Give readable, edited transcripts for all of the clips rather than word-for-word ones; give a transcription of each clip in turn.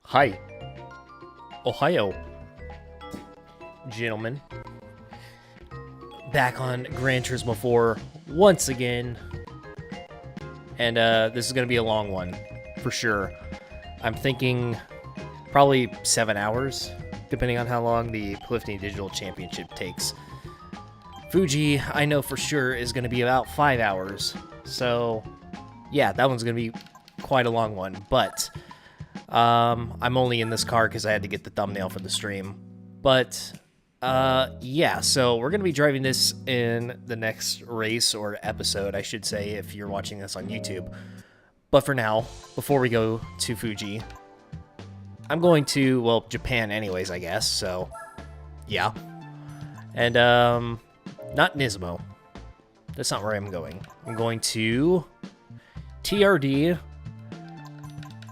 Hi. Ohio. Gentlemen. Back on Gran Turismo 4 once again. And this is going to be a long one, for sure. I'm thinking probably 7 hours, depending on how long the Polyphony Digital Championship takes. Fuji, I know for sure, is going to be about 5 hours. So, yeah, that one's going to be quite a long one. But I'm only in this car because I had to get the thumbnail for the stream. But, yeah, so we're going to be driving this in the next race, or episode, I should say, if you're watching this on YouTube. But for now, before we go to Fuji, I'm going to, well, Japan anyways, I guess, so, yeah. And, not Nismo. That's not where I'm going. I'm going to TRD,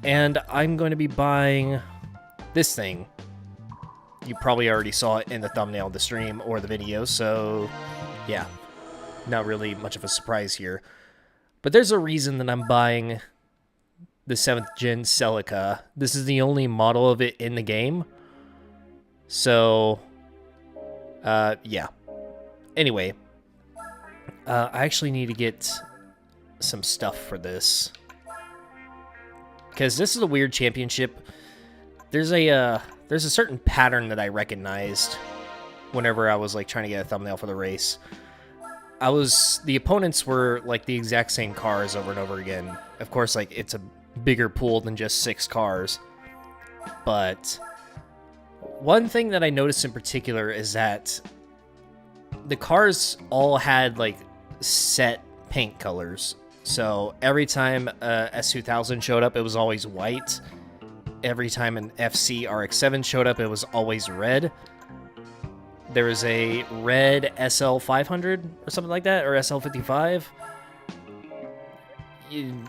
and I'm going to be buying this thing. You probably already saw it in the thumbnail of the stream or the video, so yeah, not really much of a surprise here. But there's a reason that I'm buying the 7th gen Celica. This is the only model of it in the game. So, yeah. Anyway, I actually need to get some stuff for this, because this is a weird championship. There's a certain pattern that I recognized whenever I was like trying to get a thumbnail for the race. The opponents were like the exact same cars over and over again. Of course, like, it's a bigger pool than just 6 cars. But one thing that I noticed in particular is that the cars all had like set paint colors. So every time S2000 showed up, it was always white. Every time an FC RX-7 showed up, it was always red. There was a red SL500 or something like that, or SL55.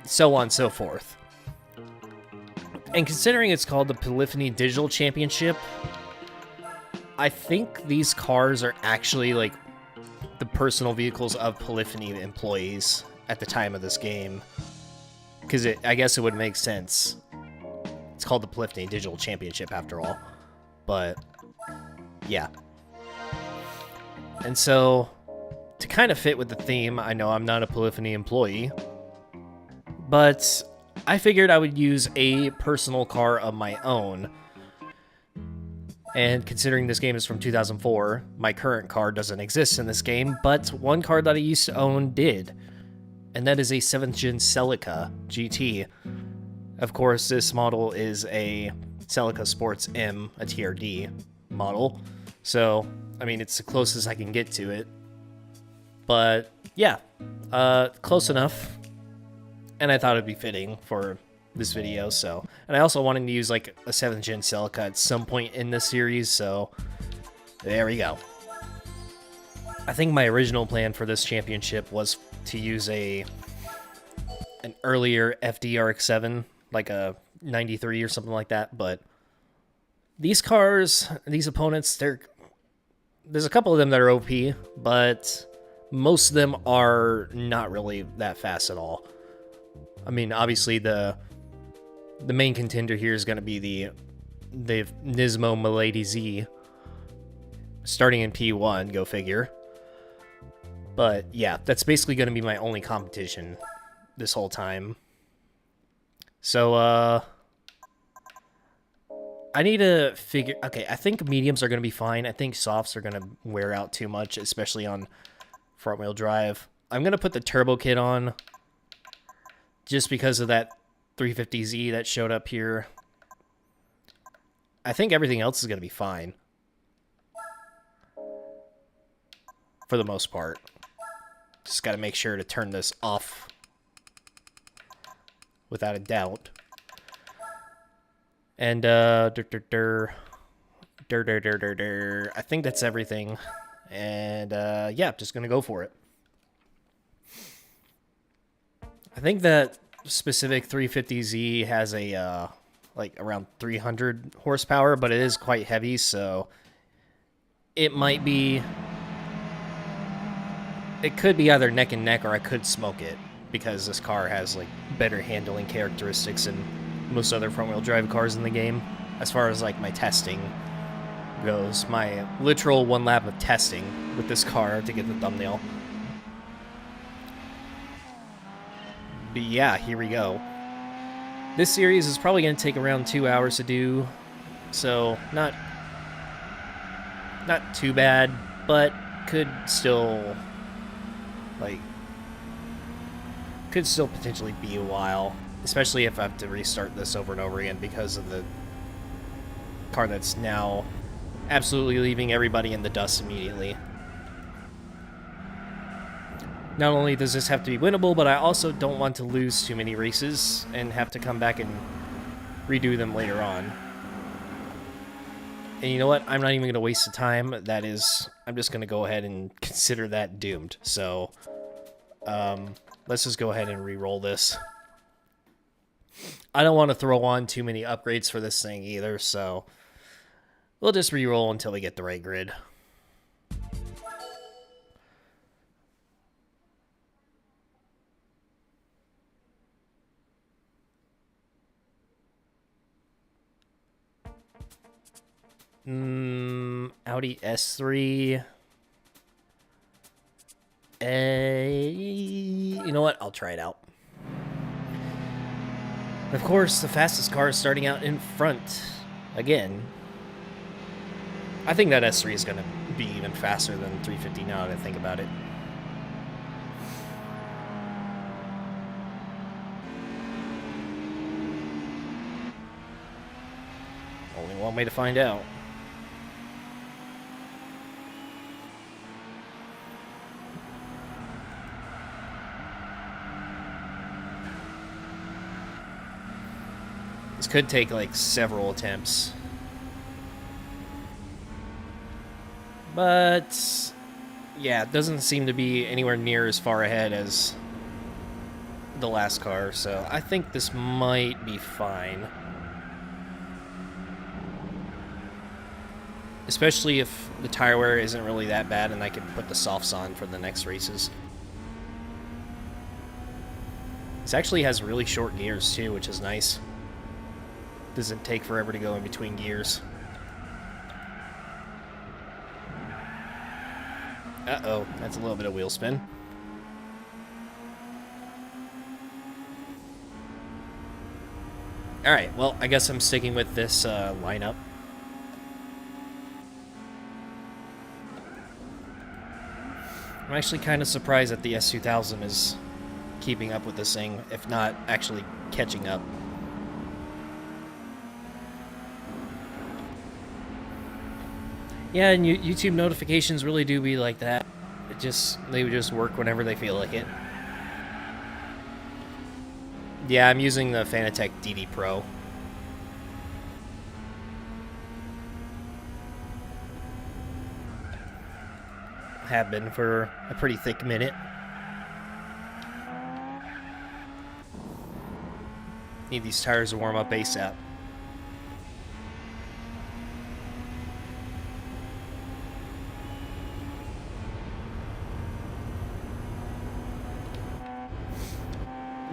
So on and so forth. And considering it's called the Polyphony Digital Championship, I think these cars are actually like the personal vehicles of Polyphony employees at the time of this game. Because I guess it would make sense. It's called the Polyphony Digital Championship after all. But, yeah. And so, to kind of fit with the theme, I know I'm not a Polyphony employee, but I figured I would use a personal car of my own. And considering this game is from 2004, my current car doesn't exist in this game, but one car that I used to own did. And that is a 7th gen Celica GT. Of course, this model is a Celica Sports M, a TRD model. So, I mean, it's the closest I can get to it. But, yeah, close enough. And I thought it'd be fitting for this video, so. And I also wanted to use, like, a 7th gen Celica at some point in this series, so there we go. I think my original plan for this championship was to use an earlier FD-RX-7, like a 93 or something like that, but these cars, these opponents, there's a couple of them that are OP, but most of them are not really that fast at all. I mean, obviously the main contender here is going to be the Nismo Milady Z, starting in P1, go figure. But yeah, that's basically going to be my only competition this whole time. So, I need to figure... Okay, I think mediums are going to be fine. I think softs are going to wear out too much, especially on front-wheel drive. I'm going to put the turbo kit on just because of that 350Z that showed up here. I think everything else is going to be fine. For the most part. Just got to make sure to turn this off without a doubt. And, I think that's everything. And, yeah, just gonna go for it. I think that specific 350Z has a, like, around 300 horsepower, but it is quite heavy, so it might be... It could be either neck and neck, or I could smoke it, because this car has, like, better handling characteristics and most other front-wheel drive cars in the game, as far as like my testing goes. My literal 1 lap of testing with this car to get the thumbnail. But yeah, here we go. This series is probably going to take around 2 hours to do, so not too bad, but could still potentially be a while, especially if I have to restart this over and over again because of the car that's now absolutely leaving everybody in the dust immediately. Not only does this have to be winnable, but I also don't want to lose too many races and have to come back and redo them later on. And you know what? I'm not even going to waste the time. I'm just going to go ahead and consider that doomed. So, let's just go ahead and re-roll this. I don't want to throw on too many upgrades for this thing either, so we'll just re-roll until we get the right grid. Audi S3. You know what? I'll try it out. Of course, the fastest car is starting out in front again. I think that S3 is going to be even faster than 350 now that I think about it. Only one way to find out. This could take like several attempts. But yeah, it doesn't seem to be anywhere near as far ahead as the last car, so I think this might be fine. Especially if the tire wear isn't really that bad and I can put the softs on for the next races. This actually has really short gears too, which is nice. Doesn't take forever to go in between gears. Uh-oh, that's a little bit of wheel spin. Alright, well, I guess I'm sticking with this lineup. I'm actually kind of surprised that the S2000 is keeping up with this thing, if not actually catching up. Yeah, and YouTube notifications really do be like that. They would just work whenever they feel like it. Yeah, I'm using the Fanatec DD Pro. Have been for a pretty thick minute. Need these tires to warm up ASAP.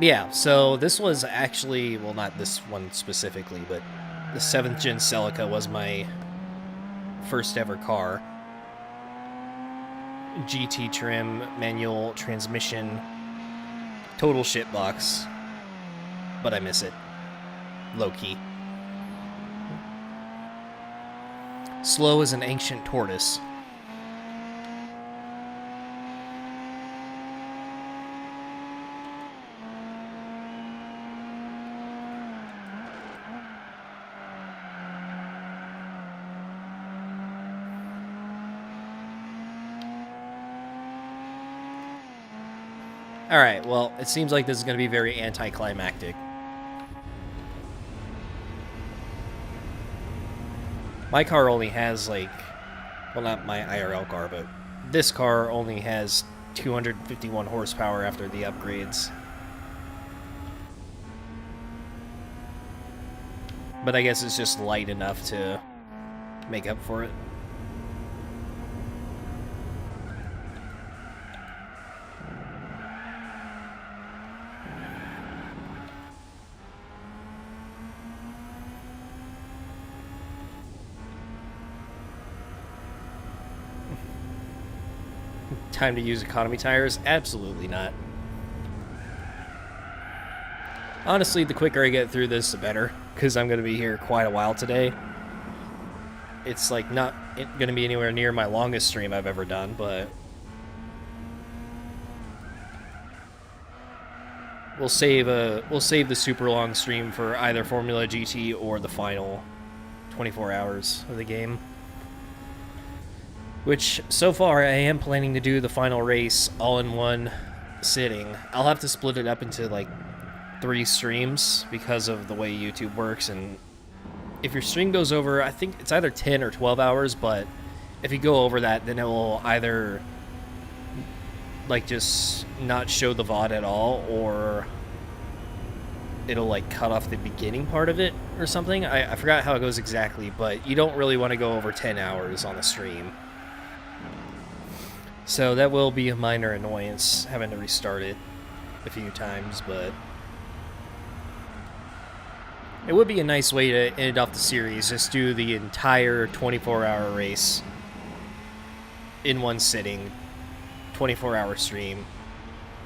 Yeah, so this was actually, well, not this one specifically, but the 7th gen Celica was my first ever car. GT trim, manual transmission, total shitbox, but I miss it. Low key. Slow as an ancient tortoise. Alright, well, it seems like this is going to be very anticlimactic. My car only has, like, well, not my IRL car, but this car only has 251 horsepower after the upgrades. But I guess it's just light enough to make up for it. time to use economy tires? Absolutely not. Honestly, the quicker I get through this, the better, because I'm going to be here quite a while today. It's like not going to be anywhere near my longest stream I've ever done, but we'll save the super long stream for either Formula GT or the final 24 hours of the game. Which, so far, I am planning to do the final race all in one sitting. I'll have to split it up into, like, 3 streams because of the way YouTube works, and if your stream goes over, I think it's either 10 or 12 hours, but if you go over that, then it will either, like, just not show the VOD at all, or it'll, like, cut off the beginning part of it or something. I forgot how it goes exactly, but you don't really want to go over 10 hours on a stream. So that will be a minor annoyance, having to restart it a few times, but it would be a nice way to end off the series, just do the entire 24-hour race in one sitting, 24-hour stream.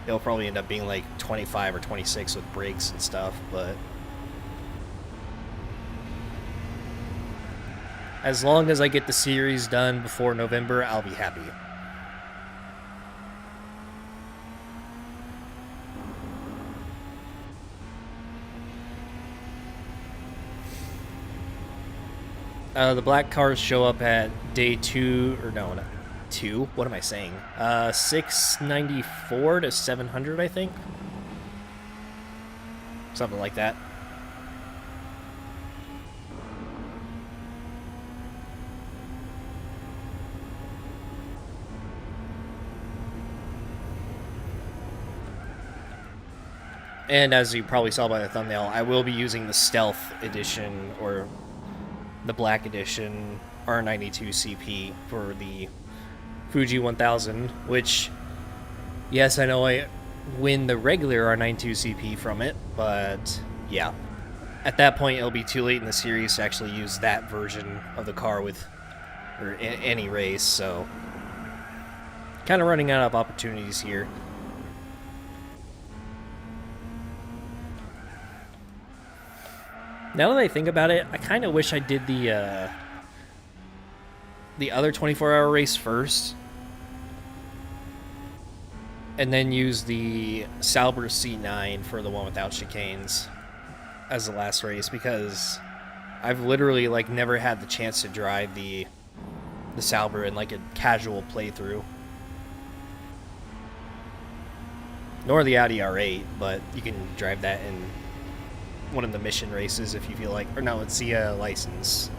It'll probably end up being like 25 or 26 with breaks and stuff, but as long as I get the series done before November, I'll be happy. The black cars show up at day 2, or no, not 2. What am I saying? 694 to 700, I think. Something like that. And as you probably saw by the thumbnail, I will be using the Stealth Edition, or the Black Edition R92 CP for the Fuji 1000, which, yes, I know I win the regular R92 CP from it, but yeah. At that point, it'll be too late in the series to actually use that version of the car with, or in any race, so kind of running out of opportunities here. Now that I think about it, I kind of wish I did the other 24-hour race first, and then use the Sauber C9 for the one without chicanes as the last race, because I've literally like never had the chance to drive the Sauber in like a casual playthrough, nor the Audi R8, but you can drive that in one of the mission races if you feel like, or no, it's the license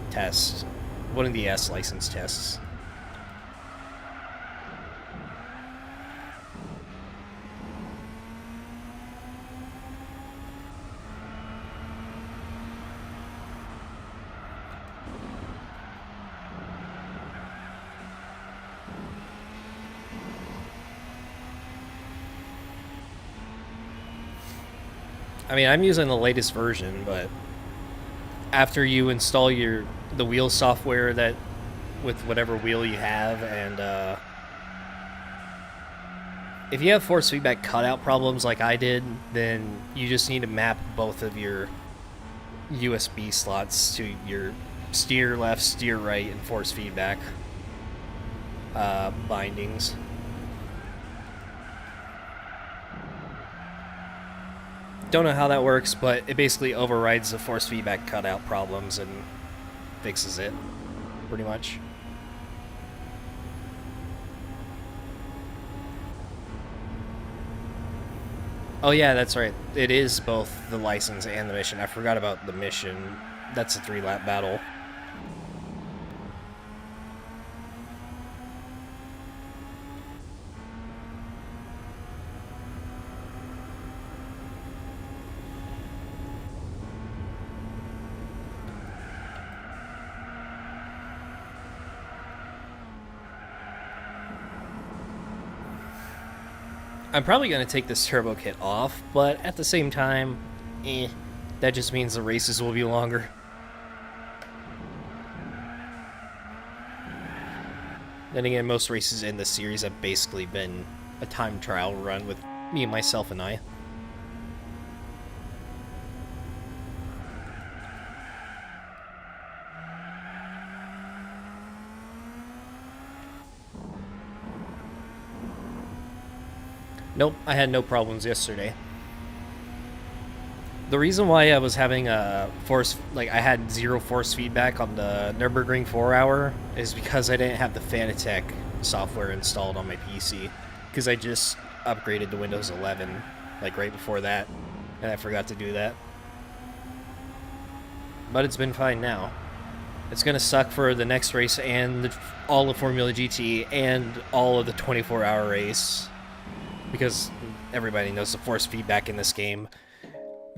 test, one of the S license tests. I mean, I'm using the latest version, but after you install the wheel software that with whatever wheel you have, and if you have force feedback cutout problems like I did, then you just need to map both of your USB slots to your steer left, steer right, and force feedback bindings. Don't know how that works, but it basically overrides the force feedback cutout problems and fixes it, pretty much. Oh yeah, that's right. It is both the license and the mission. I forgot about the mission. That's a 3-lap battle. I'm probably going to take this turbo kit off, but at the same time, that just means the races will be longer. Then again, most races in this series have basically been a time trial run with me and myself and I. Nope, I had no problems yesterday. The reason why I was having a I had zero force feedback on the Nürburgring 4-hour is because I didn't have the Fanatec software installed on my PC, because I just upgraded to Windows 11 like right before that, and I forgot to do that. But it's been fine now. It's gonna suck for the next race and all of Formula GT and all of the 24-hour race, because everybody knows the force feedback in this game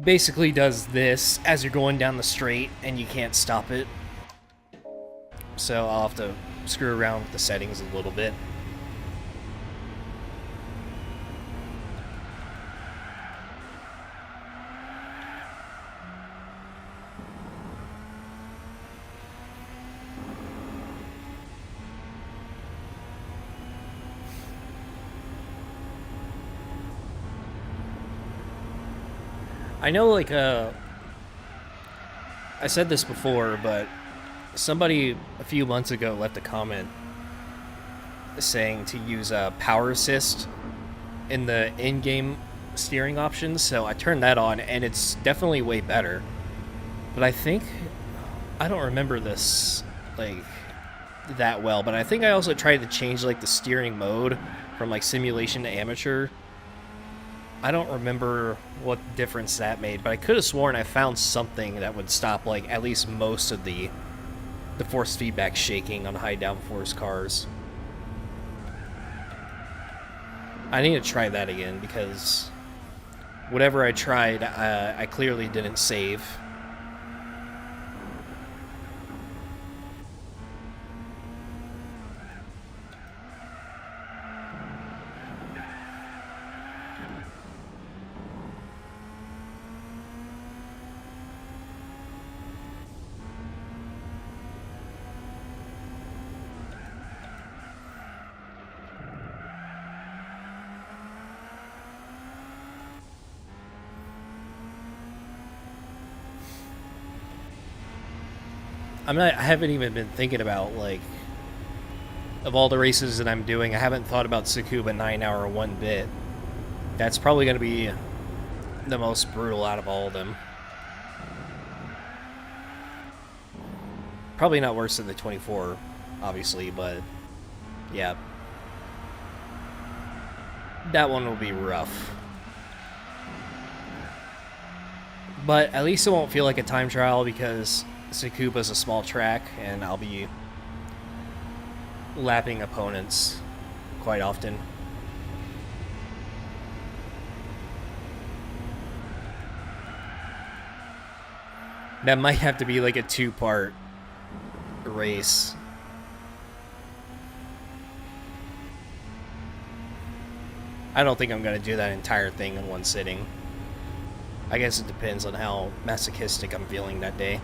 basically does this as you're going down the straight and you can't stop it. So I'll have to screw around with the settings a little bit. I know, like, I said this before, but somebody a few months ago left a comment saying to use power assist in the in-game steering options, so I turned that on, and it's definitely way better. But I don't remember this, like, that well, but I think I also tried to change, like, the steering mode from, like, simulation to amateur. I don't remember what difference that made, but I could have sworn I found something that would stop, like, at least most of the force feedback shaking on high downforce cars. I need to try that again, because whatever I tried, I clearly didn't save. I haven't even been thinking about, like, of all the races that I'm doing, I haven't thought about Tsukuba 9-hour one bit. That's probably going to be the most brutal out of all of them. Probably not worse than the 24, obviously, but yeah. That one will be rough. But at least it won't feel like a time trial, because Tsukuba's a small track, and I'll be lapping opponents quite often. That might have to be like a 2-part race. I don't think I'm going to do that entire thing in one sitting. I guess it depends on how masochistic I'm feeling that day.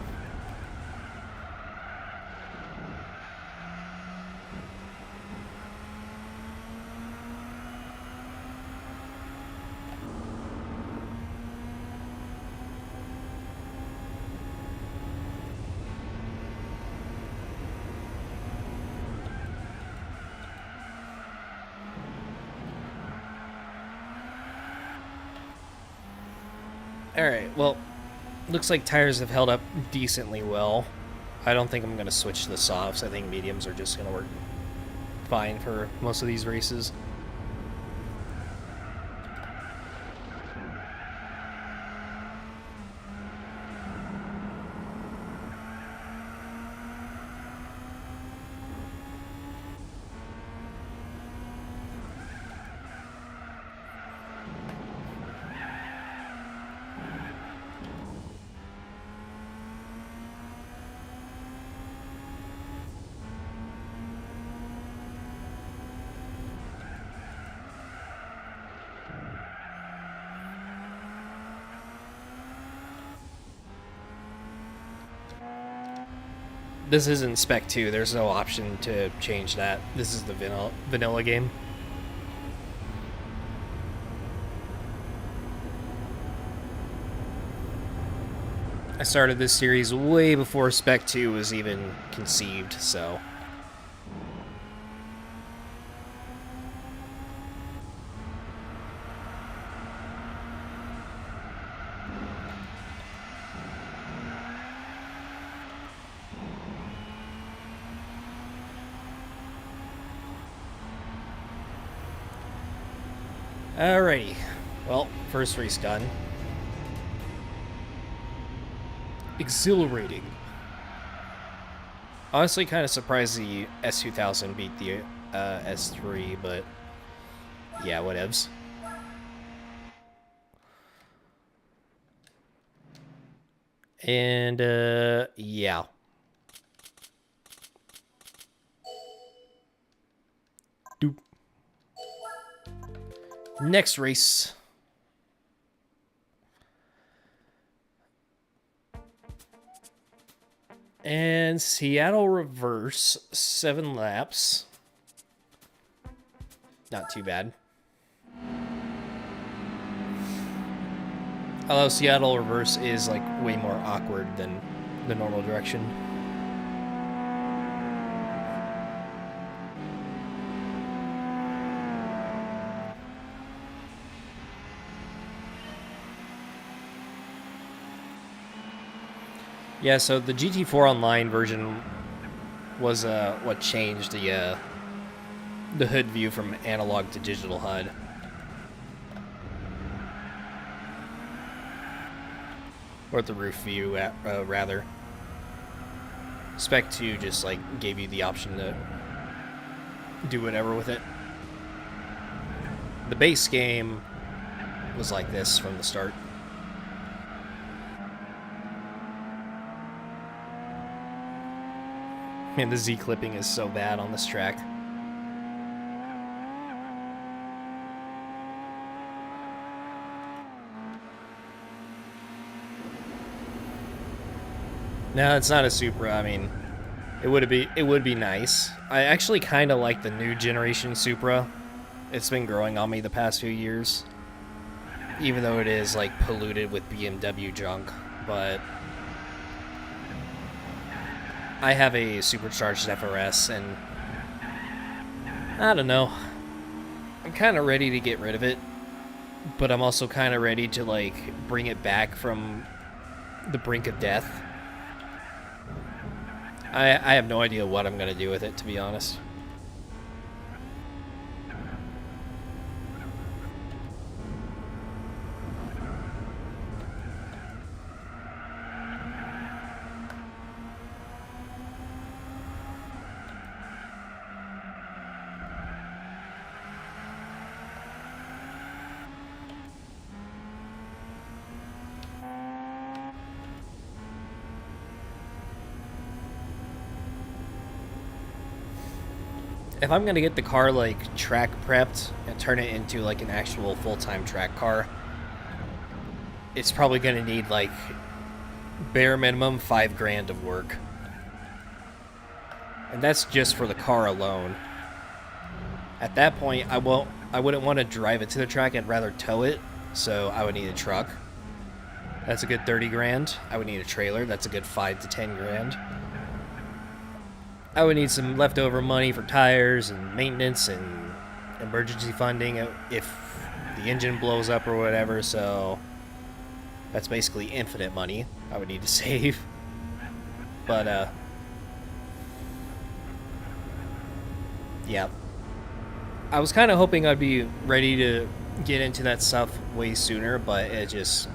Alright, well, looks like tires have held up decently well. I don't think I'm going to switch to the softs. I think mediums are just going to work fine for most of these races. this isn't Spec 2. There's no option to change that. This is the vanilla game. I started this series way before Spec 2 was even conceived, so... Alrighty. Well, first race done. Exhilarating. Honestly, kind of surprised the S2000 beat the S3, but yeah, whatevs. And yeah. Doop. Next race. And Seattle reverse, 7 laps. Not too bad. Although Seattle reverse is like way more awkward than the normal direction. Yeah, so the GT4 Online version was what changed the hood view from analog to digital HUD. Or the roof view, rather. Spec 2 just like gave you the option to do whatever with it. The base game was like this from the start. Man, the Z clipping is so bad on this track. No, it's not a Supra. I mean, it would be nice. I actually kind of like the new generation Supra. It's been growing on me the past few years, even though it is like polluted with BMW junk, but I have a supercharged FRS, and I don't know. I'm kind of ready to get rid of it, but I'm also kind of ready to like bring it back from the brink of death. I have no idea what I'm going to do with it, to be honest. If I'm gonna get the car like track prepped and turn it into like an actual full-time track car, it's probably gonna need like bare minimum $5 grand of work, and that's just for the car alone. At that point, I wouldn't want to drive it to the track. I'd rather tow it, so I would need a truck. That's a good 30 grand. I would need a trailer. That's a good 5 to 10 grand. I would need some leftover money for tires and maintenance and emergency funding if the engine blows up or whatever, so that's basically infinite money I would need to save. But, yeah. I was kind of hoping I'd be ready to get into that stuff way sooner, but this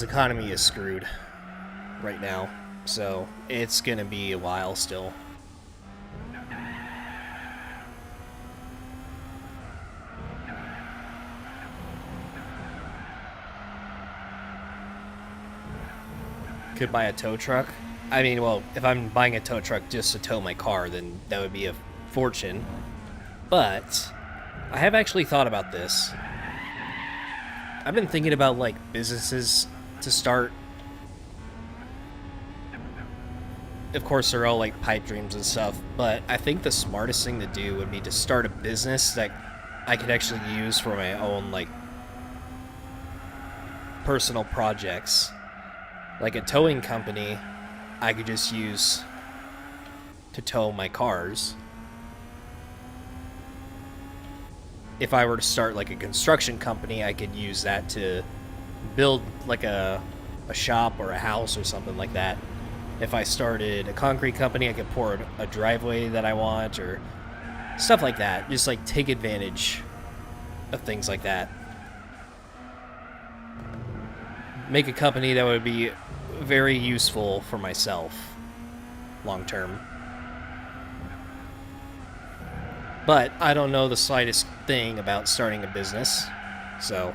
economy is screwed right now. So, it's going to be a while still. Could buy a tow truck. I mean, well, if I'm buying a tow truck just to tow my car, then that would be a fortune. But I have actually thought about this. I've been thinking about, like, businesses to start. of course, they're all like pipe dreams and stuff, but I think the smartest thing to do would be to start a business that I could actually use for my own, like, personal projects. Like a towing company, I could just use to tow my cars. If I were to start like a construction company, I could use that to build like a shop or a house or something like that. If I started a concrete company, I could pour a driveway that I want or stuff like that. Just like take advantage of things like that. Make a company that would be very useful for myself long term. But I don't know the slightest thing about starting a business, so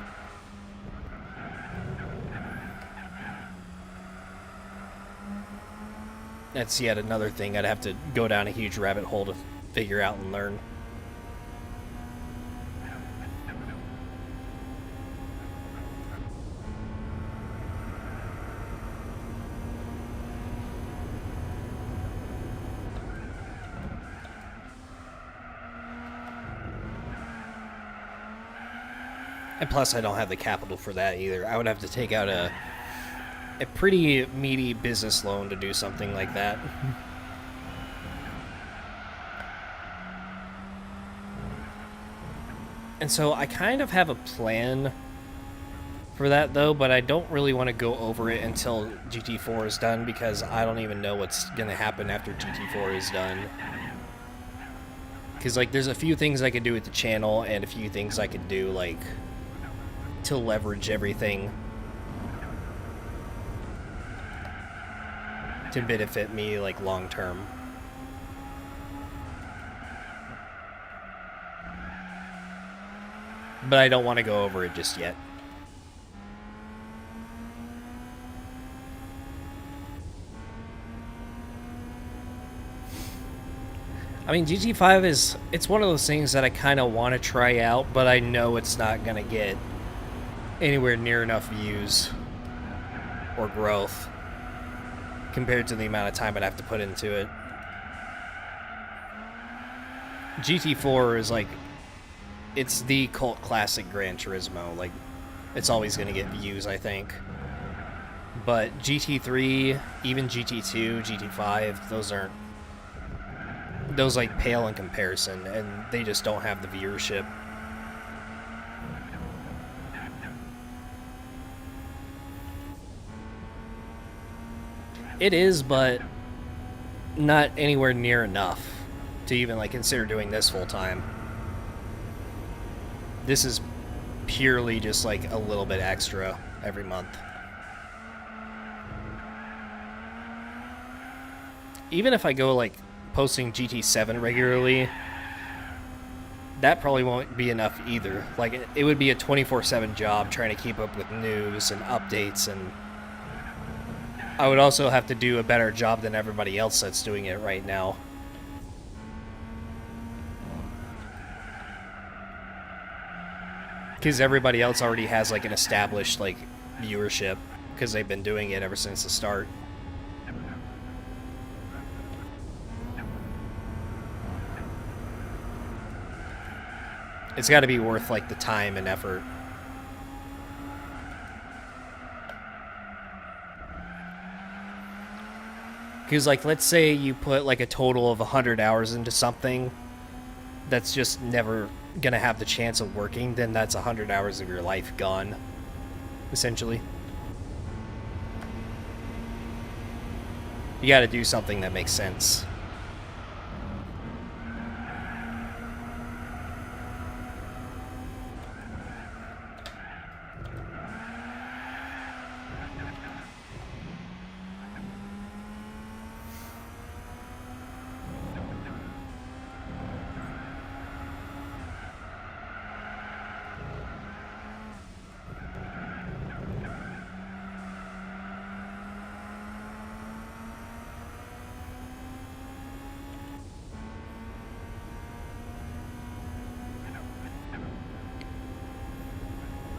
that's yet another thing I'd have to go down a huge rabbit hole to figure out and learn. And plus, I don't have the capital for that either. I would have to take out a pretty meaty business loan to do something like that. And so I kind of have a plan for that, though, but I don't really want to go over it until GT4 is done, because I don't even know what's going to happen after GT4 is done. Because, like, there's a few things I could do with the channel, and a few things I could do, like, to leverage everything to benefit me, like, long term. But I don't want to go over it just yet. I mean, GT5 it's one of those things that I kind of want to try out, but I know it's not going to get anywhere near enough views or growth compared to the amount of time I'd have to put into it. GT4 is like, it's the cult classic Gran Turismo. Like, it's always going to get views, I think. But GT3, even GT2, GT5, those like pale in comparison, and they just don't have the viewership. It is, but not anywhere near enough to even like consider doing this full time. This is purely just like a little bit extra every month. Even if I go like posting GT7 regularly, that probably won't be enough either. Like, it would be a 24/7 job trying to keep up with news and updates, and I would also have to do a better job than everybody else that's doing it right now. Because everybody else already has like an established like viewership, because they've been doing it ever since the start. It's got to be worth like the time and effort. Because, like, let's say you put like a total of 100 hours into something that's just never gonna have the chance of working, then that's 100 hours of your life gone, essentially. You gotta do something that makes sense.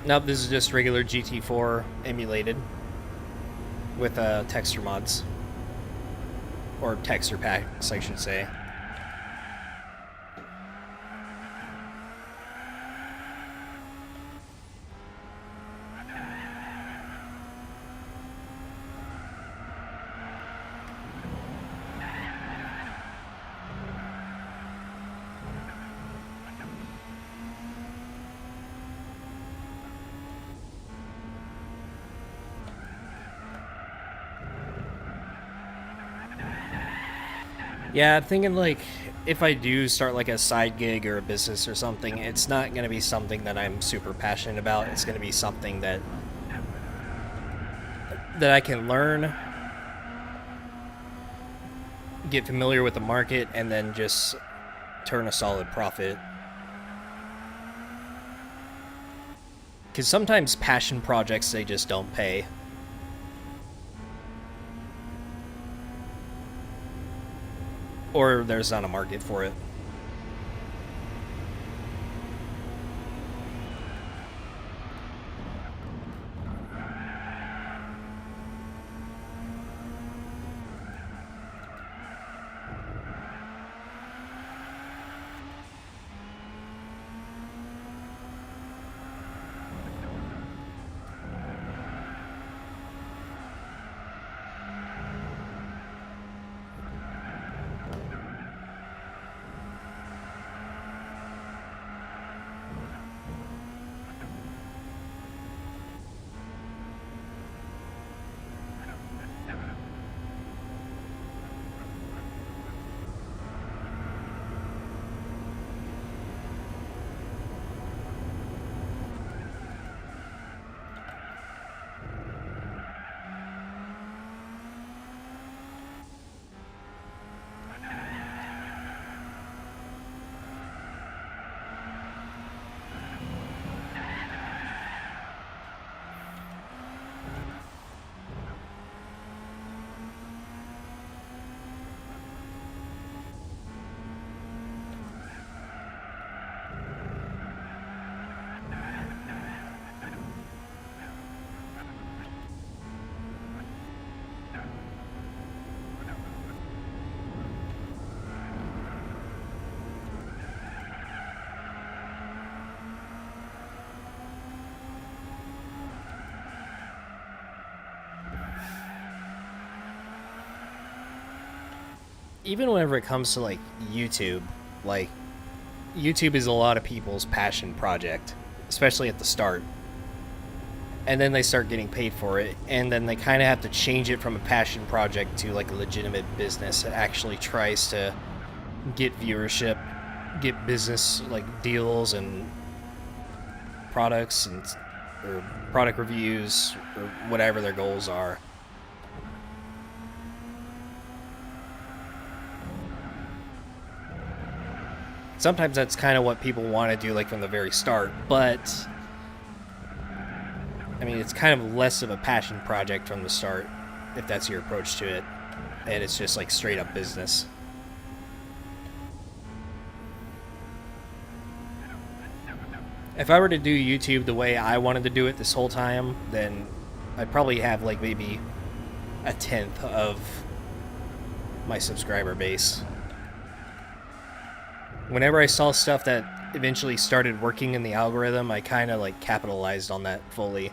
Nope, this is just regular GT4 emulated with texture mods. or texture packs, I should say. Yeah, I'm thinking, like, if I do start, like, a side gig or a business or something, it's not going to be something that I'm super passionate about. It's going to be something that I can learn, get familiar with the market, and then just turn a solid profit. Because sometimes passion projects, they just don't pay. Or there's not a market for it. Even whenever it comes to, like, YouTube is a lot of people's passion project, especially at the start. And then they start getting paid for it, and then they kind of have to change it from a passion project to, like, a legitimate business that actually tries to get viewership, get business, like, deals and products and or product reviews or whatever their goals are. Sometimes that's kind of what people want to do, like, from the very start, but I mean, it's kind of less of a passion project from the start, if that's your approach to it, and it's just, like, straight up business. If I were to do YouTube the way I wanted to do it this whole time, then I'd probably have, like, maybe a tenth of my subscriber base. Whenever I saw stuff that eventually started working in the algorithm, I kind of, like, capitalized on that fully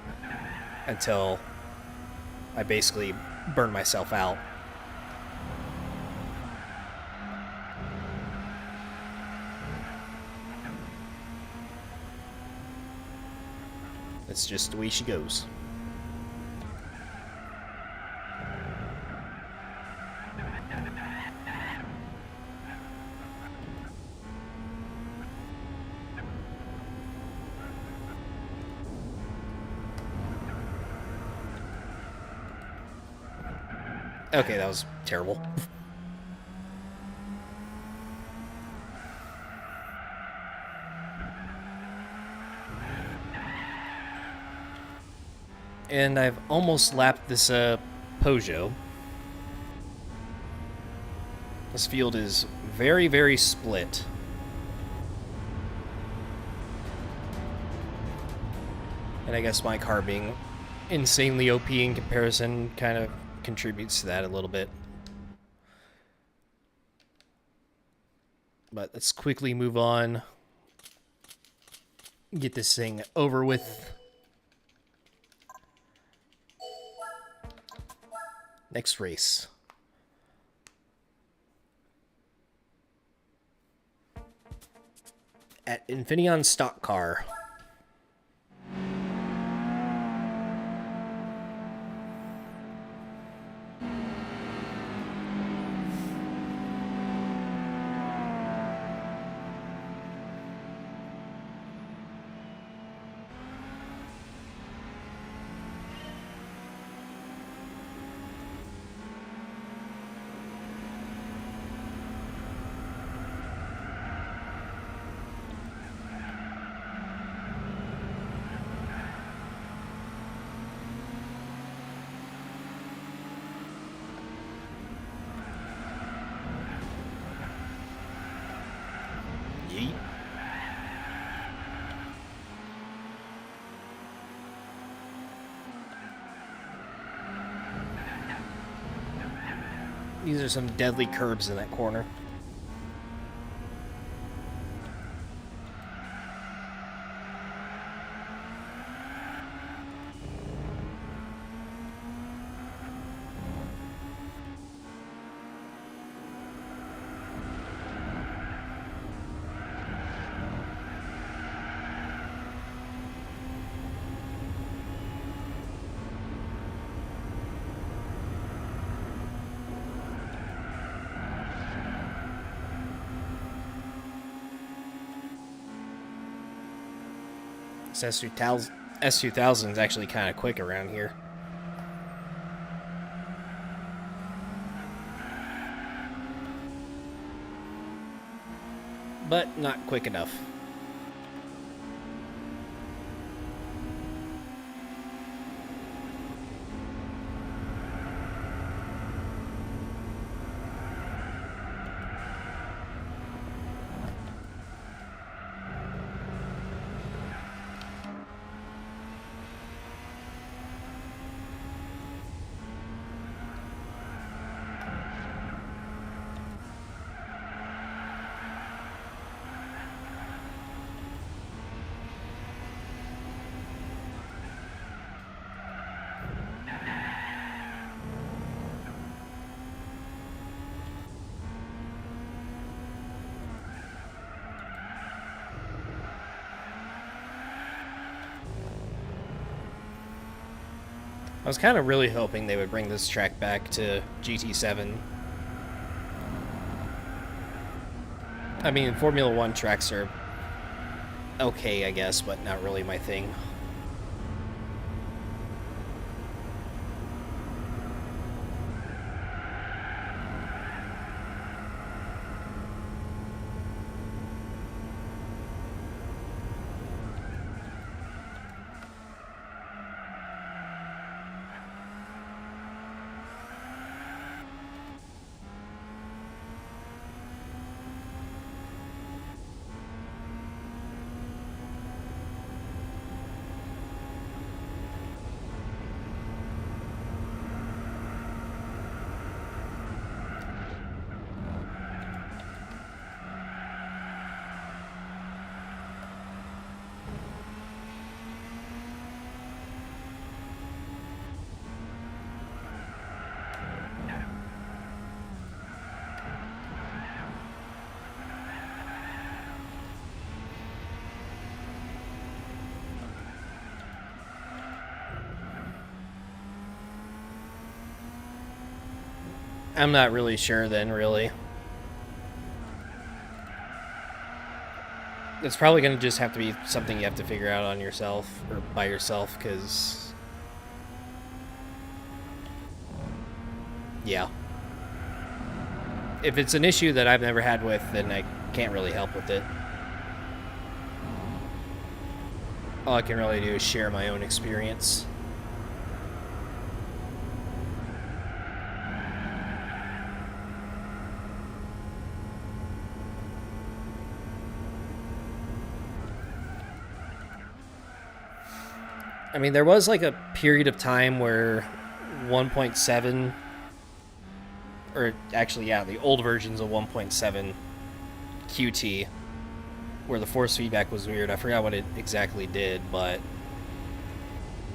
until I basically burned myself out. That's just the way she goes. Okay, that was terrible. And I've almost lapped this Peugeot. This field is very, very split. And I guess my car being insanely OP in comparison kind of contributes to that a little bit. But let's quickly move on. Get this thing over with. Next race. At Infineon Stock Car. Yeet. These are some deadly curbs in that corner. This S2000 is actually kind of quick around here. But not quick enough. I was kind of really hoping they would bring this track back to GT7. I mean, Formula 1 tracks are okay, I guess, but not really my thing. I'm not really sure then, really. It's probably going to just have to be something you have to figure out on yourself, or by yourself, because... yeah. If it's an issue that I've never had with, then I can't really help with it. All I can really do is share my own experience. I mean, there was like a period of time where 1.7, or actually, yeah, the old versions of 1.7 QT, where the force feedback was weird. I forgot what it exactly did, but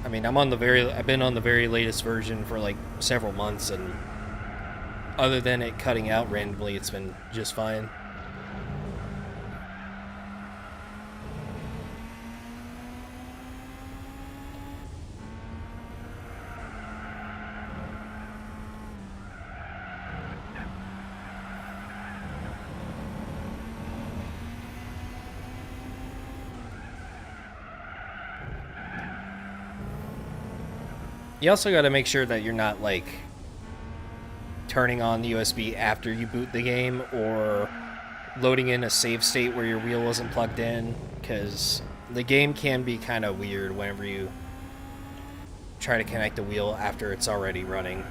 I mean, I've been on the very latest version for like several months, and other than it cutting out randomly, it's been just fine. You also got to make sure that you're not like turning on the USB after you boot the game, or loading in a save state where your wheel isn't plugged in, because the game can be kind of weird whenever you try to connect the wheel after it's already running.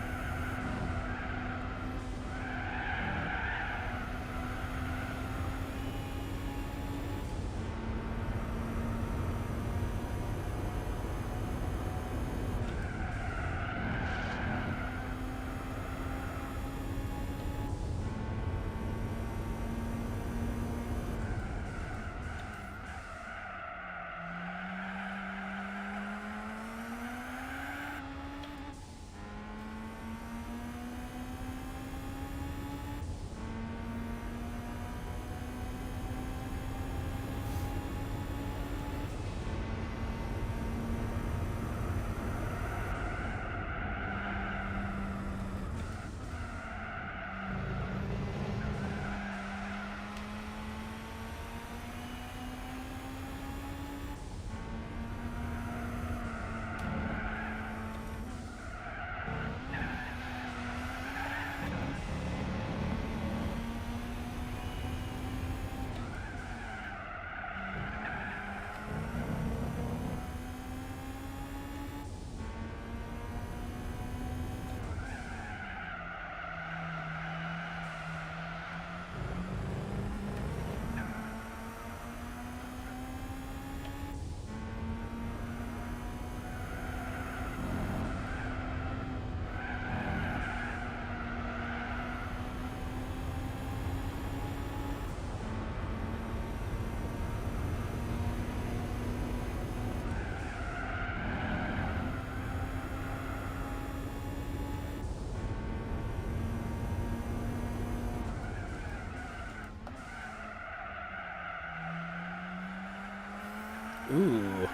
Ooh.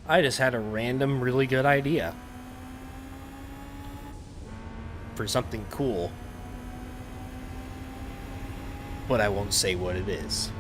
I just had a random really good idea for something cool, but I won't say what it is.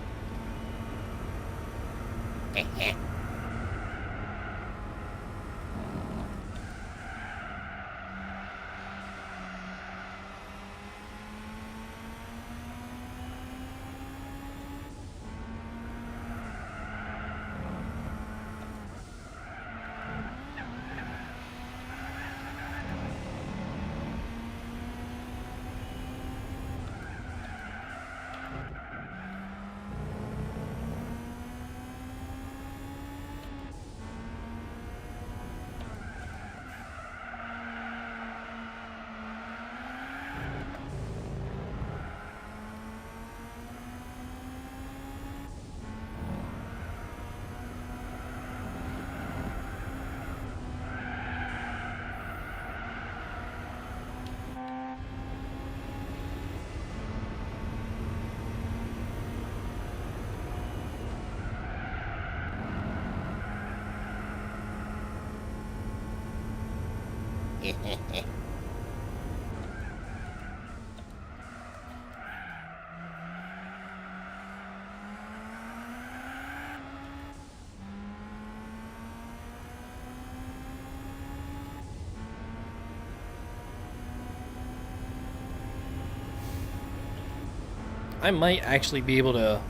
I might actually be able to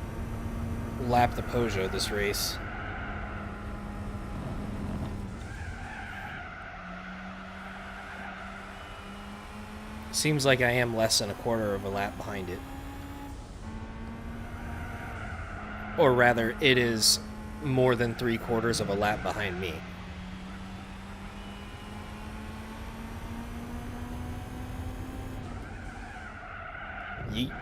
lap the Peugeot this race. Seems like I am less than a quarter of a lap behind it. Or rather, it is more than 3/4 of a lap behind me. Yeet.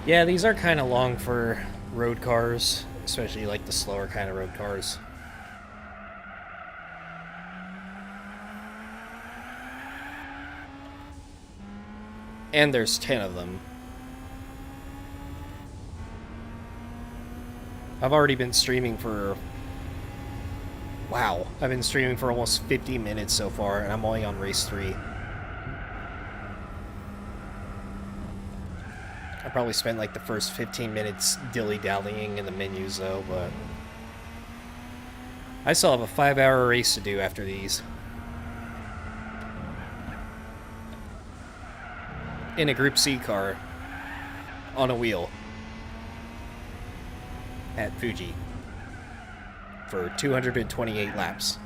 Yeah, these are kind of long for road cars, especially like the slower kind of road cars. And there's 10 of them. I've already been streaming for... Wow, I've been streaming for almost 50 minutes so far, and I'm only on race 3. I probably spent like the first 15 minutes dilly-dallying in the menus though, but... I still have a 5-hour race to do after these. In a Group C car. On a wheel. At Fuji. For 228 laps.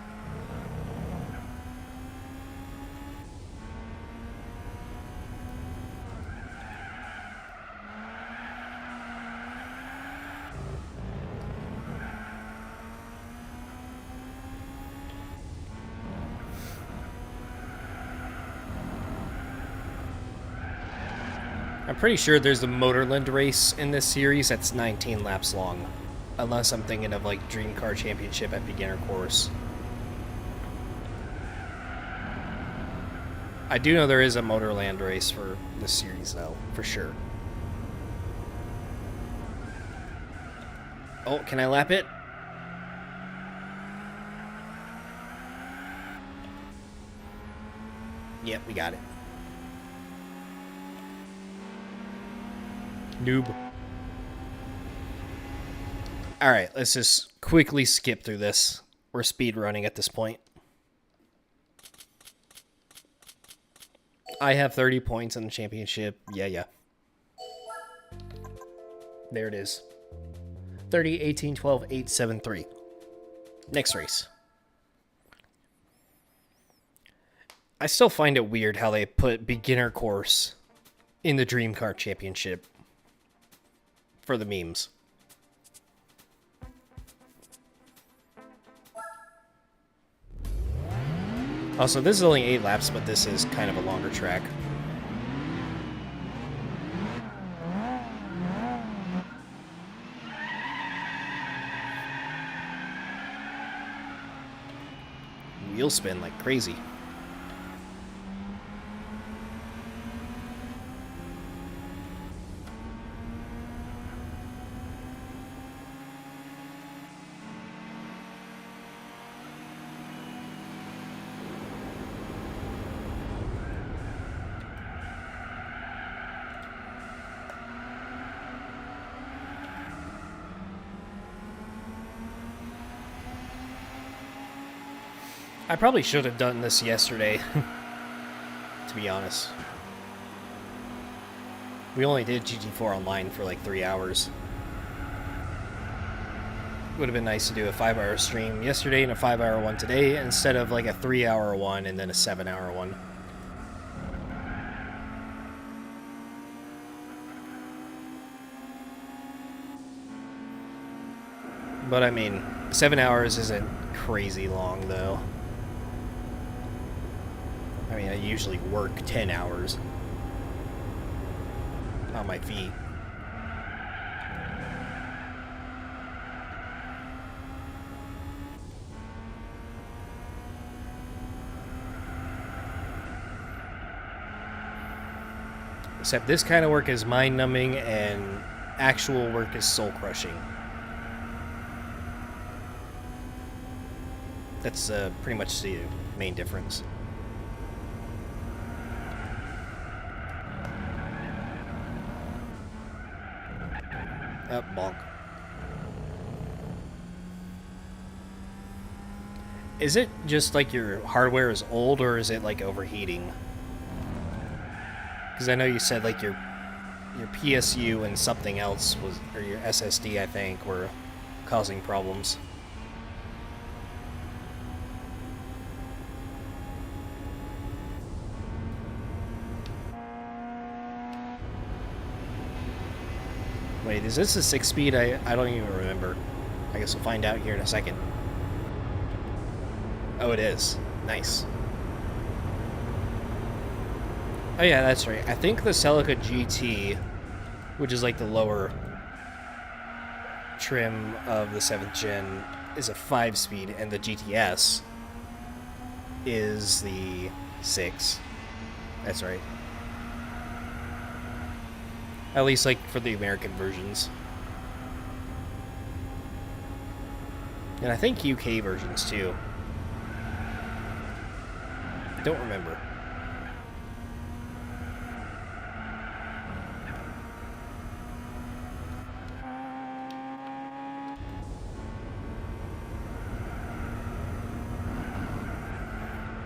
I'm pretty sure there's a Motorland race in this series that's 19 laps long. Unless I'm thinking of like Dream Car Championship at beginner course. I do know there is a Motorland race for this series though, for sure. Oh, can I lap it? Yep, we got it. Noob. Alright, let's just quickly skip through this. We're speed running at this point. I have 30 points in the championship. Yeah. There it is. 30, 18, 12, 8, 7, 3. Next race. I still find it weird how they put beginner course in the Dream Car Championship for the memes. Also, this is only 8 laps, but this is kind of a longer track. Wheel spin like crazy. I probably should have done this yesterday, to be honest. We only did GT4 online for like 3 hours. Would have been nice to do a 5-hour stream yesterday and a 5-hour one today, instead of like a 3-hour one and then a 7-hour one. But I mean, 7 hours isn't crazy long though. I mean, I usually work 10 hours on my feet. Except this kind of work is mind-numbing and actual work is soul-crushing. That's pretty much the main difference. Oh, bonk. Is it just like your hardware is old, or is it like overheating? Because I know you said like your PSU and something else was, or your SSD I think, were causing problems. Wait, is this a 6-speed? I don't even remember. I guess we'll find out here in a second. Oh, it is. Nice. Oh yeah, that's right. I think the Celica GT which is like the lower trim of the 7th gen, is a 5-speed, and the GTS is the 6. That's right. At least like for the American versions. And I think UK versions too. Don't remember.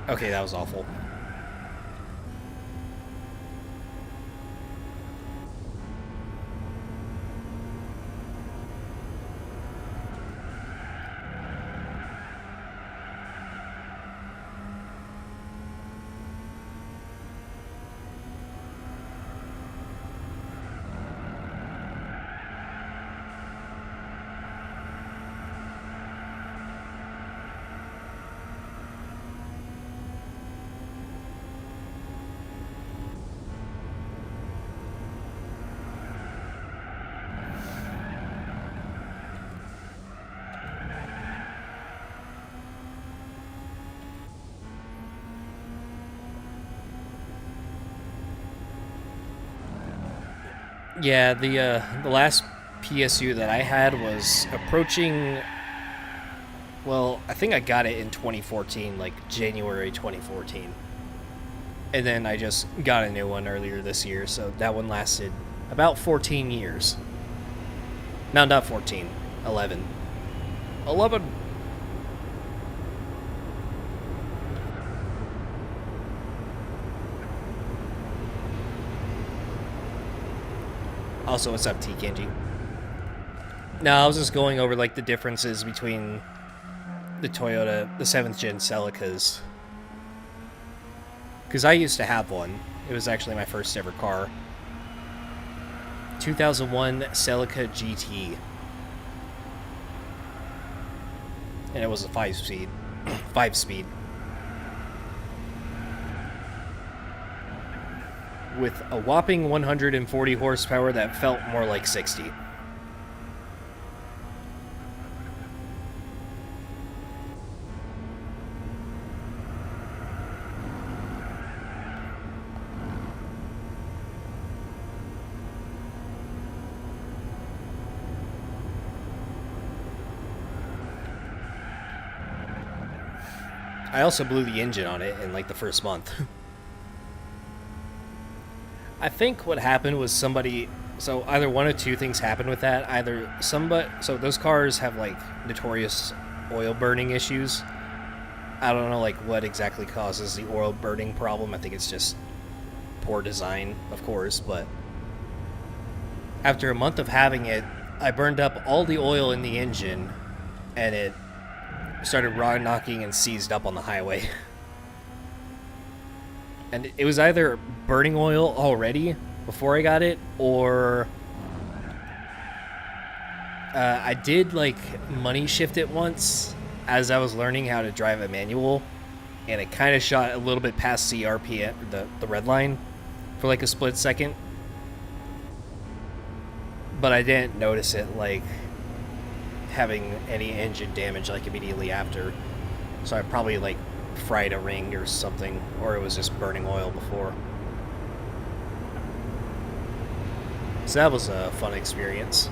Okay, that was awful. Yeah, the last PSU that I had was approaching. Well, I think I got it in 2014, like January 2014, and then I just got a new one earlier this year. So that one lasted about 14 years. No, not 14, 11. 11. Also, what's up, T. Kenji? No, I was just going over like the differences between the Toyota, the 7th gen Celicas. Because I used to have one. It was actually my first ever car. 2001 Celica GT. And it was a 5-speed. 5-speed. With a whopping 140 horsepower that felt more like 60. I also blew the engine on it in like the first month. I think what happened was somebody, so either one of two things happened with that. Either somebody, so those cars have like notorious oil burning issues. I don't know like what exactly causes the oil burning problem. I think it's just poor design, of course, but after a month of having it, I burned up all the oil in the engine and it started rock knocking and seized up on the highway. And it was either burning oil already before I got it, or I did like money shift it once as I was learning how to drive a manual, and it kind of shot a little bit past the RPM, the red line, for like a split second. But I didn't notice it like having any engine damage like immediately after, so I probably like fried a ring or something, or it was just burning oil before. So that was a fun experience.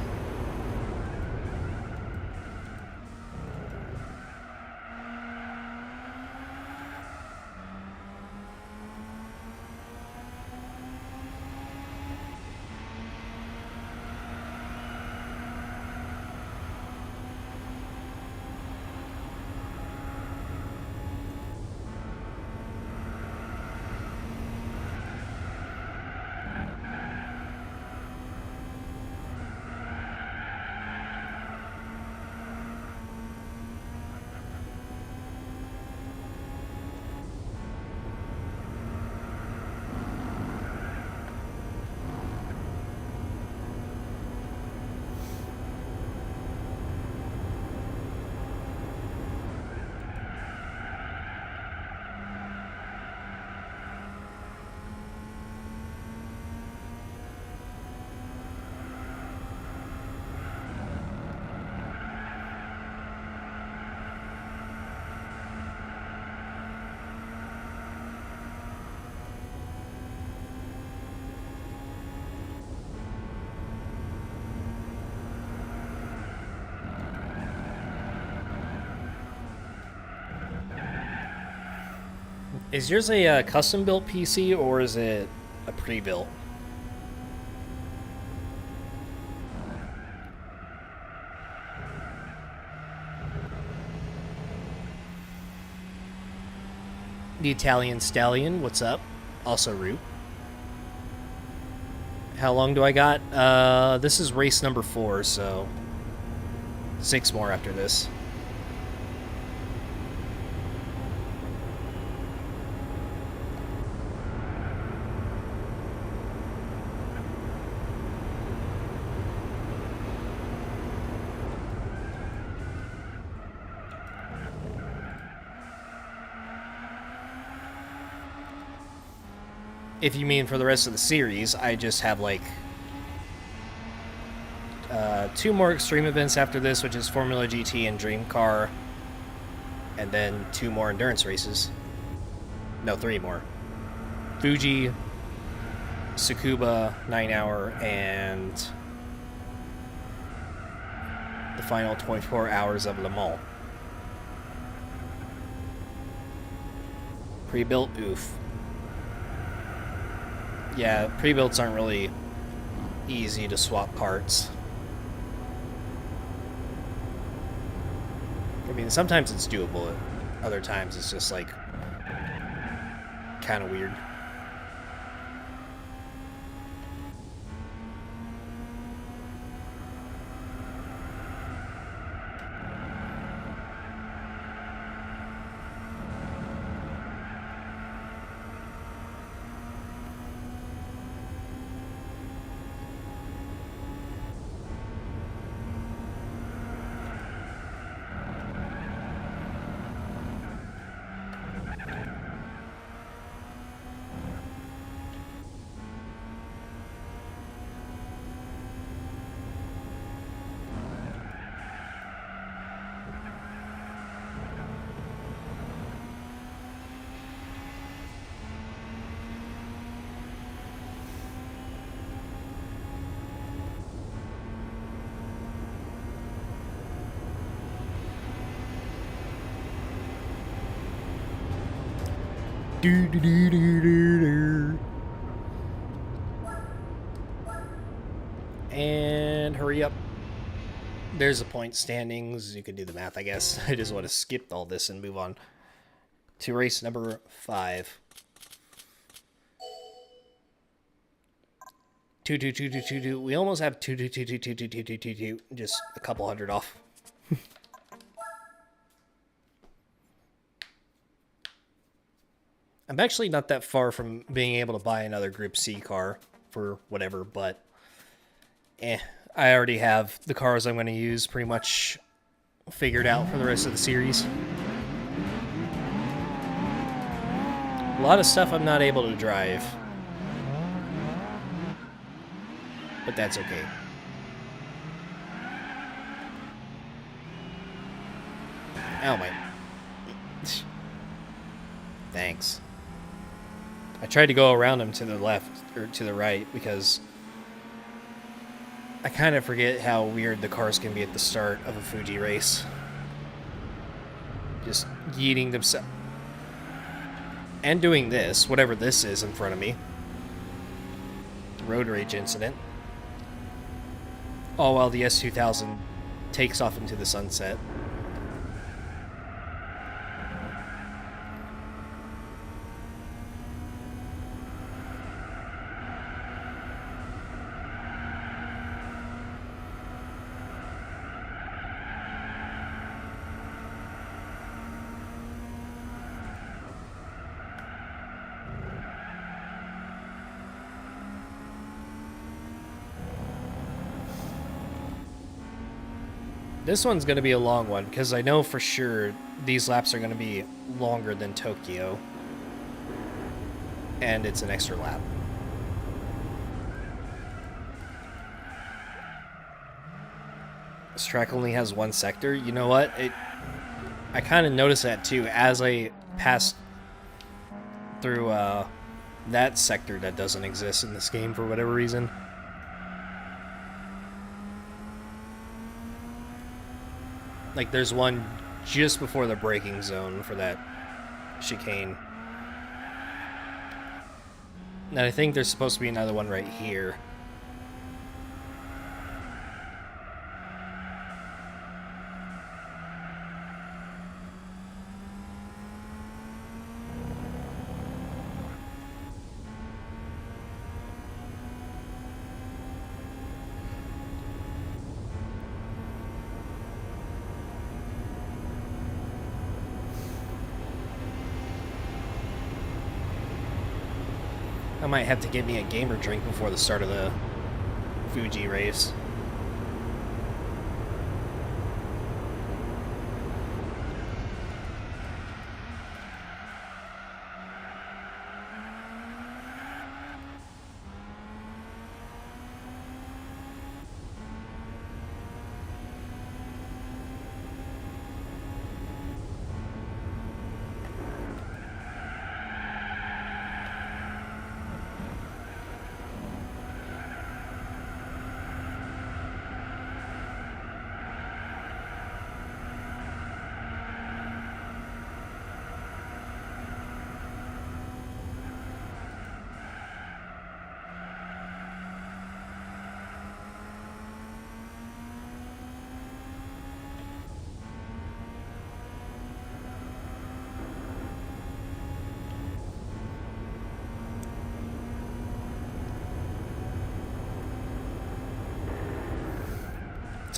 Is yours a custom-built PC, or is it a pre-built? The Italian Stallion, what's up? Also Root. How long do I got? This is race number 4, so 6 more after this. If you mean for the rest of the series, I just have like 2 more extreme events after this, which is Formula GT and Dream Car, and then 2 more endurance races. No, 3 more. Fuji, Tsukuba, 9 hour, and the final 24 hours of Le Mans. Pre-built, oof. Yeah, pre-builts aren't really easy to swap parts. I mean, sometimes it's doable, other times it's just like kind of weird. And hurry up. There's the point standings. You could do the math, I guess. I just want to skip all this and move on to race number 5. 2. We almost have 2. Just a couple hundred off. I'm actually not that far from being able to buy another Group C car for whatever, but I already have the cars I'm going to use pretty much figured out for the rest of the series. A lot of stuff I'm not able to drive, but that's okay. Oh my. Thanks. I tried to go around him to the left, or to the right, because I kind of forget how weird the cars can be at the start of a Fuji race. Just yeeting themselves. And doing this, whatever this is in front of me. Road rage incident. All while the S2000 takes off into the sunset. This one's going to be a long one, because I know for sure these laps are going to be longer than Tokyo. And it's an extra lap. This track only has 1 sector. You know what? I kind of noticed that too as I passed through that sector that doesn't exist in this game for whatever reason. Like, there's one just before the braking zone for that chicane. And I think there's supposed to be another one right here. I might have to get me a gamer drink before the start of the Fuji race.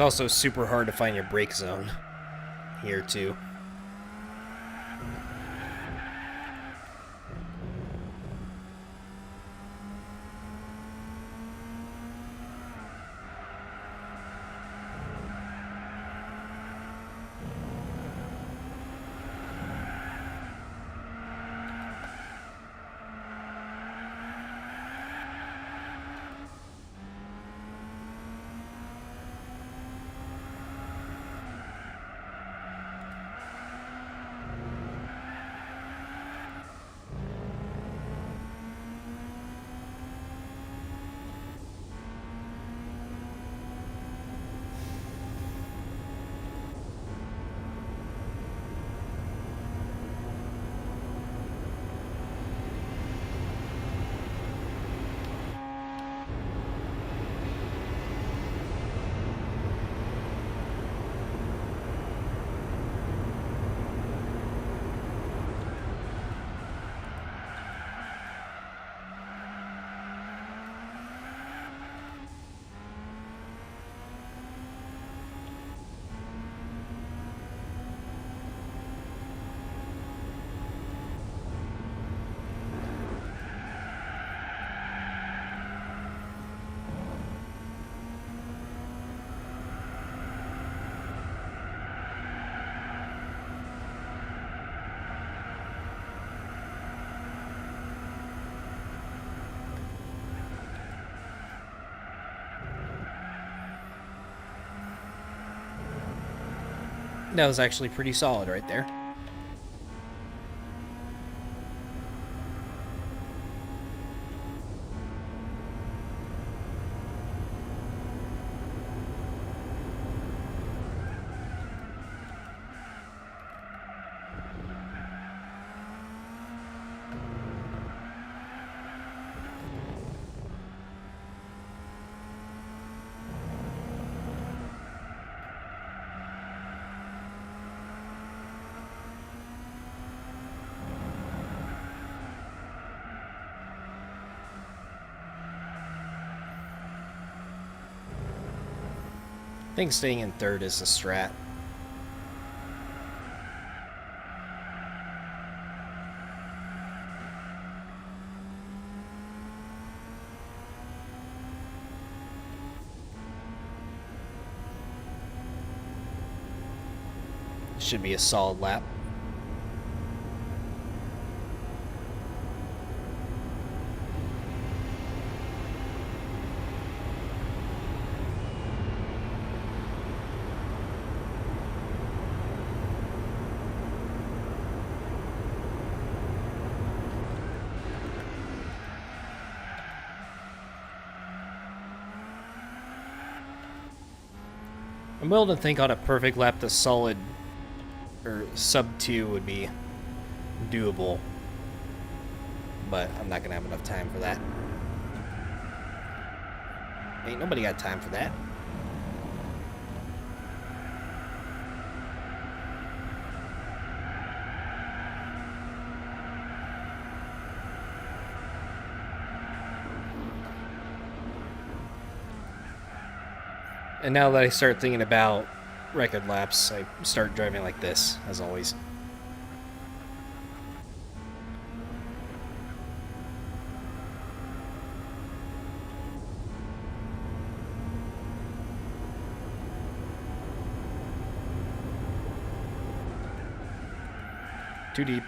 It's also super hard to find your brake zone here too. That was actually pretty solid right there. I think staying in third is the strat. Should be a solid lap. I'm willing to think on a perfect lap, the solid or sub 2 would be doable. but I'm not gonna have enough time for that. Ain't nobody got time for that. And now that I start thinking about record laps, I start driving like this, as always. Too deep.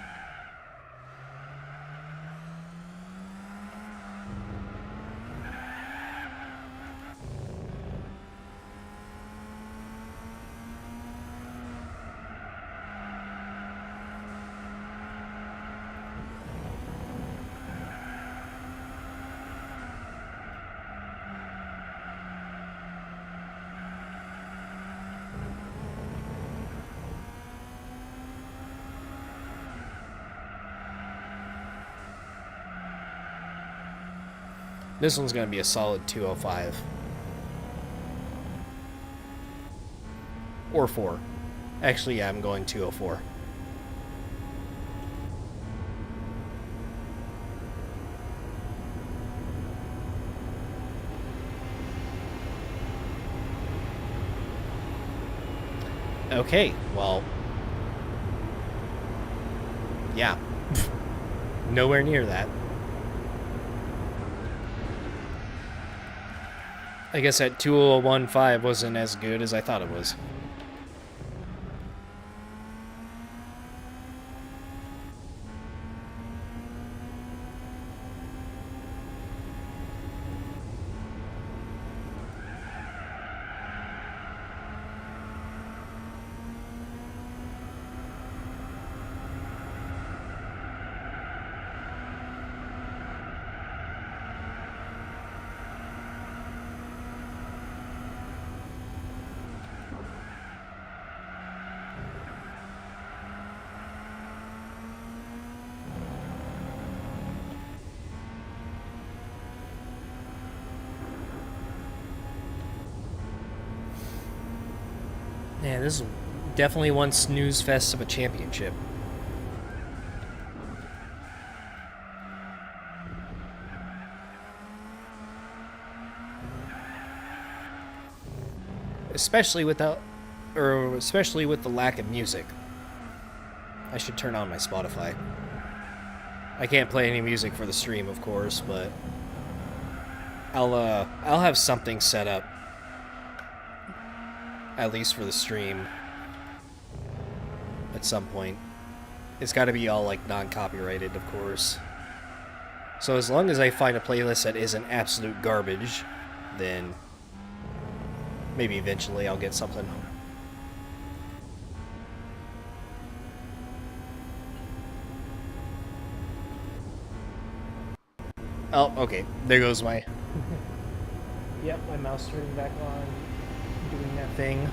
This one's going to be a solid 205. Or 4. Actually, yeah, I'm going 204. Okay, well... yeah. Nowhere near that. I guess that 2015 wasn't as good as I thought it was. Yeah, this is definitely one snooze fest of a championship. Especially with the lack of music. I should turn on my Spotify. I can't play any music for the stream, of course, but I'll have something set up. At least for the stream. At some point. It's got to be all, like, non-copyrighted, of course. So as long as I find a playlist that isn't absolute garbage, then maybe eventually I'll get something. Oh, okay. There goes my... Yep, my mouse turning back on. Doing that thing.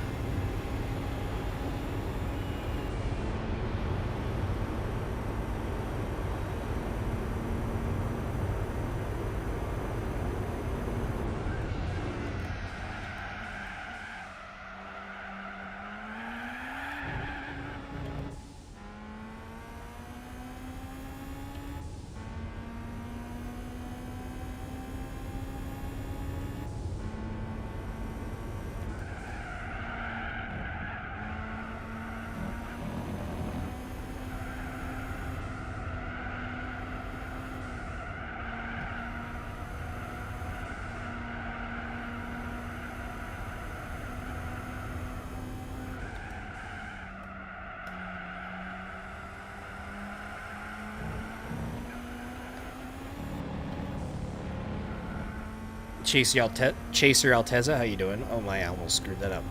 Chaser Alteza, how you doing? Oh my, I almost screwed that up.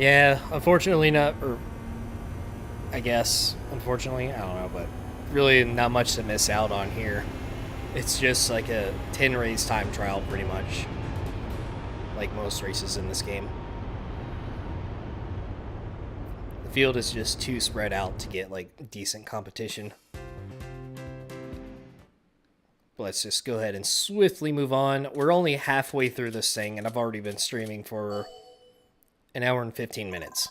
Yeah, unfortunately not, or I guess, unfortunately, I don't know, but really not much to miss out on here. It's just like a 10 race time trial, pretty much. Like most races in this game. The field is just too spread out to get like decent competition. Let's just go ahead and swiftly move on. We're only halfway through this thing, and I've already been streaming for an hour and 15 minutes.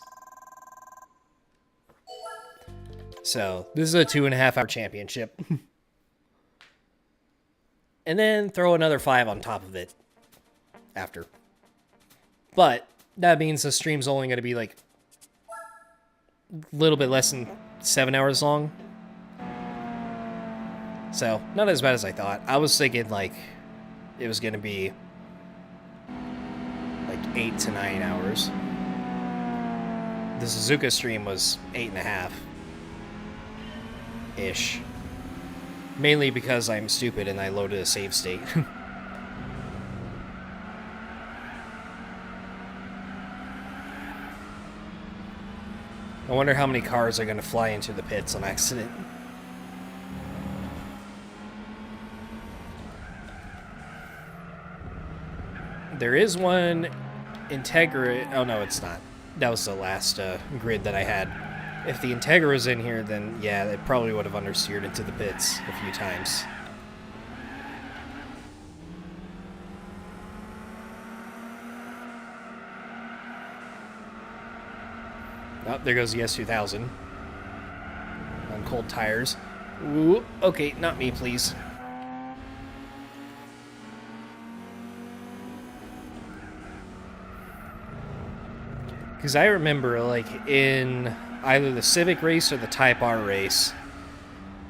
So, this is a 2.5-hour championship. And then throw another 5 on top of it after. But that means the stream's only going to be like a little bit less than 7 hours long. So, not as bad as I thought. I was thinking like it was going to be like 8 to 9 hours. The Suzuka stream was 8.5-ish. Mainly because I'm stupid and I loaded a save state. I wonder how many cars are going to fly into the pits on accident. There is one Integra... Oh, no, it's not. That was the last grid that I had. If the Integra was in here, then yeah, it probably would have understeered into the pits a few times. Oh, there goes the S2000. On cold tires. Ooh, okay, not me, please. Because I remember, like, in either the Civic race or the Type R race,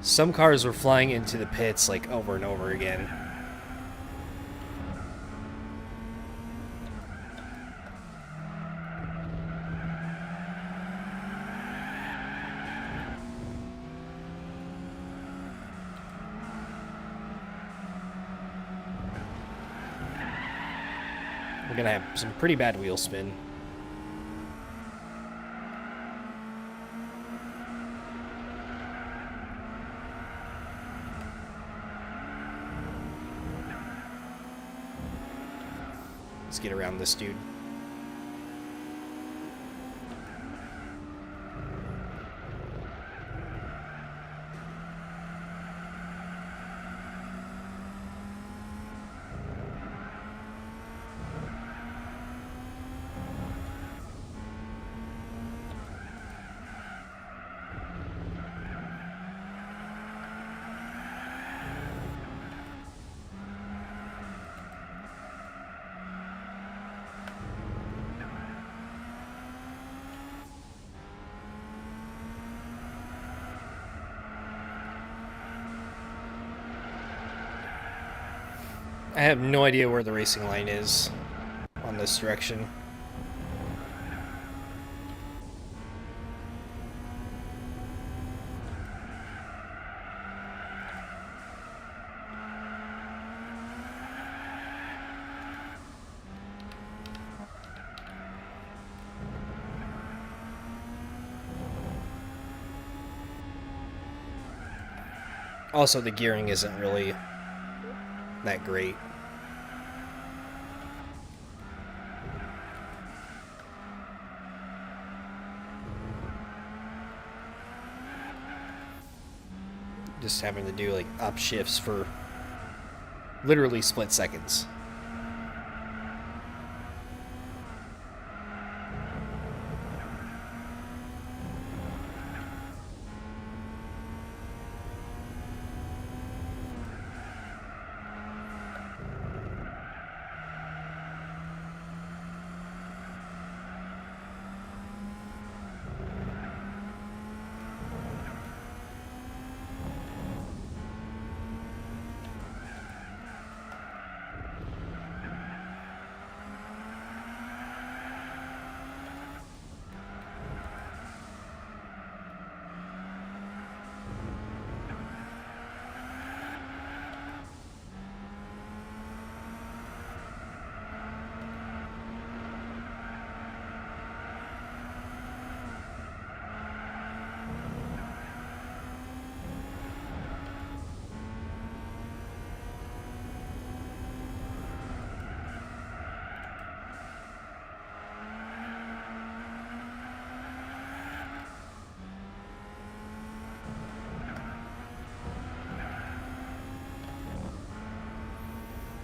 some cars were flying into the pits, like, over and over again. We're gonna have some pretty bad wheel spin. Let's get around this dude. I have no idea where the racing line is on this direction. Also, the gearing isn't really that great. Just having to do like up shifts for literally split seconds.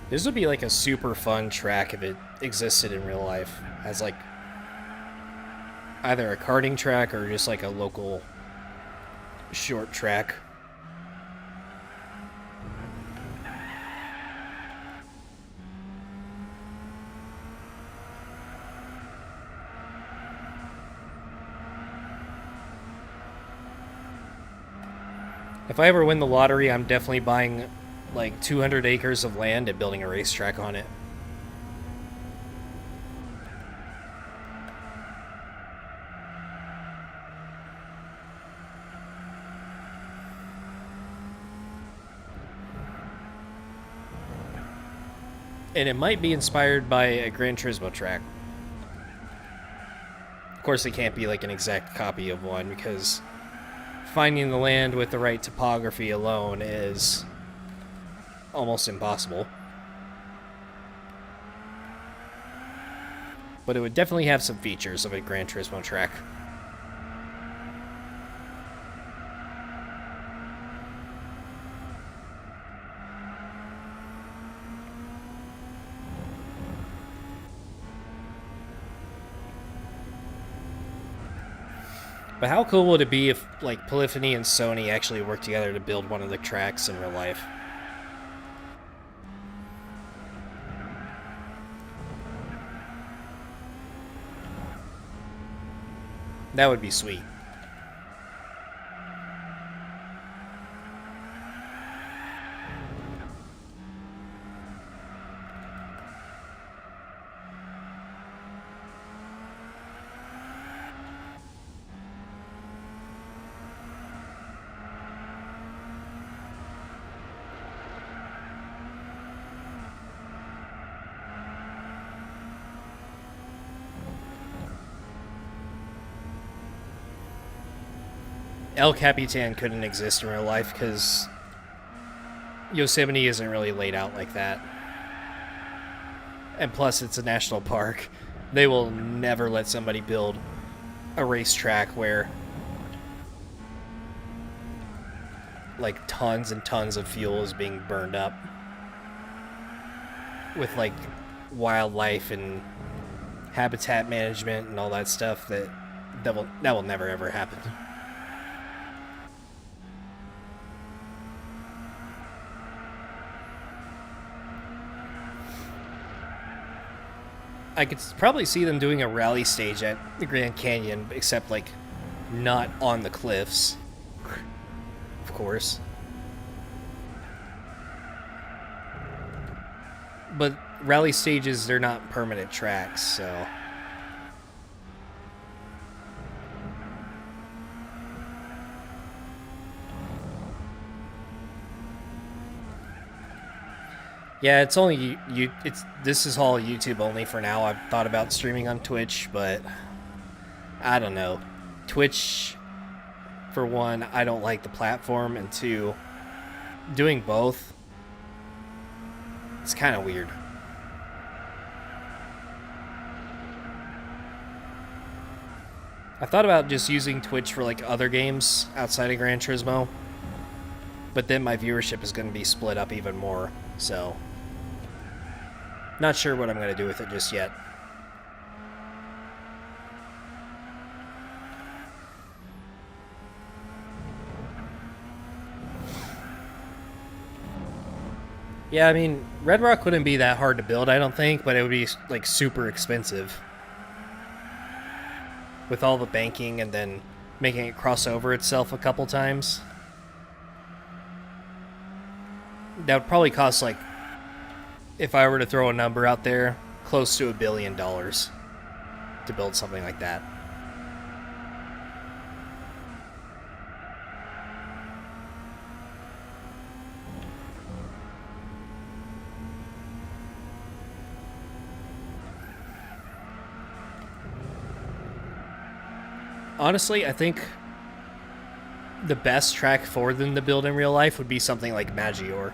This would be like a super fun track if it existed in real life, as like either a karting track or just like a local short track. If I ever win the lottery, I'm definitely buying like 200 acres of land and building a racetrack on it. And it might be inspired by a Gran Turismo track. Of course, it can't be like an exact copy of one because finding the land with the right topography alone is almost impossible. But it would definitely have some features of a Gran Turismo track. But how cool would it be if, like, Polyphony and Sony actually worked together to build one of the tracks in real life? That would be sweet. El Capitan couldn't exist in real life because Yosemite isn't really laid out like that. And plus, it's a national park. They will never let somebody build a racetrack where like tons and tons of fuel is being burned up with like wildlife and habitat management and all that stuff. That will never ever happen. I could probably see them doing a rally stage at the Grand Canyon, except like not on the cliffs, of course. But rally stages, they're not permanent tracks, so... Yeah, it's only this is all YouTube only for now. I've thought about streaming on Twitch, but I don't know. Twitch, for one, I don't like the platform, and two, doing both, it's kind of weird. I thought about just using Twitch for like other games outside of Gran Turismo, but then my viewership is going to be split up even more, so not sure what I'm going to do with it just yet. Yeah, I mean, Red Rock wouldn't be that hard to build, I don't think, but it would be like super expensive. With all the banking and then making it cross over itself a couple times. That would probably cost, like, if I were to throw a number out there, close to $1 billion to build something like that. Honestly, I think the best track for them to build in real life would be something like Maggior.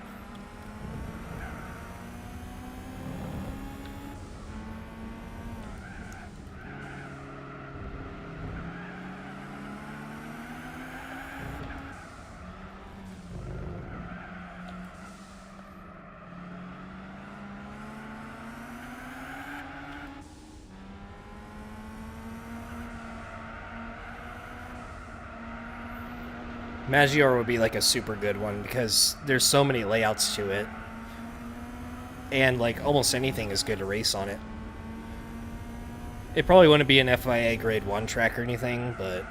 Maggior would be like a super good one because there's so many layouts to it. And like almost anything is good to race on it. It probably wouldn't be an FIA grade 1 track or anything, but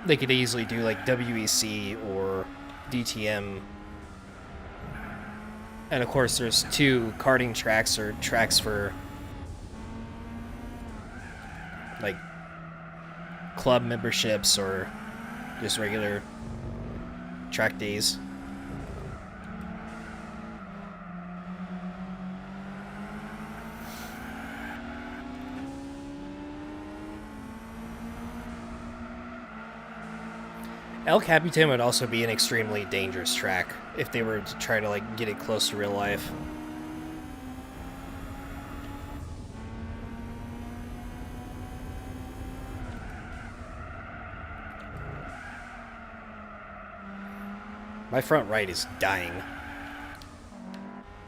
they could easily do like WEC or DTM. And of course there's 2 karting tracks or tracks for like club memberships or just regular track days. El Capitan would also be an extremely dangerous track if they were to try to like get it close to real life. My front right is dying.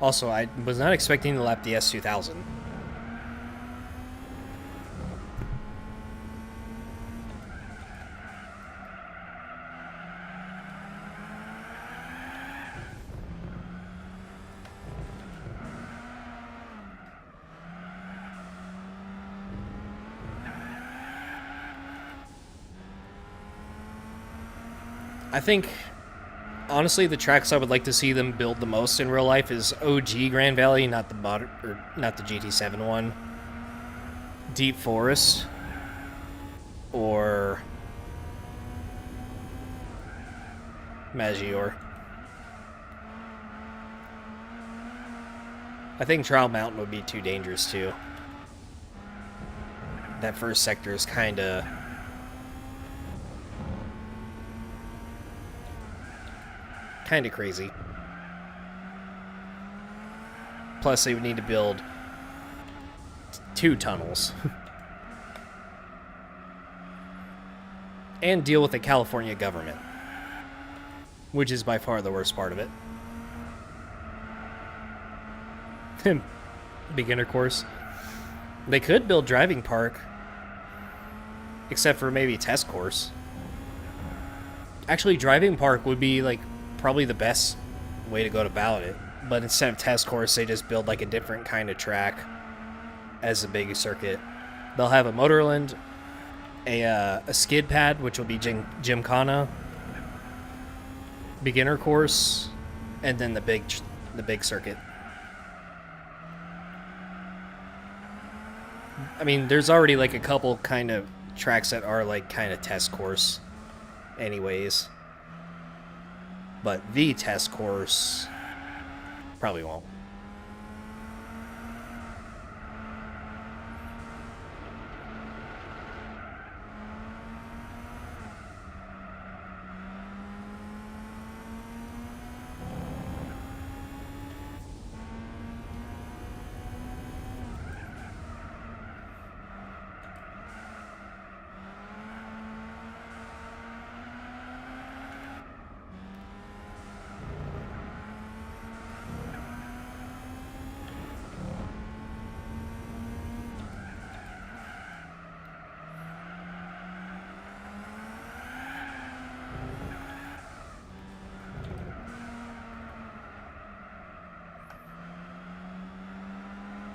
Also, I was not expecting to lap the S2000. I think, honestly, the tracks I would like to see them build the most in real life is OG Grand Valley, not the GT7 one, Deep Forest, or Maggior. I think Trial Mountain would be too dangerous too. That first sector is kind of crazy. Plus, they would need to build 2 tunnels. And deal with the California government, which is by far the worst part of it. Beginner course. They could build driving park, except for maybe test course. Actually, driving park would be like probably the best way to go about it, but instead of test course, they just build like a different kind of track as a big circuit. They'll have a Motorland, a skid pad, which will be Gymkhana, beginner course, and then the big circuit. I mean, there's already like a couple kind of tracks that are like kind of test course anyways. But the test course probably won't.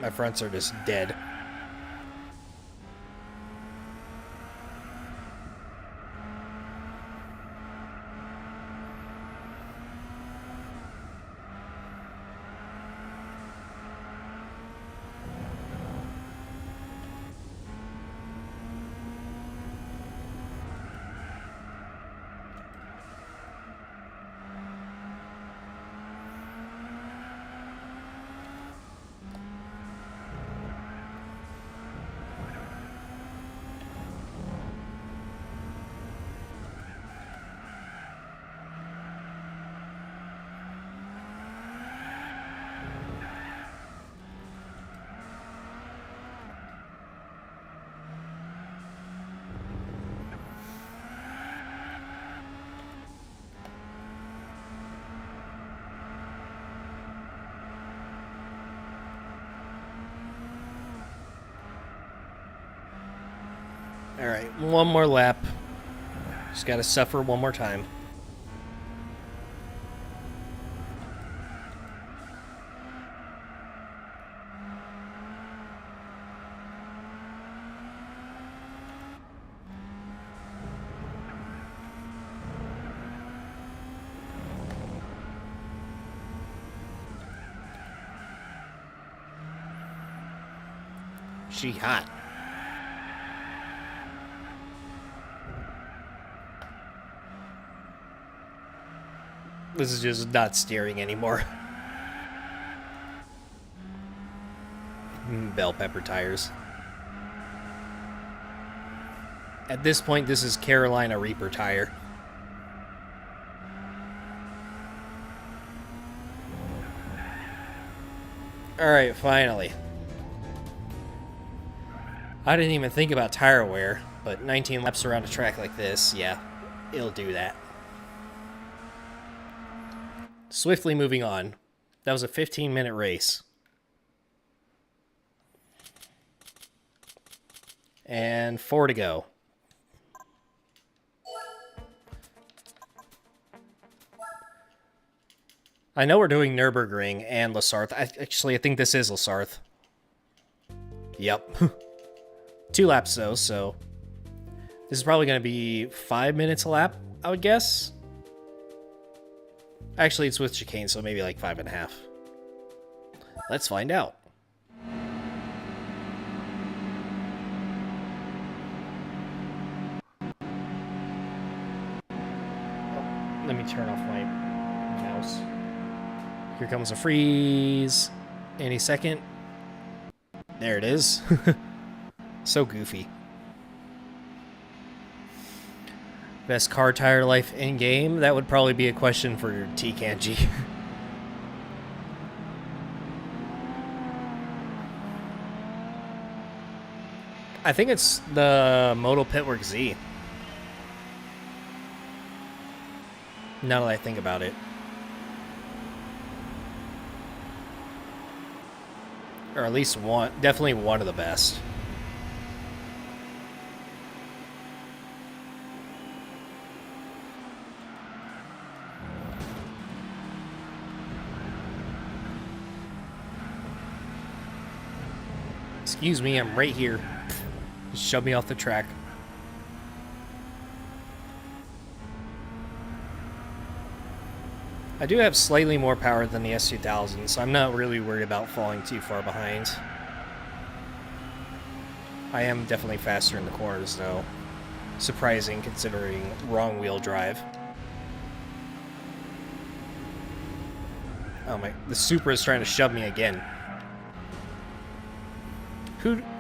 My fronts are just dead. Alright, one more lap. Just gotta suffer one more time. She hot. This is just not steering anymore. Bell pepper tires. At this point, this is Carolina Reaper tire. Alright, finally. I didn't even think about tire wear, but 19 laps around a track like this, yeah, it'll do that. Swiftly moving on. That was a 15-minute race. And 4 to go. I know we're doing Nürburgring and Lasarth. Actually, I think this is Lasarth. Yep. 2 laps though, so this is probably going to be 5 minutes a lap, I would guess. Actually, it's with chicane, so maybe like 5.5. Let's find out. Oh, let me turn off my mouse. Here comes a freeze. Any second. There it is. So goofy. Best car tire life in game? That would probably be a question for T-Kanji. I think it's the Moto Pitwork Z. Now that I think about it. Or at least one, definitely one of the best. Excuse me, I'm right here. Just shove me off the track. I do have slightly more power than the S2000, so I'm not really worried about falling too far behind. I am definitely faster in the corners, though. Surprising, considering wrong wheel drive. Oh my, the Supra is trying to shove me again.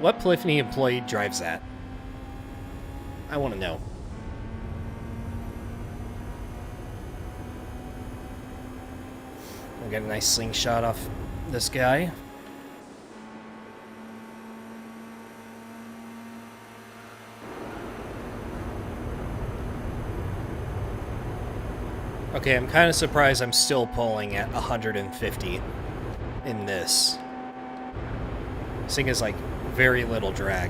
What Polyphony employee drives that? I want to know. We'll get a nice slingshot off this guy. Okay, I'm kind of surprised I'm still pulling at 150 in this. This thing is like very little drag.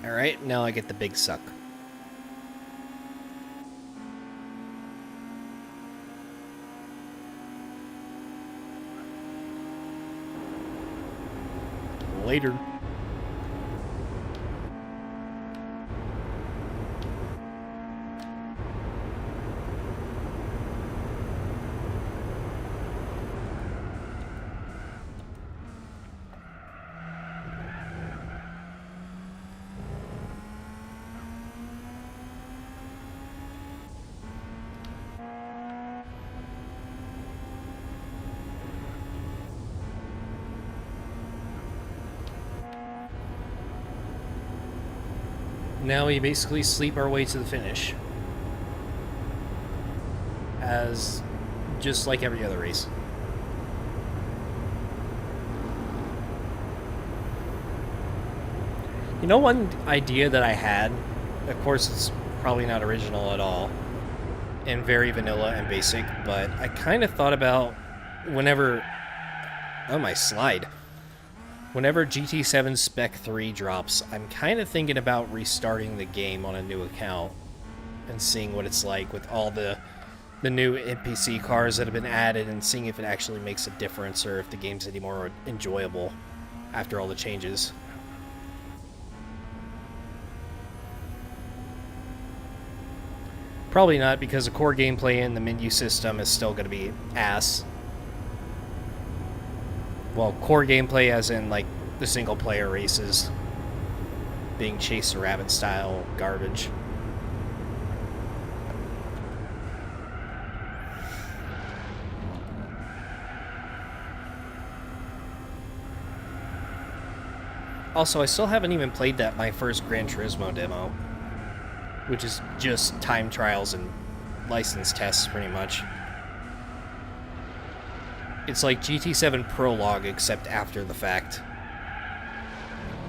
Alright, now I get the big suck. Later. now we basically sleep our way to the finish. As just like every other race. You know, one idea that I had, of course it's probably not original at all, and very vanilla and basic, but I kind of thought about whenever... Oh, my slide. Whenever GT7 Spec 3 drops, I'm kind of thinking about restarting the game on a new account and seeing what it's like with all the new NPC cars that have been added and seeing if it actually makes a difference or if the game's any more enjoyable after all the changes. Probably not, because the core gameplay and the menu system is still going to be ass. Well, core gameplay as in, like, the single-player races being chase the rabbit style garbage. Also, I still haven't even played my first Gran Turismo demo, which is just time trials and license tests, pretty much. It's like GT7 Prologue, except after the fact.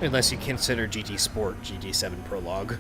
Unless you consider GT Sport GT7 Prologue.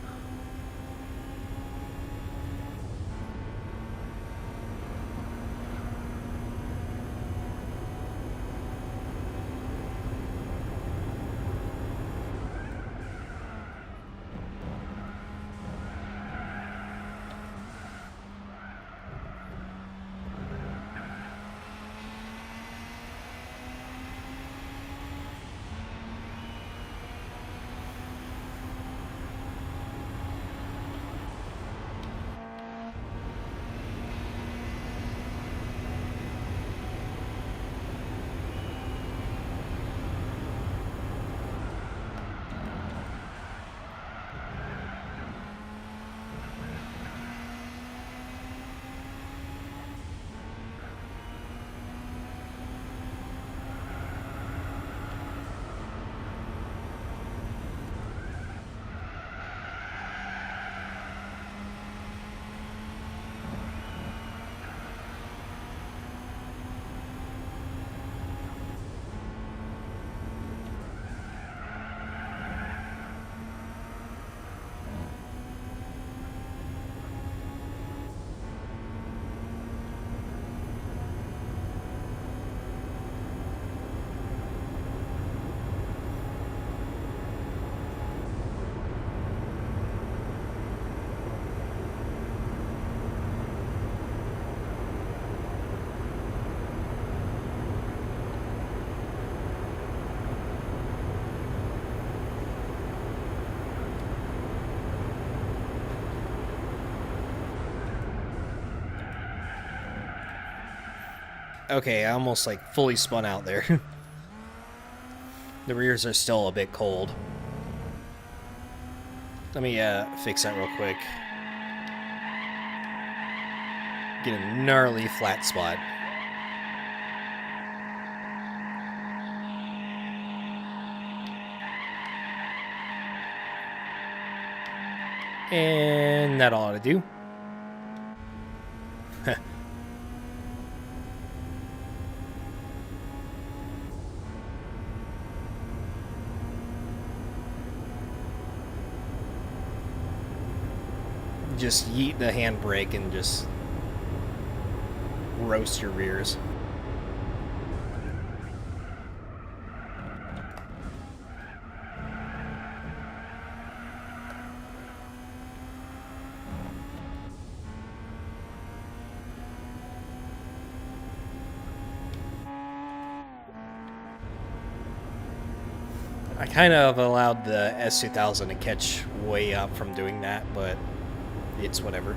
Okay, I almost like fully spun out there. The rears are still a bit cold. Let me fix that real quick. Get a gnarly flat spot. And that ought to do. Just yeet the handbrake and just roast your rears. I kind of allowed the S2000 to catch way up from doing that, but it's whatever.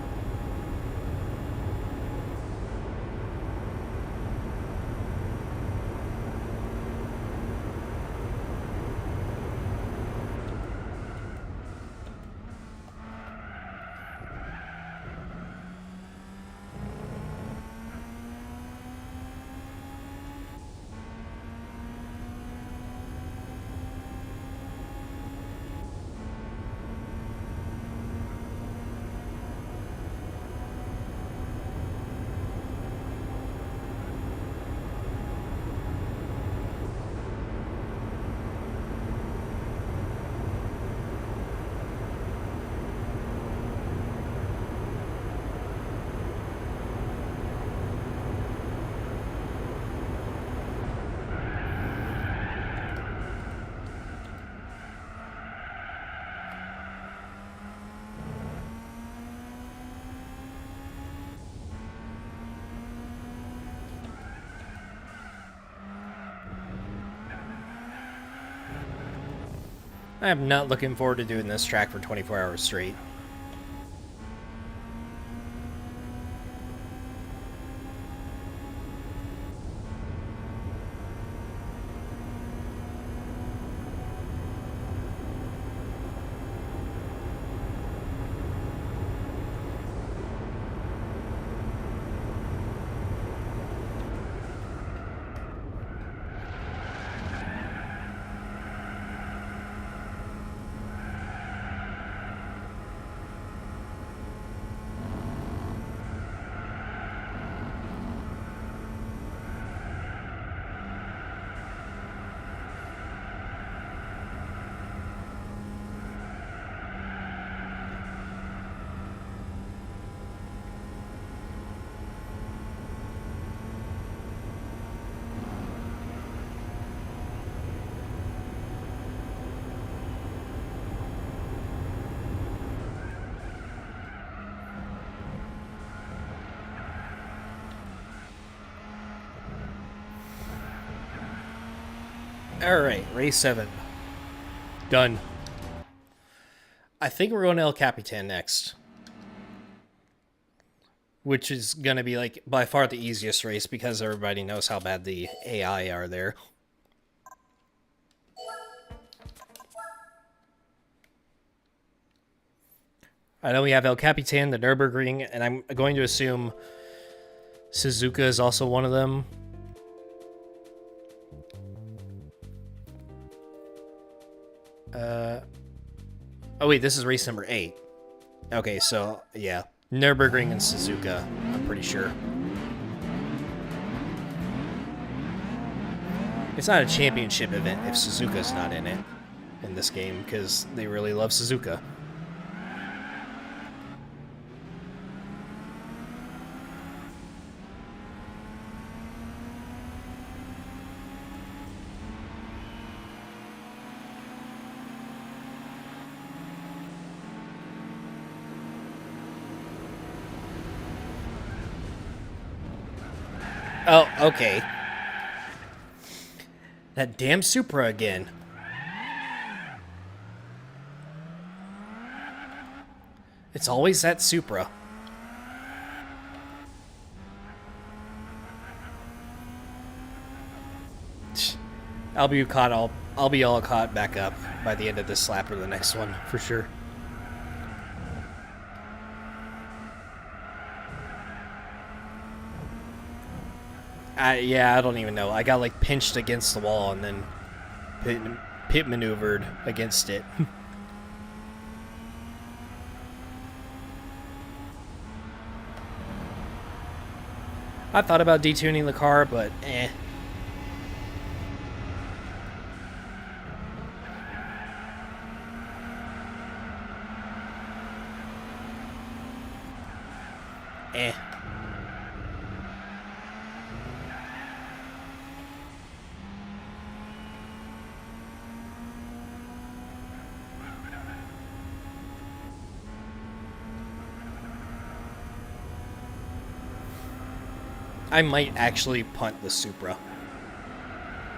I'm not looking forward to doing this track for 24 hours straight. Alright, race 7. Done. I think we're going to El Capitan next. Which is going to be, like, by far the easiest race because everybody knows how bad the AI are there. I know we have El Capitan, the Nürburgring, and I'm going to assume Suzuka is also one of them. Oh wait, this is race number 8. Okay, so, yeah. Nürburgring and Suzuka, I'm pretty sure. It's not a championship event if Suzuka's not in it in this game, because they really love Suzuka. Oh, okay. That damn Supra again. It's always that Supra. I'll be all caught back up by the end of this lap or the next one, for sure. Yeah, I don't even know. I got, like, pinched against the wall and then pit maneuvered against it. I thought about detuning the car, but eh. Eh. I might actually punt the Supra.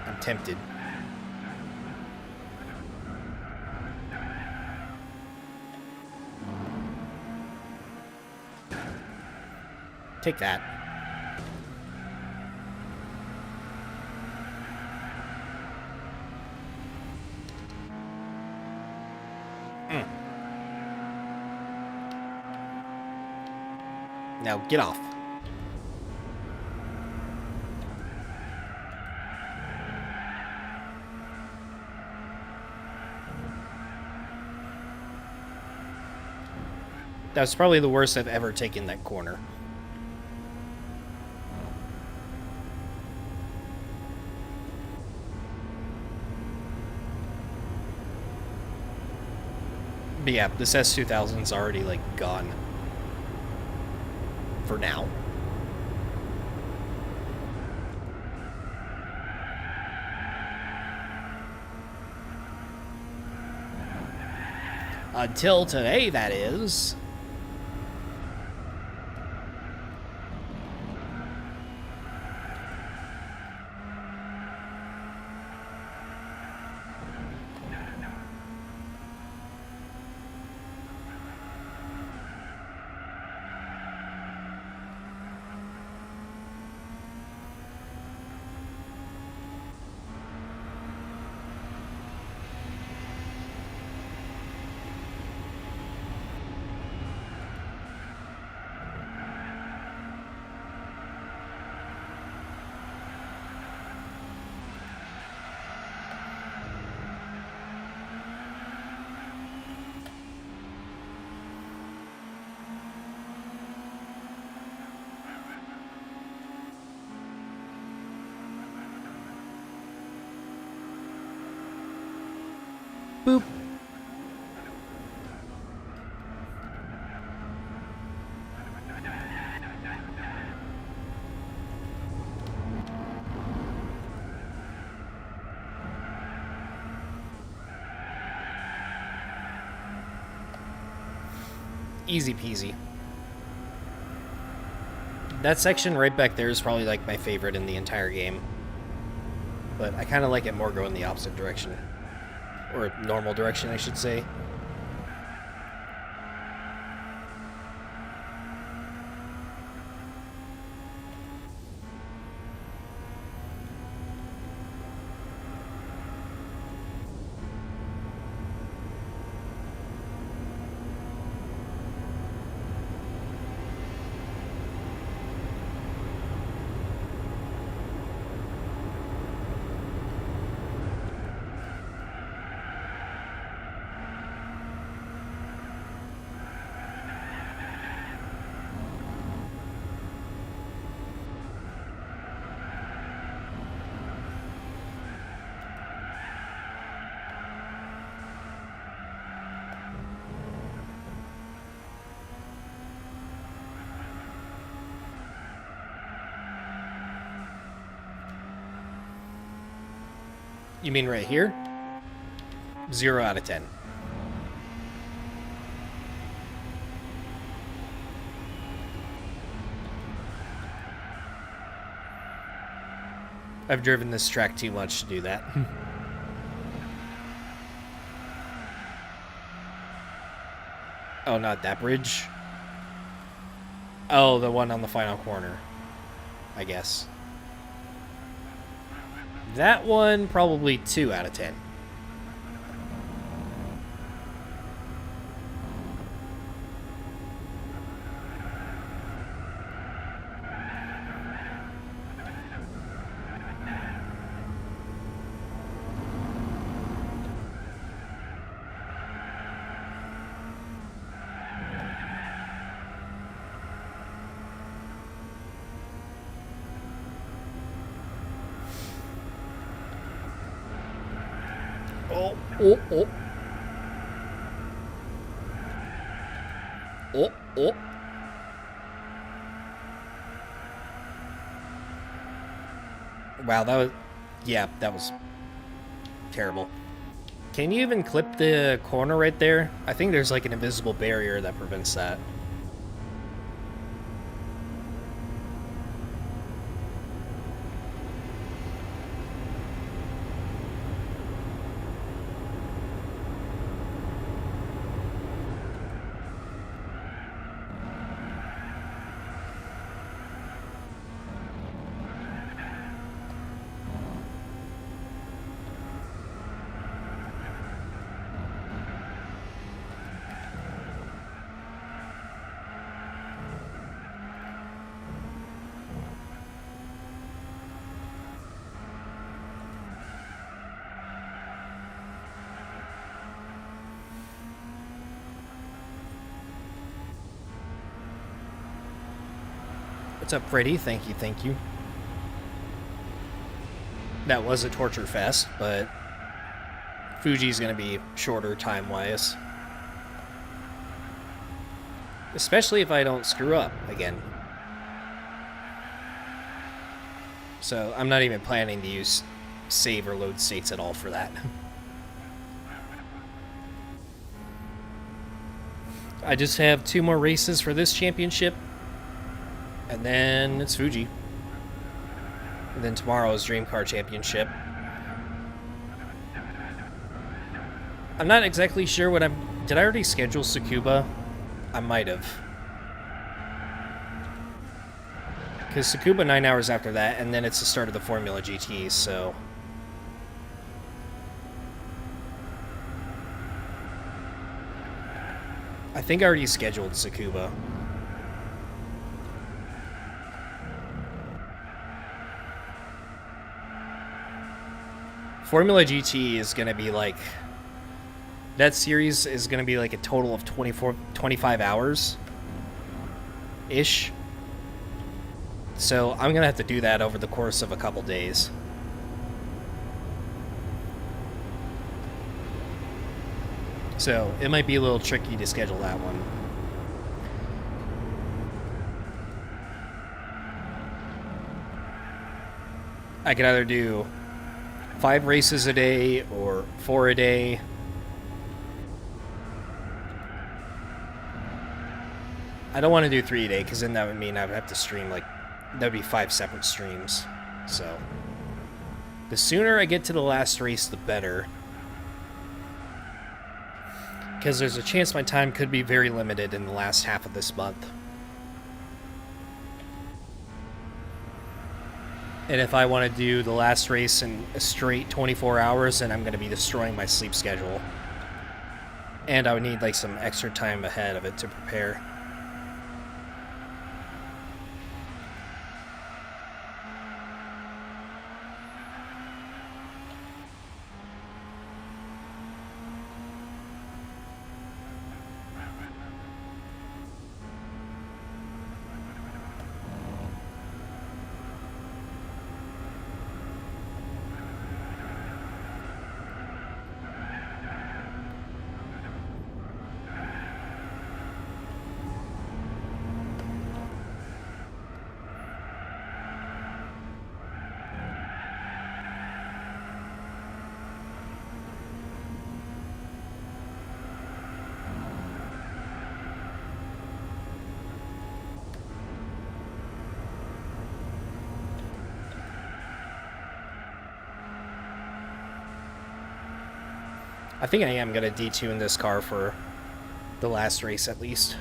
I'm tempted. Take that. Now get off. That's probably the worst I've ever taken that corner. But yeah, this S2000's already, like, gone. For now. Until today, that is. Boop. Easy peasy. That section right back there is probably like my favorite in the entire game. But I kind of like it more going the opposite direction. Or normal direction, I should say. You mean right here? 0 out of 10. I've driven this track too much to do that. Oh, not that bridge. Oh, the one on the final corner, I guess. That one, probably 2 out of 10. Oh, oh, oh. Oh, oh. Wow, that was... Yeah, that was terrible. Can you even clip the corner right there? I think there's like an invisible barrier that prevents that. What's up, Freddy? Thank you, thank you. That was a torture fest, but Fuji's gonna be shorter time-wise. Especially if I don't screw up again. So I'm not even planning to use save or load states at all for that. I just have 2 more races for this championship. And then it's Fuji. And then tomorrow is Dream Car Championship. I'm not exactly sure what I'm... Did I already schedule Tsukuba? I might have. Because Tsukuba 9 hours after that, and then it's the start of the Formula GT, so... I think I already scheduled Tsukuba. Formula GT is going to be like... That series is going to be like a total of 25 hours-ish. So I'm going to have to do that over the course of a couple days. So it might be a little tricky to schedule that one. I could either do 5 races a day or 4 a day. I don't want to do 3 a day because then that would mean I would have to stream like, that would be 5 separate streams. So the sooner I get to the last race, the better. Because there's a chance my time could be very limited in the last half of this month. And if I want to do the last race in a straight 24 hours, then I'm going to be destroying my sleep schedule. And I would need like some extra time ahead of it to prepare. I think I am going to detune this car for the last race at least.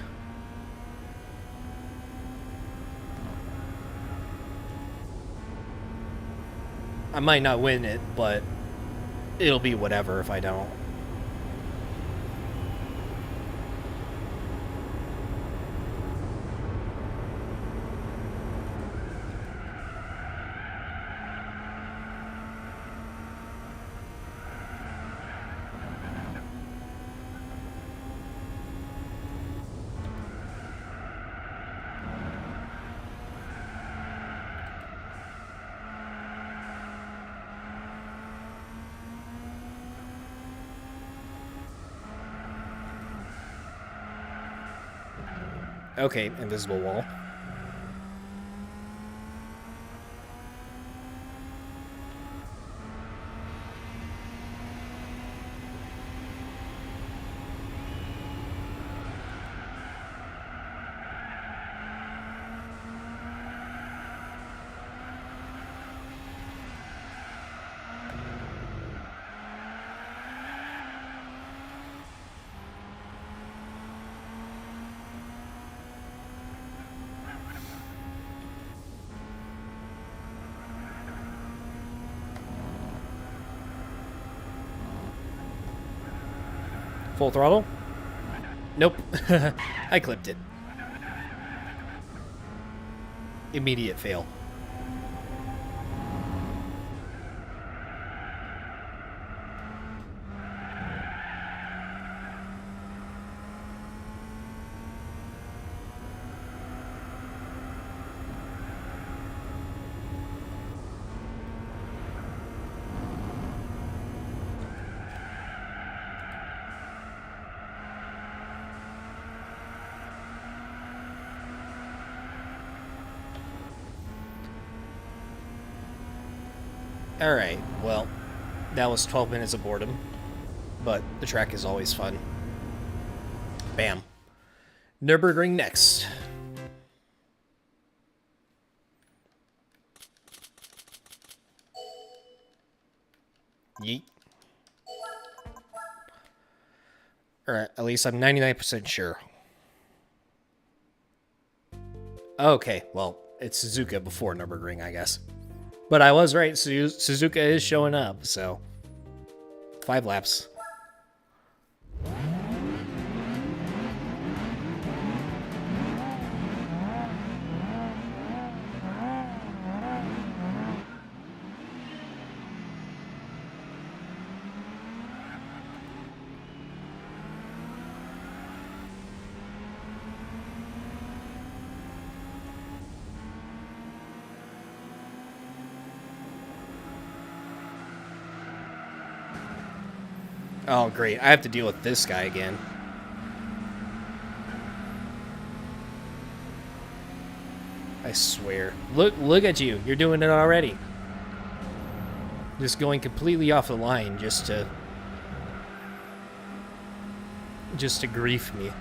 I might not win it, but it'll be whatever if I don't. Okay, invisible wall. Full throttle? Nope. I clipped it. Immediate fail. Alright, well, that was 12 minutes of boredom, but the track is always fun. Bam. Nürburgring next. Yeet. Alright, at least I'm 99% sure. Okay, well, it's Suzuka before Nürburgring, I guess. But I was right, Suzuka is showing up, so 5 laps. Oh, great. I have to deal with this guy again. I swear. Look at you. You're doing it already. Just going completely off the line just to grief me.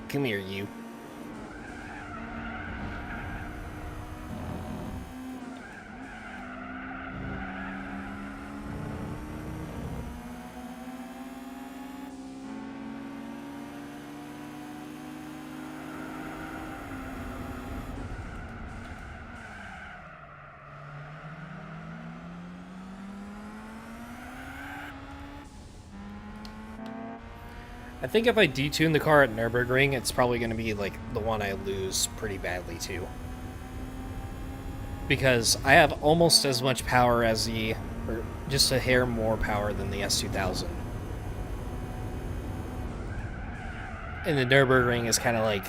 Come here, you. I think if I detune the car at Nürburgring, it's probably going to be like the one I lose pretty badly to. Because I have almost as much power as the, or just a hair more power than the S2000. And the Nürburgring is kind of like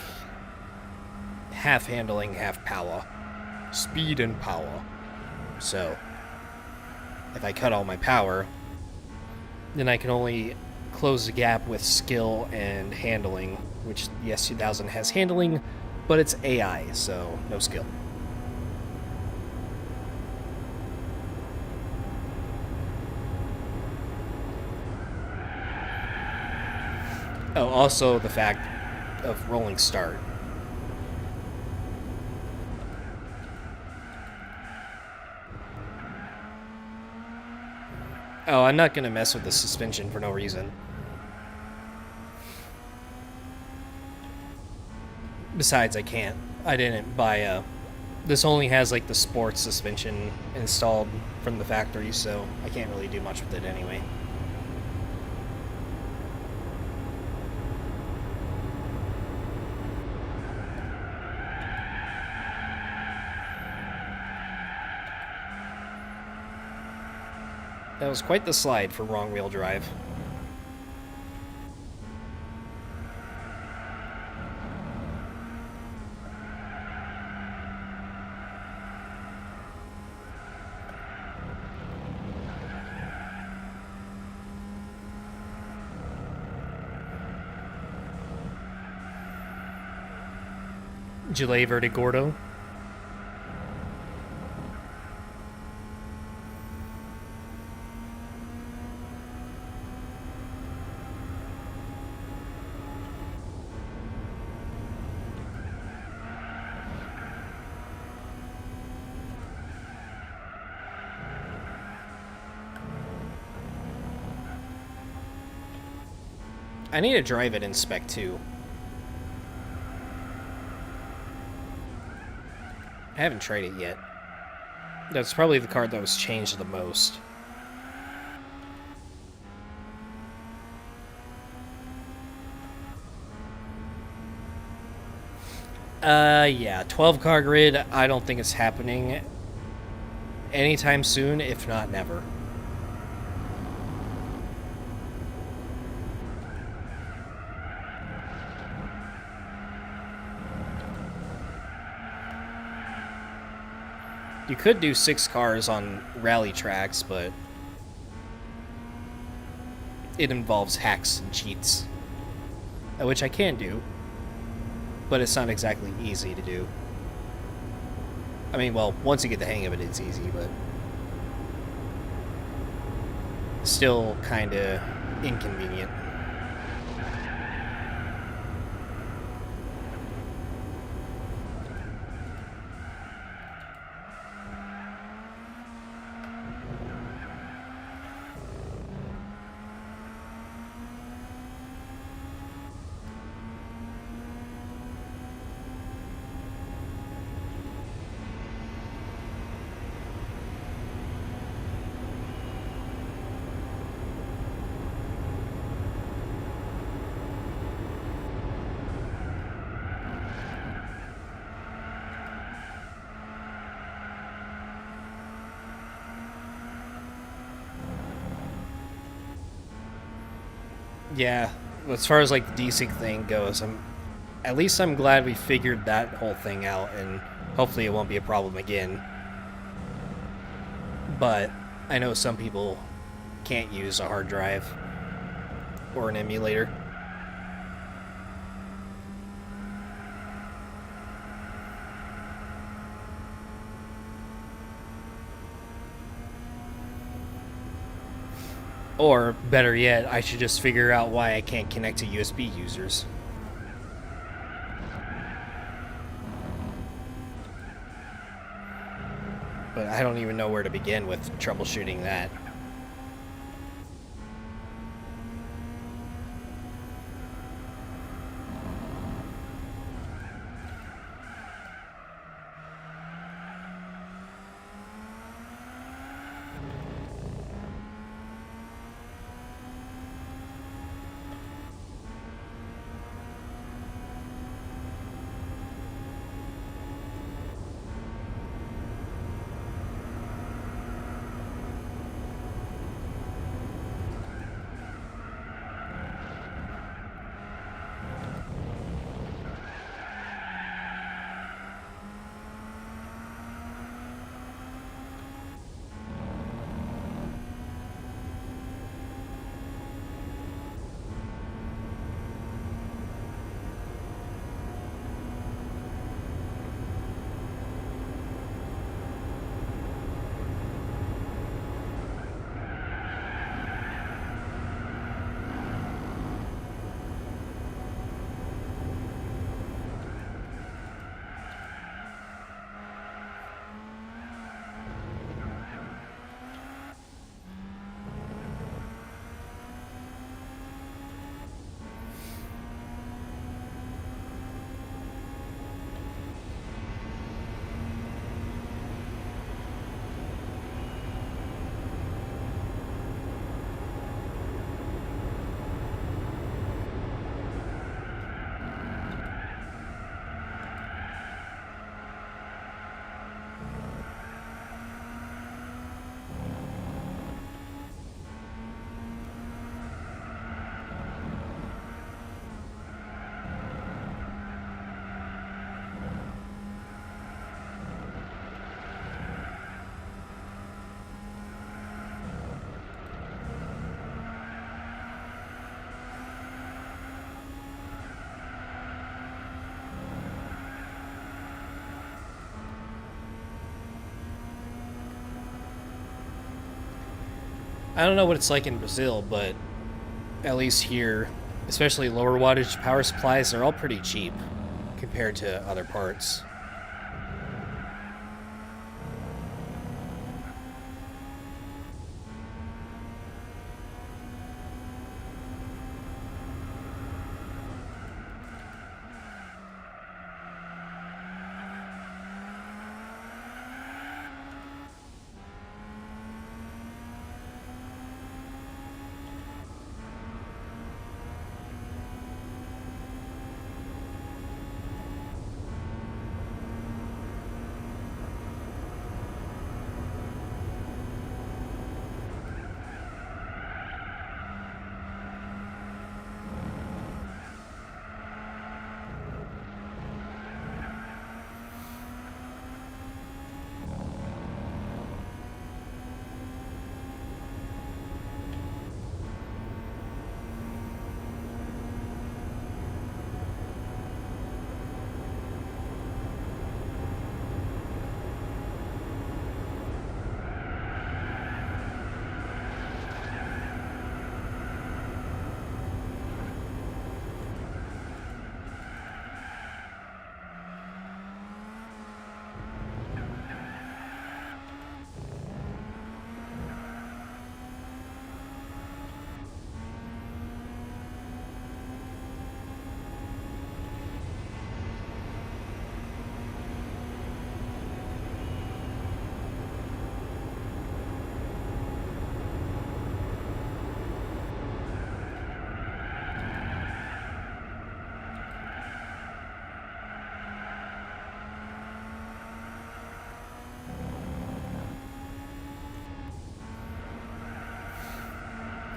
half handling, half power. Speed and power. So, if I cut all my power, then I can only close the gap with skill and handling, which the S2000 has handling, but it's AI, so no skill. Oh, also the fact of rolling start. Oh, I'm not going to mess with the suspension for no reason. Besides, I can't. I didn't buy a... This only has, like, the sports suspension installed from the factory, so I can't really do much with it anyway. That was quite the slide for wrong-wheel drive. Gilet Verde Gordo. I need to drive it in spec too. I haven't tried it yet. That's probably the card that was changed the most. Yeah, 12 car grid, I don't think it's happening anytime soon, if not never. You could do 6 cars on rally tracks, but it involves hacks and cheats, which I can do, but it's not exactly easy to do. I mean, well, once you get the hang of it, it's easy, but still kind of inconvenient. Yeah, as far as like the desync thing goes, at least I'm glad we figured that whole thing out, and hopefully it won't be a problem again. But I know some people can't use a hard drive or an emulator. Or, better yet, I should just figure out why I can't connect to USB users. But I don't even know where to begin with troubleshooting that. I don't know what it's like in Brazil, but at least here, especially lower wattage power supplies, they're all pretty cheap compared to other parts.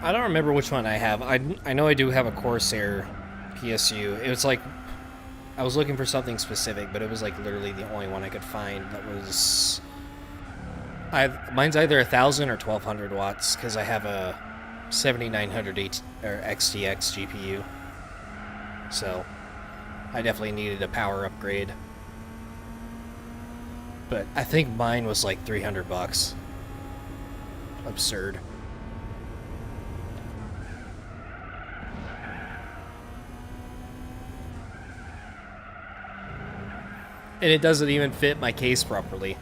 I don't remember which one I have. I know I do have a Corsair PSU. It was like, I was looking for something specific, but it was like literally the only one I could find that was... mine's either 1,000 or 1,200 watts, because I have a 7900 XTX GPU. So, I definitely needed a power upgrade. But I think mine was like 300 bucks. Absurd. And it doesn't even fit my case properly.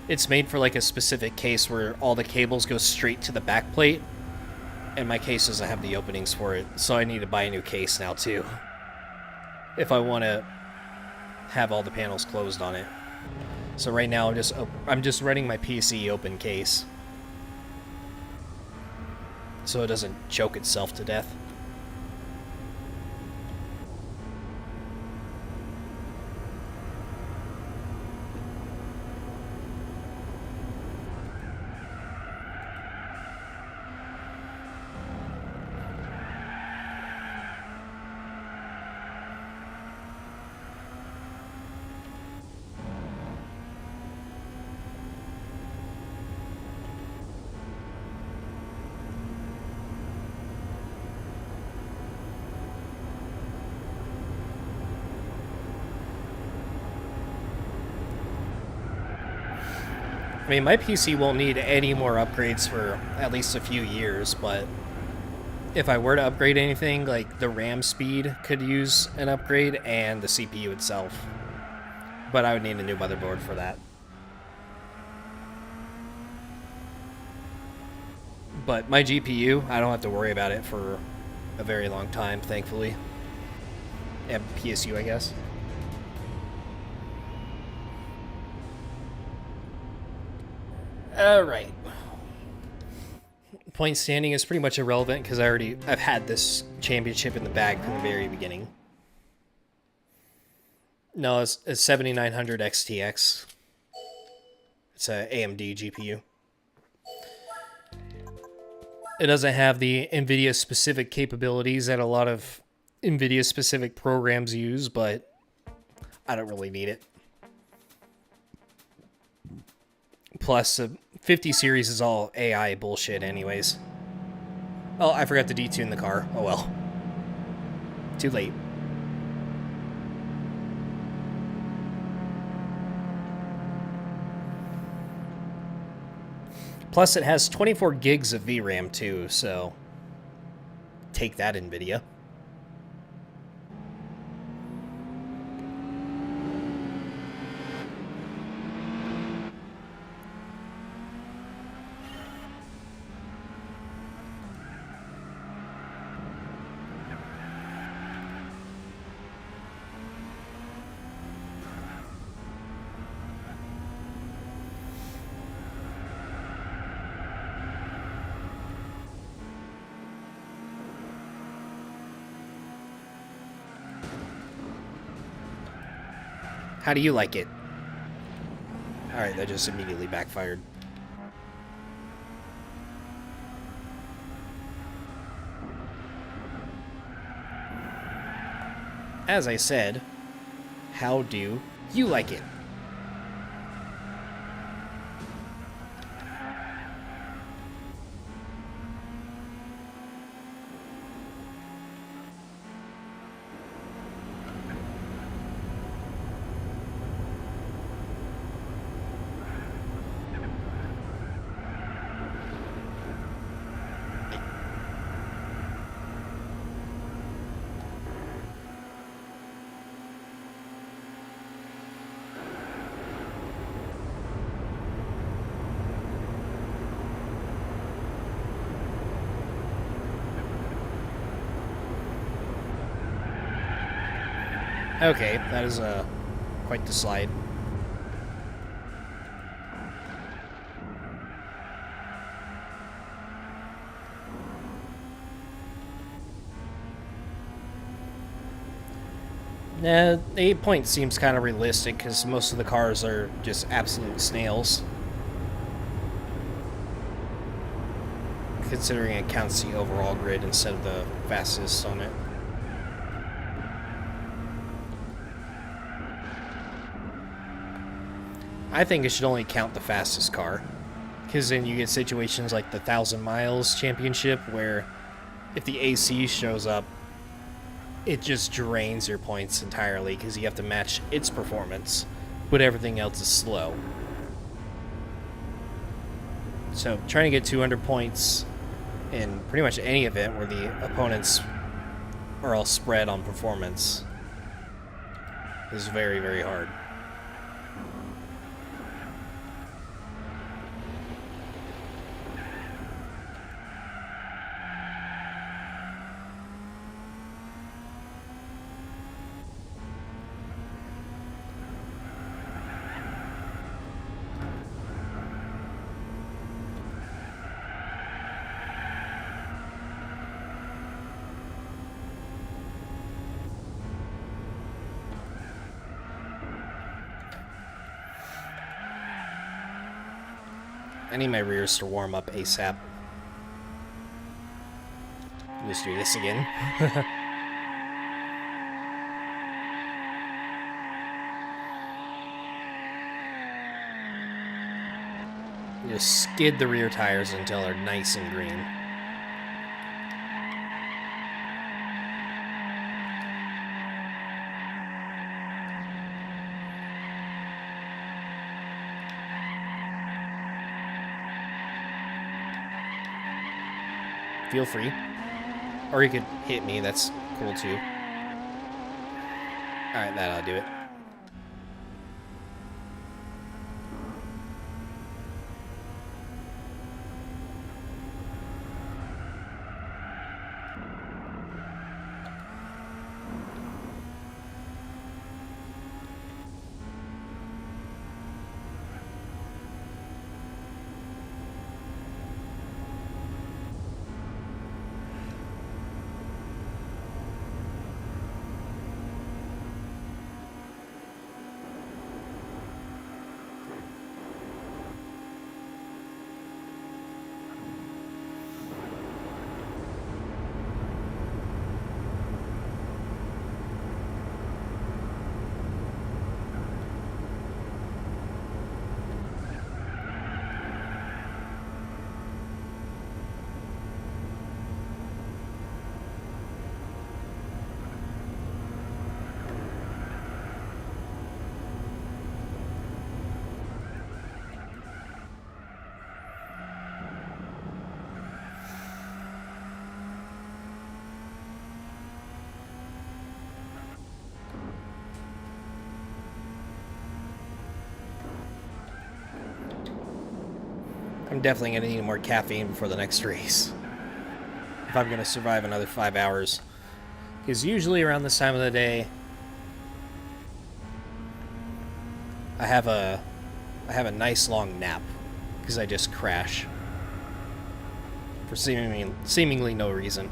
It's made for like a specific case where all the cables go straight to the back plate, and my case doesn't have the openings for it, so I need to buy a new case now too, if I want to have all the panels closed on it. So right now I'm just running my PC open case, so it doesn't choke itself to death. I mean, my PC won't need any more upgrades for at least a few years, but if I were to upgrade anything, like the RAM speed could use an upgrade and the CPU itself. But I would need a new motherboard for that. But my GPU, I don't have to worry about it for a very long time, thankfully. And PSU, I guess. Alright. Point standing is pretty much irrelevant because I've had this championship in the bag from the very beginning. No, it's a 7900 XTX. It's a AMD GPU. It doesn't have the NVIDIA specific capabilities that a lot of NVIDIA specific programs use, but I don't really need it. Plus, the 50 series is all AI bullshit anyways. Oh, I forgot to detune the car. Oh well. Too late. Plus, it has 24 gigs of VRAM too, so take that, NVIDIA. How do you like it? Alright, that just immediately backfired. As I said, how do you like it? Okay, that is quite the slide. Nah, the 8 point seems kind of realistic because most of the cars are just absolute snails. considering it counts the overall grid instead of the fastest on it. I think it should only count the fastest car, because then you get situations like the 1,000 miles championship where if the AC shows up, it just drains your points entirely because you have to match its performance, but everything else is slow. So trying to get 200 points in pretty much any event where the opponents are all spread on performance is very, very hard. I need my rears to warm up ASAP. Just do this again. Just skid the rear tires until they're nice and green. Feel free. Or you could hit me, that's cool too. Alright, that'll do it. I'm definitely going to need more caffeine before the next race, if I'm going to survive another 5 hours. Because usually around this time of the day, I have a nice long nap, because I just crash for seemingly no reason.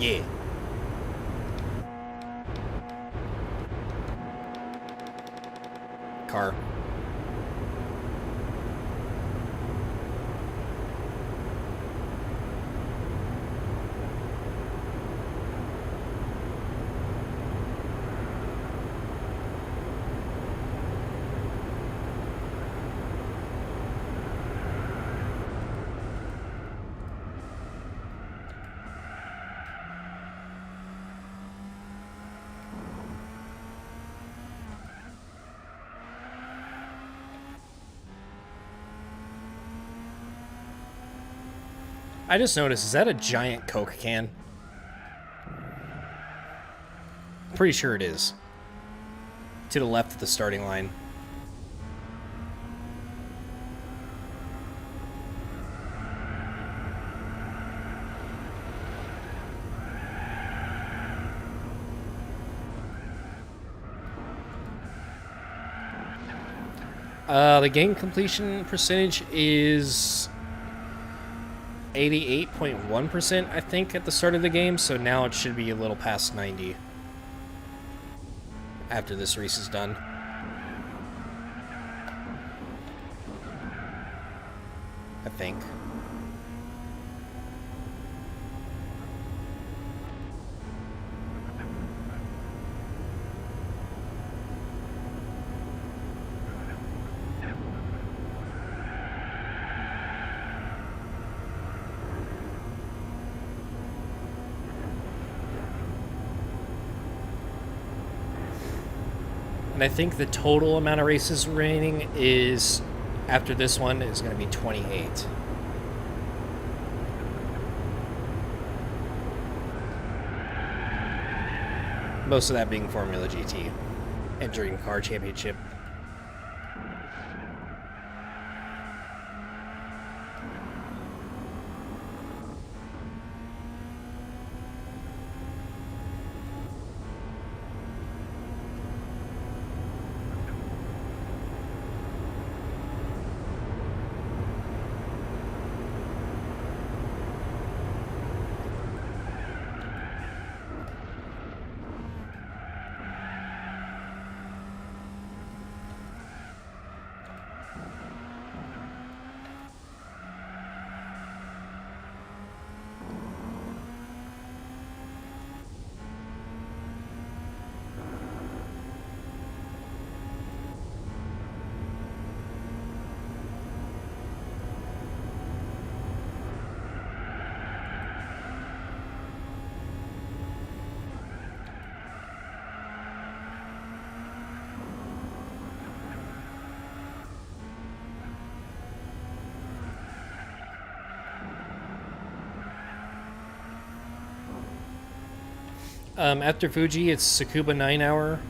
Yeah. Car. I just noticed, is that a giant Coke can? Pretty sure it is. To the left of the starting line. The game completion percentage is 88.1%, I think, at the start of the game, so now it should be a little past 90 after this race is done. I think. And I think the total amount of races remaining is, after this one, is going to be 28. Most of that being Formula GT and Dream Car Championship. After Fuji, it's Tsukuba 9-hour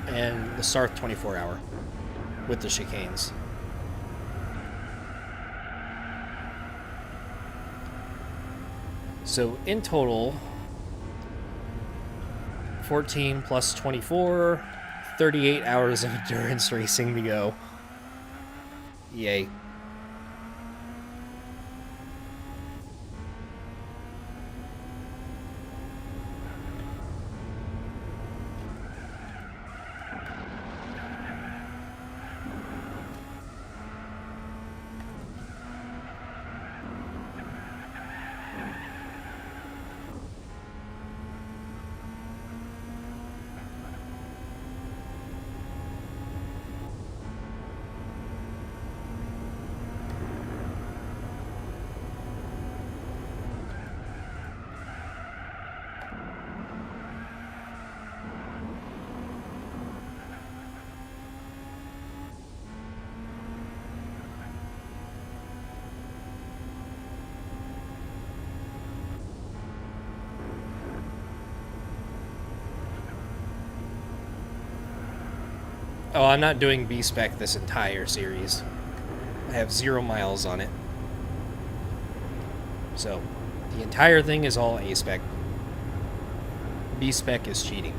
and the Sarth 24-hour with the chicanes. So in total, 14 plus 24, 38 hours of endurance racing to go. Yay. Oh, I'm not doing B-Spec this entire series. I have 0 miles on it. So, the entire thing is all A-Spec. B-Spec is cheating.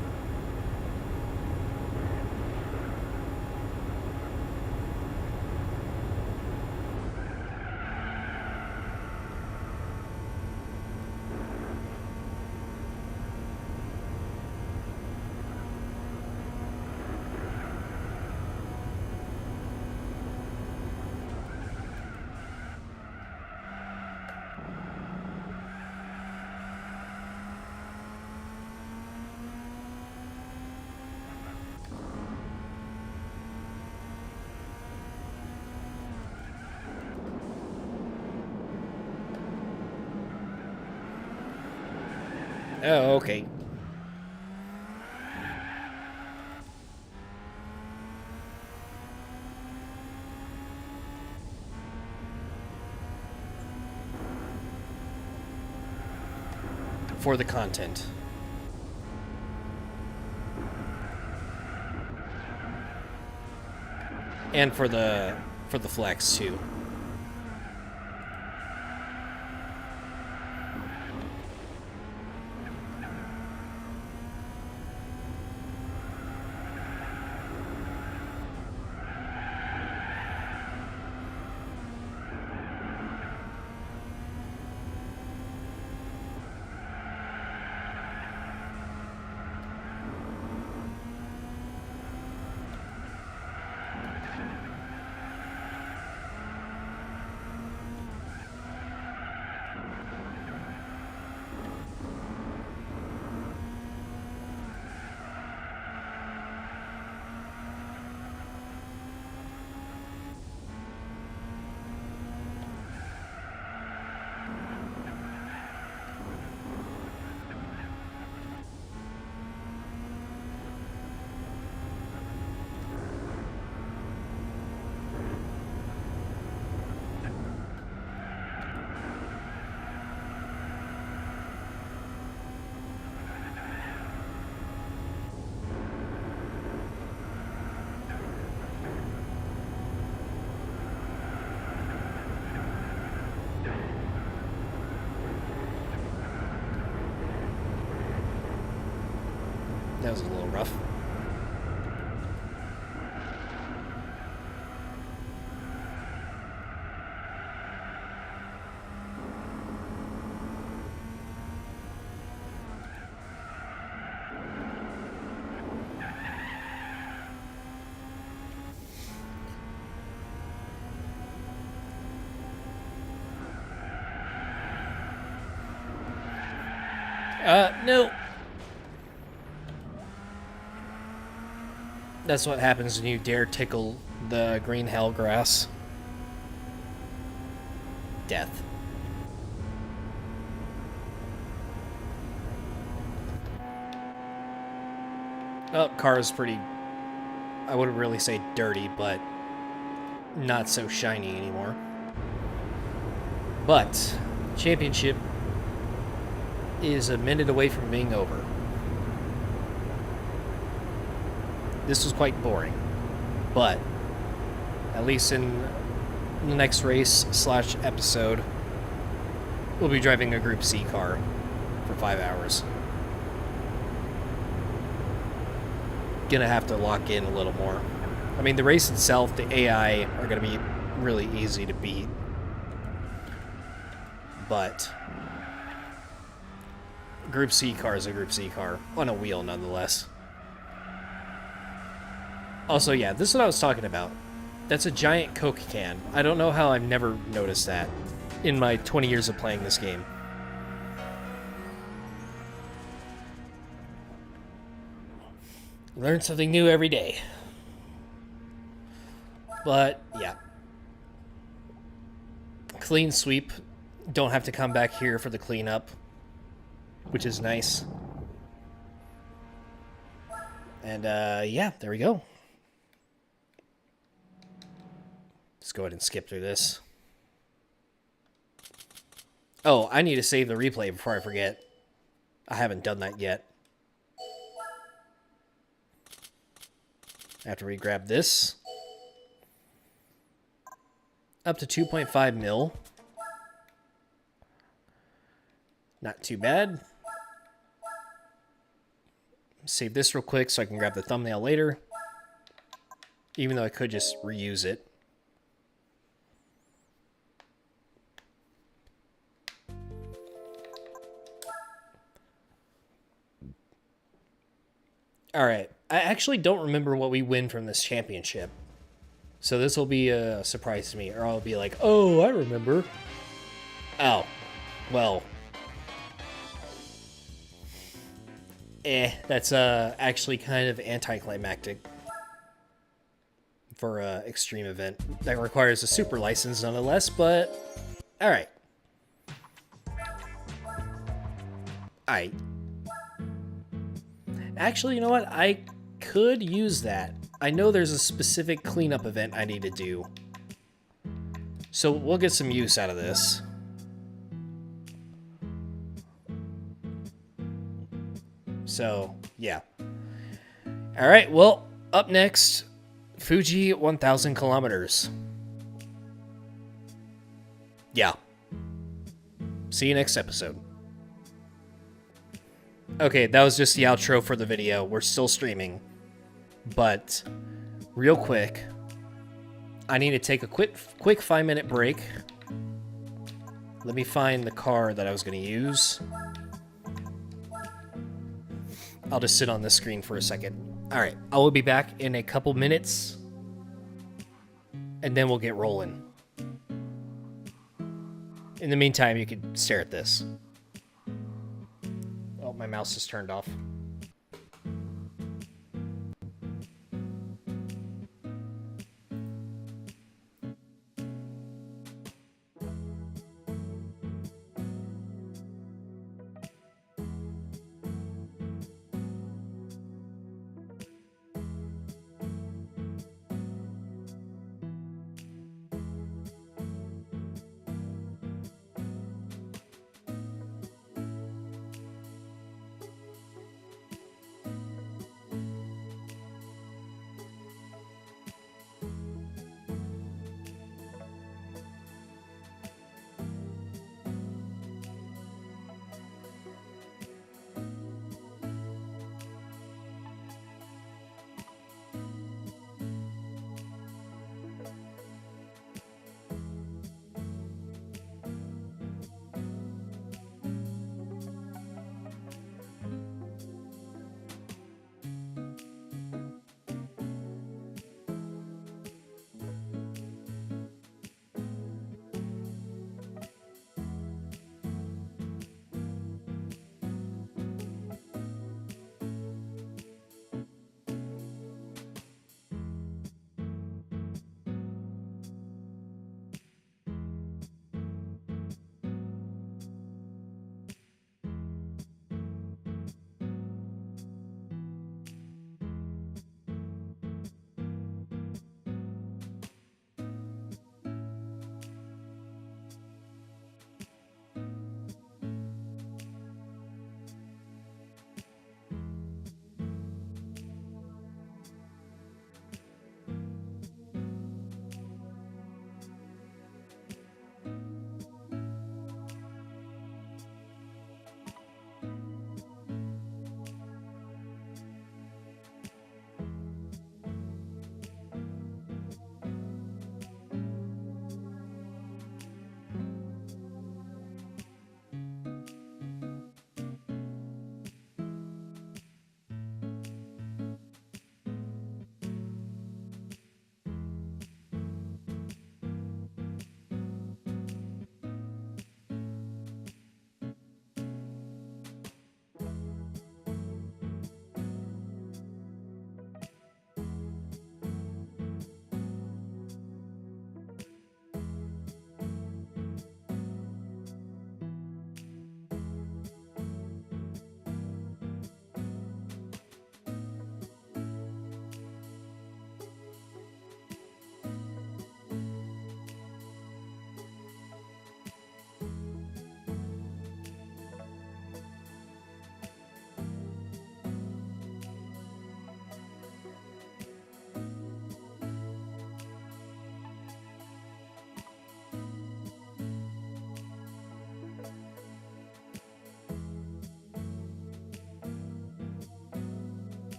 Oh, okay. For the content. And for the flex too. That was a little rough. No. That's what happens when you dare tickle the green hell grass. Death. Oh, car is pretty, I wouldn't really say dirty, but not so shiny anymore. But championship is a minute away from being over. This was quite boring, but at least in the next race / episode, we'll be driving a Group C car for 5 hours. Gonna have to lock in a little more. I mean, the race itself, the AI are gonna be really easy to beat, but Group C car is a Group C car on a wheel nonetheless. Also, yeah, this is what I was talking about. That's a giant Coke can. I don't know how I've never noticed that in my 20 years of playing this game. Learn something new every day. But, yeah. Clean sweep. Don't have to come back here for the cleanup, which is nice. And, yeah, there we go. Let's go ahead and skip through this. Oh, I need to save the replay before I forget. I haven't done that yet. After we grab this. Up to 2.5 mil. Not too bad. Save this real quick so I can grab the thumbnail later. Even though I could just reuse it. Alright, I actually don't remember what we win from this championship. So this will be a surprise to me, or I'll be like, oh, I remember. Oh, well. That's actually kind of anticlimactic for an extreme event. That requires a super license nonetheless, but alright. Alright. Actually, you know what? I could use that. I know there's a specific cleanup event I need to do. So we'll get some use out of this. So, yeah. Alright, well, up next, Fuji 1000km. Yeah. See you next episode. Okay, that was just the outro for the video. We're still streaming. But, real quick, I need to take a quick 5-minute break. Let me find the car that I was going to use. I'll just sit on this screen for a second. Alright, I will be back in a couple minutes. And then we'll get rolling. In the meantime, you can stare at this. Oh, my mouse is turned off.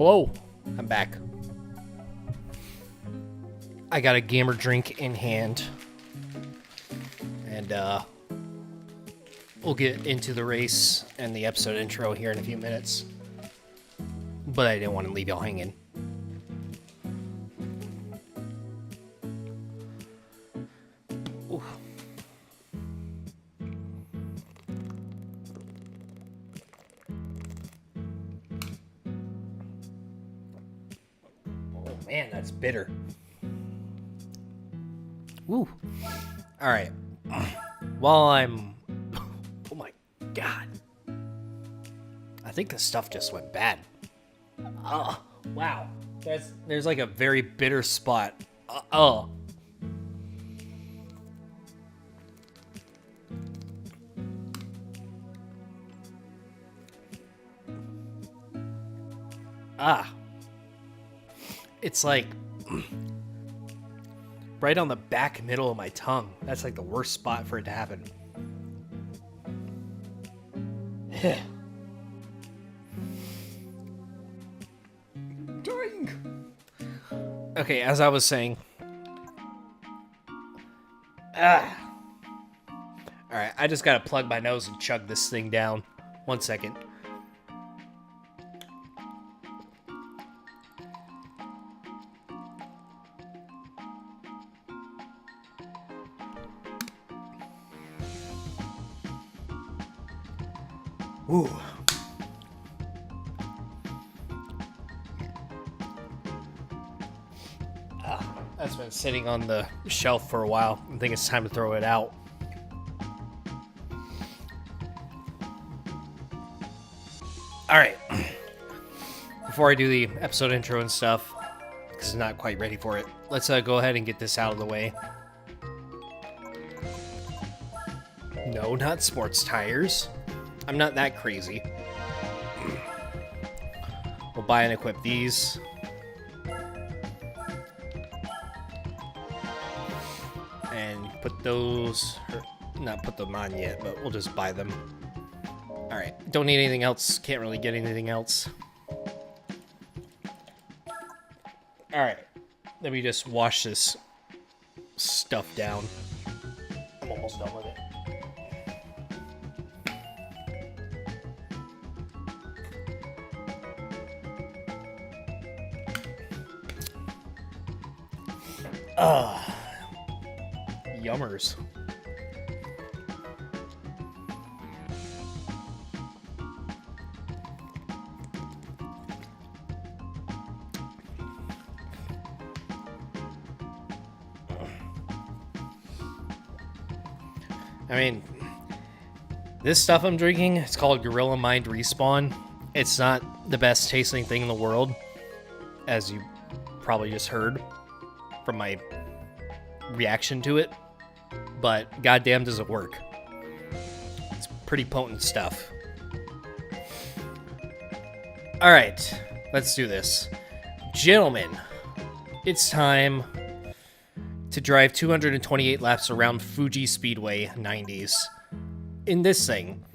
Hello, I'm back. I got a gamer drink in hand. And we'll get into the race and the episode intro here in a few minutes. But I didn't want to leave y'all hanging. Ooh. Oh man, that's bitter. Woo. All right. While I'm... Oh my god. I think the stuff just went bad. Oh, wow. There's like a very bitter spot. Oh. It's like... right on the back middle of my tongue. That's like the worst spot for it to happen. Okay, as I was saying. Alright, I just gotta plug my nose and chug this thing down. 1 second. Ooh. That's been sitting on the shelf for a while. I think it's time to throw it out. Alright. Before I do the episode intro and stuff, because I'm not quite ready for it, let's go ahead and get this out of the way. No, not sports tires. I'm not that crazy. We'll buy and equip these. And put those... not put them on yet, but we'll just buy them. Alright, don't need anything else. Can't really get anything else. Alright, let me just wash this stuff down. I'm almost done with it. Yummers. I mean, this stuff I'm drinking, it's called Gorilla Mind Respawn. It's not the best tasting thing in the world, as you probably just heard from my reaction to it, but goddamn does it work. It's pretty potent stuff. Alright, let's do this. Gentlemen, it's time to drive 228 laps around Fuji Speedway 90s in this thing.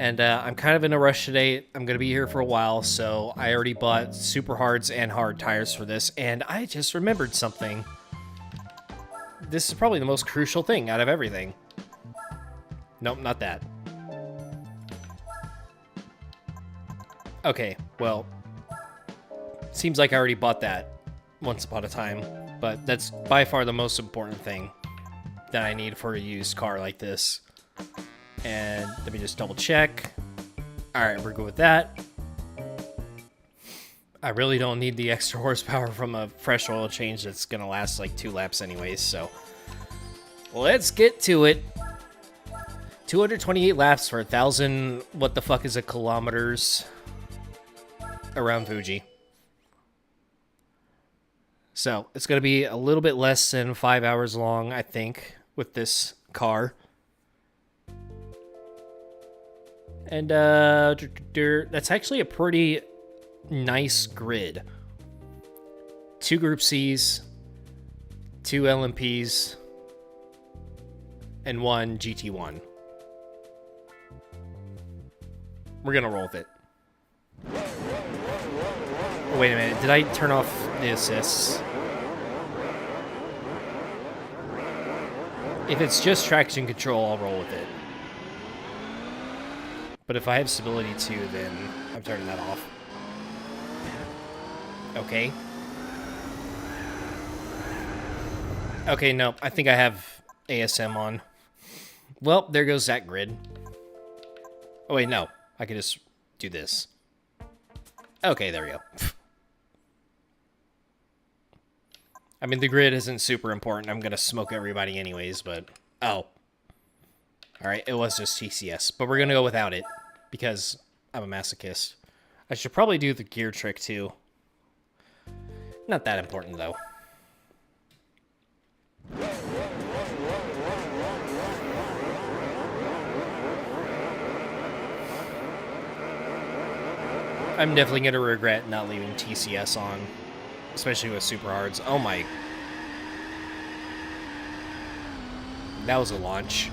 And I'm kind of in a rush today. I'm going to be here for a while, so I already bought super hards and hard tires for this, and I just remembered something. This is probably the most crucial thing out of everything. Nope, not that. Okay, well, seems like I already bought that once upon a time, but that's by far the most important thing that I need for a used car like this. And let me just double check. Alright, we're good with that. I really don't need the extra horsepower from a fresh oil change that's going to last like 2 laps anyways, so let's get to it. 228 laps for 1,000, what the fuck is a kilometers around Fuji. So, it's going to be a little bit less than 5 hours long, I think, with this car. And, that's actually a pretty nice grid. 2 Group C's, 2 LMPs, and 1 GT1. We're gonna roll with it. Wait a minute, did I turn off the assists? If it's just traction control, I'll roll with it. But if I have stability too, then I'm turning that off. Okay. Okay, no, I think I have ASM on. Well, there goes that grid. Oh wait, no. I can just do this. Okay, there we go. I mean, the grid isn't super important. I'm going to smoke everybody anyways, but... Oh. Alright, it was just TCS. But we're going to go without it, because I'm a masochist. I should probably do the gear trick, too. Not that important, though. I'm definitely going to regret not leaving TCS on. Especially with super hards. Oh my. That was a launch.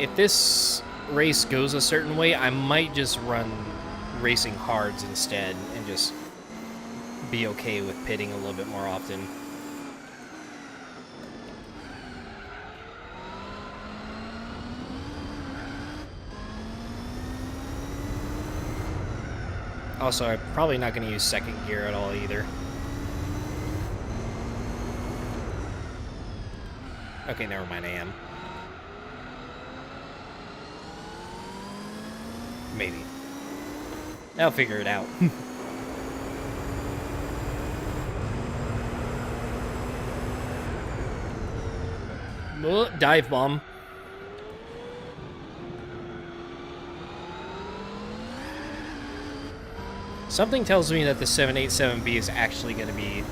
If this race goes a certain way, I might just run racing hards instead and just be okay with pitting a little bit more often. Also, I'm probably not going to use second gear at all either. Okay, never mind, I am. Maybe. I'll figure it out. Dive bomb. Something tells me that the 787B is actually going to be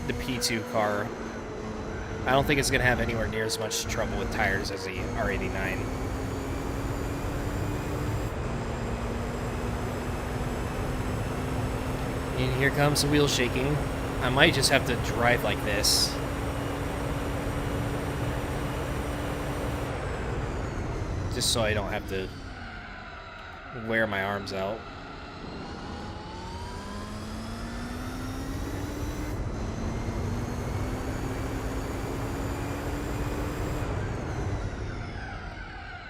the P2 car. I don't think it's going to have anywhere near as much trouble with tires as the R89. And here comes the wheel shaking. I might just have to drive like this. Just so I don't have to wear my arms out.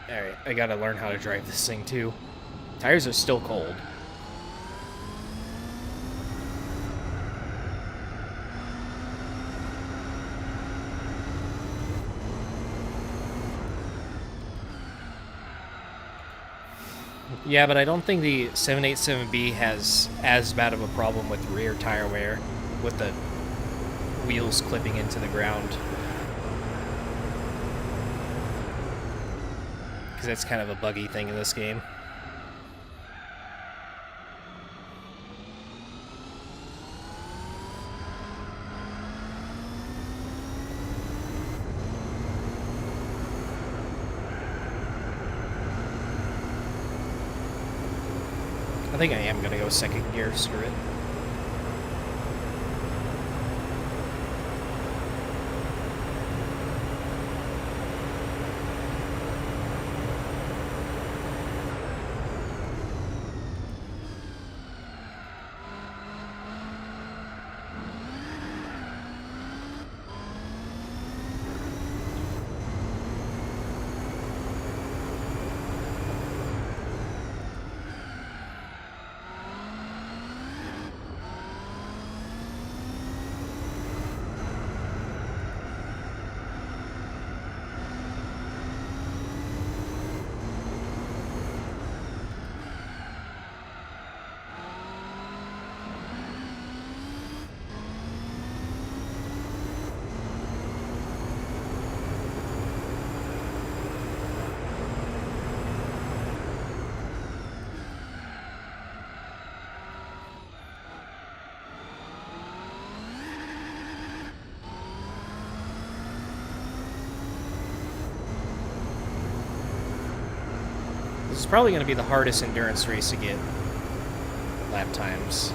Alright, I gotta learn how to drive this thing too. Tires are still cold. Yeah, but I don't think the 787B has as bad of a problem with rear tire wear, with the wheels clipping into the ground. Because that's kind of a buggy thing in this game. I think I am going to go second gear, screw it. This is probably going to be the hardest endurance race to get lap times.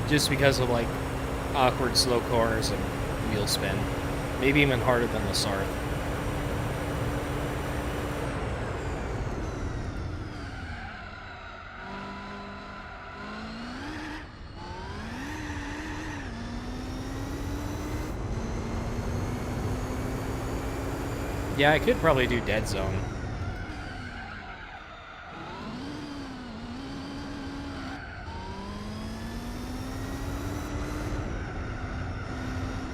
Just because of, like, awkward slow corners and wheel spin. Maybe even harder than the Sarth. Yeah, I could probably do Dead Zone.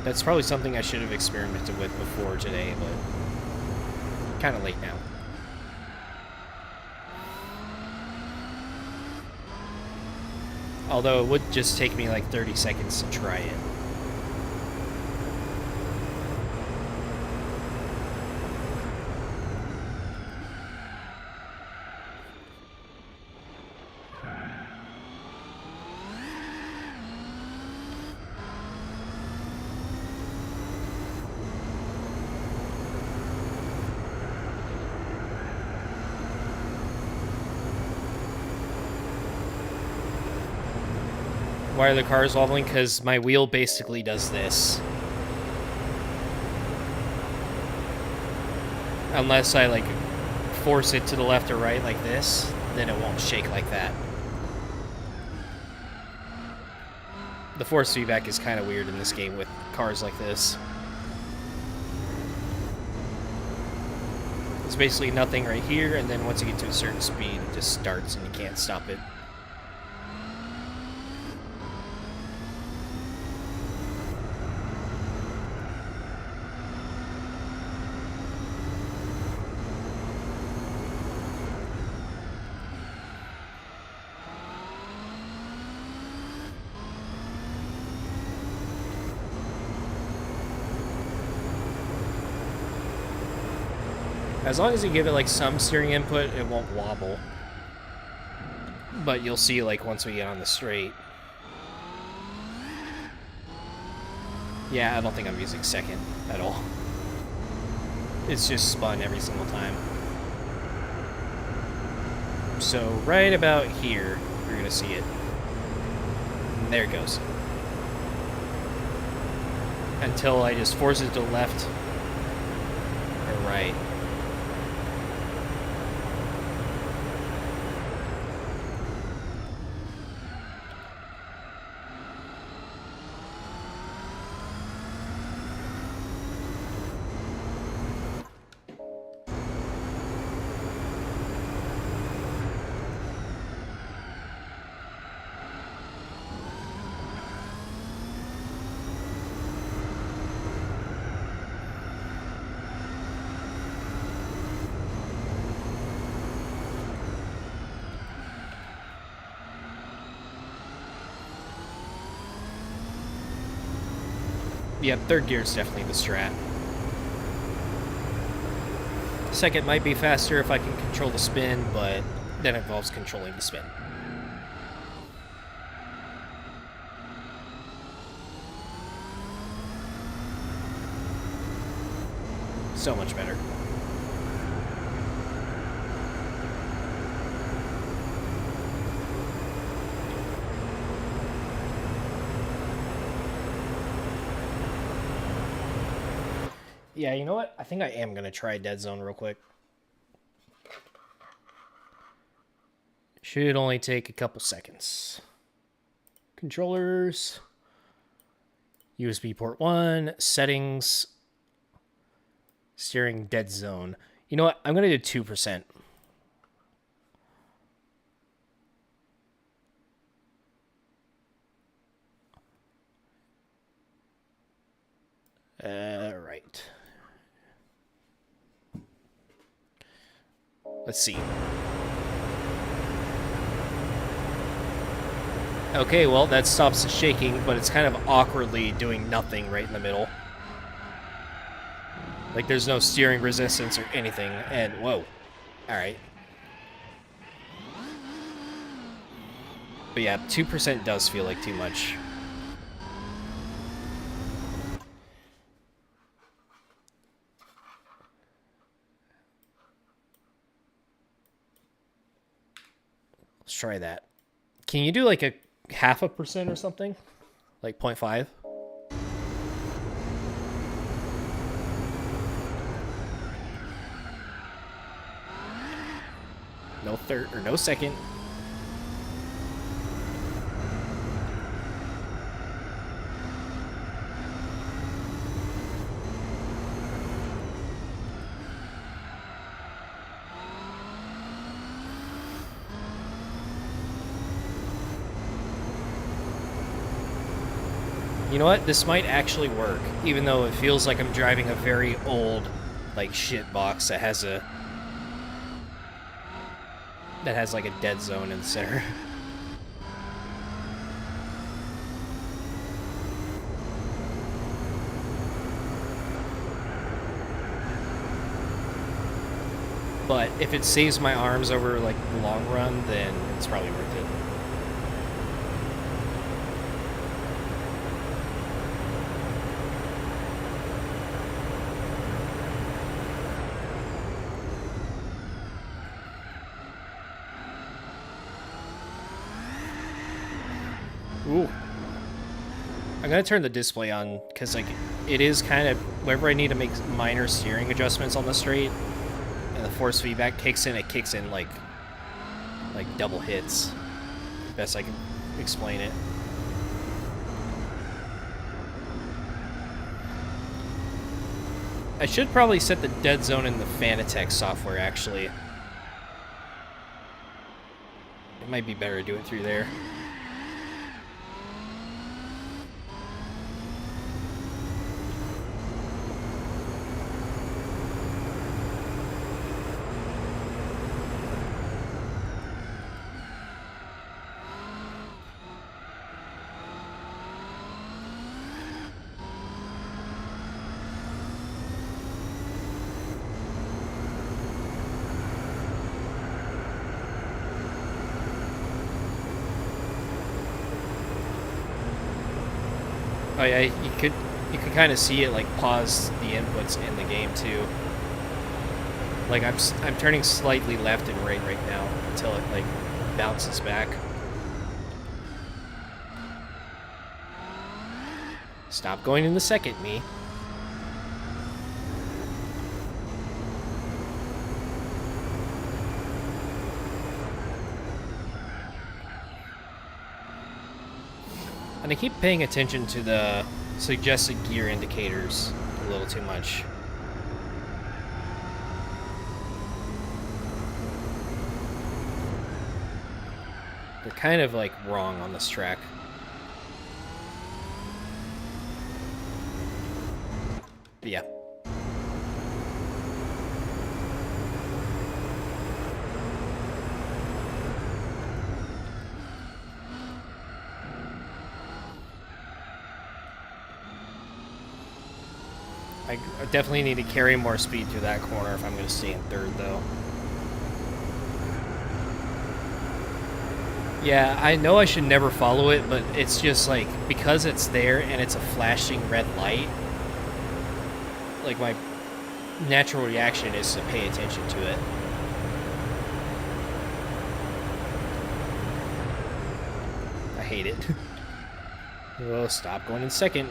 That's probably something I should have experimented with before today, but kind of late now. Although it would just take me like 30 seconds to try it. Why are the cars wobbling? Because my wheel basically does this. Unless I, like, force it to the left or right like this, then it won't shake like that. The force feedback is kind of weird in this game with cars like this. It's basically nothing right here, and then once you get to a certain speed, it just starts and you can't stop it. As long as you give it like some steering input, it won't wobble. But you'll see like once we get on the straight. Yeah, I don't think I'm using second at all. It's just spun every single time. So right about here, you're gonna see it. And there it goes. Until I just force it to left or right. Yeah, third gear is definitely the strat. Second might be faster if I can control the spin, but that involves controlling the spin. So much better. Yeah, you know what? I think I am going to try Dead Zone real quick. Should only take a couple seconds. Controllers. USB port 1. Settings. Steering Dead Zone. You know what? I'm going to do 2%. Right. Let's see. Okay, well, that stops the shaking, but it's kind of awkwardly doing nothing right in the middle. Like, there's no steering resistance or anything, and whoa. Alright. But yeah, 2% does feel like too much. Let's try that. Can you do like a 0.5% or something? Like 0.5? No third or no second. You know what? This might actually work, even though it feels like I'm driving a very old, like, shit box that has like a dead zone in the center. But if it saves my arms over, like, the long run, then it's probably worth it. Ooh. I'm gonna turn the display on, because, like, it is kind of, whenever I need to make minor steering adjustments on the straight, and the force feedback kicks in, it kicks in, like double hits. Best I can explain it. I should probably set the dead zone in the Fanatec software, actually. It might be better to do it through there. Oh yeah, you could kind of see it like pause the inputs in the game too. Like I'm turning slightly left and right now until it like bounces back. Stop going in the second, me. And I keep paying attention to the suggested gear indicators a little too much. They're kind of like wrong on this track. But yeah. I definitely need to carry more speed through that corner if I'm going to stay in third, though. Yeah, I know I should never follow it, but it's just like, because it's there and it's a flashing red light, like my natural reaction is to pay attention to it. I hate it. Oh, stop going in second.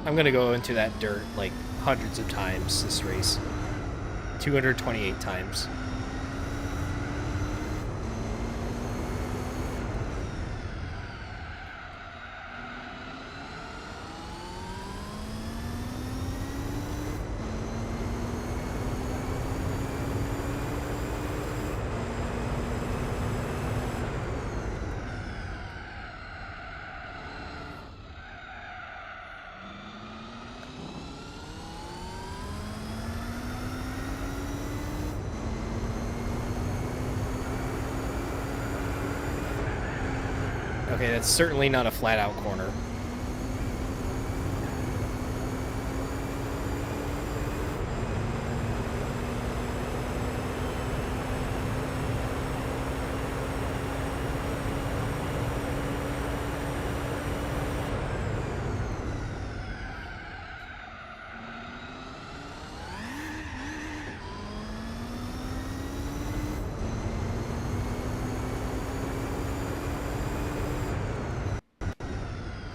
I'm gonna go into that dirt like hundreds of times this race. 228 times. Okay, that's certainly not a flat-out corner.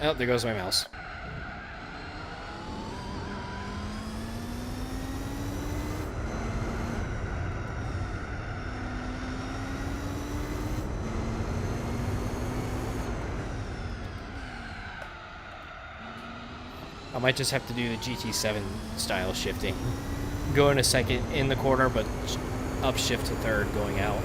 Oh, there goes my mouse. I might just have to do the GT7 style shifting. Go in a second in the corner, but upshift to third going out.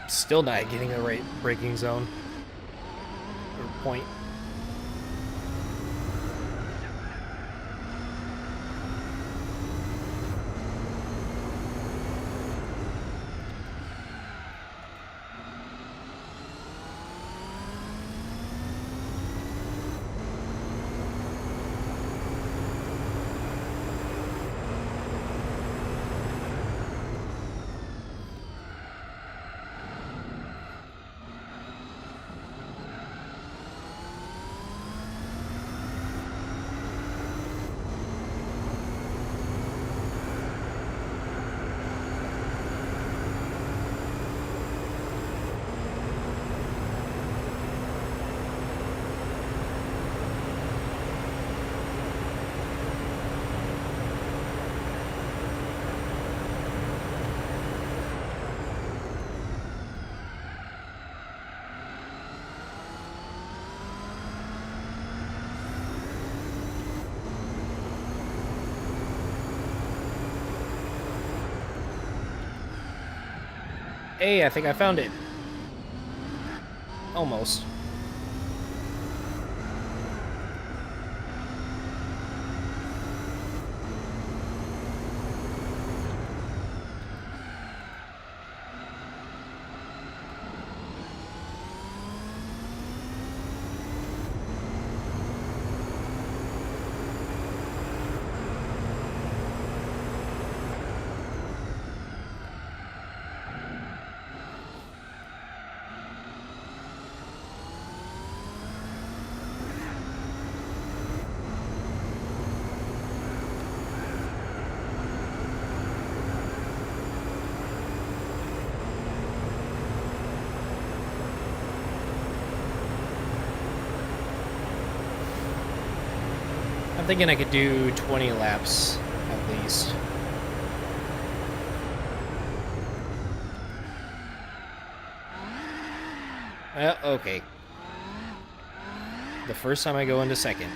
Still not getting a right braking zone or point. Hey, I think I found it. Almost. I'm thinking I could do 20 laps at least. Okay. The first time I go into second.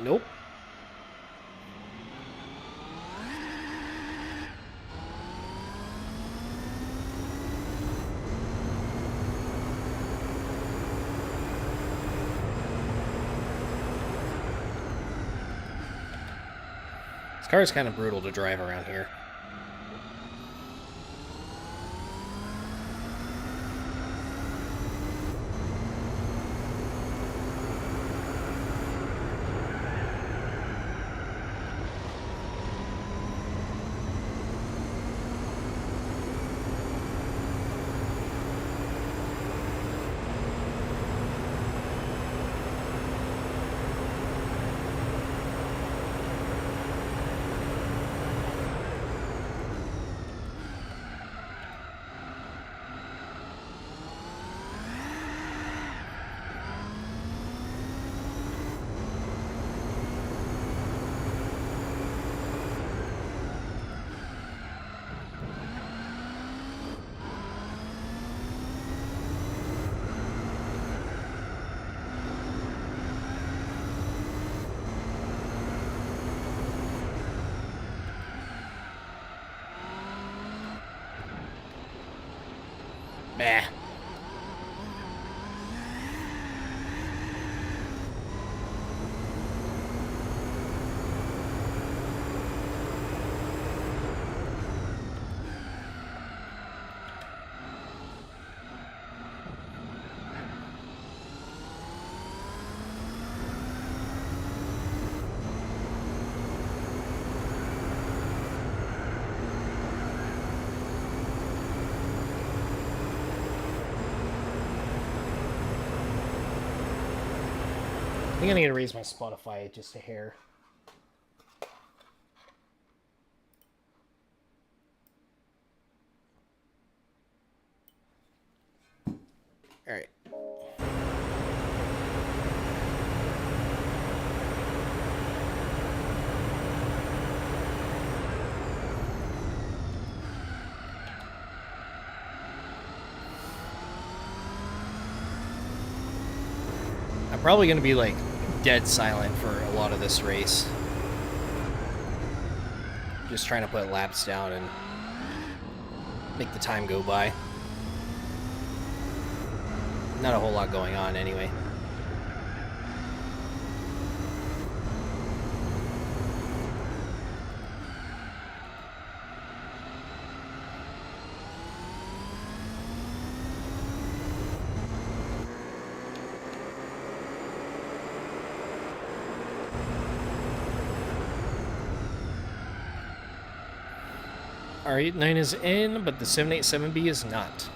Nope. This car is kind of brutal to drive around here. Meh. I think I need to raise my Spotify just a hair. All right. I'm probably going to be like dead silent for a lot of this race. Just trying to put laps down and make the time go by. Not a whole lot going on anyway. R89 is in, but the 787B is not.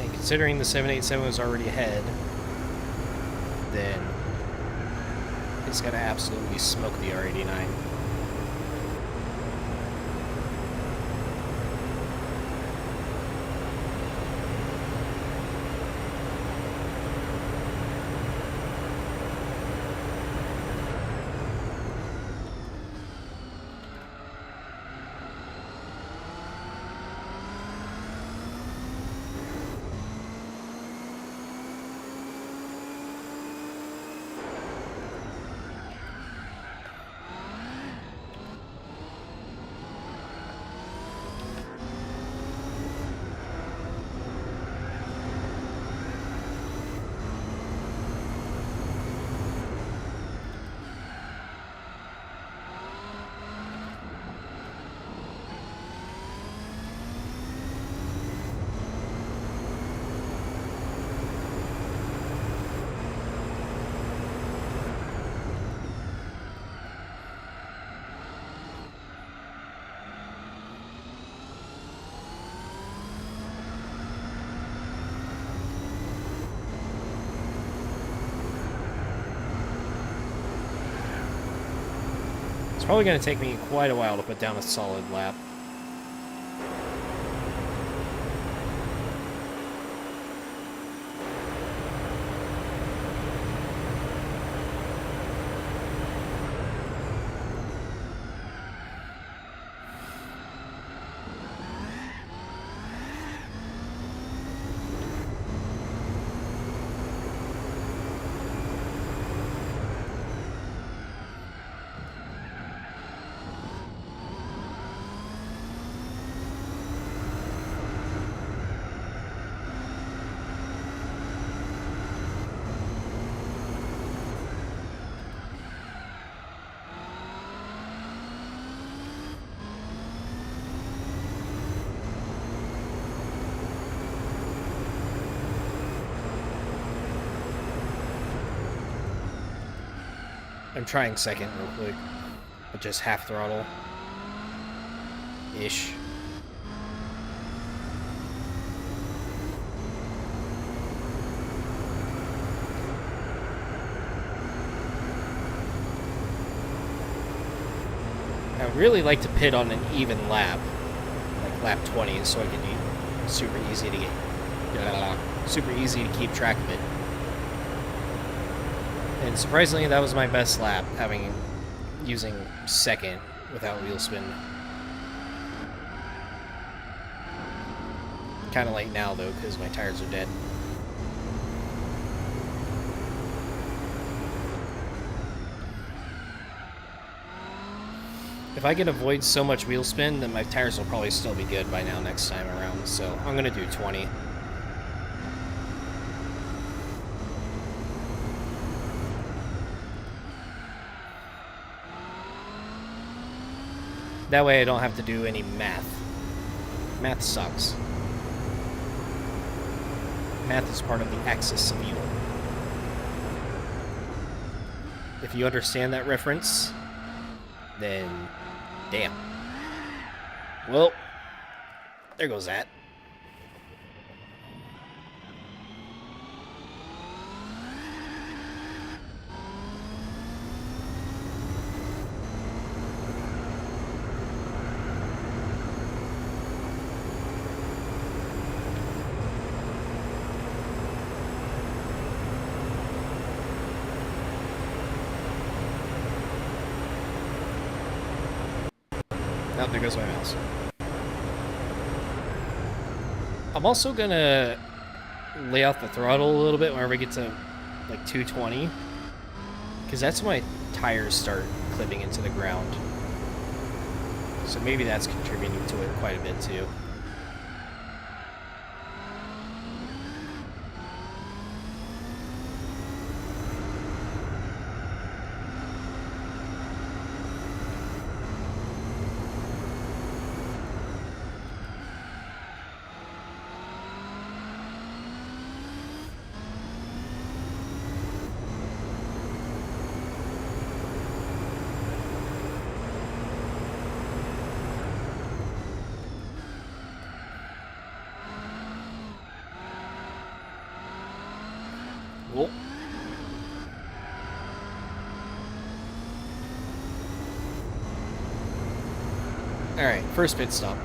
And considering the 787 was already ahead, then it's gonna absolutely smoke the R89. It's probably going to take me quite a while to put down a solid lap. I'm trying second real quick, but just half throttle ish. I would really like to pit on an even lap, like lap 20, so I can be super easy to keep track of it. And surprisingly, that was my best lap, using second without wheel spin. Kind of late now though, because my tires are dead. If I can avoid so much wheel spin, then my tires will probably still be good by now next time around. So I'm going to do 20. That way I don't have to do any math. Math sucks. Math is part of the axis of evil. If you understand that reference, then damn. Well, there goes that. Oh, there goes my mouse. I'm also gonna lay off the throttle a little bit whenever I get to like 220, because that's when my tires start clipping into the ground. So maybe that's contributing to it quite a bit too. Cool. Alright, first pit stop.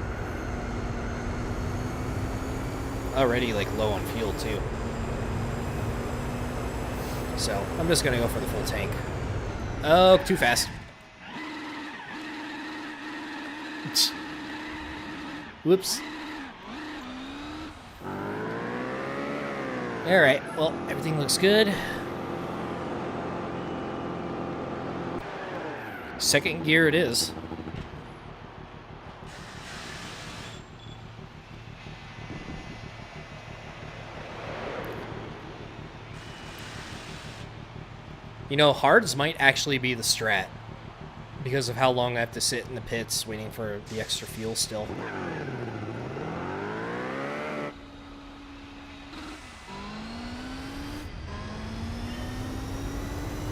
Already like low on fuel too. So I'm just gonna go for the full tank. Oh, too fast. Whoops. Alright, well, everything looks good. Second gear it is. You know, hards might actually be the strat, because of how long I have to sit in the pits waiting for the extra fuel still.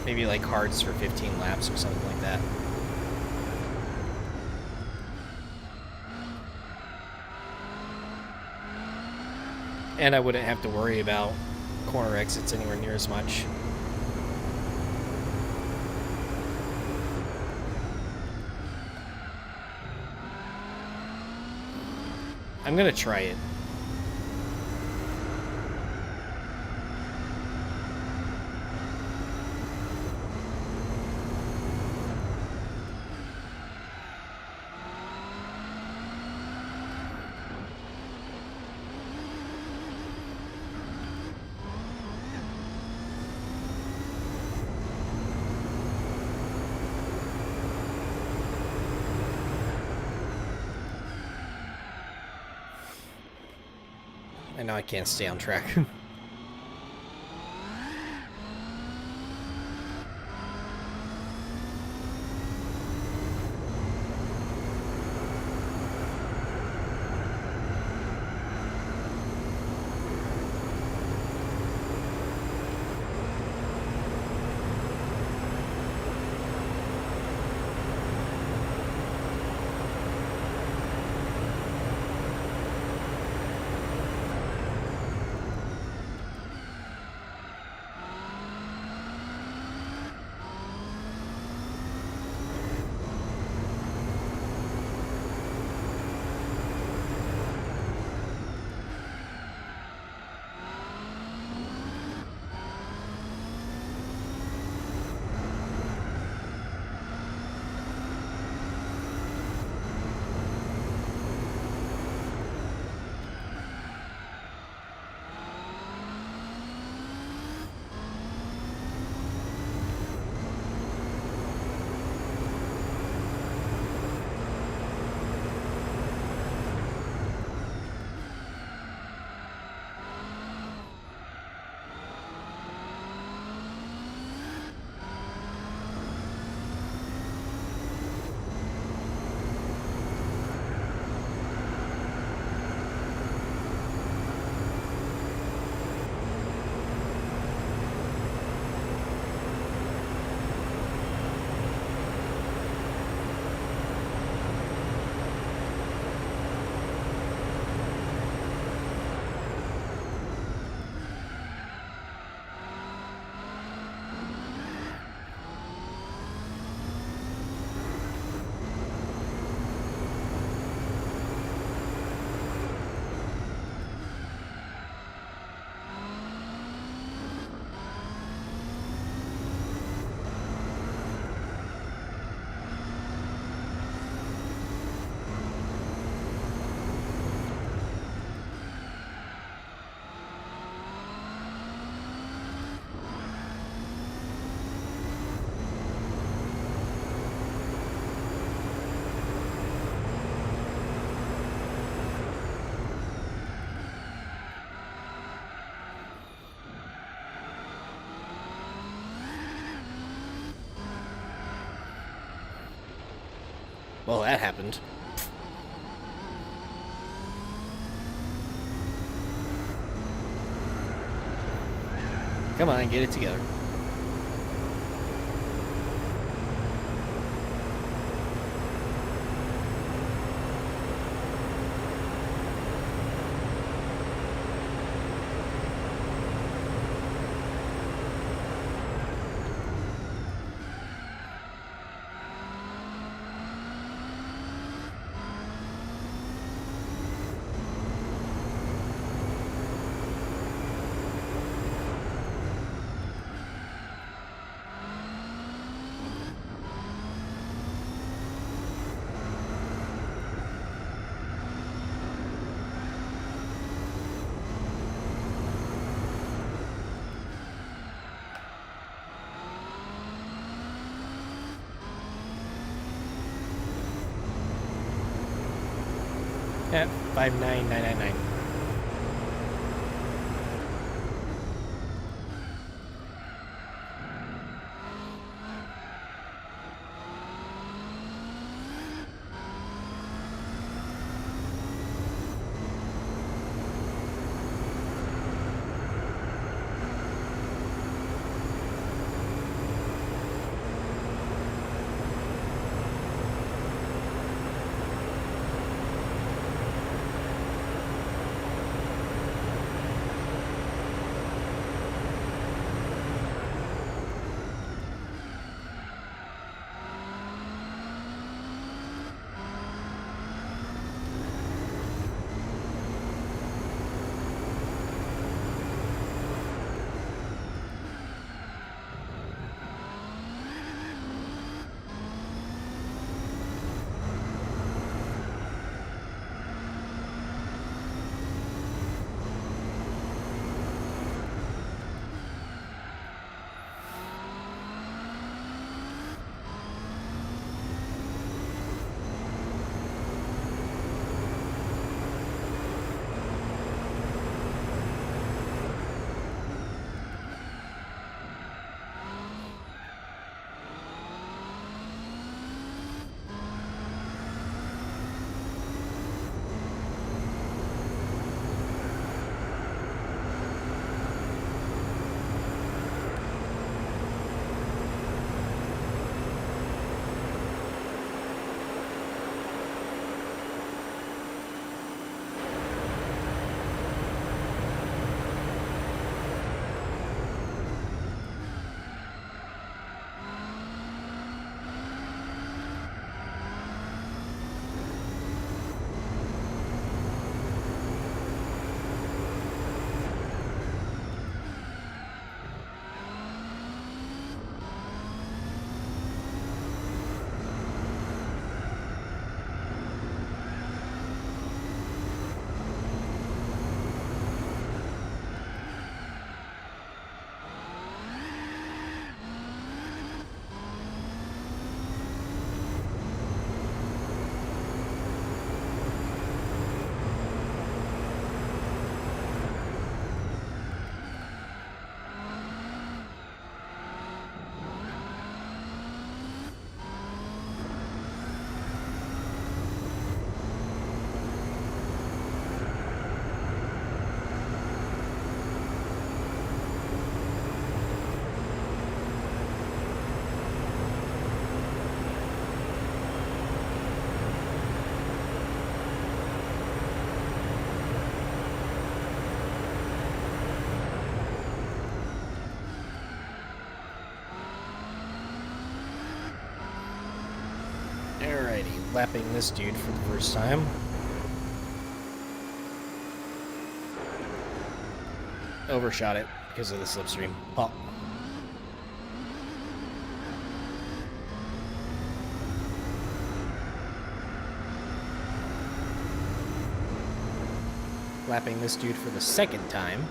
Maybe like hards for 15 laps or something like that. And I wouldn't have to worry about corner exits anywhere near as much. I'm gonna try it. And now I can't stay on track. Well, that happened. Come on, get it together. At 59999. Alrighty, lapping this dude for the first time. Overshot it because of the slipstream. Oh. Lapping this dude for the second time.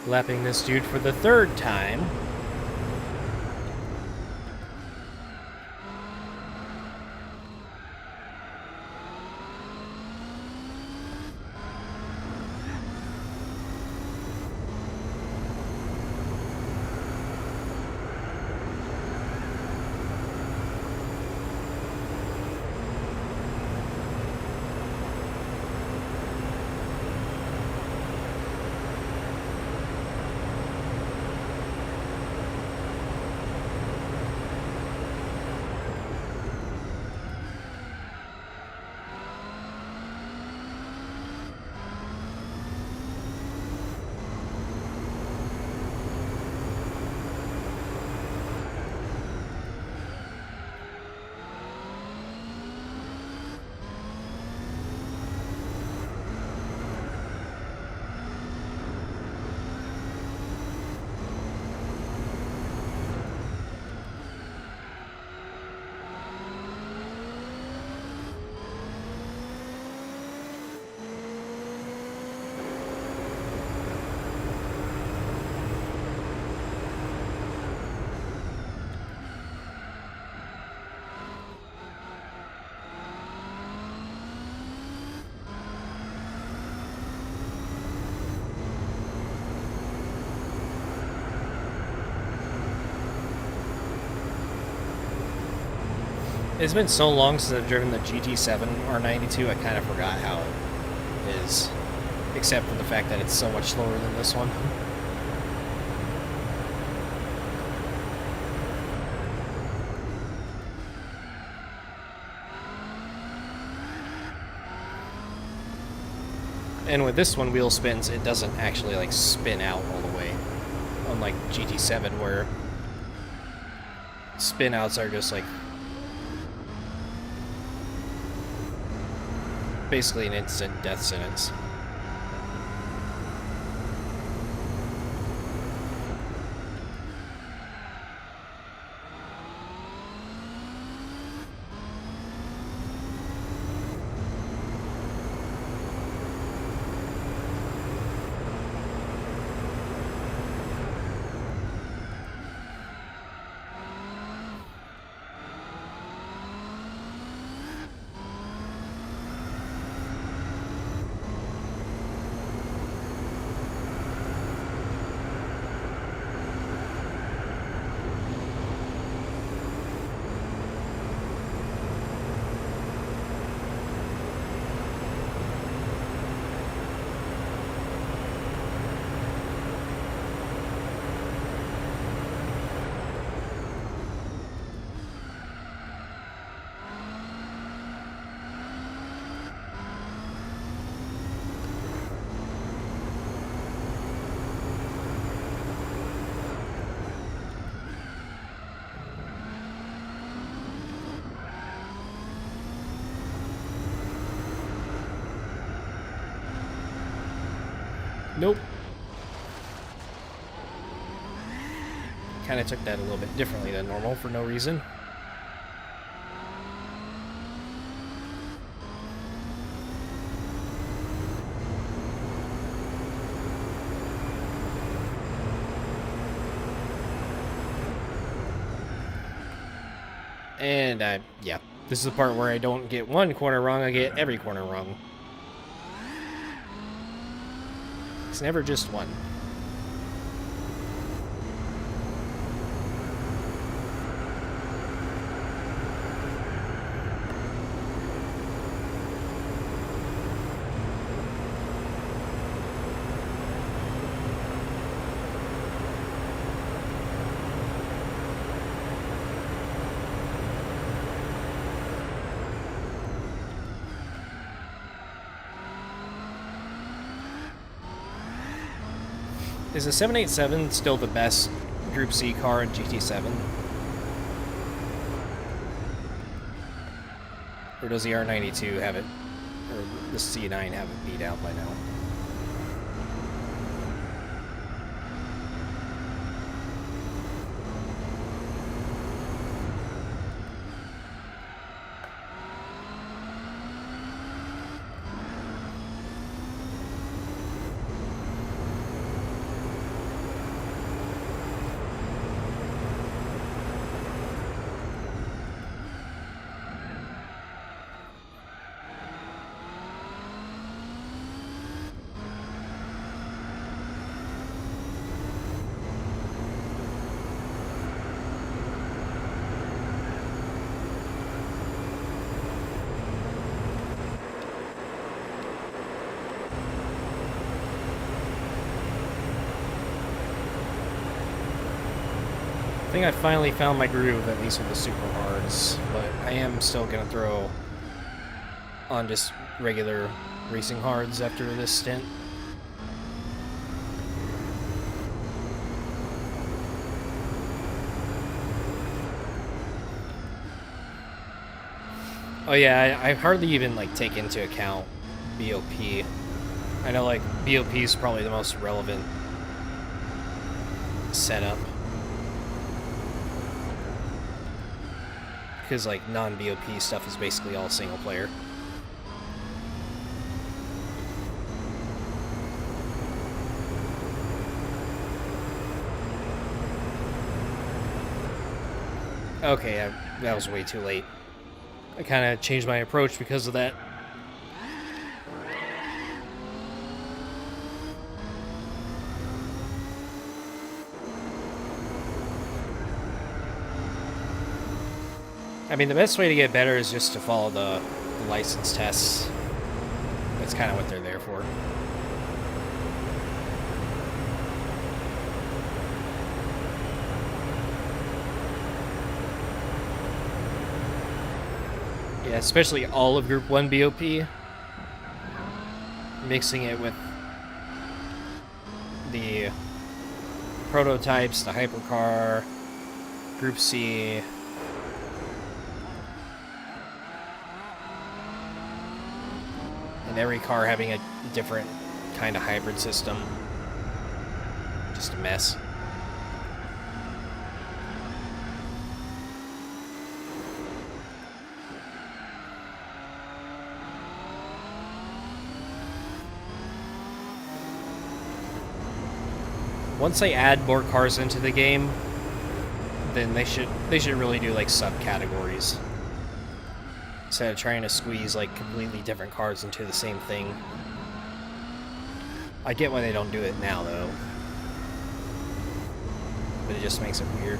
Lapping this dude for the third time. It's been so long since I've driven the GT7 R92, I kind of forgot how it is. Except for the fact that it's so much slower than this one. And with this one, wheel spins, it doesn't actually like spin out all the way. Unlike GT7 where spin outs are just like basically an instant death sentence. Nope. Kind of took that a little bit differently than normal for no reason. And yeah, this is the part where I don't get one corner wrong, I get every corner wrong. It's never just one. Is the 787 still the best Group C car in GT7? Or does the R92 have it, or the C9 have it beat out by now? I think I finally found my groove, at least with the super hards, but I am still going to throw on just regular racing hards after this stint. Oh yeah, I hardly even like take into account BOP. I know like BOP is probably the most relevant setup. Because like non-BOP stuff is basically all single player. Okay, that was way too late. I kind of changed my approach because of that. I mean, the best way to get better is just to follow the license tests. That's kind of what they're there for. Yeah, especially all of Group 1 BOP. Mixing it with the prototypes, the hypercar, Group C. And every car having a different kind of hybrid system. Just a mess. Once they add more cars into the game, then they should really do like subcategories instead of trying to squeeze like completely different cars into the same thing. I get why they don't do it now though, but it just makes it weird.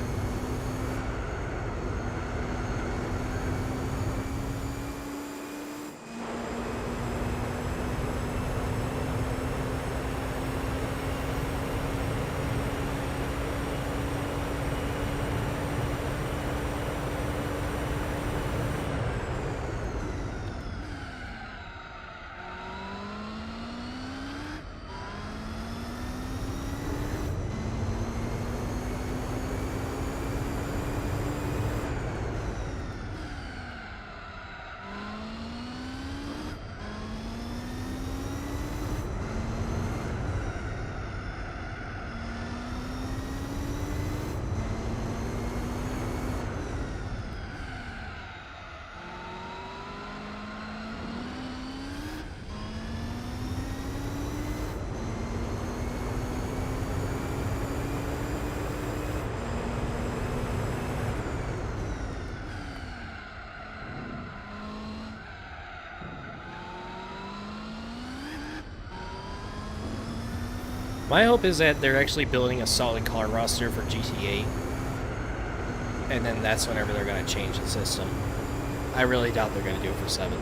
My hope is that they're actually building a solid car roster for GT8, and then that's whenever they're going to change the system. I really doubt they're going to do it for 7.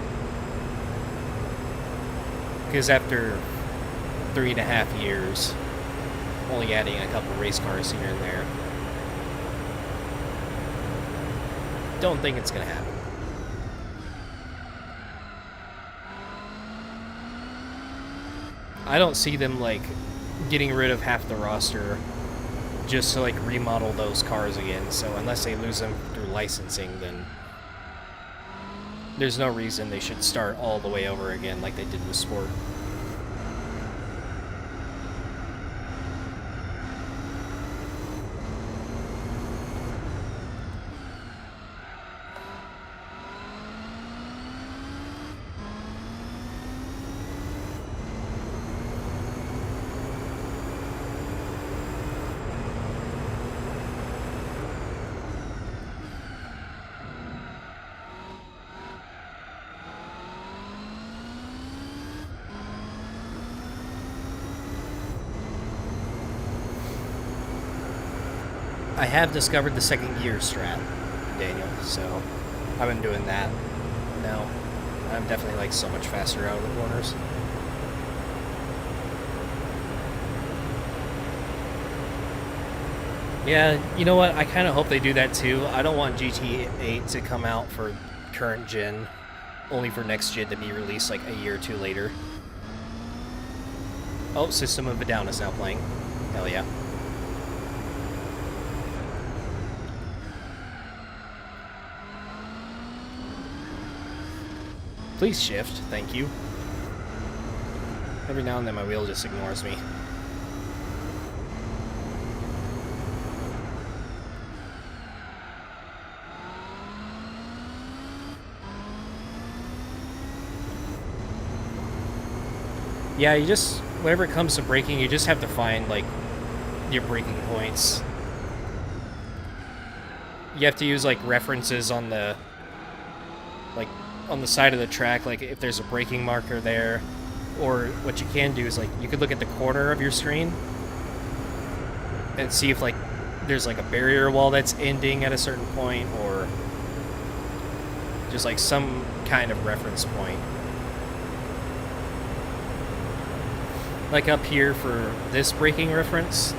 Because after 3.5 years, only adding a couple race cars here and there, don't think it's going to happen. I don't see them, like, getting rid of half the roster just to, like, remodel those cars again. So unless they lose them through licensing, then there's no reason they should start all the way over again like they did with Sport. I have discovered the second gear strat, Daniel, so I've been doing that. Now, I'm definitely like so much faster out of the corners. Yeah, you know what? I kind of hope they do that too. I don't want GT8 to come out for current gen, only for next gen to be released like a year or two later. Oh, System of a Down is now playing. Hell yeah. Please shift, thank you. Every now and then my wheel just ignores me. Yeah, you just, whenever it comes to braking, you just have to find, like, your braking points. You have to use, like, references on the, like, on the side of the track, like if there's a braking marker there, or what you can do is like you could look at the corner of your screen and see if like there's like a barrier wall that's ending at a certain point, or Just like some kind of reference point. Like up here for this braking reference,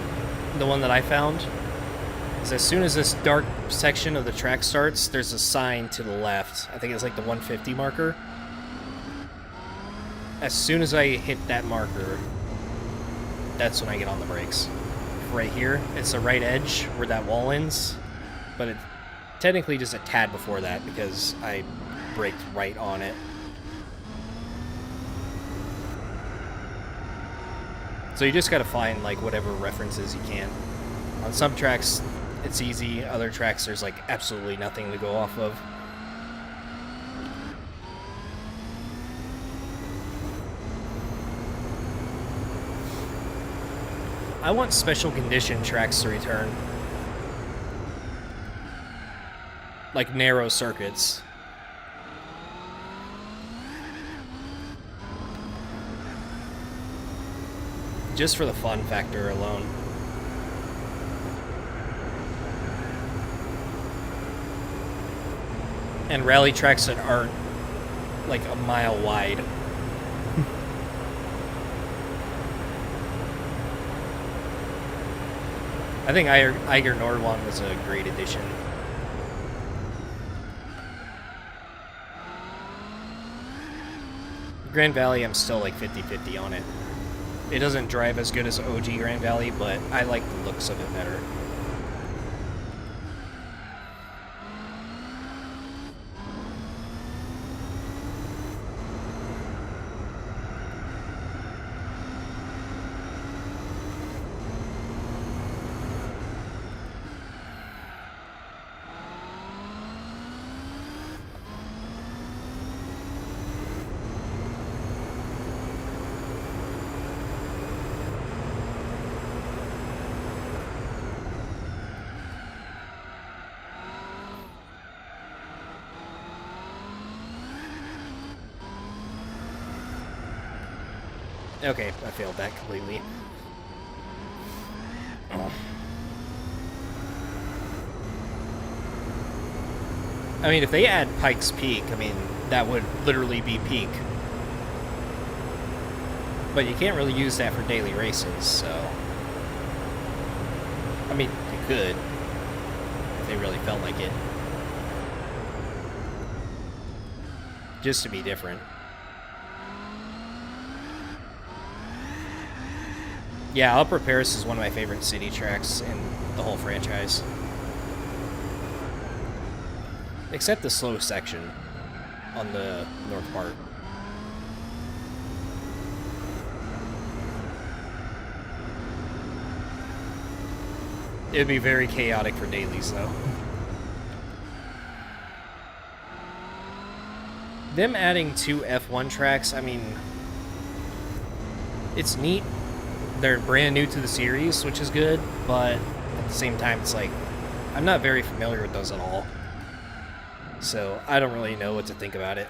the one that I found, is as soon as this dark section of the track starts, there's a sign to the left. I think it's like the 150 marker. As soon as I hit that marker, that's when I get on the brakes. Right here, it's the right edge where that wall ends, but it technically just a tad before that because I braked right on it. So you just gotta find like whatever references you can. On some tracks it's easy, other tracks there's like absolutely nothing to go off of. I want special condition tracks to return. Like narrow circuits. Just for the fun factor alone. And rally tracks that aren't like a mile wide. I think Eiger Nordwand was a great addition. Grand Valley, I'm still like 50-50 on it. It doesn't drive as good as OG Grand Valley, but I like the looks of it better. Okay, I failed that completely. I mean, if they add Pikes Peak, I mean, that would literally be peak. But you can't really use that for daily races, so... I mean, you could, if they really felt like it. Just to be different. Yeah, Upper Paris is one of my favorite city tracks in the whole franchise. Except the slow section on the north part. It would be very chaotic for dailies, though. Them adding 2 F1 tracks, I mean, it's neat. They're brand new to the series, which is good, but at the same time, it's like, I'm not very familiar with those at all. So, I don't really know what to think about it.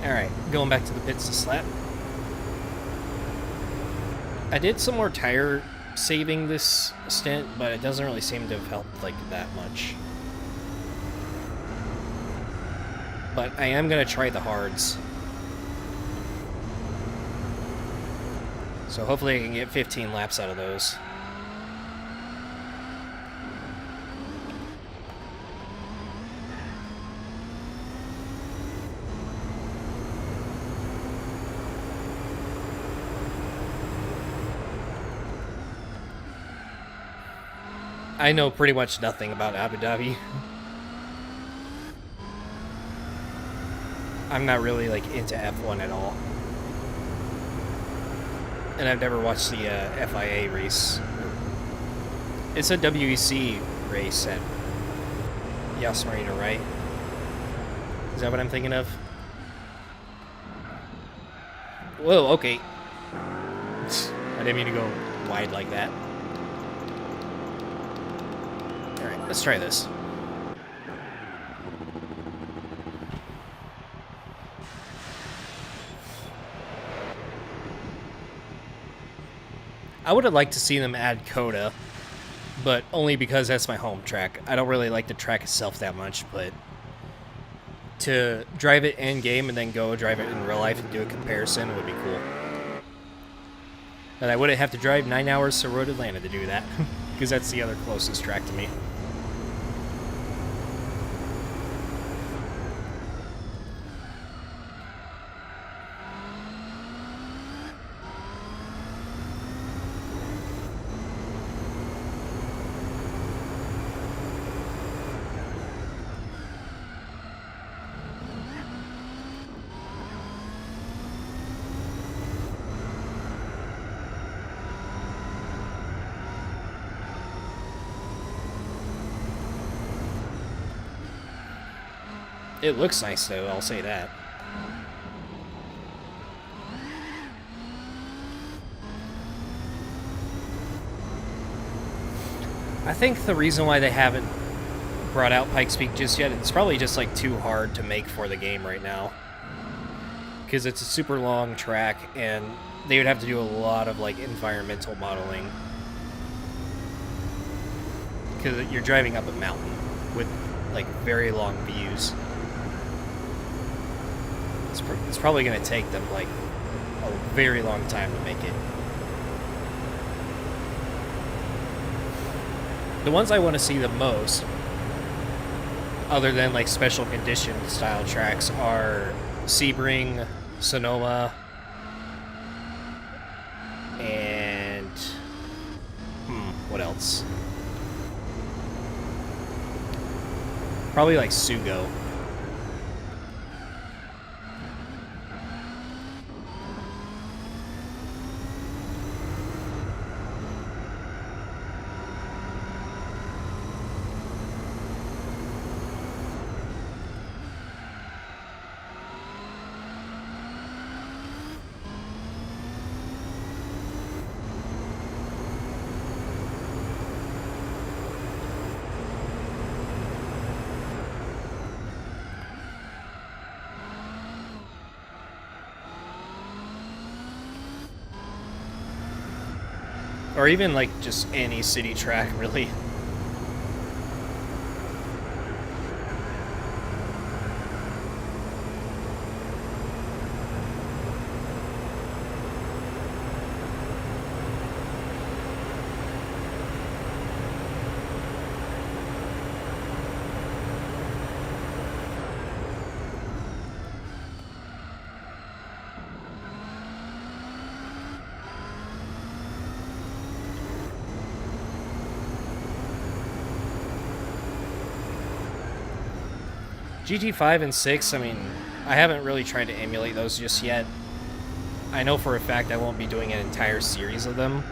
Alright, going back to the pits to slap. I did some more tire saving this stint, but it doesn't really seem to have helped like that much. But I am going to try the hards. So hopefully I can get 15 laps out of those. I know pretty much nothing about Abu Dhabi. I'm not really like into F1 at all. And I've never watched the FIA race It's a WEC race at Yas Marina, right? Is that what I'm thinking of? Whoa, okay. I didn't mean to go wide like that. Alright, let's try this. I would have liked to see them add Coda, but only because that's my home track. I don't really like the track itself that much, but to drive it in game and then go drive it in real life and do a comparison would be cool. And I wouldn't have to drive 9 hours to Road Atlanta to do that, because that's the other closest track to me. It looks nice, though, I'll say that. I think the reason why they haven't brought out Pikes Peak just yet, it's probably just, like, too hard to make for the game right now. Because it's a super long track, and they would have to do a lot of, like, environmental modeling. Because you're driving up a mountain with, like, very long views. It's probably going to take them, like, a very long time to make it. The ones I want to see the most, other than, like, special condition style tracks, are Sebring, Sonoma, and... what else? Probably, like, Sugo. Or even, like, just any city track, really. GT5 and 6, I mean, I haven't really tried to emulate those just yet. I know for a fact I won't be doing an entire series of them,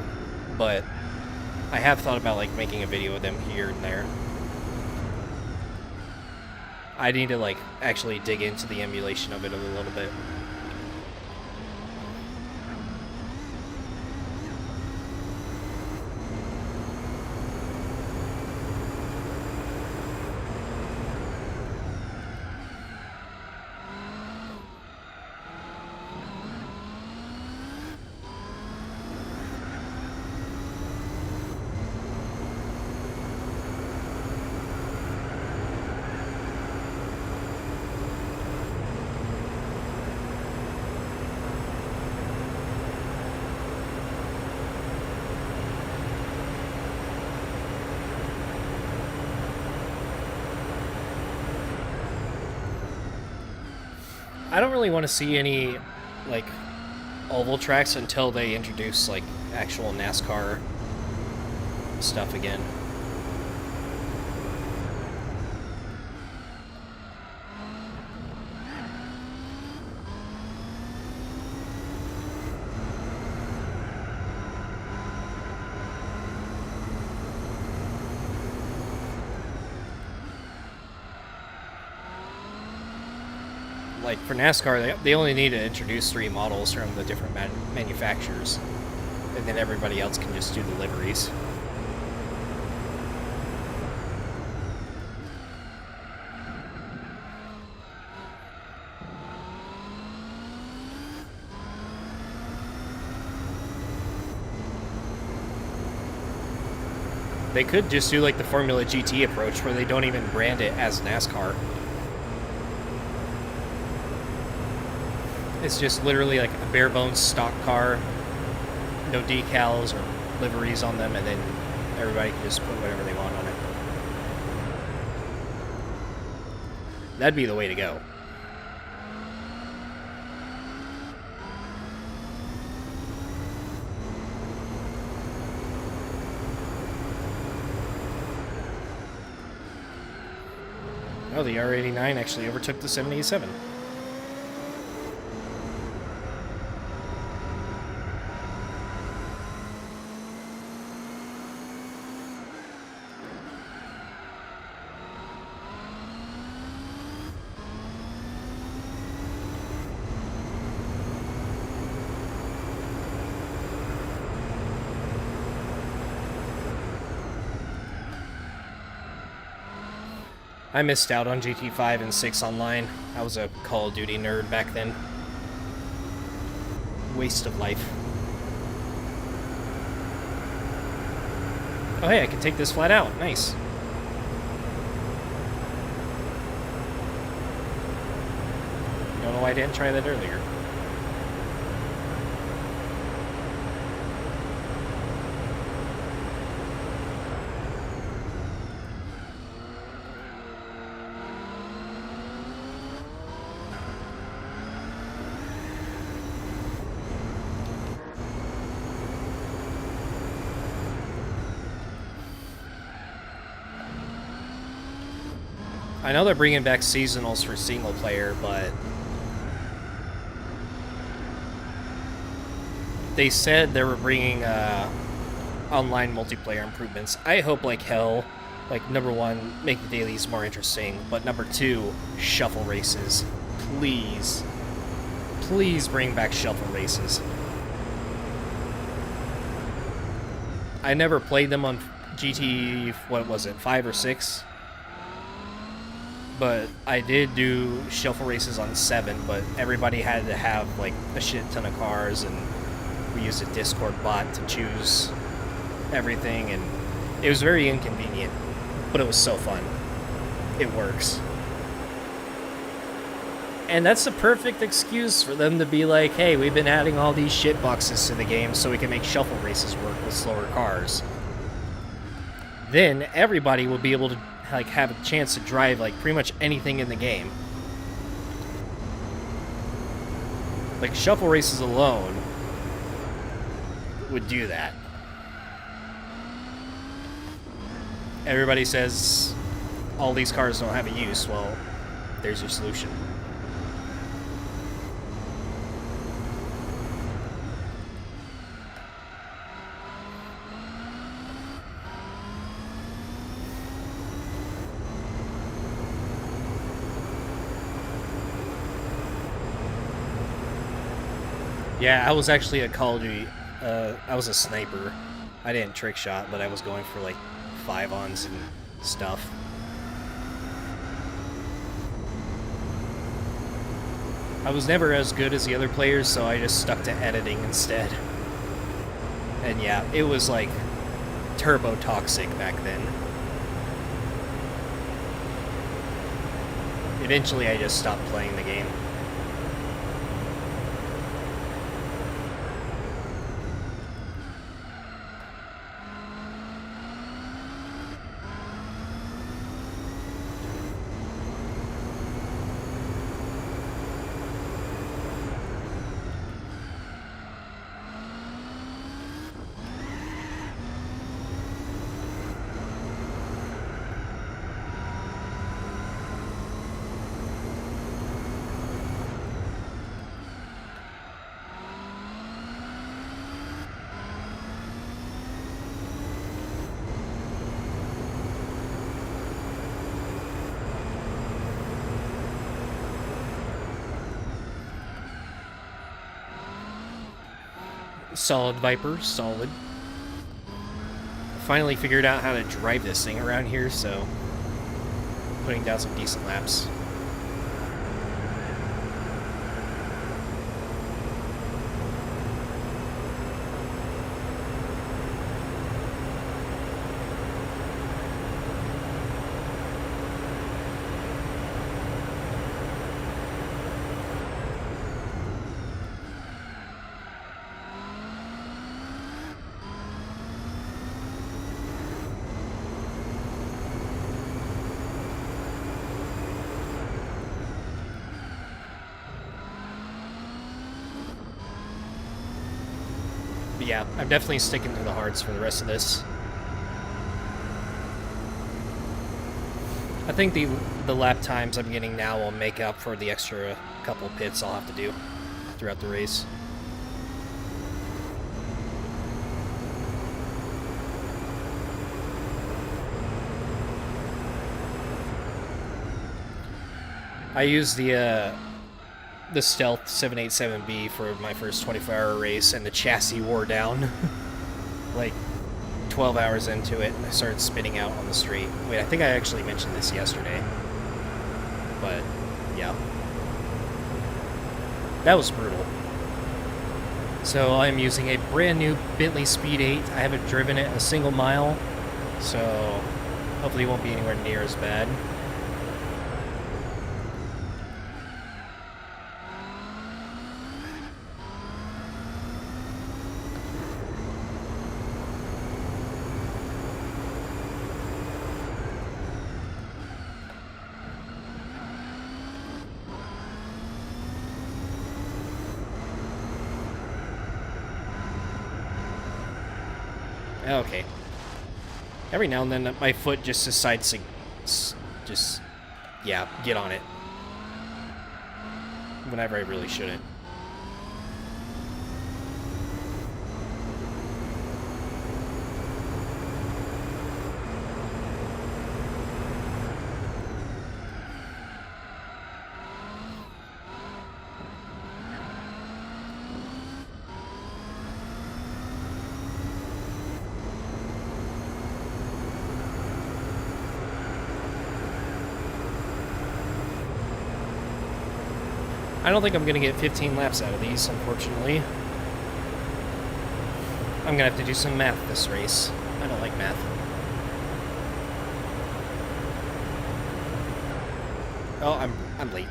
but I have thought about, like, making a video of them here and there. I need to, like, actually dig into the emulation of it a little bit. I don't really want to see any, like, oval tracks until they introduce, like, actual NASCAR stuff again. like for NASCAR, they only need to introduce 3 models from the different manufacturers, and then everybody else can just do the liveries. They could just do like the Formula GT approach where they don't even brand it as NASCAR. It's just literally like a bare bones stock car, no decals or liveries on them, and then everybody can just put whatever they want on it. That'd be the way to go. Oh, the R89 actually overtook the 787. I missed out on GT5 and 6 online. I was a Call of Duty nerd back then. Waste of life. Oh hey, I can take this flat out. Nice. Don't know why I didn't try that earlier. I know they're bringing back seasonals for single player, but they said they were bringing online multiplayer improvements. I hope like hell, like number 1, make the dailies more interesting, but number 2, shuffle races. Please, please bring back shuffle races. I never played them on GT, what was it, 5 or 6? But I did do shuffle races on 7, but everybody had to have like a shit ton of cars, and we used a Discord bot to choose everything, and it was very inconvenient, but it was so fun. It works. And that's the perfect excuse for them to be like, hey, we've been adding all these shit boxes to the game so we can make shuffle races work with slower cars. Then everybody will be able to like have a chance to drive like pretty much anything in the game. Like shuffle races alone would do that. Everybody says all these cars don't have a use. Well, there's your solution. Yeah, I was actually a Call of Duty, I was a sniper. I didn't trick shot, but I was going for like 5-ons and stuff. I was never as good as the other players, so I just stuck to editing instead. And yeah, it was like turbo toxic back then. Eventually I just stopped playing the game. Solid Viper, solid. Finally figured out how to drive this thing around here, so putting down some decent laps. Yeah, I'm definitely sticking to the hards for the rest of this. I think the lap times I'm getting now will make up for the extra couple pits I'll have to do throughout the race. I used the Stealth 787B for my first 24-hour race, and the chassis wore down like 12 hours into it, and I started spinning out on the street. Wait, I think I actually mentioned this yesterday, but yeah, that was brutal. So I'm using a brand new Bentley Speed 8. I haven't driven it a single mile, so hopefully it won't be anywhere near as bad. Okay. Every now and then my foot just decides to just, yeah, get on it. Whenever I really shouldn't. I don't think I'm going to get 15 laps out of these, unfortunately. I'm going to have to do some math this race. I don't like math. Oh, I'm late.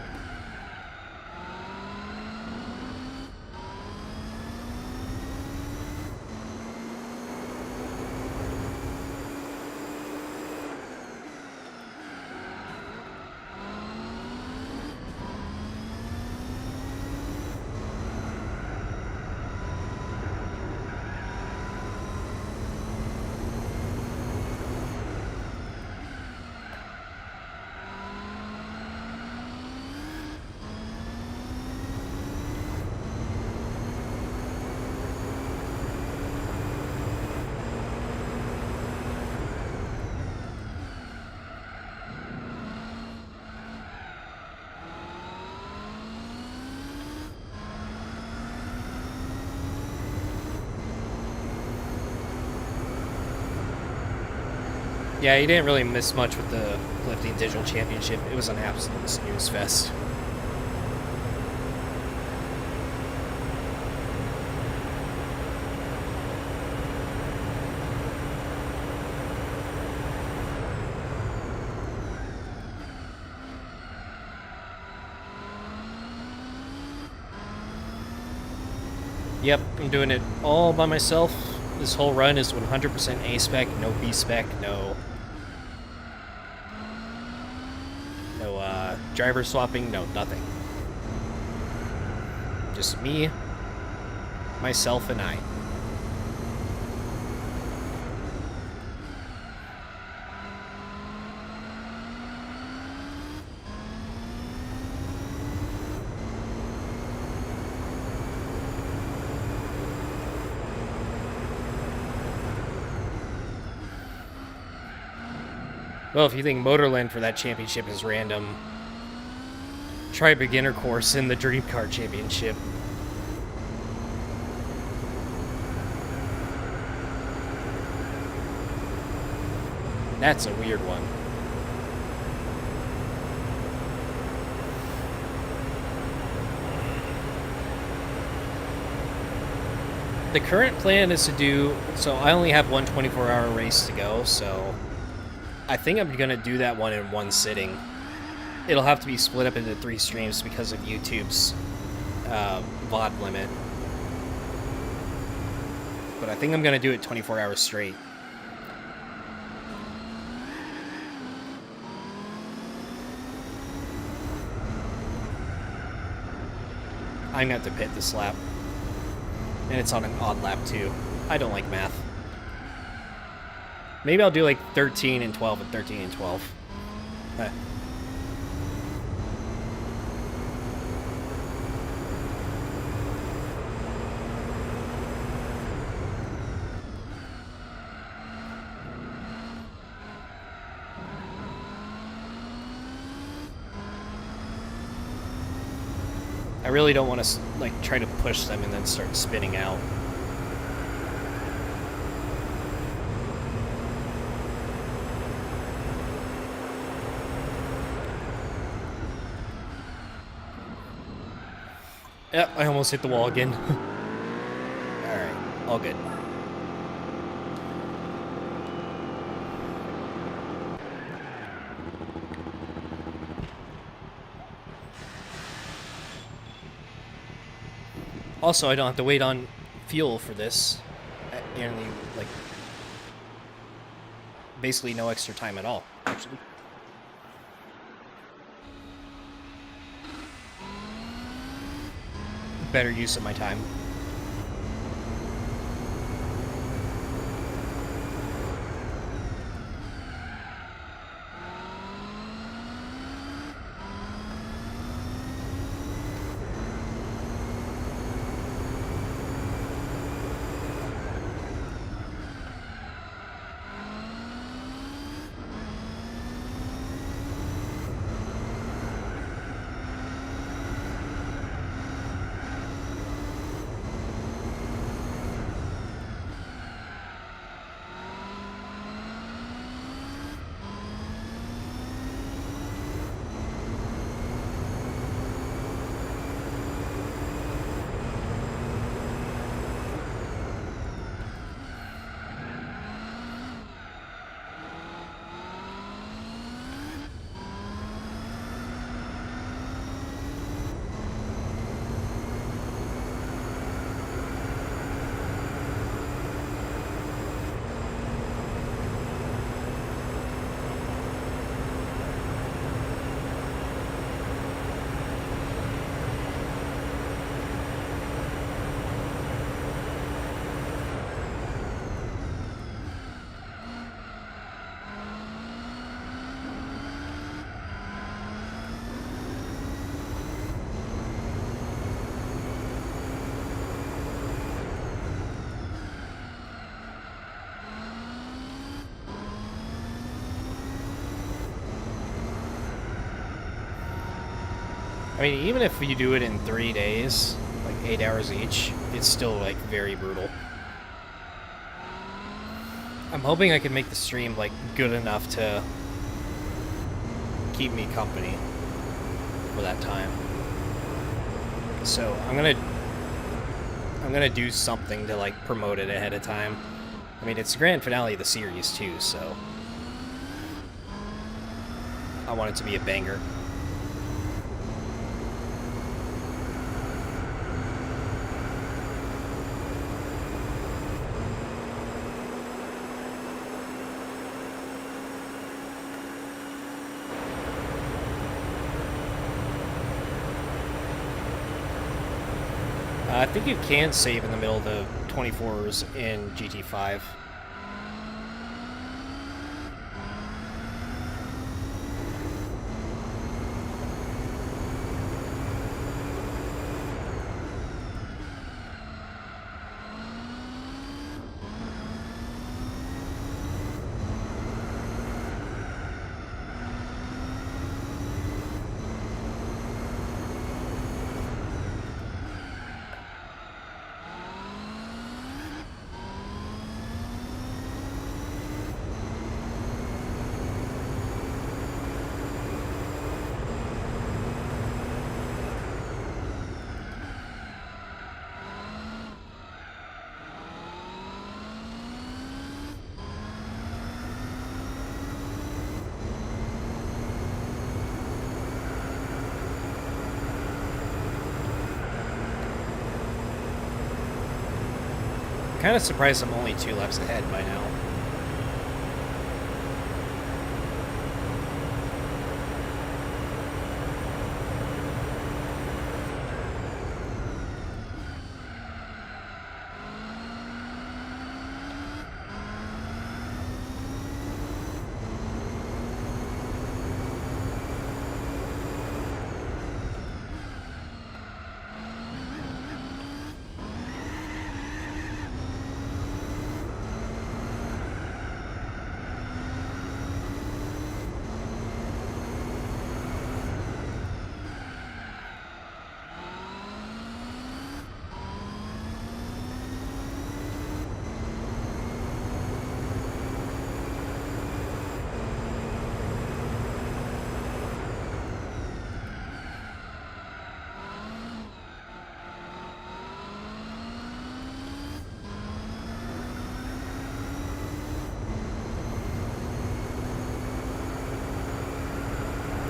Yeah, you didn't really miss much with the Polyphony Digital Championship. It was an absolute snooze fest. Yep, I'm doing it all by myself. This whole run is 100% A-Spec, no B-Spec, no driver swapping, no nothing. Just me, myself, and I. Well, if you think Motorland for that championship is random, try a beginner course in the Dream Car Championship. That's a weird one. The current plan is to do, so I only have one 24-hour race to go, so I think I'm going to do that one in one sitting. It'll have to be split up into 3 streams because of YouTube's VOD limit. But I think I'm going to do it 24 hours straight. I'm going to have to pit this lap. And it's on an odd lap, too. I don't like math. Maybe I'll do like 13 and 12 and 13 and 12. I really don't want to like try to push them and then start spinning out. Yep, I almost hit the wall again. Alright, all good. Also, I don't have to wait on fuel for this. Nearly, like, basically no extra time at all, actually. Better use of my time. I mean, even if you do it in 3 days, like 8 hours each, it's still, like, very brutal. I'm hoping I can make the stream, like, good enough to keep me company for that time. So, I'm gonna do something to, like, promote it ahead of time. I mean, it's the grand finale of the series, too, so I want it to be a banger. I think you can save in the middle of the 24s in GT5. I'm kind of surprised I'm only 2 laps ahead by now.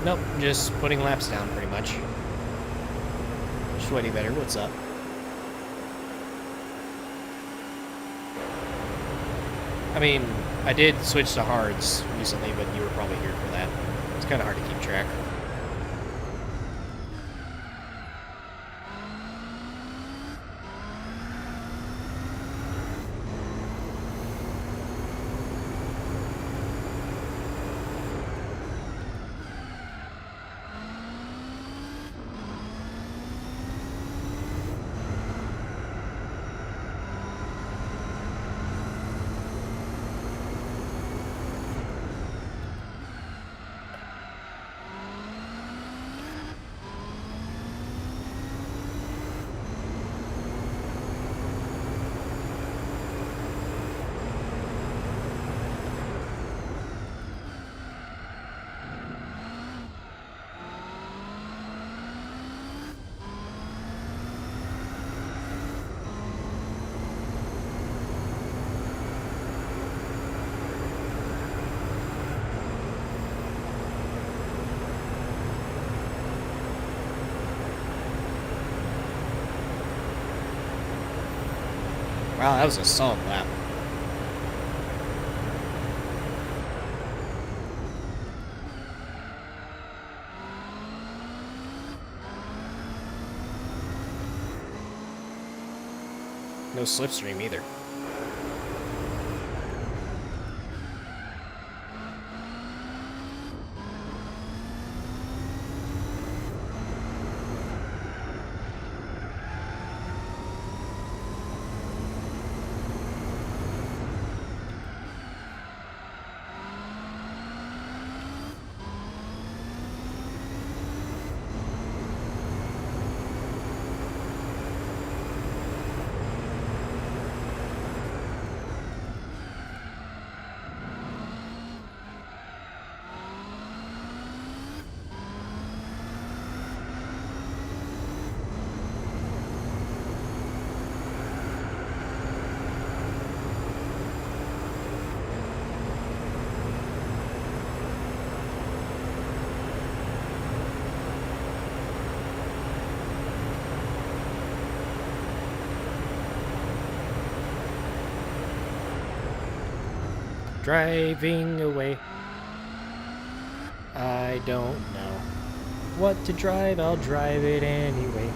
Nope, just putting laps down pretty much. Sweaty better, what's up? I mean, I did switch to hards recently, but you were probably here for that. It's kind of hard to keep track. Wow, that was a solid lap. No slipstream either. Driving away. I don't know what to drive, I'll drive it anyway.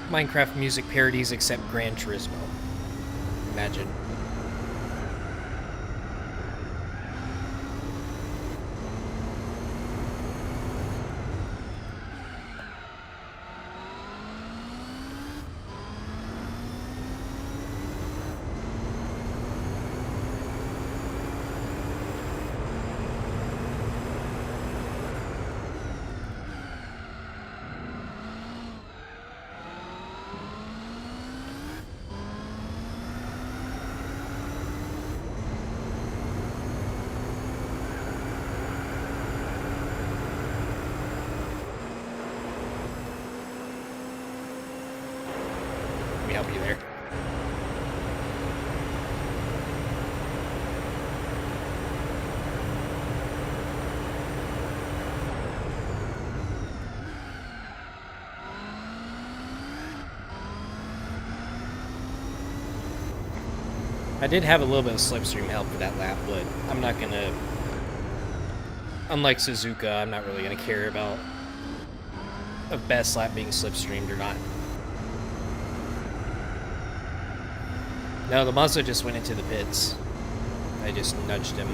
Minecraft music parodies except Gran Turismo. Imagine. Let me help you there. I did have a little bit of slipstream help for that lap, but I'm not gonna... Unlike Suzuka, I'm not really gonna care about a best lap being slipstreamed or not. No, the Mazda just went into the pits. I just nudged him.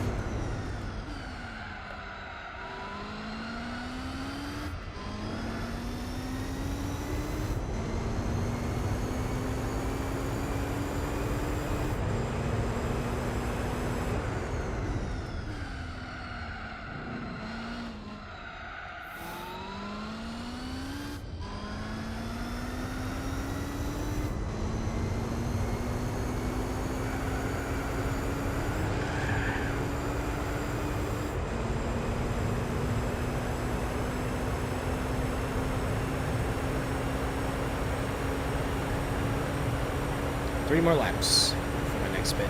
Three more laps for my next pit.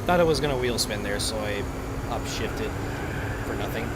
Thought it was gonna wheel spin there, so I upshifted for nothing.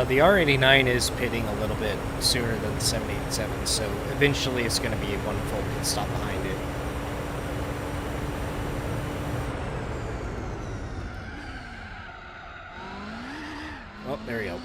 The R89 is pitting a little bit sooner than the 787, so eventually it's going to be one full pit stop behind it. Oh, there we go.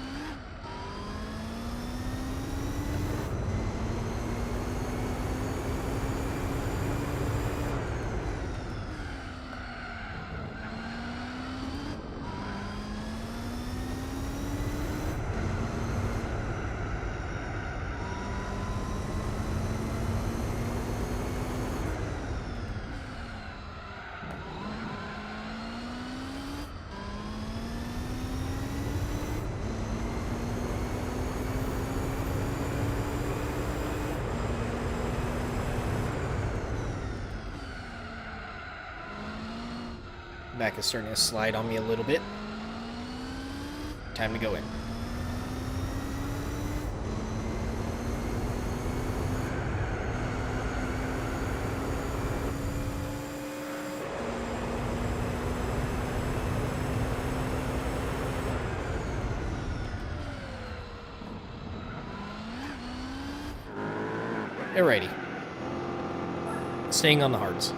Back is starting to slide on me a little bit. Time to go in. Alrighty. Staying on the hards.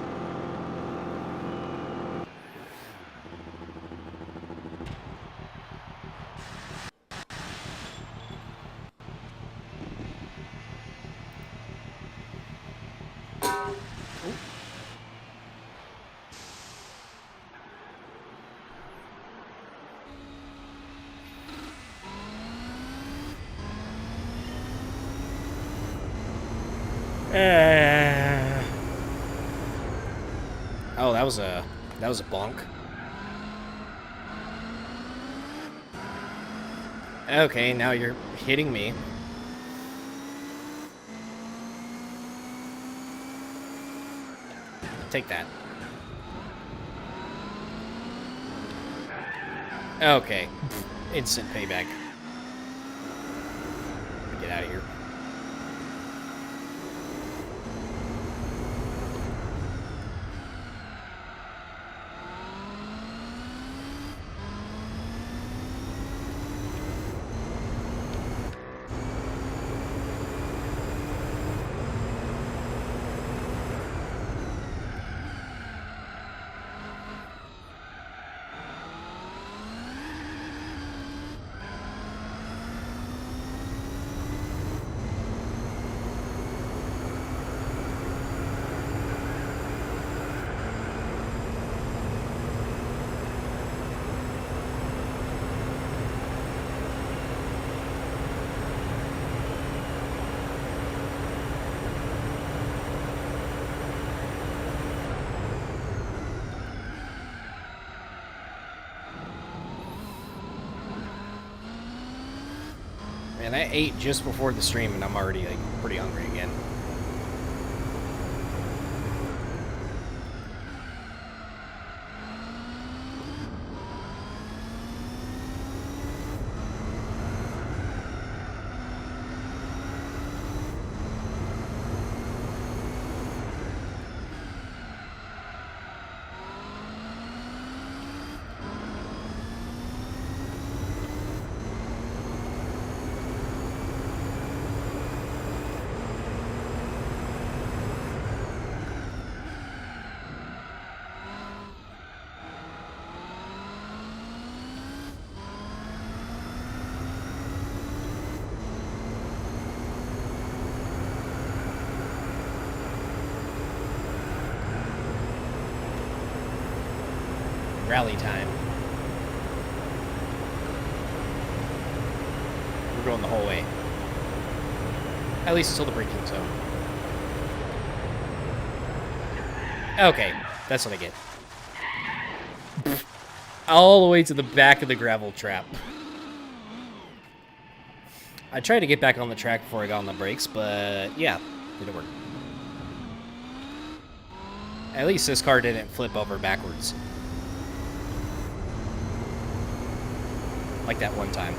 Oh, that was a bonk. Okay, now you're hitting me. Take that. Okay. Instant payback. Get out of here. Man, I ate just before the stream and I'm already like pretty hungry again. Rally time. We're going the whole way. At least until the braking zone. Okay, that's what I get. All the way to the back of the gravel trap. I tried to get back on the track before I got on the brakes, but yeah, didn't work. At least this car didn't flip over backwards. Like that one time.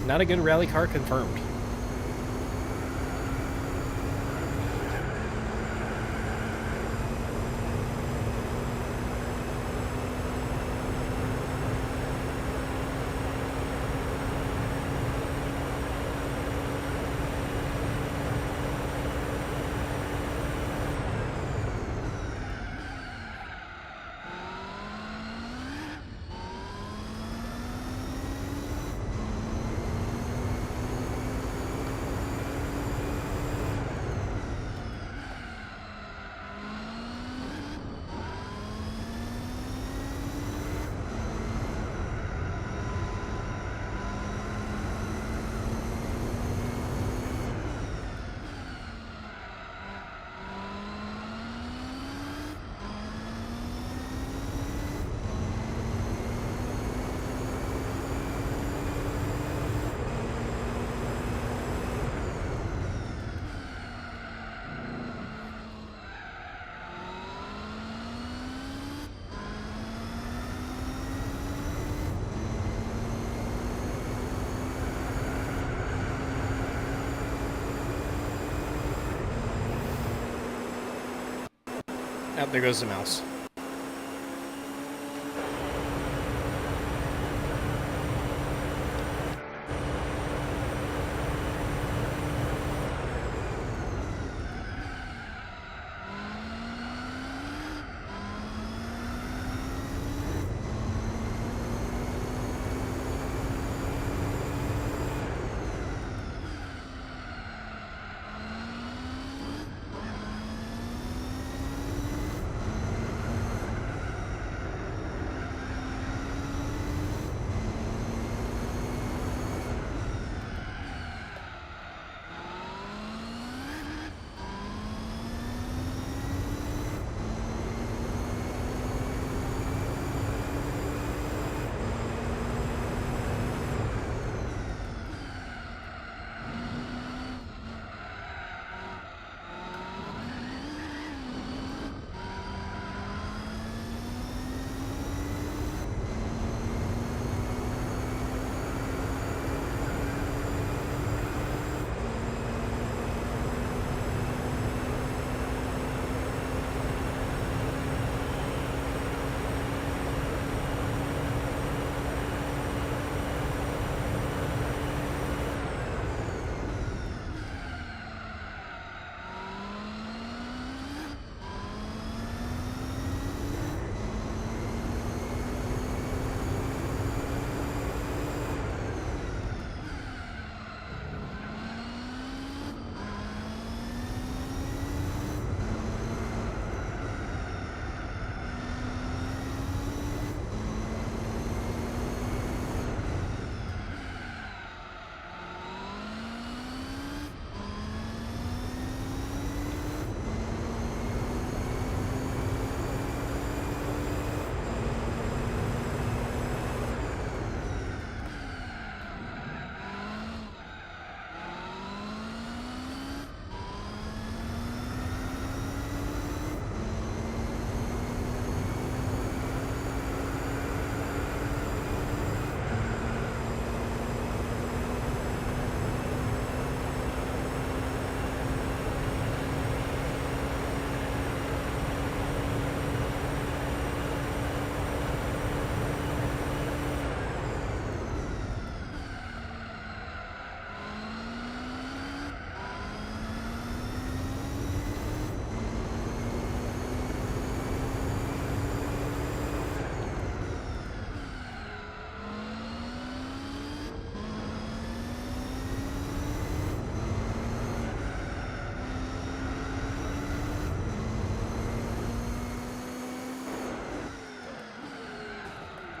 Not a good rally car confirmed. Oh, there goes the mouse.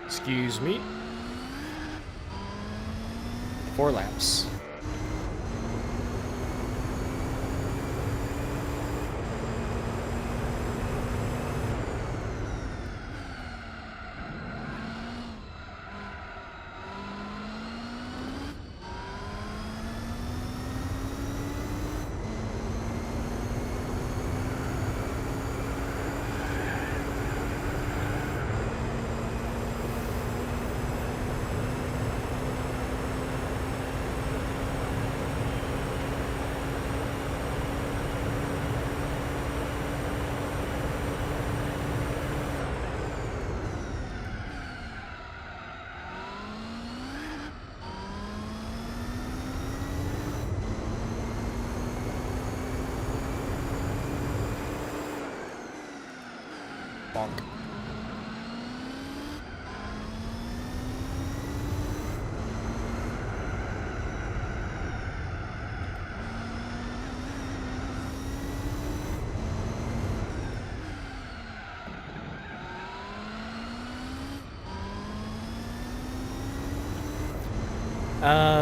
Excuse me. 4 laps. Bonk.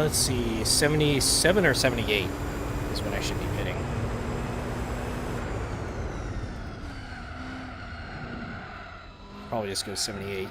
Let's see, 77 or 78 is when I should be pitting. Probably just go 78.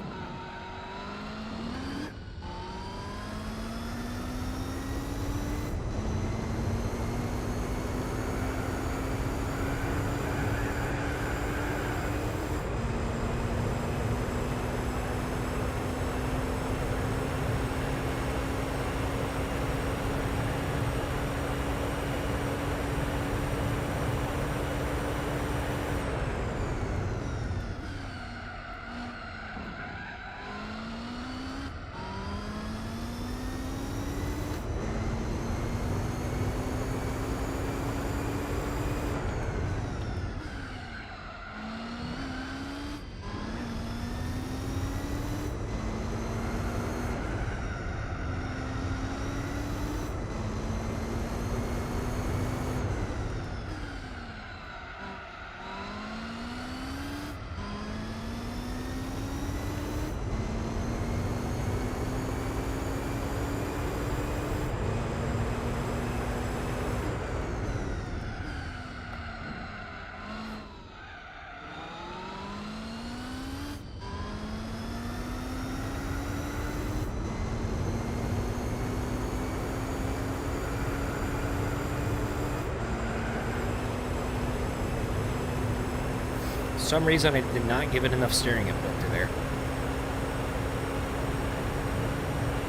For some reason, I did not give it enough steering input to there.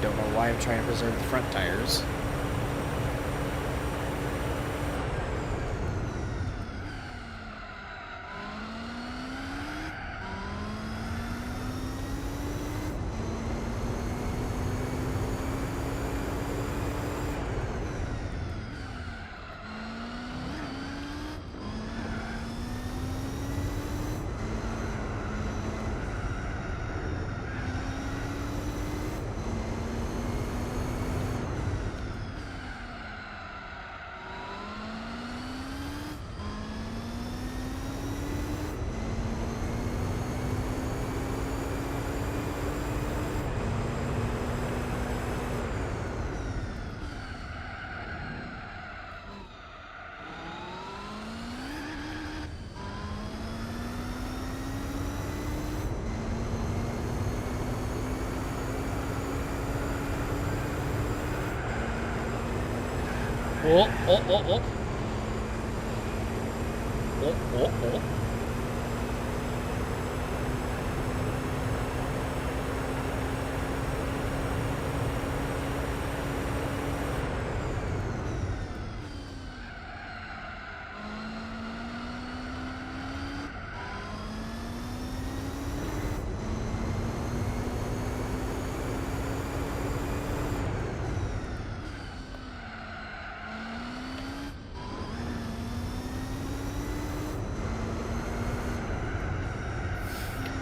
Don't know why I'm trying to preserve the front tires. Oh, oh, oh, oh. Oh, oh, oh.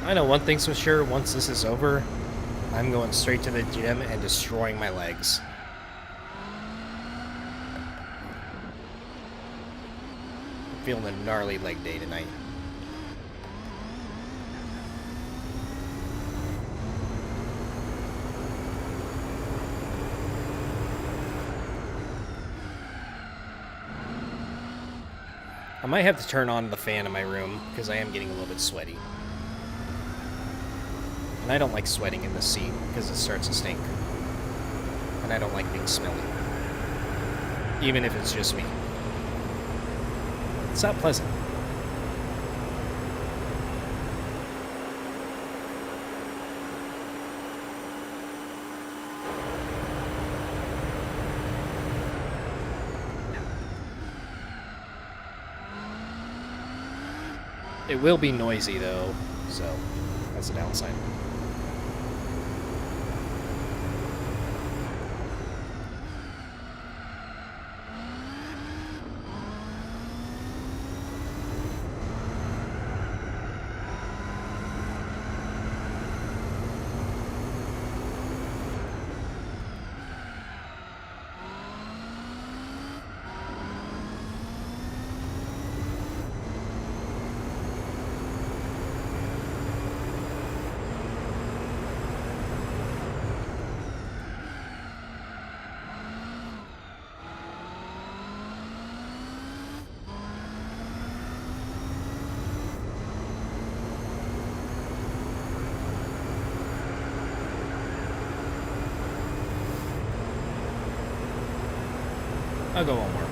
I know one thing's for sure, once this is over, I'm going straight to the gym and destroying my legs. I'm feeling a gnarly leg day tonight. I might have to turn on the fan in my room, because I am getting a little bit sweaty. And I don't like sweating in the seat, because it starts to stink. And I don't like being smelly. Even if it's just me. It's not pleasant. It will be noisy, though, so that's a downside. I'll go one more.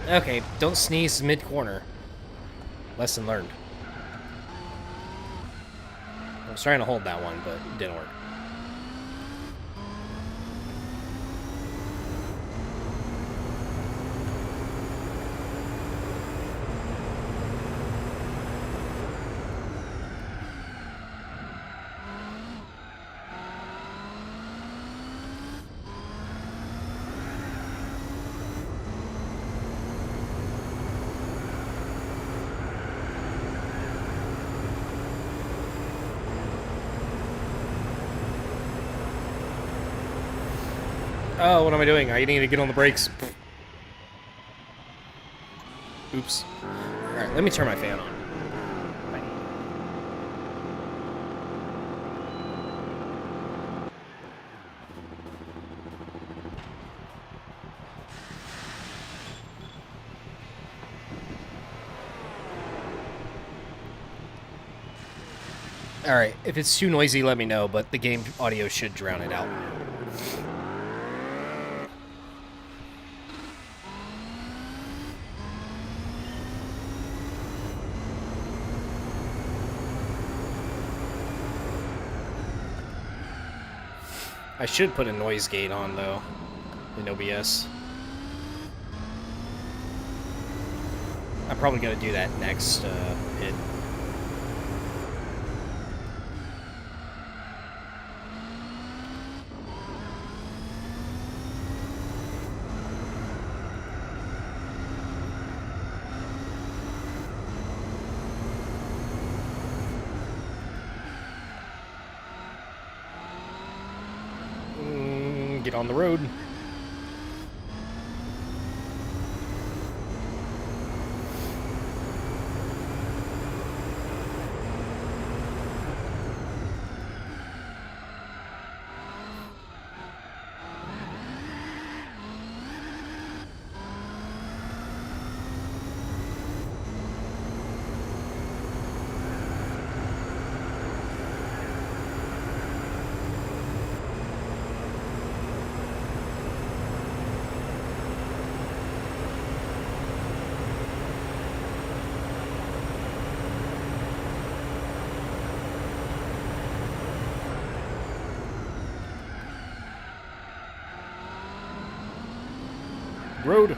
Okay, don't sneeze mid-corner. Lesson learned. I was trying to hold that one, but it didn't work. Oh, what am I doing? I need to get on the brakes. Oops. Alright, let me turn my fan on. Alright, if it's too noisy, let me know, but the game audio should drown it out. I should put a noise gate on, though, in OBS. I'm probably going to do that next hit. Get on the road. Road.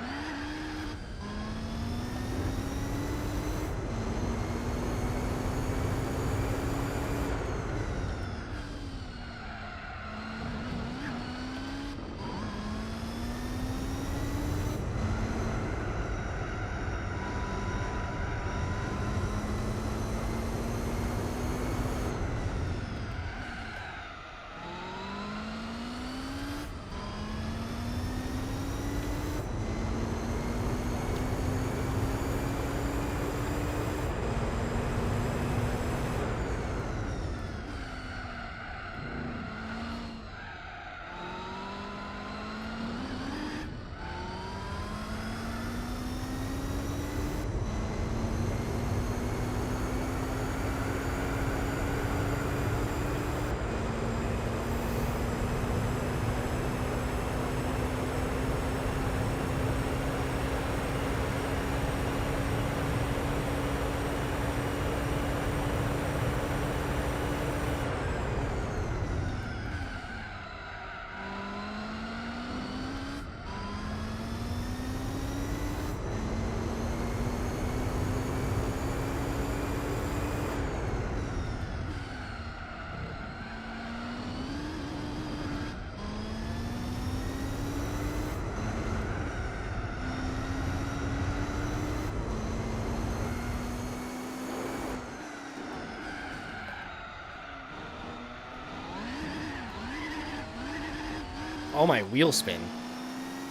Oh, my wheel spin.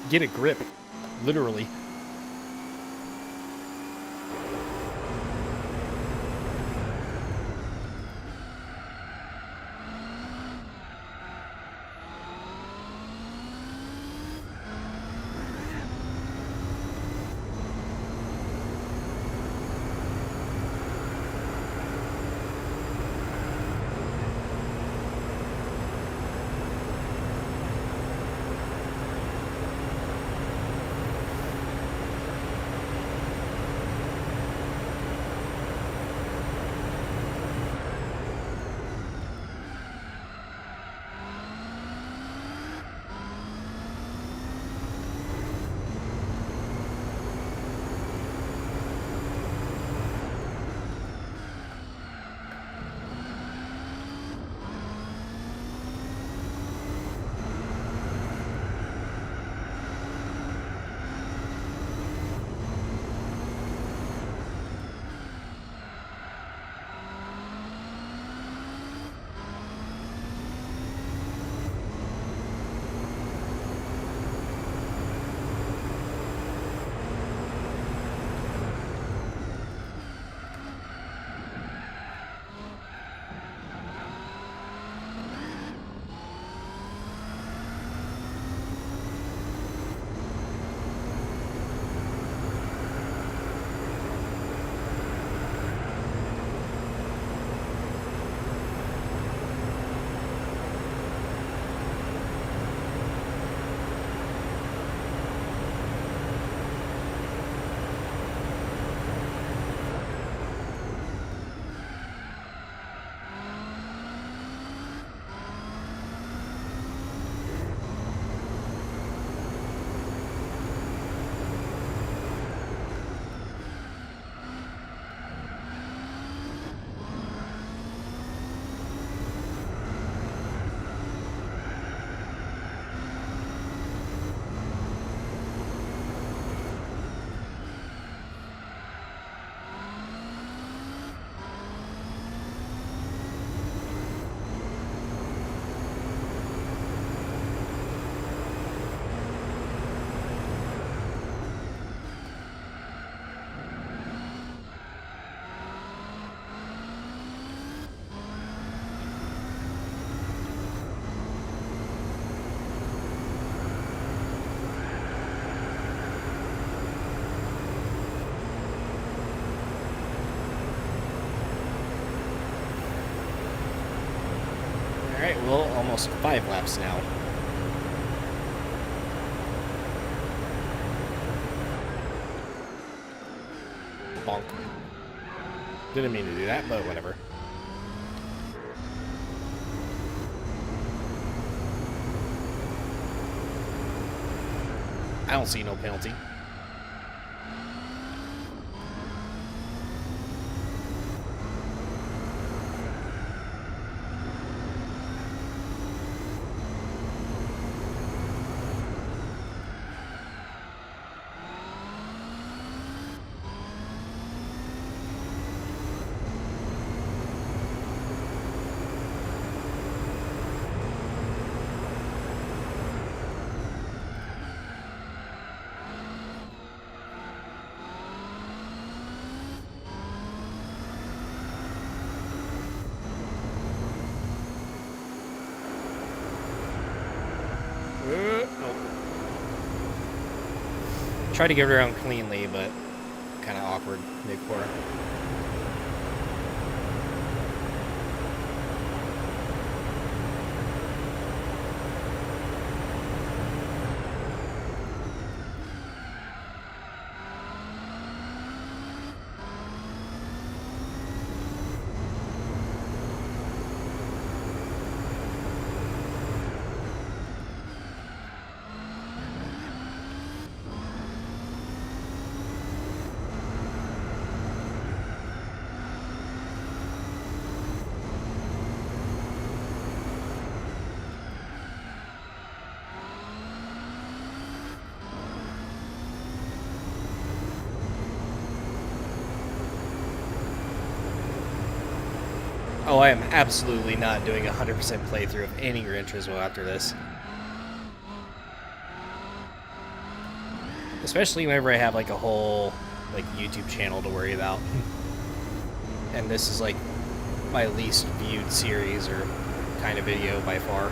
Get a grip. Literally. almost 5 laps now. Bonk. Didn't mean to do that, but whatever. I don't see no penalty. Tried to get around cleanly, but kind of awkward mid-corner. Oh, I am absolutely not doing a 100% playthrough of any Gran Turismo after this. Especially whenever I have like a whole like YouTube channel to worry about. And this is like my least viewed series or kind of video by far.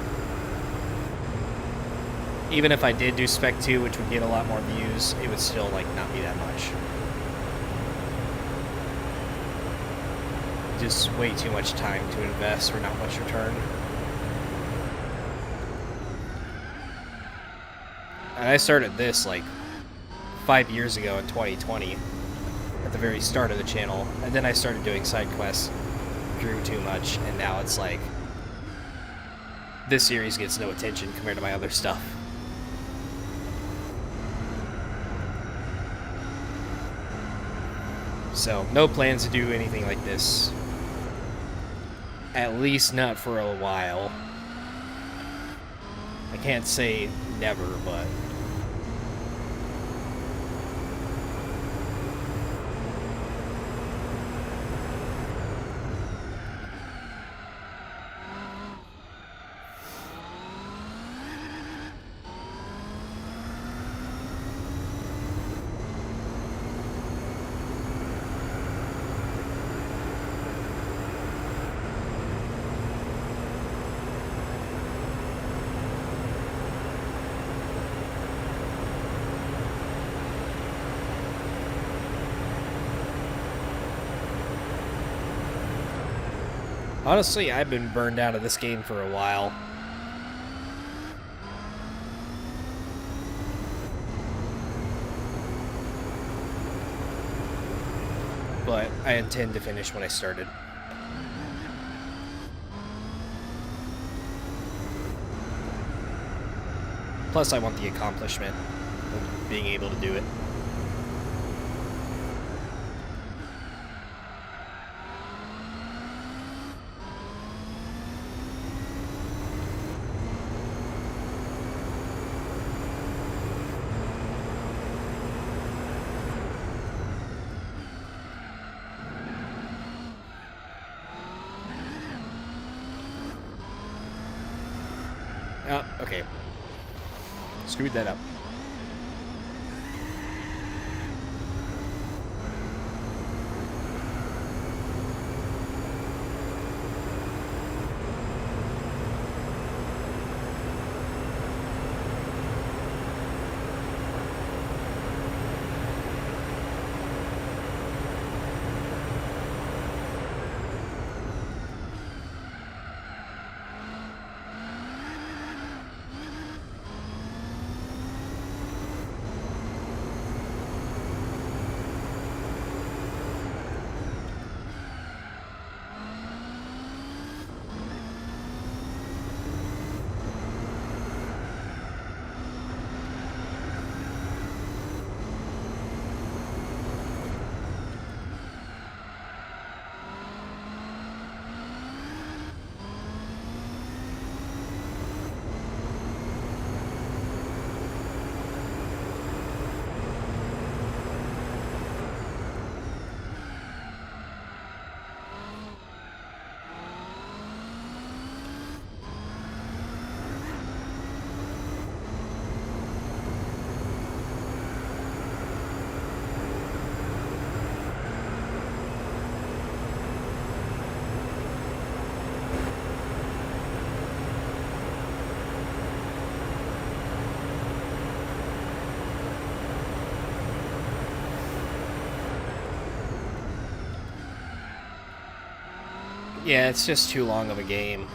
Even if I did do Spec 2, which would get a lot more views, it would still like not be that much. Just way too much time to invest for not much return. And I started this like 5 years ago in 2020 at the very start of the channel, and then I started doing side quests, grew too much, and now it's like this series gets no attention compared to my other stuff. So no plans to do anything like this. At least not for a while. I can't say never, but... Honestly, I've been burned out of this game for a while. But I intend to finish what I started. Plus, I want the accomplishment of being able to do it. Oh, okay. Screwed that up. Yeah, it's just too long of a game.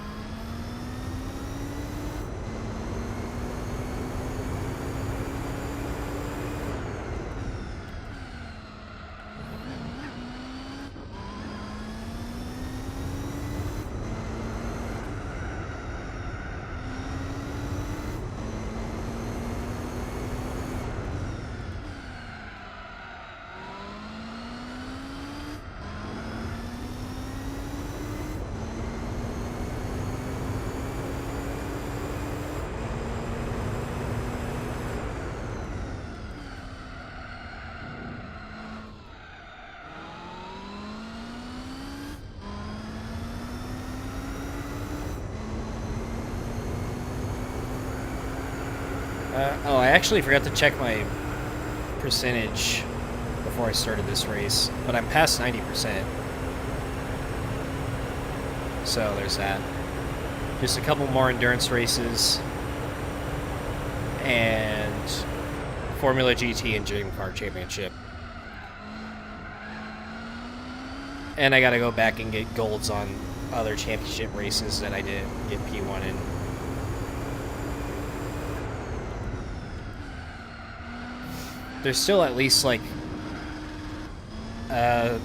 Oh, I actually forgot to check my percentage before I started this race, but I'm past 90%. So there's that. Just a couple more endurance races, and Formula GT and Dream Car Championship. And I gotta go back and get golds on other championship races that I didn't get P1 in. There's still at least like a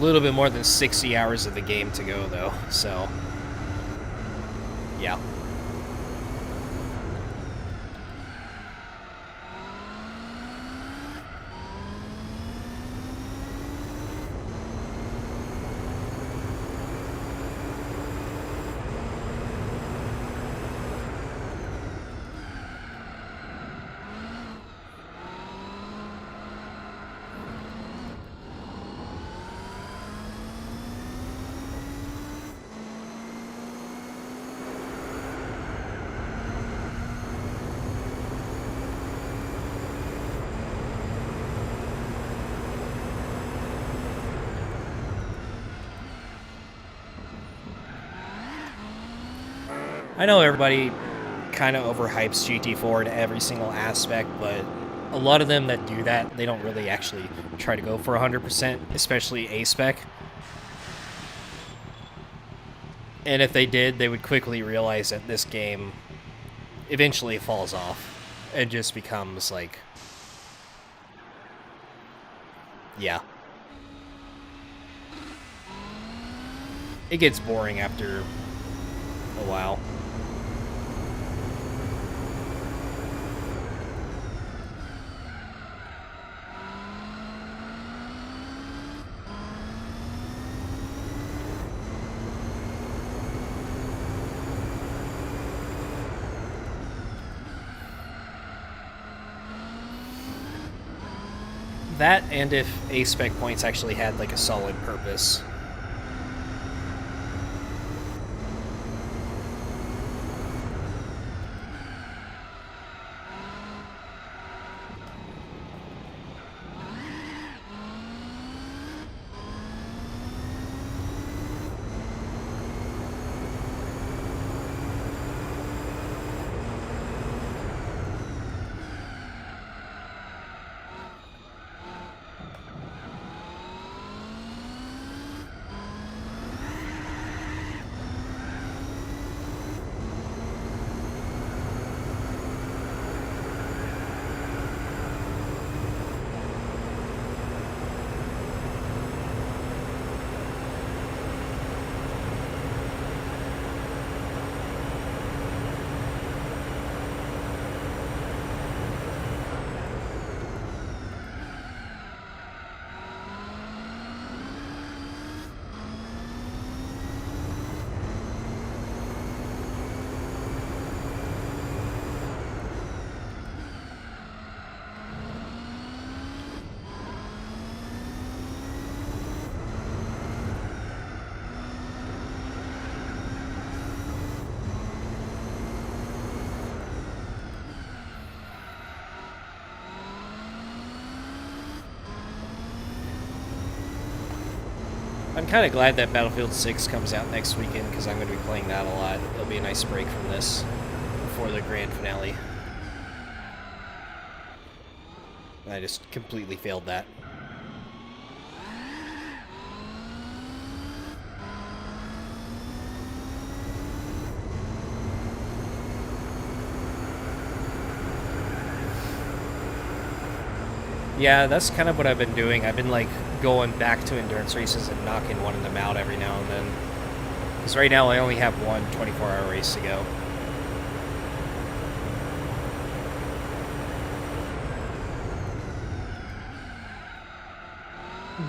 little bit more than 60 hours of the game to go though, so yeah. I know everybody kind of overhypes GT4 in every single aspect, but a lot of them that do that, they don't really actually try to go for 100%, especially A-Spec. And if they did, they would quickly realize that this game eventually falls off and just becomes like, yeah. It gets boring after a while. That, and if A-Spec points actually had like a solid purpose. I'm kind of glad that Battlefield 6 comes out next weekend because I'm going to be playing that a lot. It'll be a nice break from this before the grand finale. I just completely failed that. Yeah, that's kind of what I've been doing. I've been like going back to endurance races and knocking one of them out every now and then. Because right now I only have one 24-hour race to go.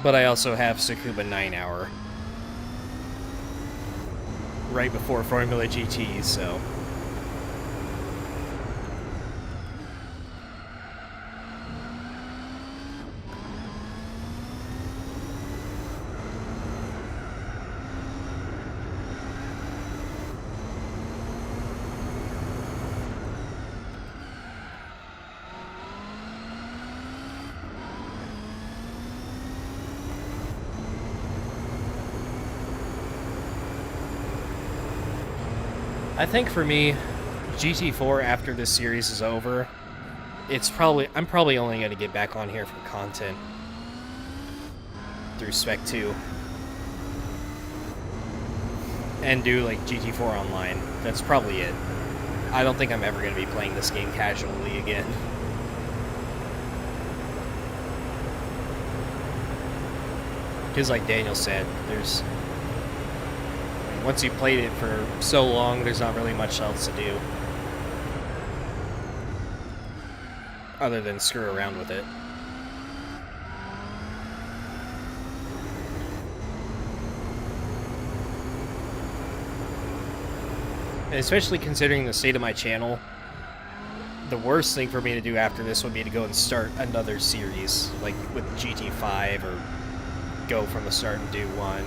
But I also have Tsukuba 9-hour right before Formula GT, so... I think for me, GT4 after this series is over, I'm probably only going to get back on here for content through Spec 2 and do like GT4 online. That's probably it. I don't think I'm ever going to be playing this game casually again. Because like Daniel said, once you've played it for so long, there's not really much else to do other than screw around with it. And especially considering the state of my channel, the worst thing for me to do after this would be to go and start another series, like with GT5, or go from the start and do one.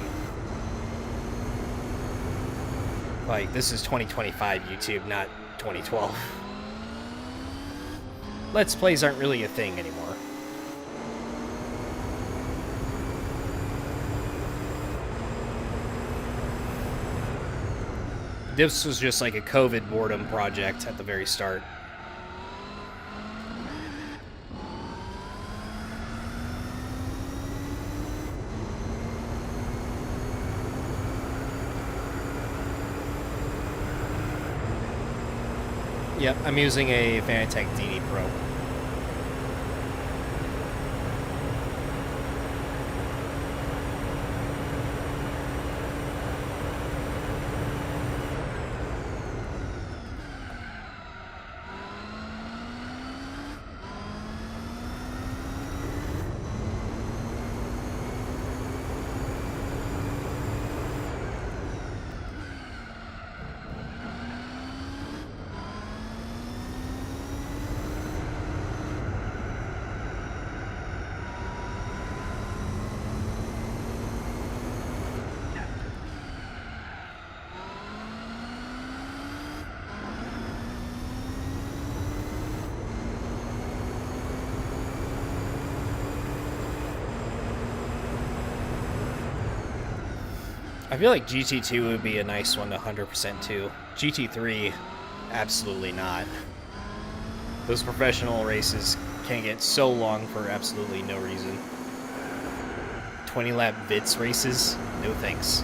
Like, this is 2025 YouTube, not 2012. Let's Plays aren't really a thing anymore. This was just like a COVID boredom project at the very start. Yep, I'm using a Fanatec DD Pro. I feel like GT2 would be a nice one to 100% too. GT3, absolutely not. Those professional races can get so long for absolutely no reason. 20-lap VITS races? No thanks.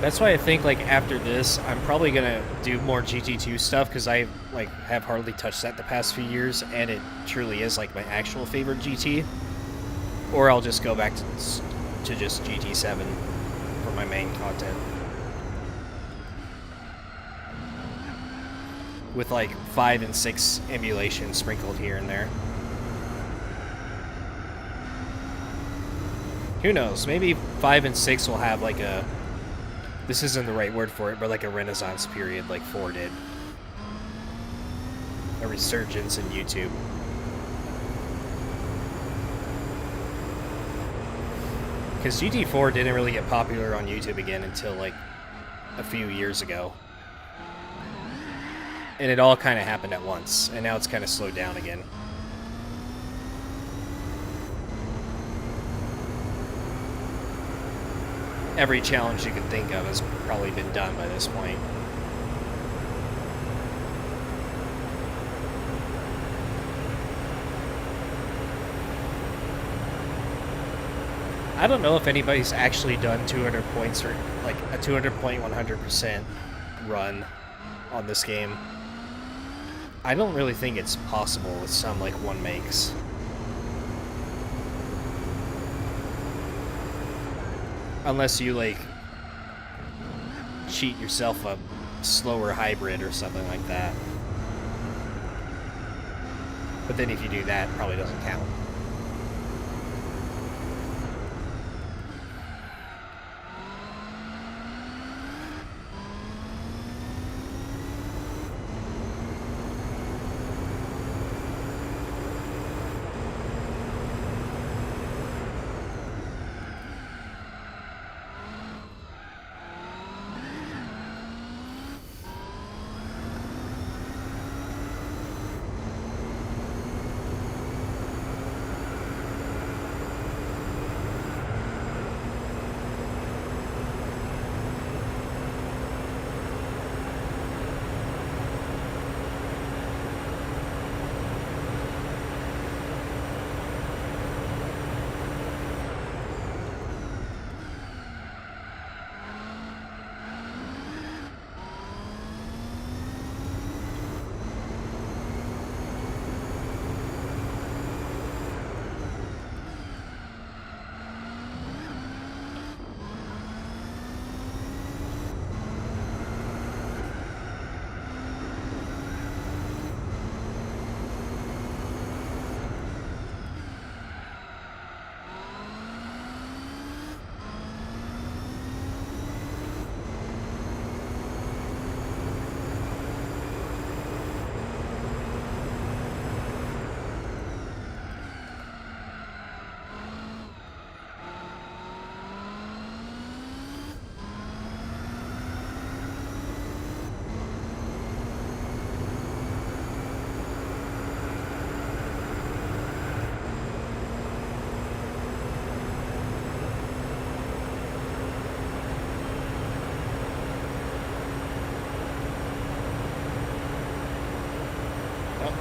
That's why I think, like, after this, I'm probably gonna do more GT2 stuff, because I, like, have hardly touched that the past few years, and it truly is, like, my actual favorite GT. Or I'll just go back to just GT7 for my main content. With, like, 5 and 6 emulation sprinkled here and there. Who knows? Maybe 5 and 6 will have, like, a... This isn't the right word for it, but like a renaissance period like 4 did. A resurgence in YouTube. Because GT4 didn't really get popular on YouTube again until like a few years ago. And it all kind of happened at once, and now it's kind of slowed down again. Every challenge you could think of has probably been done by this point. I don't know if anybody's actually done 200 points or like a 200 point 100% run on this game. I don't really think it's possible with some like one makes. Unless you like cheat yourself a slower hybrid or something like that. But then if you do that, it probably doesn't count.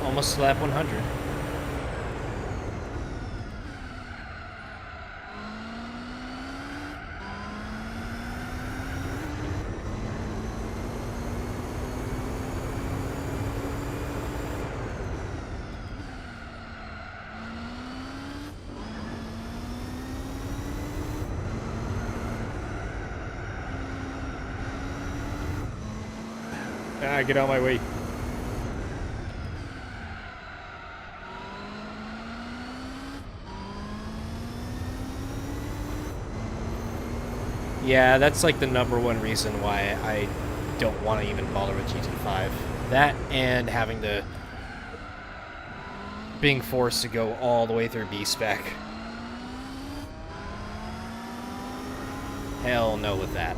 Almost lap 100. Ah, get out of my way. Yeah, that's like the #1 reason why I don't want to even bother with GT5. That and having to... being forced to go all the way through B-Spec. Hell no with that.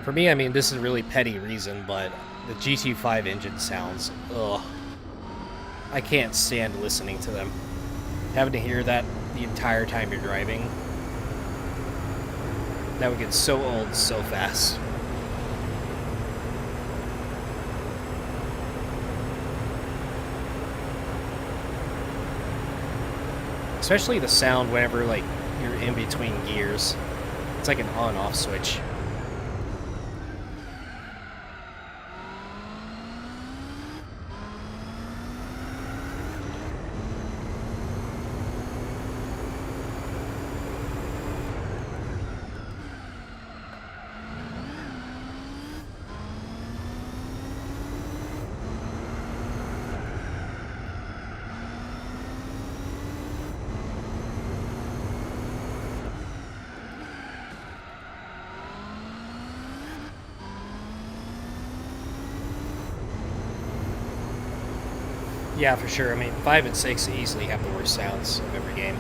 For me, I mean, this is a really petty reason, but the GT5 engine sounds, ugh. I can't stand listening to them. Having to hear that the entire time you're driving, that would get so old so fast. Especially the sound whenever, like, you're in between gears. It's like an on-off switch. Yeah, for sure. I mean, 5 and 6 easily have the worst sounds of every game.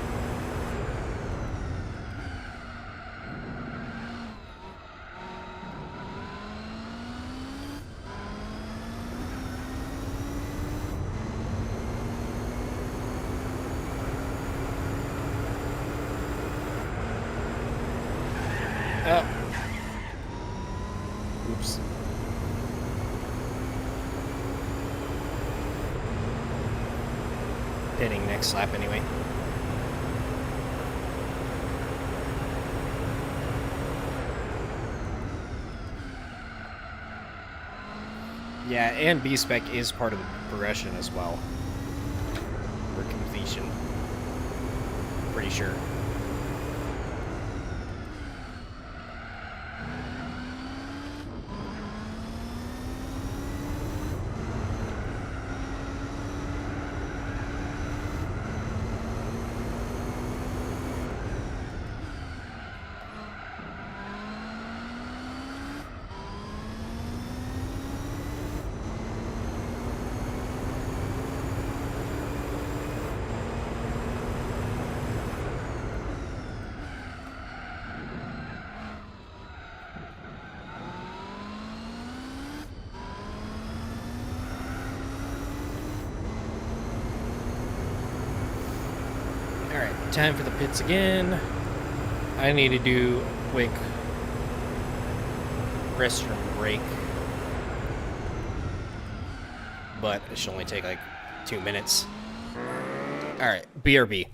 Oh. Oops. Hitting next lap anyway. Yeah, and B-Spec is part of the progression as well. For completion. Pretty sure. Alright, time for the pits again. I need to do a quick restroom break. But it should only take like 2 minutes. Alright, BRB.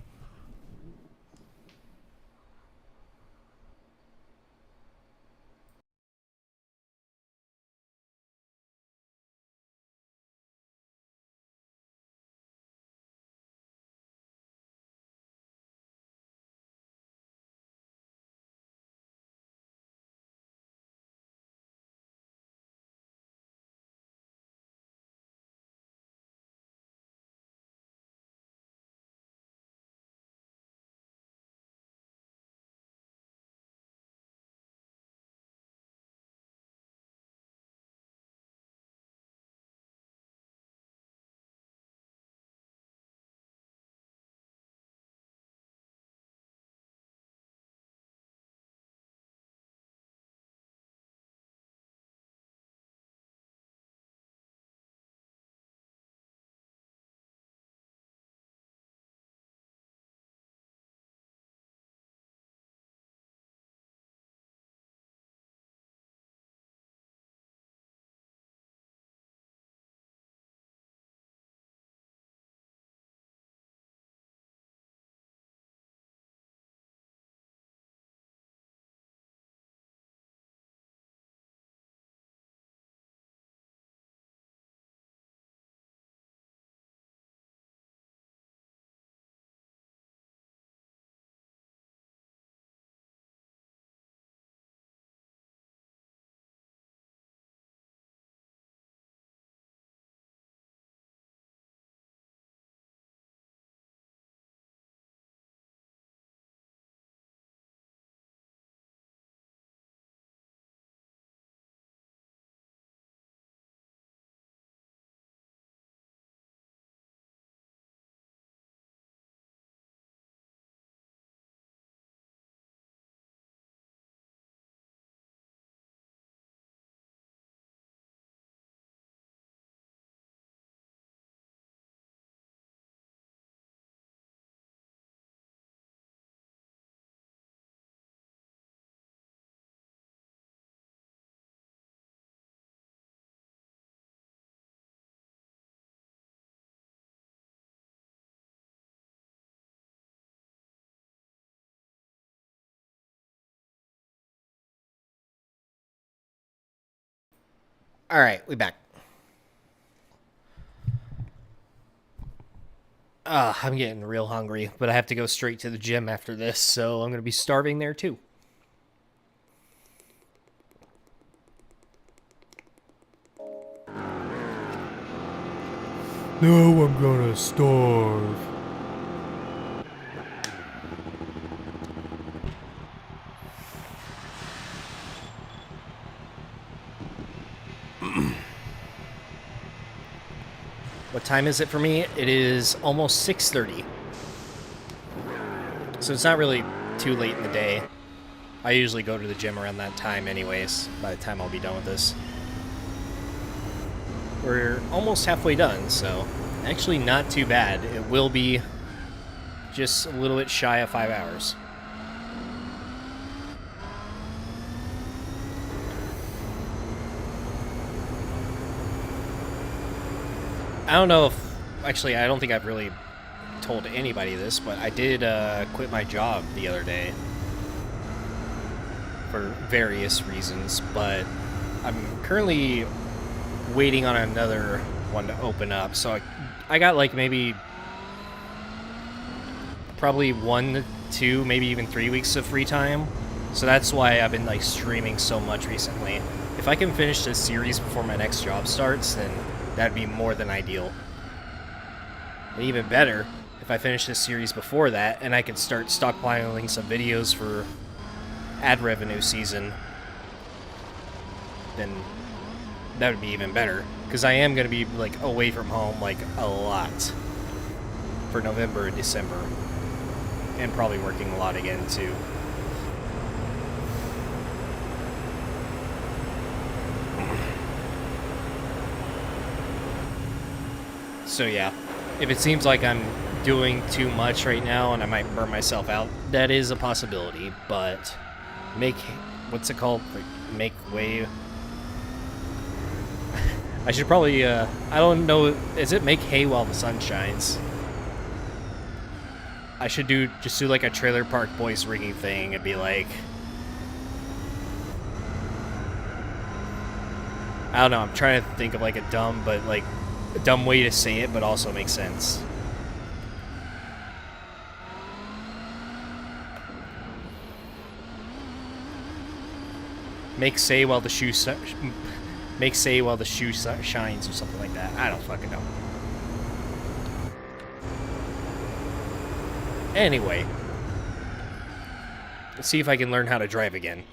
All right, we back. I'm getting real hungry, but I have to go straight to the gym after this, so I'm going to be starving there too. No, I'm gonna starve. What time is it for me? It is almost 6:30. So it's not really too late in the day. I usually go to the gym around that time anyways, by the time I'll be done with this. We're almost halfway done, so actually not too bad. It will be just a little bit shy of 5 hours. I don't know if... Actually, I don't think I've really told anybody this, but I did quit my job the other day. For various reasons, but I'm currently waiting on another one to open up. So I got like maybe... probably 1, 2, maybe even 3 weeks of free time. So that's why I've been like streaming so much recently. If I can finish this series before my next job starts, then that'd be more than ideal. And even better, if I finish this series before that, and I can start stockpiling some videos for ad revenue season, then that would be even better. Because I am going to be like away from home like a lot for November and December. And probably working a lot again too. So yeah, if it seems like I'm doing too much right now and I might burn myself out, that is a possibility, but what's it called? Like, make way. I should probably, I don't know, is it make hay while the sun shines? I should just do like a Trailer Park Boys rigging thing and be like, I don't know, I'm trying to think of like a dumb way to say it, but also makes sense. Make say while the shoe shines or something like that. I don't fucking know. Anyway, let's see if I can learn how to drive again.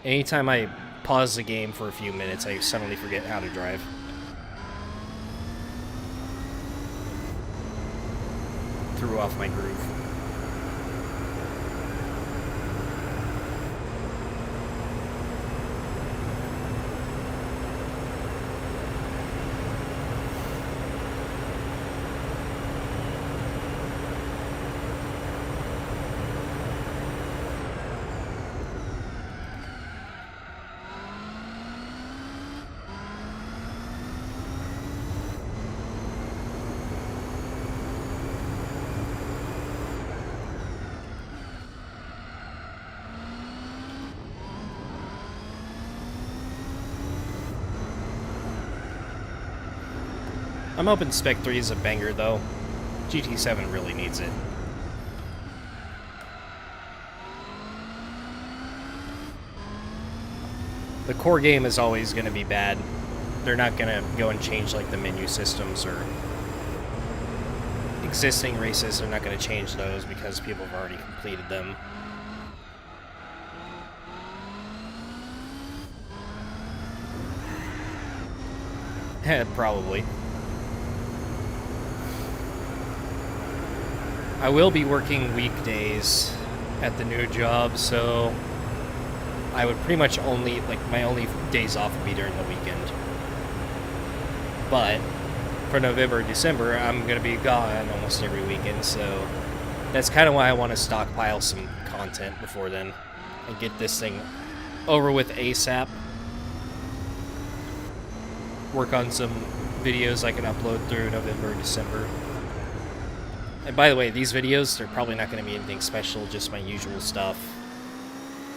Anytime I pause the game for a few minutes, I suddenly forget how to drive. Threw off my groove. I'm hoping Spec 3 is a banger, though. GT7 really needs it. The core game is always going to be bad. They're not going to go and change like the menu systems or existing races. They're not going to change those because people have already completed them. Probably. I will be working weekdays at the new job, so I would pretty much only, like, my only days off would be during the weekend. But for November and December, I'm going to be gone almost every weekend, so that's kind of why I want to stockpile some content before then and get this thing over with ASAP. Work on some videos I can upload through November and December. And by the way, these videos, they're probably not going to be anything special, just my usual stuff.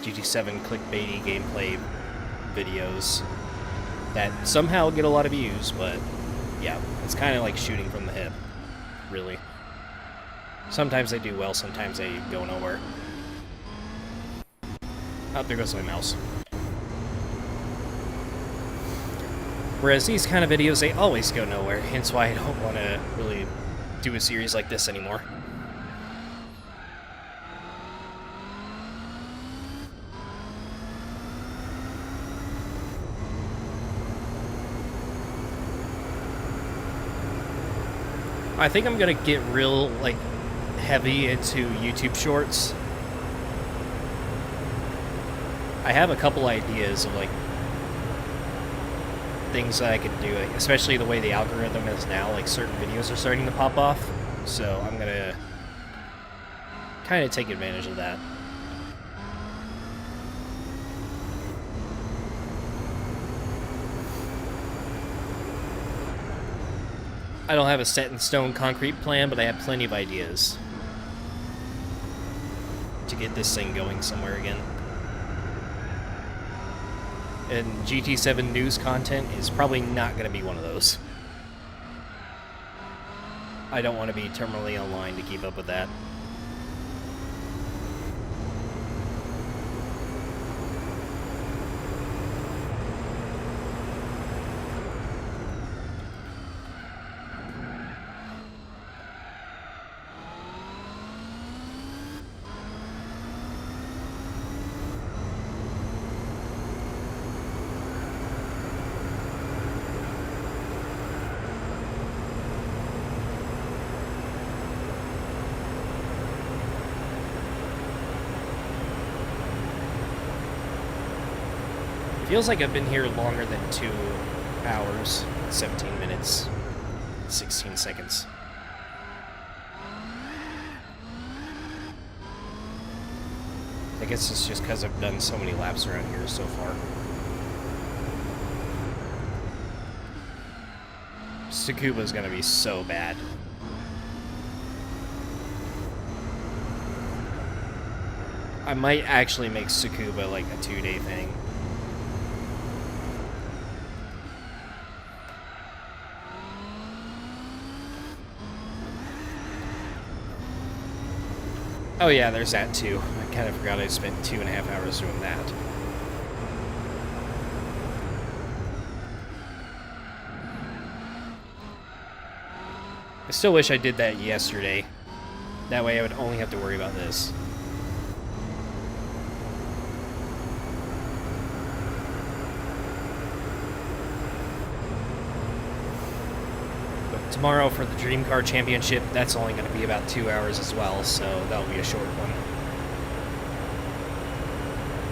GT7 clickbaity gameplay videos. that somehow get a lot of views, but yeah, it's kind of like shooting from the hip, really. Sometimes they do well, sometimes they go nowhere. Oh, there goes my mouse. Whereas these kind of videos, they always go nowhere, hence why I don't want to really do a series like this anymore. I think I'm gonna get real, like, heavy into YouTube Shorts. I have a couple ideas of, like, things that I could do, especially the way the algorithm is now, like, certain videos are starting to pop off, so I'm gonna kind of take advantage of that. I don't have a set-in-stone concrete plan, but I have plenty of ideas to get this thing going somewhere again. And GT7 news content is probably not going to be one of those. I don't want to be terminally online to keep up with that. Feels like I've been here longer than 2 hours, 17 minutes, 16 seconds. I guess it's just because I've done so many laps around here so far. Tsukuba's gonna be so bad. I might actually make Tsukuba like a 2-day thing. Oh yeah, there's that too. I kind of forgot I spent 2.5 hours doing that. I still wish I did that yesterday. That way I would only have to worry about this. Tomorrow for the Dream Car Championship, that's only going to be about 2 hours as well, so that'll be a short one.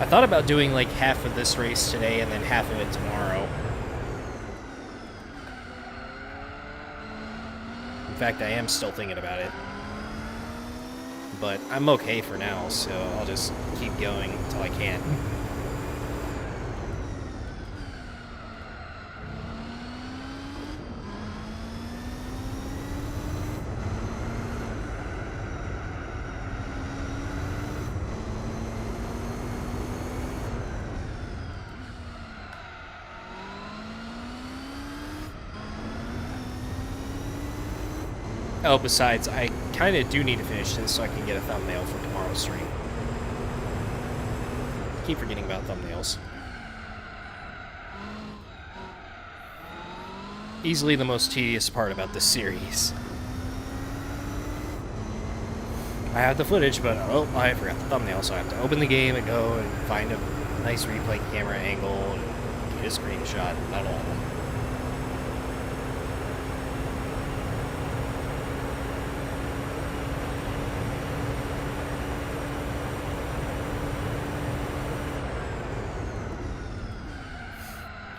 I thought about doing like half of this race today and then half of it tomorrow. In fact, I am still thinking about it. But I'm okay for now, so I'll just keep going until I can't. Oh, besides, I kind of do need to finish this so I can get a thumbnail for tomorrow's stream. I keep forgetting about thumbnails. Easily the most tedious part about this series. I have the footage, but oh, I forgot the thumbnail, so I have to open the game and go and find a nice replay camera angle and get a screenshot. Not all.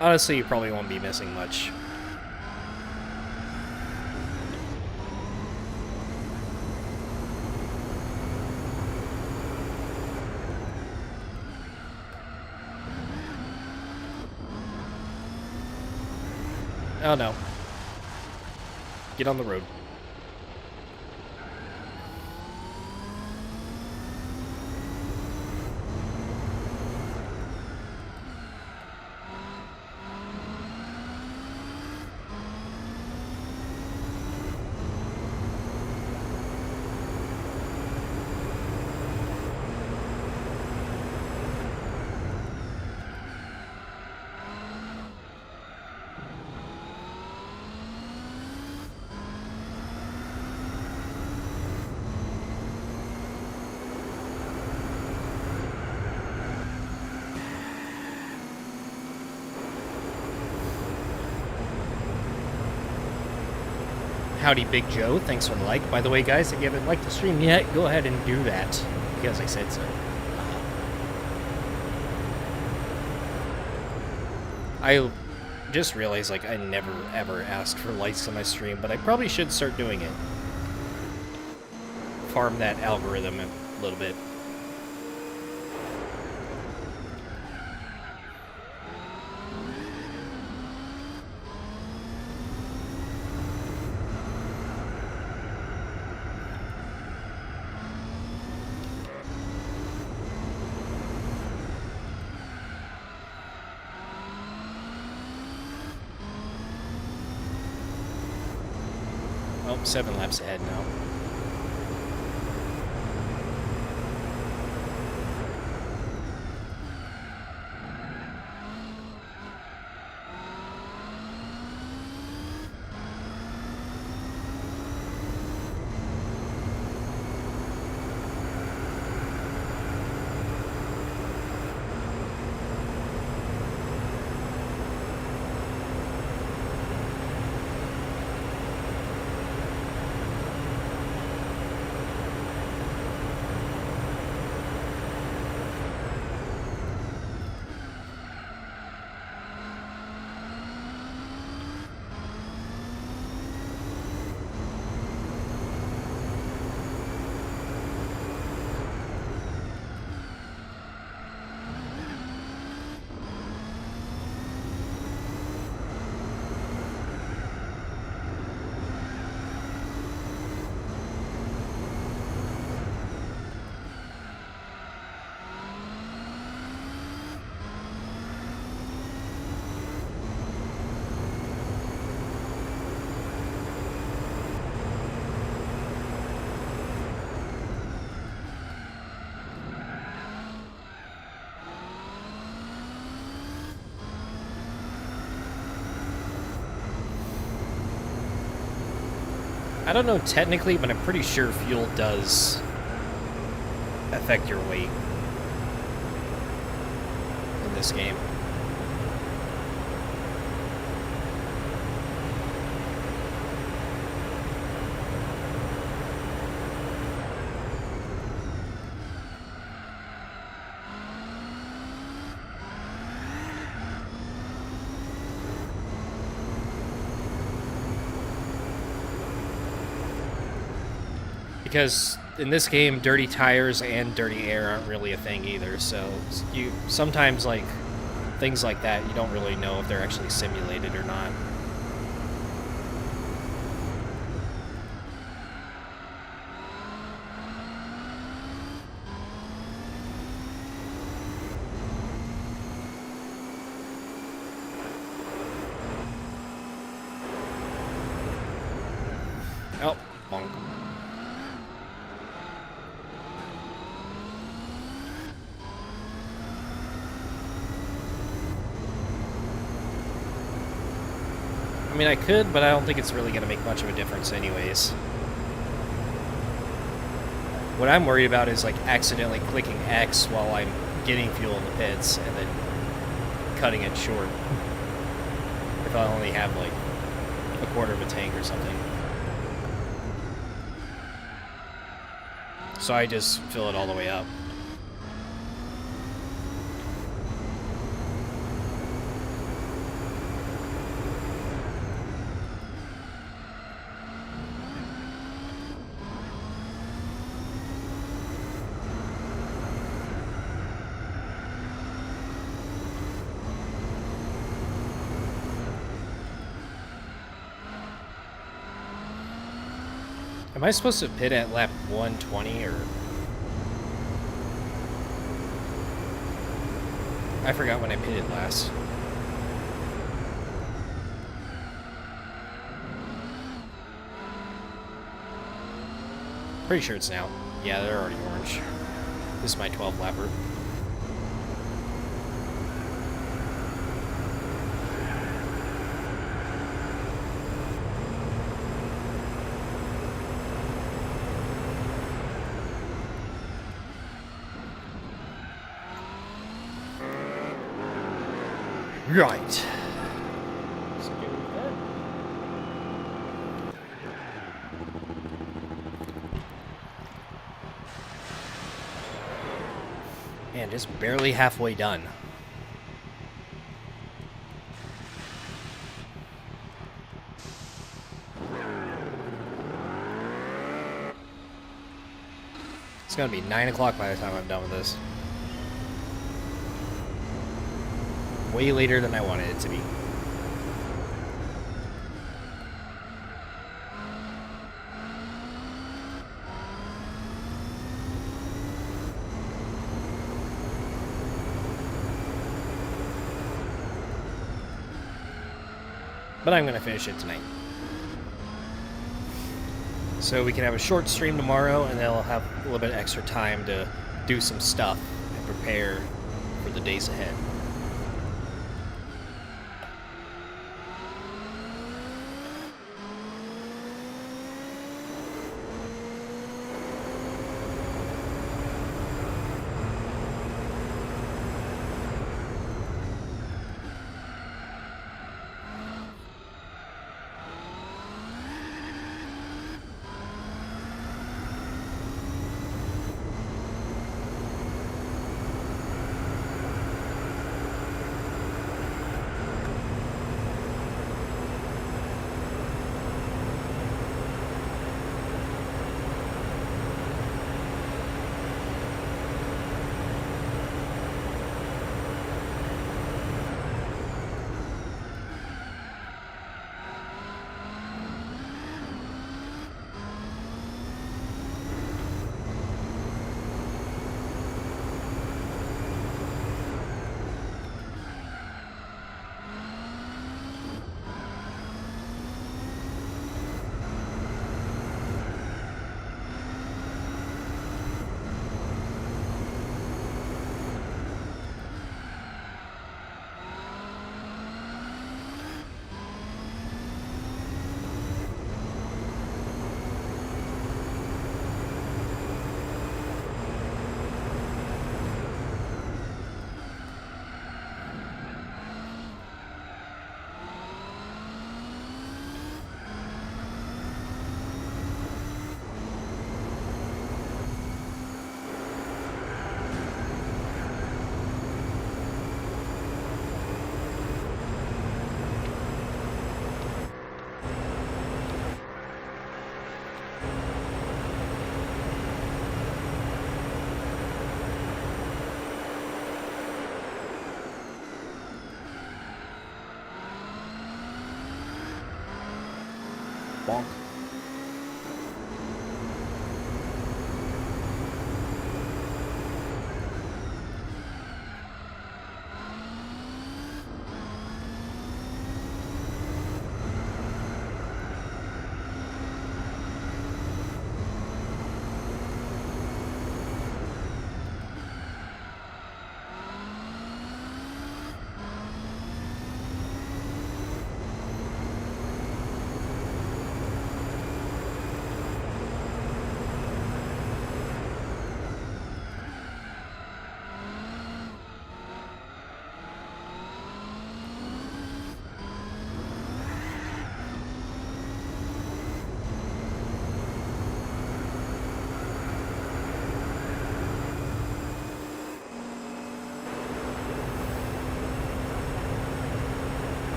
Honestly, you probably won't be missing much. Oh no. Get on the road. Howdy Big Joe, thanks for the like. By the way, guys, if you haven't liked the stream yet, go ahead and do that, because I said so. I just realized, like, I never ever asked for likes on my stream, but I probably should start doing it. Farm that algorithm a little bit. Oh, 7 laps ahead now. I don't know technically, but I'm pretty sure fuel does affect your weight in this game. Because in this game, dirty tires and dirty air aren't really a thing either, so you sometimes, like, things like that, you don't really know if they're actually simulated or not. Oh, bonk. I mean, I could, but I don't think it's really going to make much of a difference anyways. What I'm worried about is, like, accidentally clicking X while I'm getting fuel in the pits and then cutting it short. If I only have, like, a quarter of a tank or something. So I just fill it all the way up. Am I supposed to pit at lap 120 or... I forgot when I pitted last. Pretty sure it's now. Yeah, they're already orange. This is my 12 lapper. Right. Man, just barely halfway done. It's gonna be 9 o'clock by the time I'm done with this. Way later than I wanted it to be. But I'm gonna finish it tonight. So we can have a short stream tomorrow, and then I'll have a little bit of extra time to do some stuff and prepare for the days ahead. Bonk.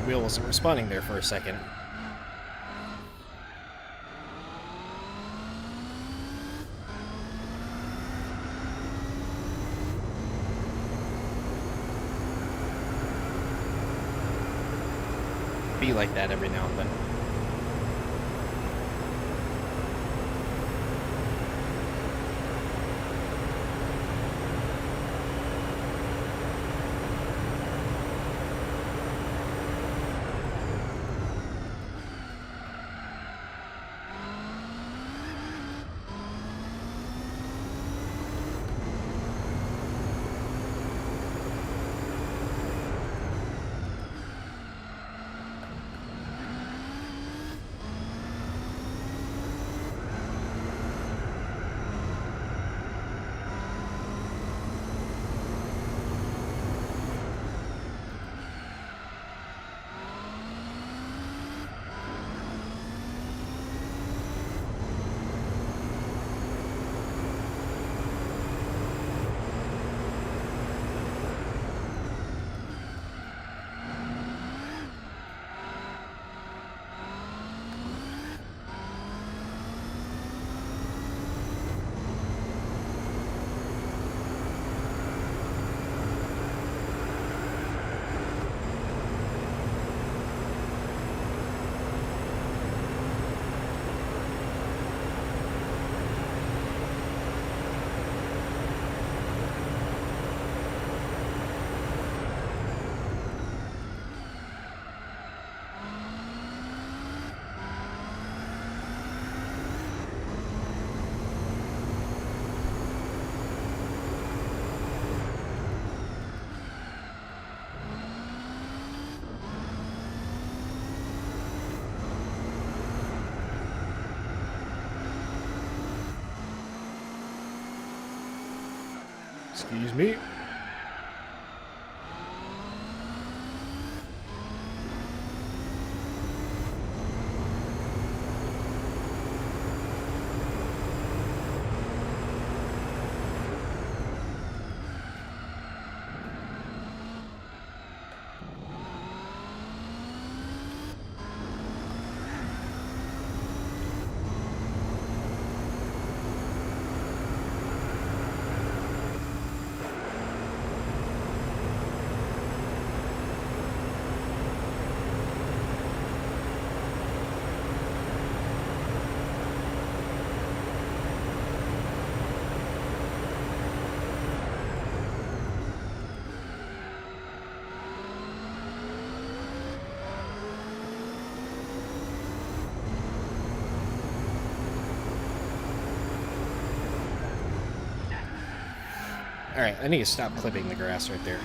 wheel wasn't responding there for a second. Be like that every now and then. Excuse me. Alright, I need to stop clipping the grass right there.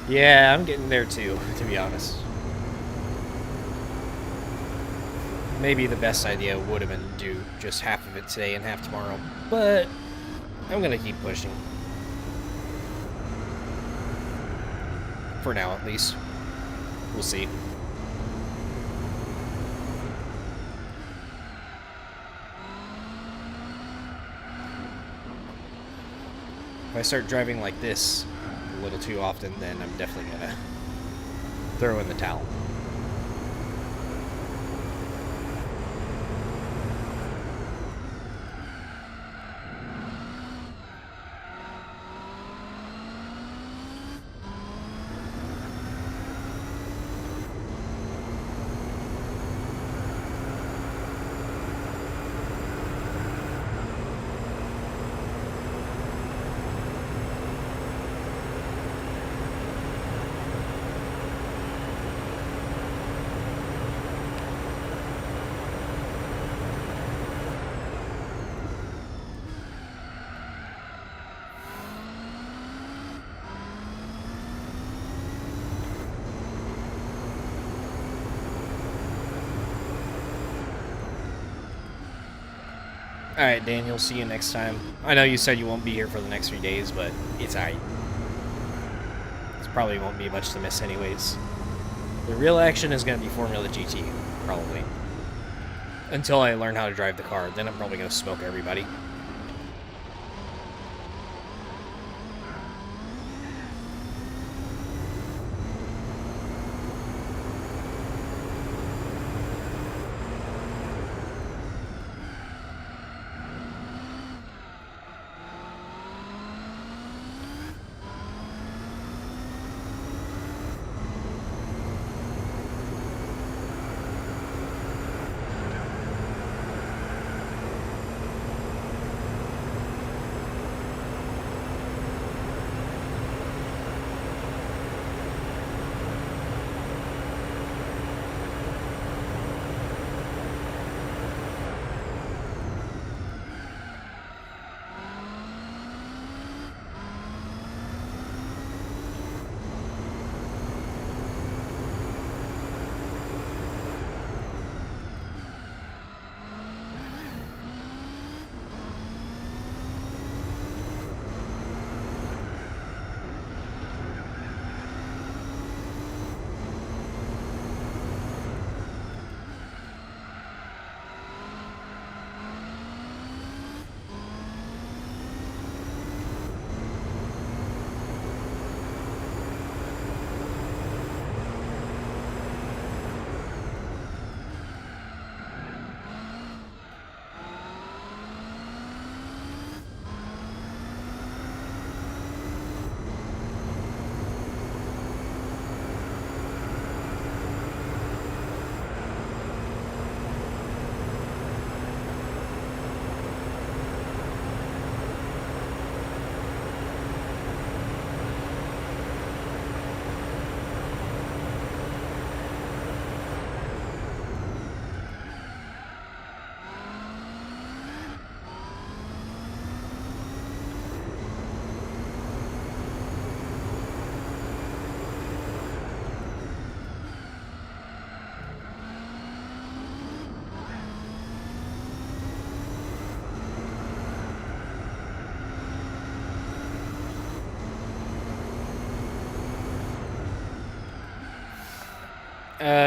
Yeah, I'm getting there too, to be honest. Maybe the best idea would have been to do just half of it today and half tomorrow, but I'm gonna keep pushing. For now, at least. We'll see. If I start driving like this a little too often, then I'm definitely gonna throw in the towel. Alright, Daniel, see you next time. I know you said you won't be here for the next 3 days, but it's alright. It probably won't be much to miss anyways. The real action is going to be Formula GT, probably. Until I learn how to drive the car, then I'm probably going to smoke everybody.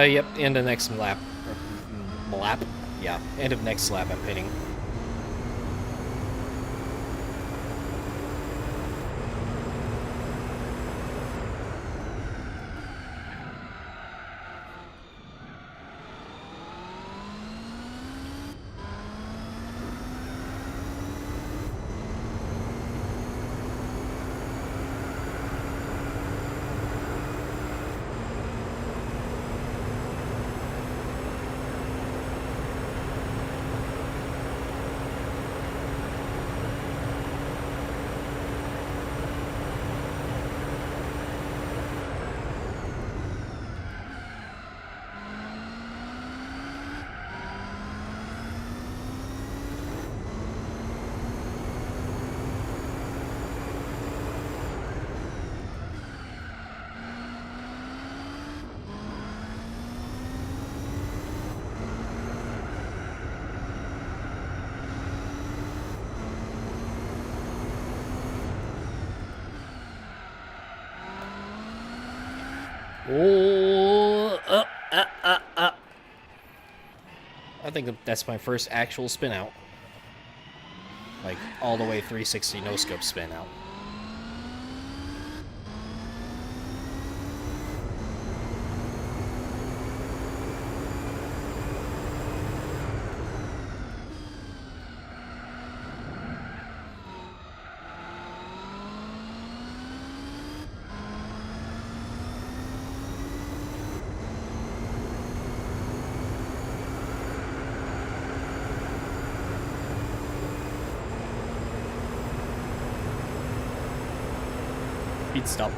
Yep, end of next lap. Lap? Yeah, end of next lap I'm pitting. Oh, I think that's my first actual spin out. Like, all the way 360 no-scope spin out. Pit stop.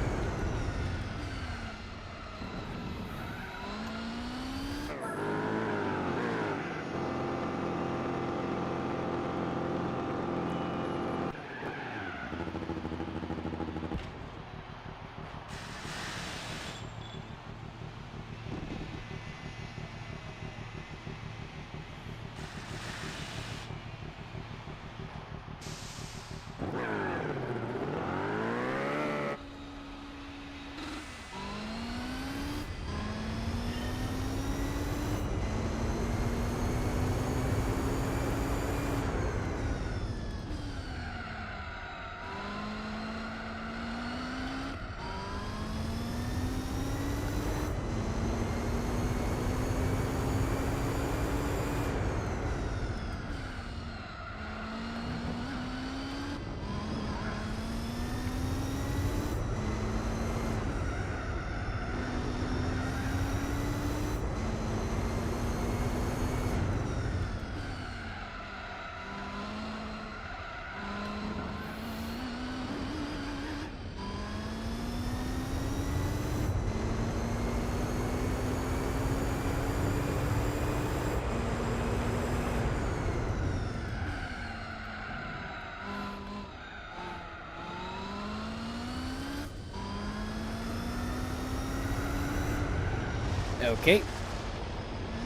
Okay.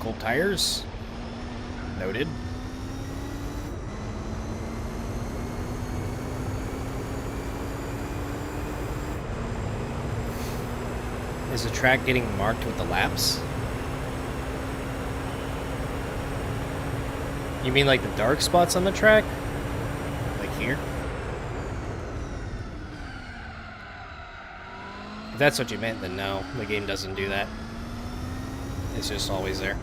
Cold tires. Noted. Is the track getting marked with the laps? You mean like the dark spots on the track? Like here? If that's what you meant, then no. The game doesn't do that. It's just always there.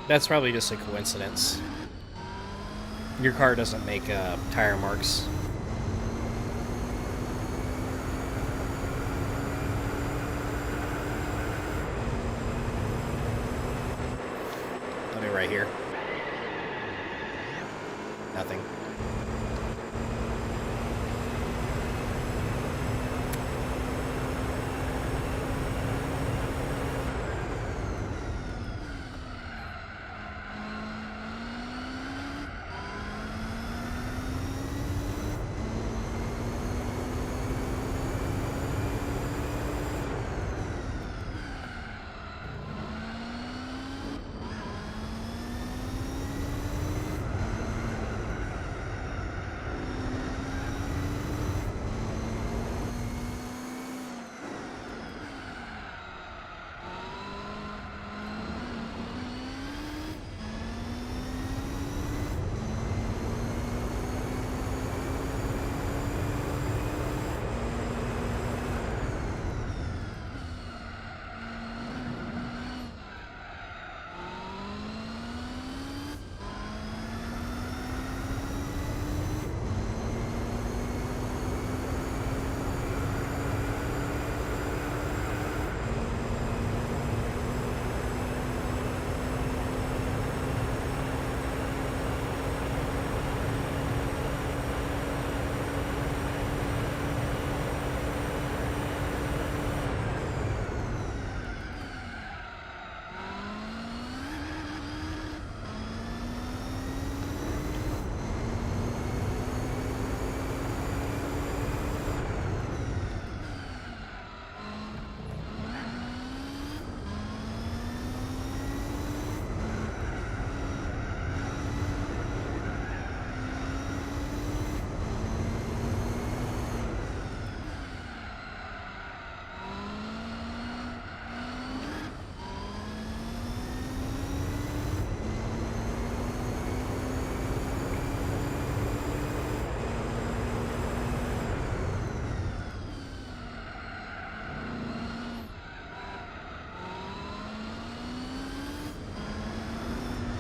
That's probably just a coincidence. Your car doesn't make tire marks. I'll be right here. Nothing.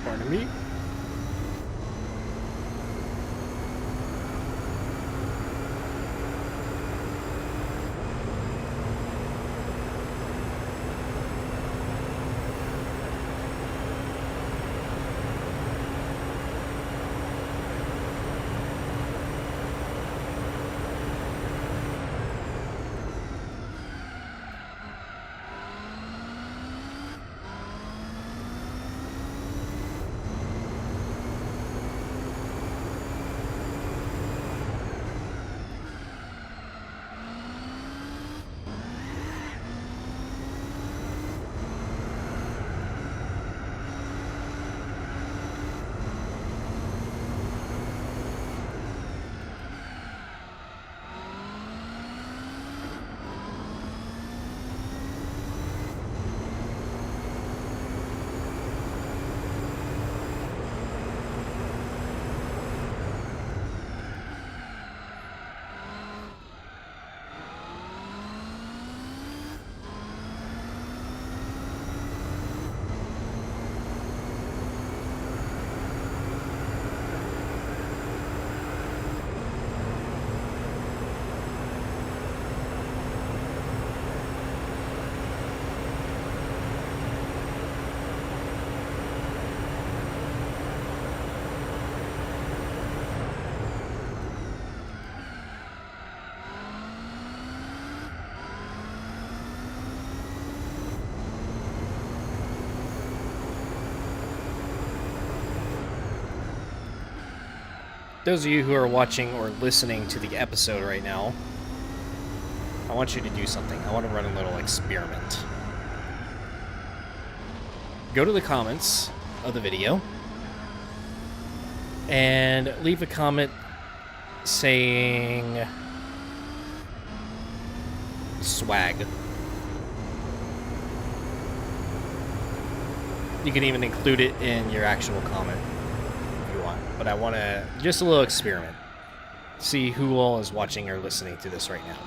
Pardon me? those of you who are watching or listening to the episode right now, I want you to do something. I want to run a little experiment. Go to the comments of the video and leave a comment saying swag. You can even include it in your actual comment if you want. But I want to, just a little experiment. See who all is watching or listening to this right now.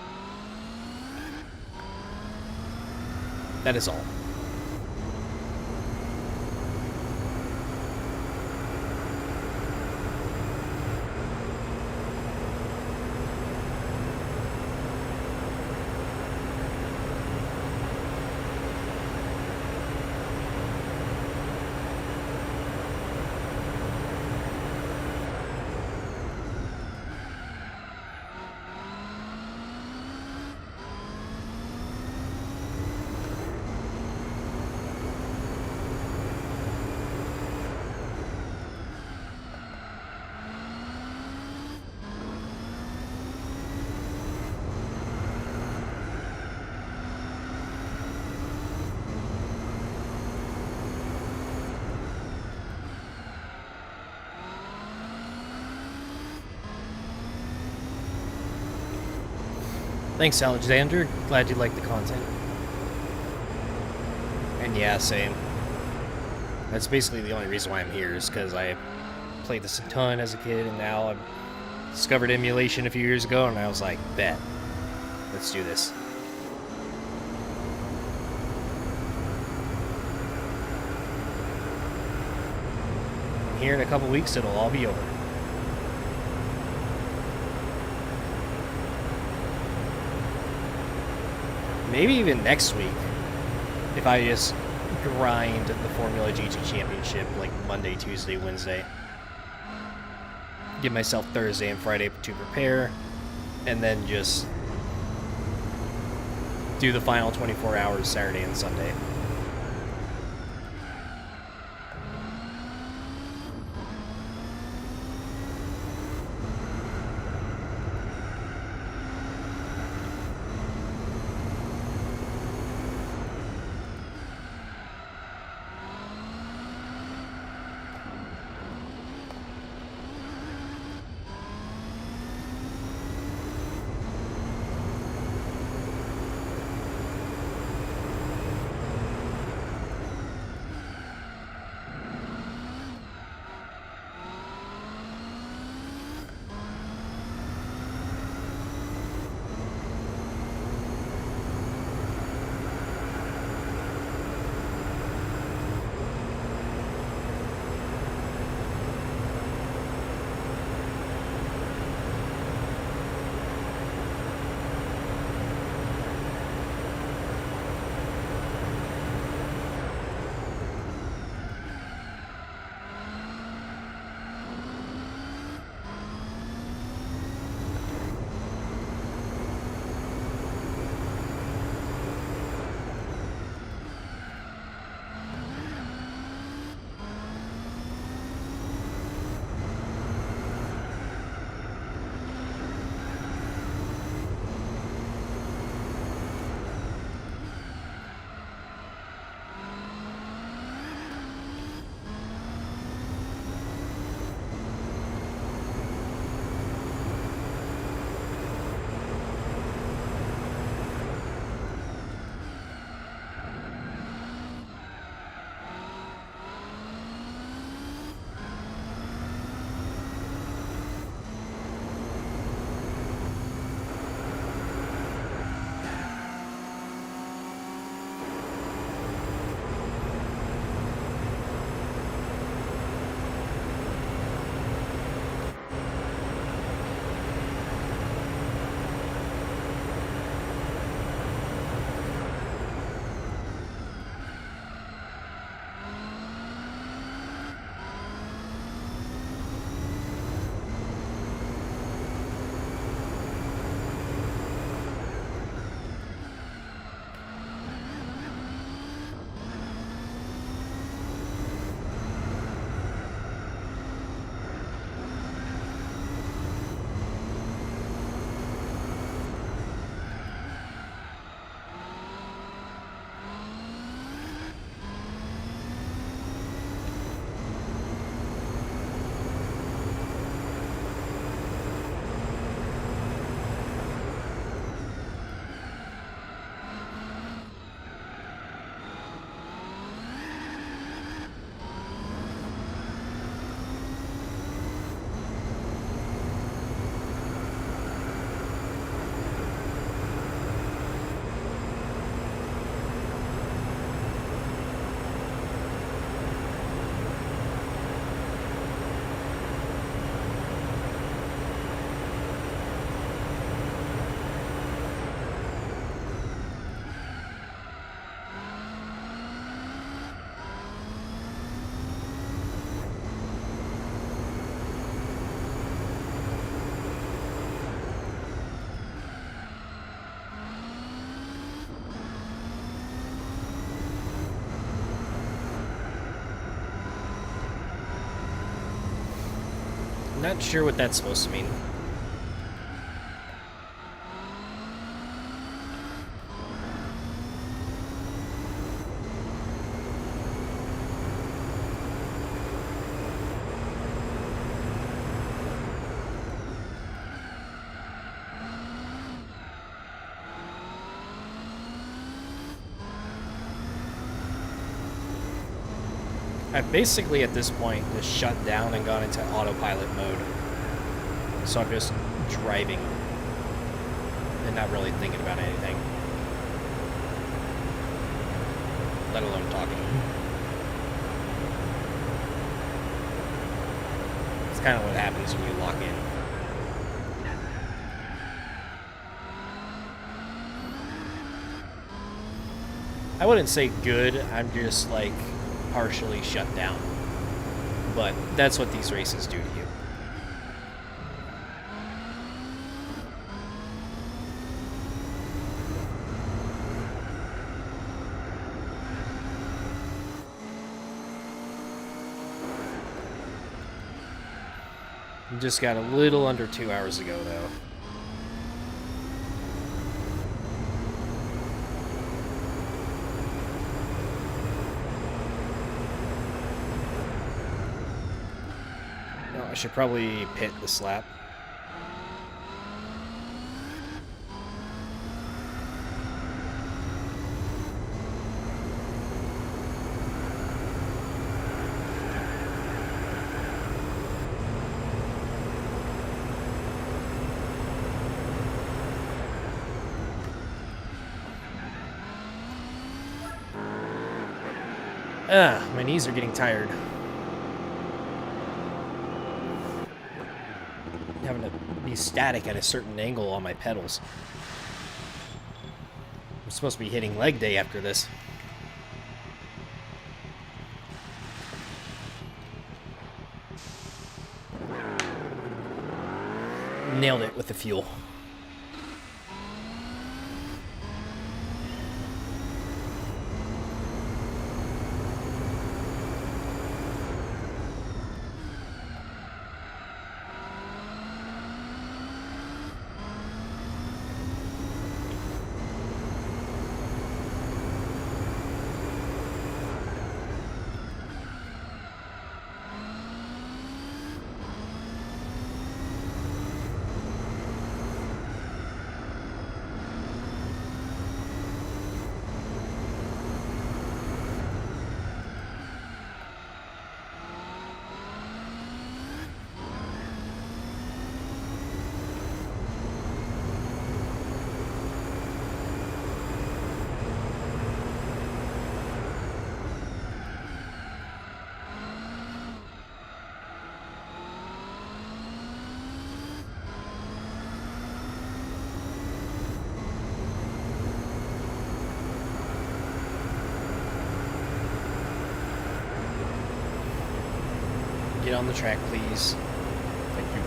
That is all. Thanks, Alexander. Glad you like the content. And yeah, same. That's basically the only reason why I'm here, is because I played this a ton as a kid, and now I've discovered emulation a few years ago, and I was like, bet. Let's do this. And here in a couple weeks, it'll all be over. Maybe even next week, if I just grind the Formula GT Championship like Monday, Tuesday, Wednesday. Give myself Thursday and Friday to prepare, and then just do the final 24 hours Saturday and Sunday. Not sure what that's supposed to mean. I've basically at this point just shut down and gone into autopilot mode. So I'm just driving and not really thinking about anything, let alone talking. It's kind of what happens when you lock in. I wouldn't say good, I'm just like partially shut down. But that's what these races do to you. Just got a little under 2 hours ago, though. No, I should probably pit this lap. My knees are getting tired. Having to be static at a certain angle on my pedals. I'm supposed to be hitting leg day after this. Nailed it with the fuel. Get on the track, please. Thank you.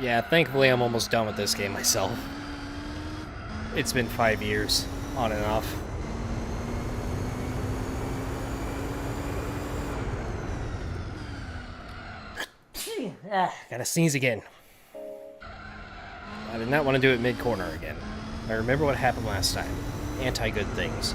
Yeah, thankfully I'm almost done with this game myself. It's been 5 years, on and off. Gotta sneeze again. I did not want to do it mid-corner again. I remember what happened last time. Anti-good things.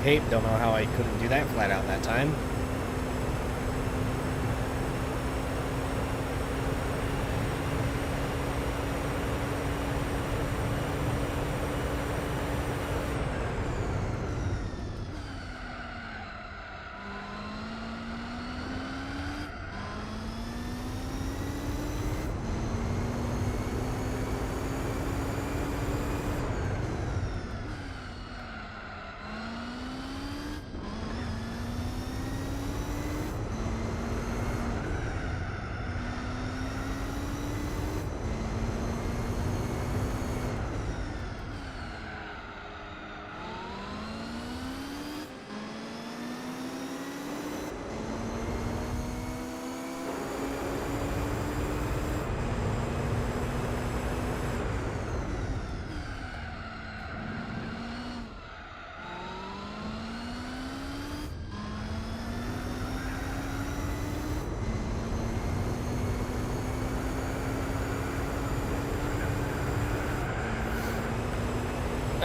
Okay, don't know how I couldn't do that flat out that time.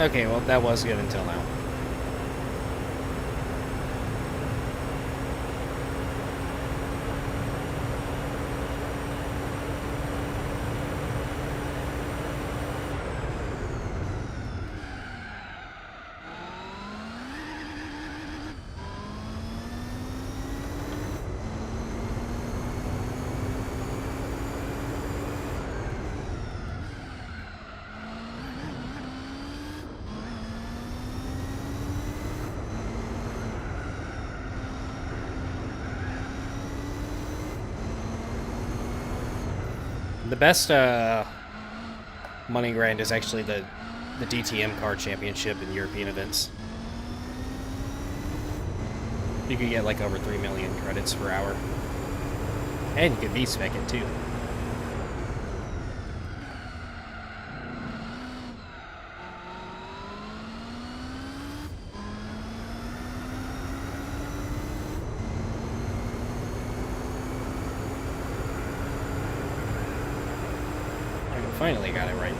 Okay, well, that was good until now. The best money grind is actually the DTM car championship in European events. You can get like over 3 million credits per hour. And you can V-spec it too. Finally got it right.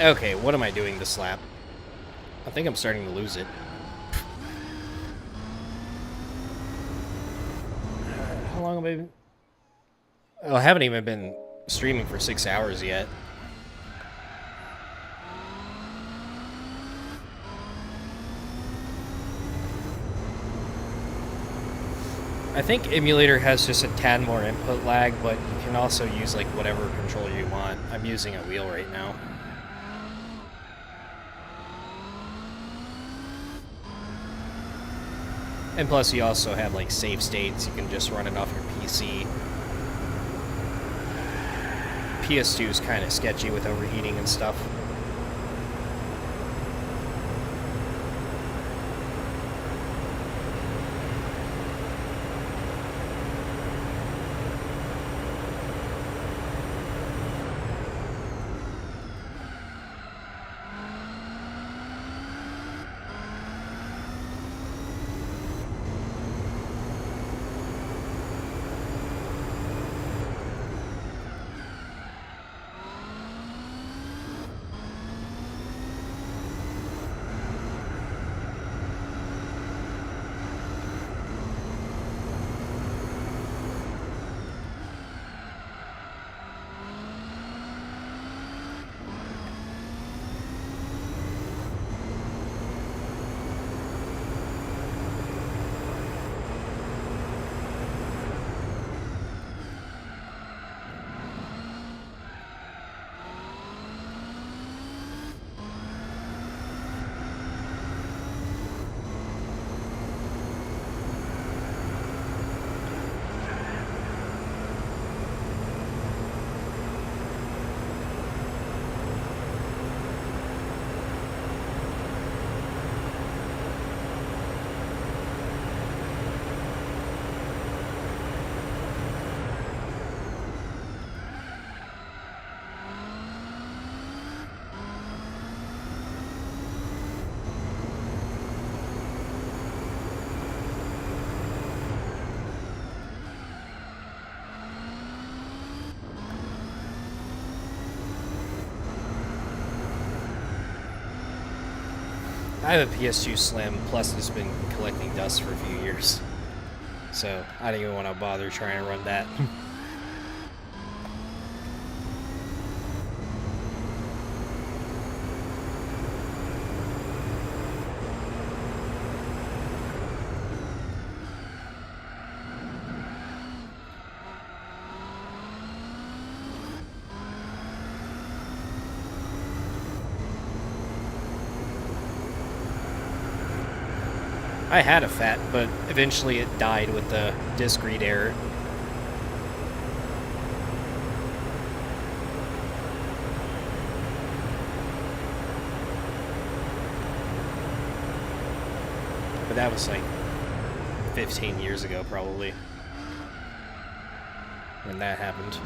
Okay, what am I doing this lap? I think I'm starting to lose it. How long have I been... Oh, I haven't even been streaming for 6 hours yet. I think emulator has just a tad more input lag, but you can also use like whatever controller you want. I'm using a wheel right now. And plus you also have like save states, you can just run it off your PC. PS2 is kind of sketchy with overheating and stuff. I have a PS2 Slim, plus it's been collecting dust for a few years. So I don't even want to bother trying to run that. I had a FAT, but eventually it died with the disk read error. But that was like 15 years ago, probably, when that happened.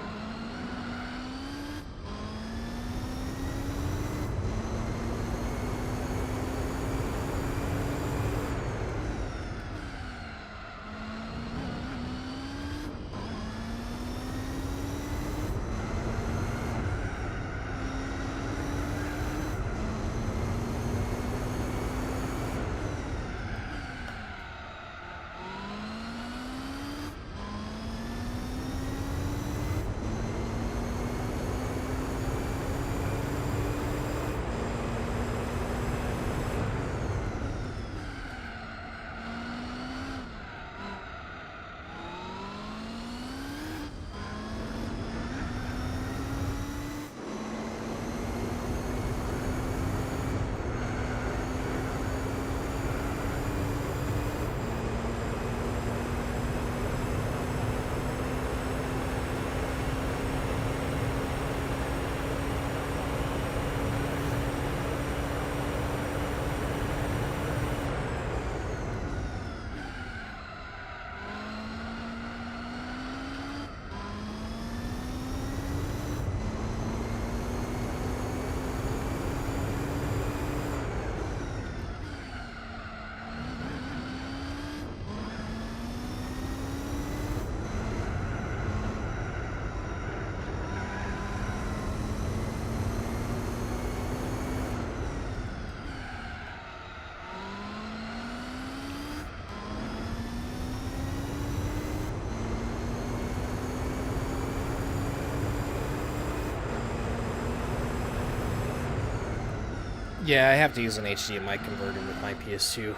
Yeah, I have to use an HDMI converter with my PS2,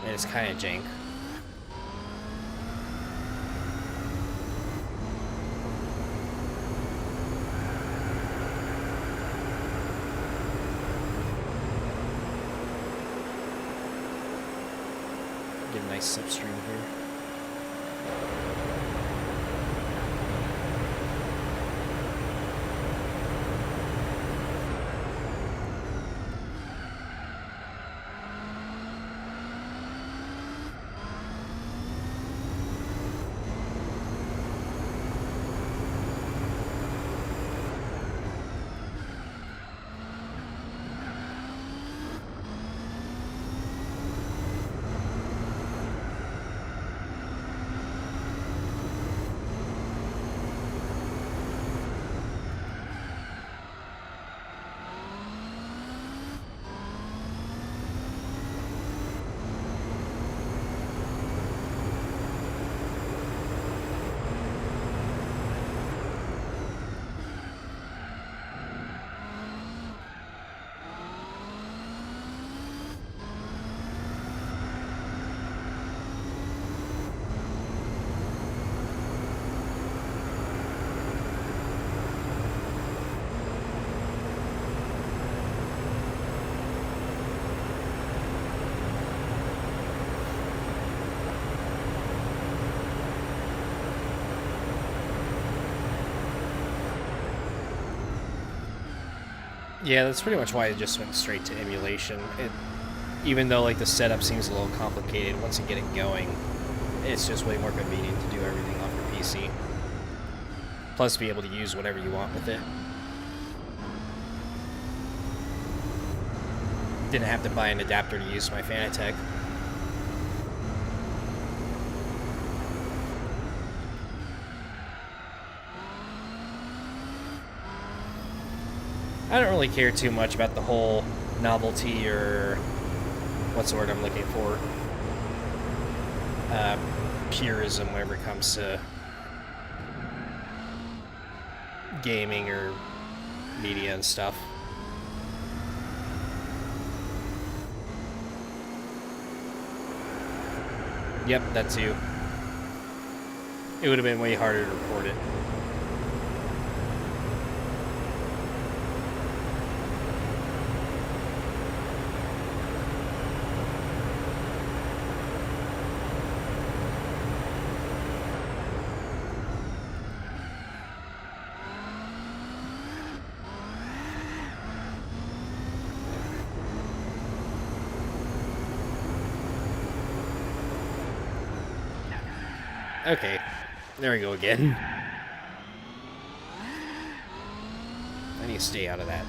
and it's kind of jank. Get a nice substream here. Yeah, that's pretty much why I just went straight to emulation. Even though like the setup seems a little complicated, once you get it going, it's just way more convenient to do everything off your PC. Plus, be able to use whatever you want with it. Didn't have to buy an adapter to use my Fanatec. I don't really care too much about the whole novelty or what's the word I'm looking for? Purism whenever it comes to gaming or media and stuff. Yep, that's you. It would have been way harder to report it. Okay, there we go again. I need to stay out of that.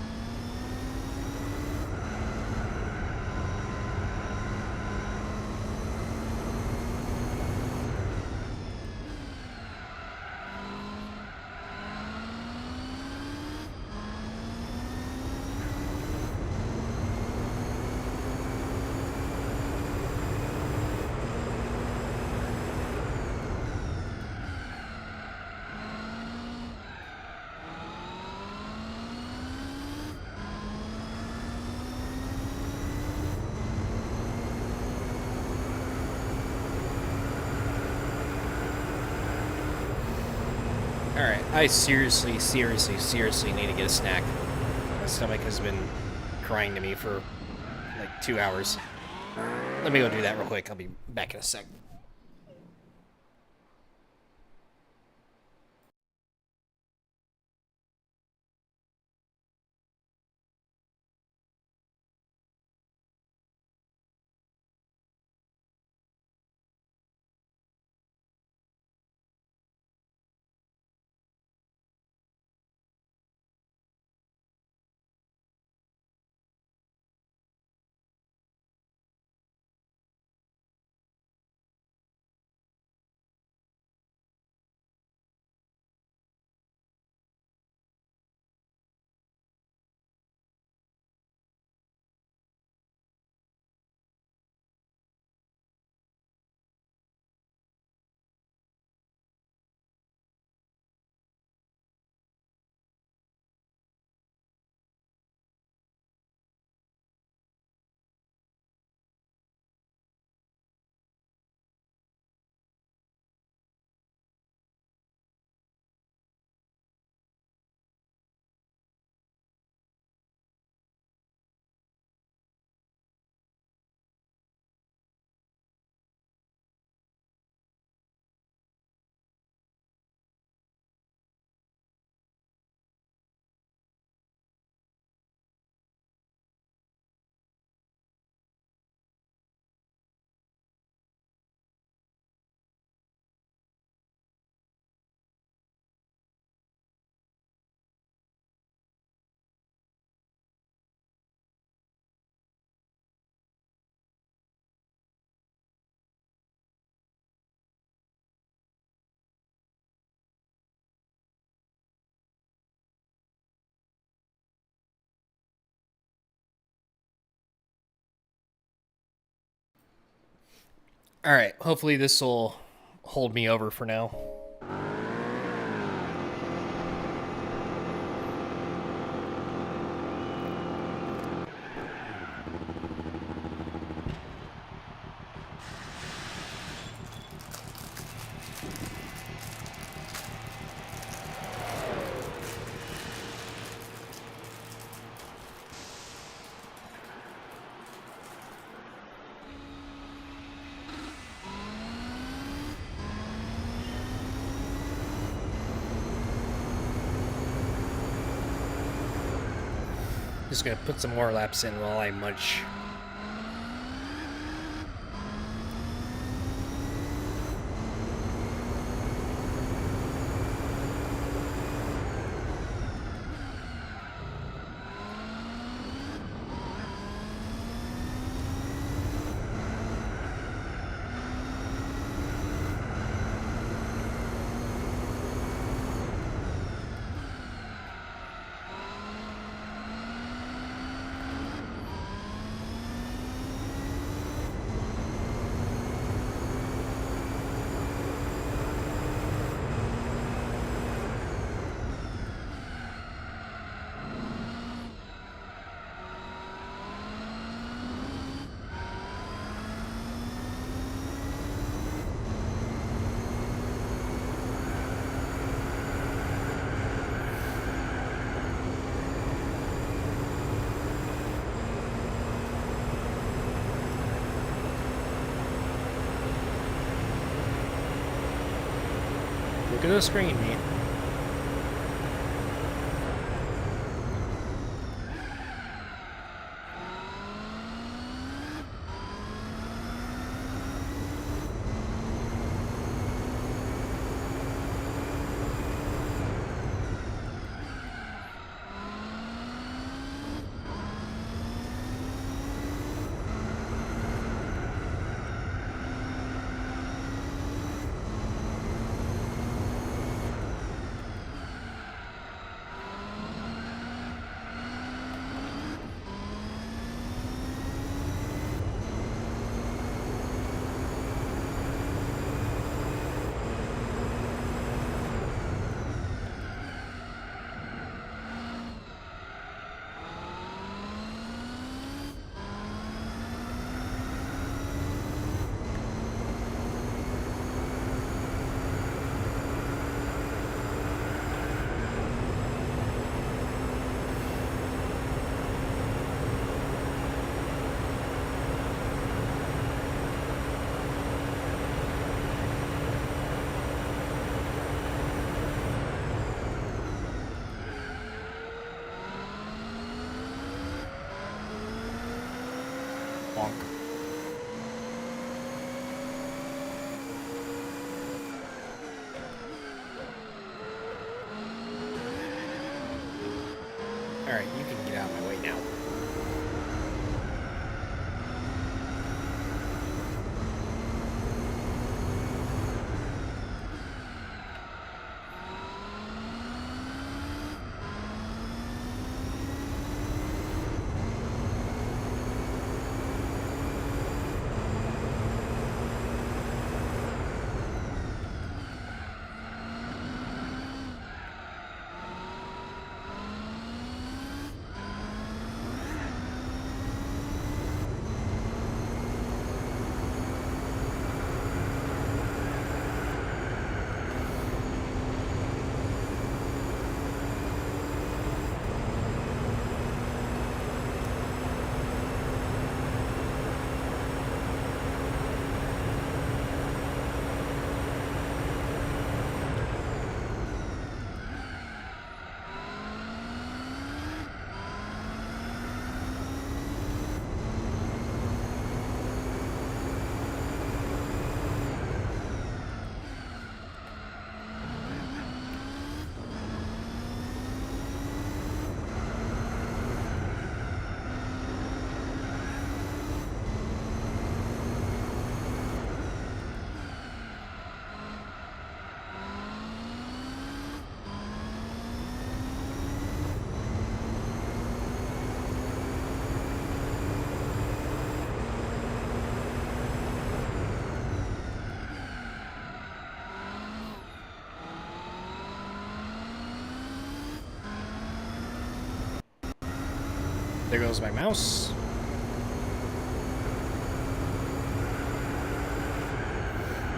Alright, I seriously need to get a snack. My stomach has been crying to me for like 2 hours. Let me go do that real quick. I'll be back in a sec. Alright, hopefully this will hold me over for now. Just gonna put some more laps in while I munch. at the screen, me. Bonk. Alright, you can get out of my way now. There goes my mouse.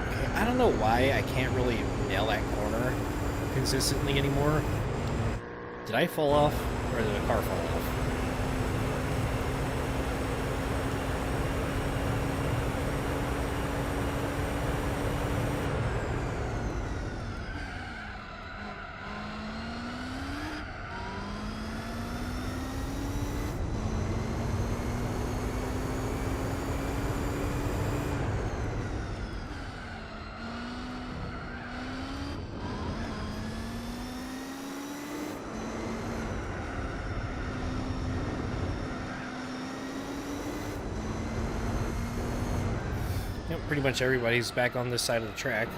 Okay, I don't know why I can't really nail that corner consistently anymore. Did I fall off, or did the car fall off? Yep, pretty much everybody's back on this side of the track.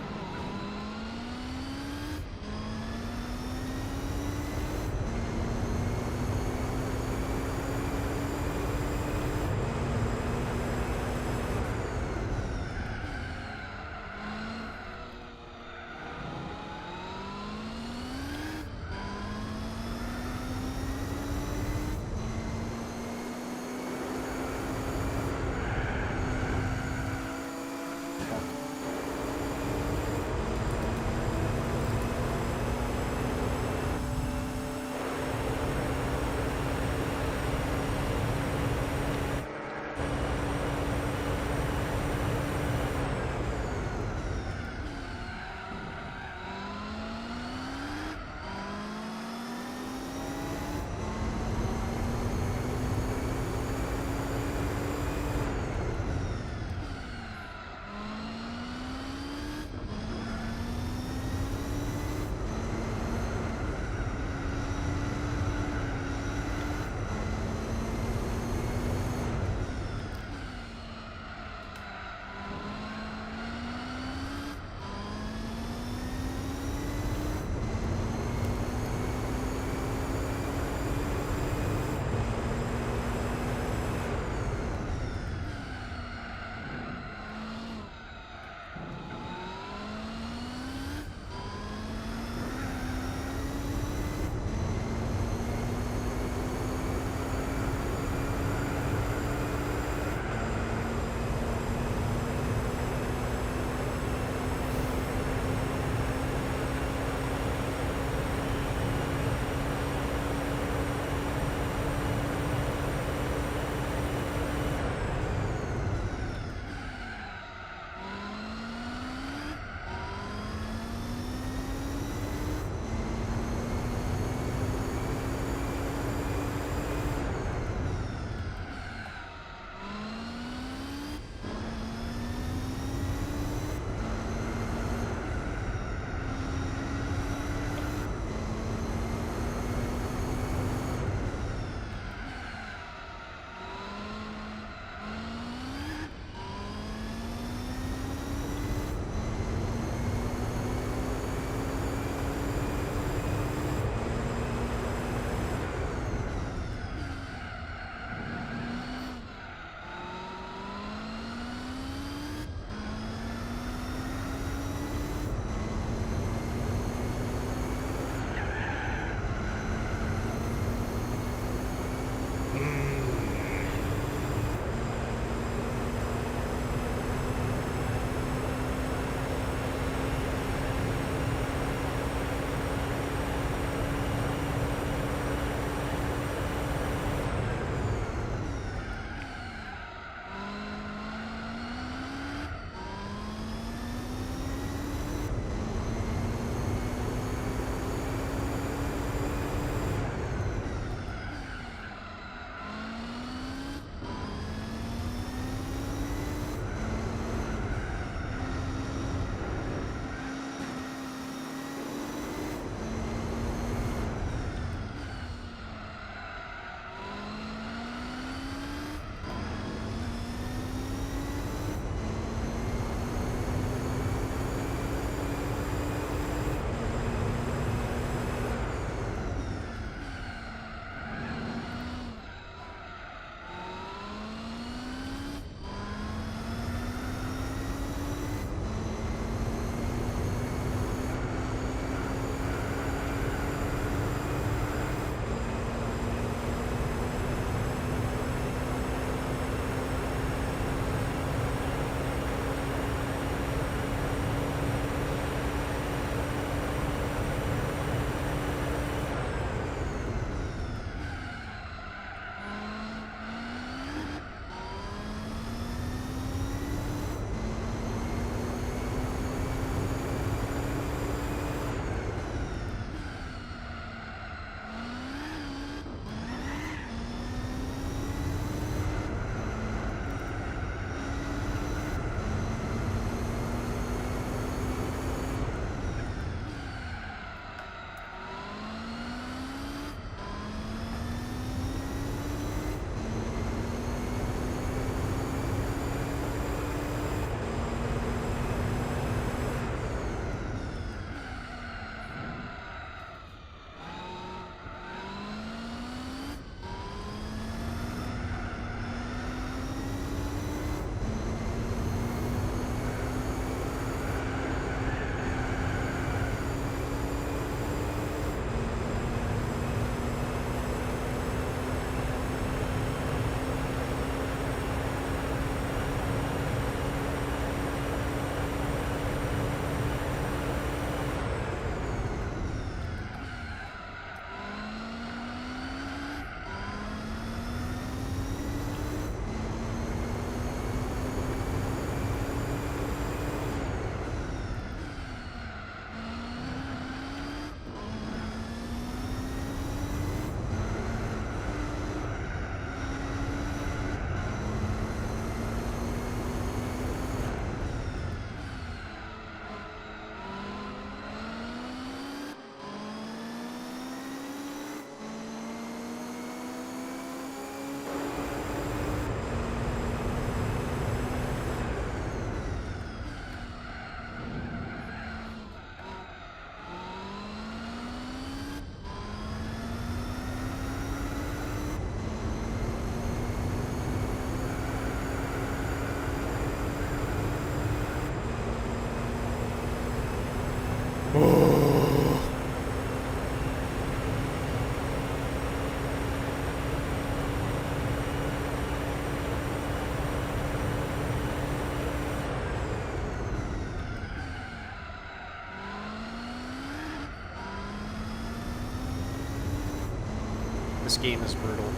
This game is brutal.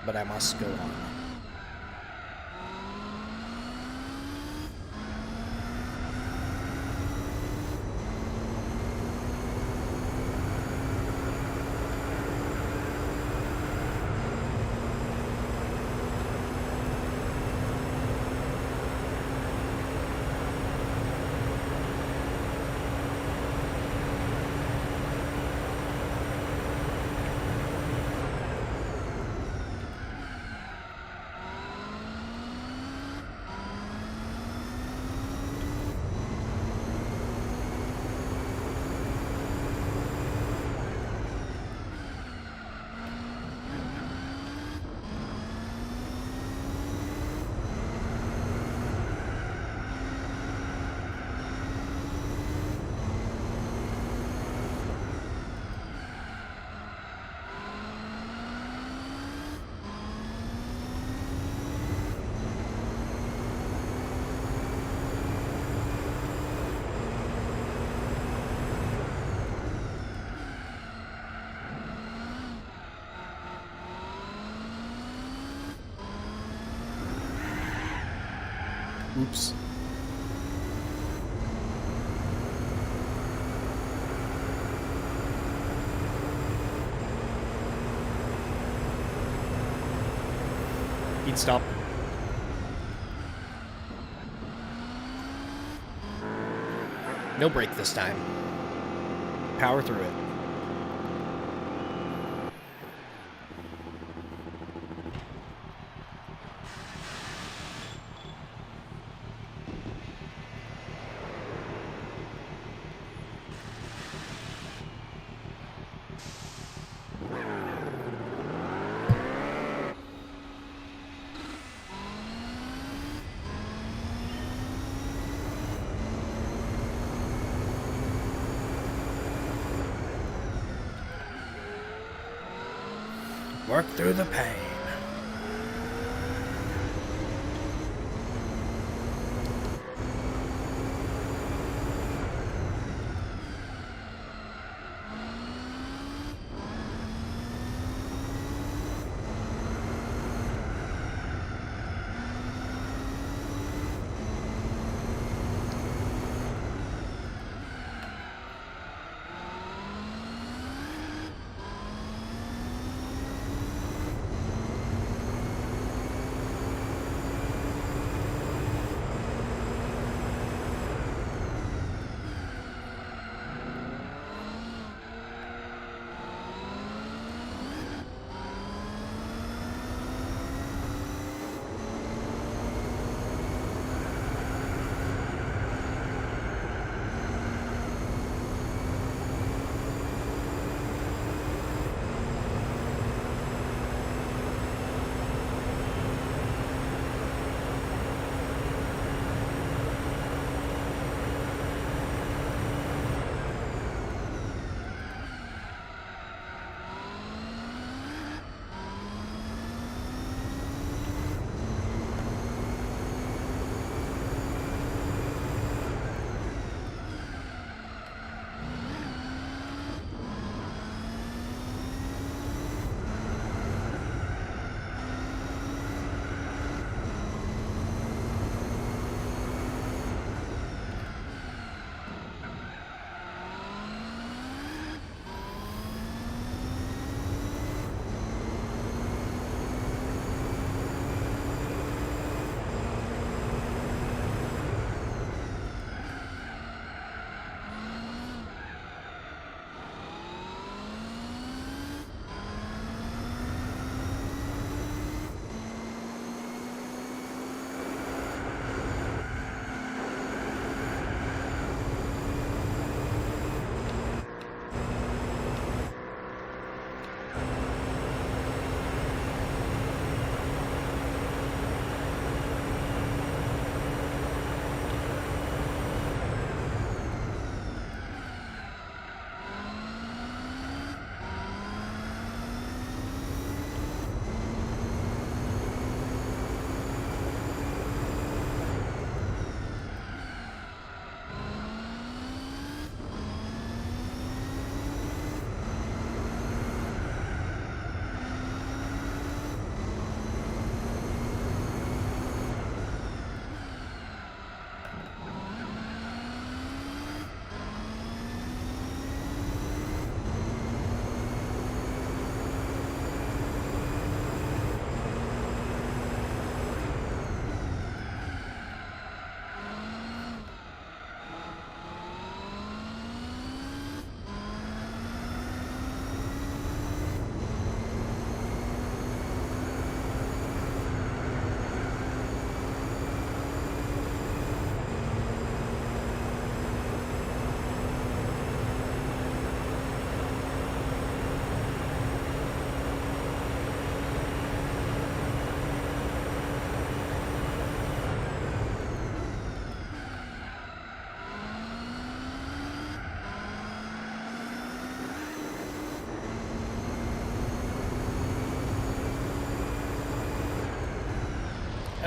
But I must go on. Oops. He'd stop. No brake this time. Power through it. Work through the pain.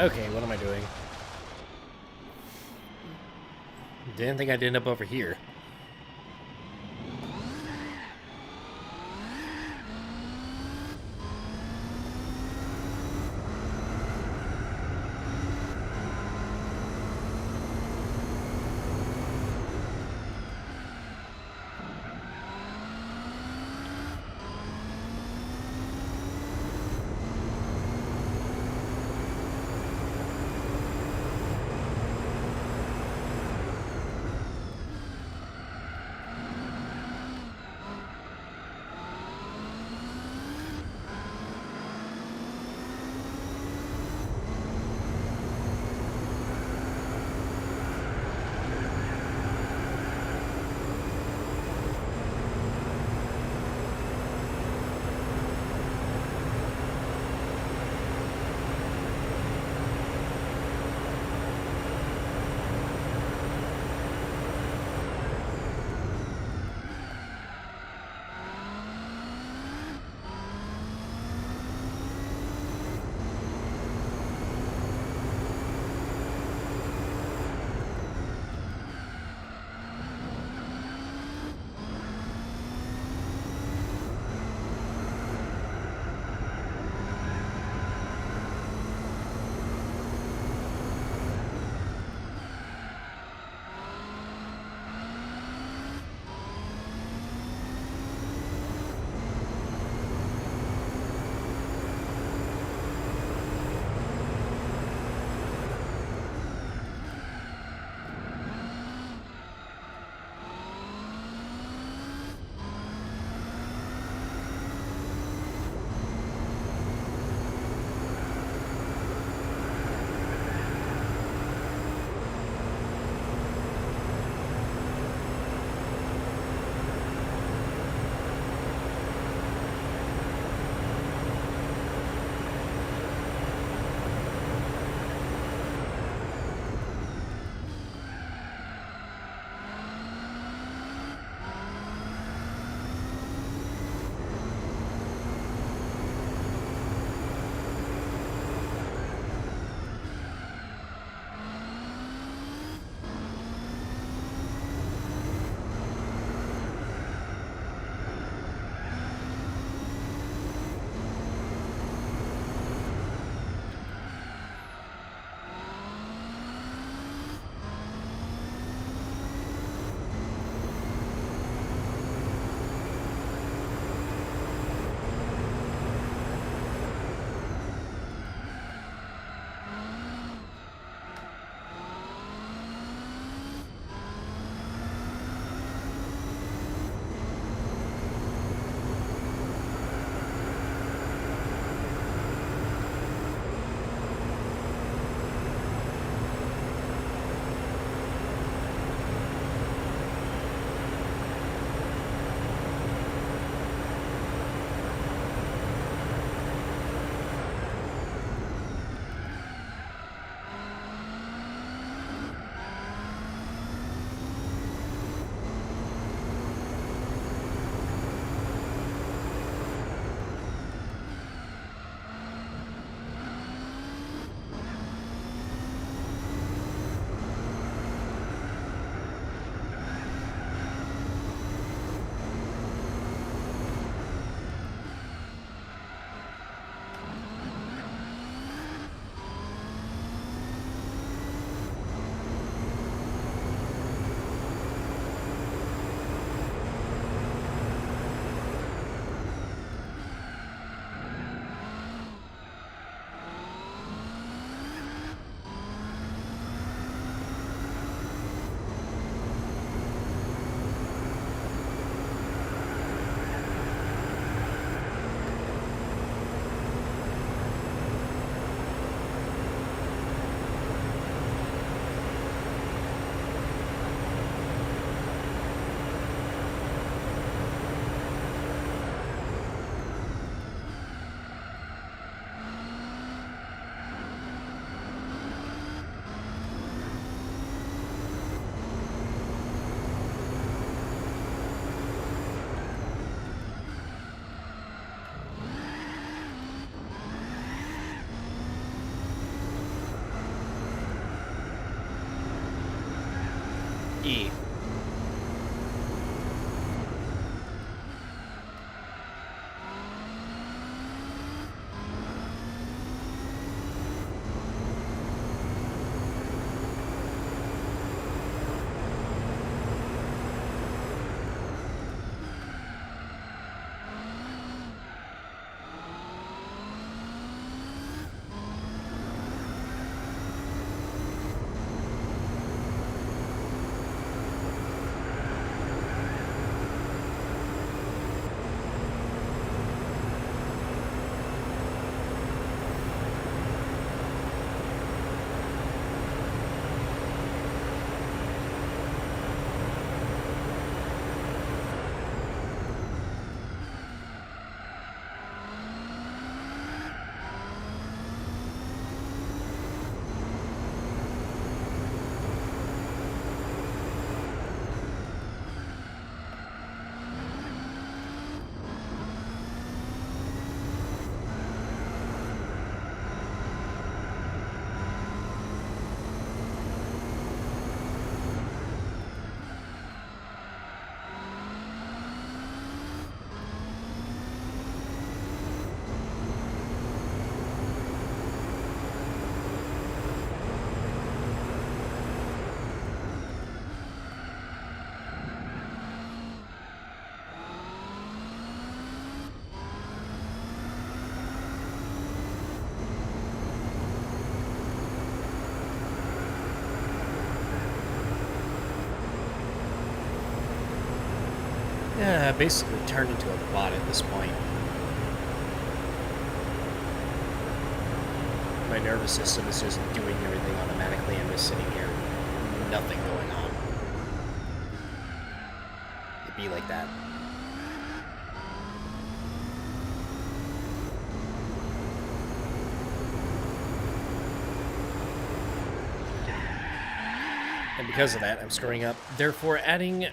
Okay, what am I doing? Didn't think I'd end up over here. Yeah, basically turned into a bot at this point. My nervous system is just doing everything automatically. I'm just sitting here, nothing going on. It'd be like that. And because of that, I'm screwing up, therefore adding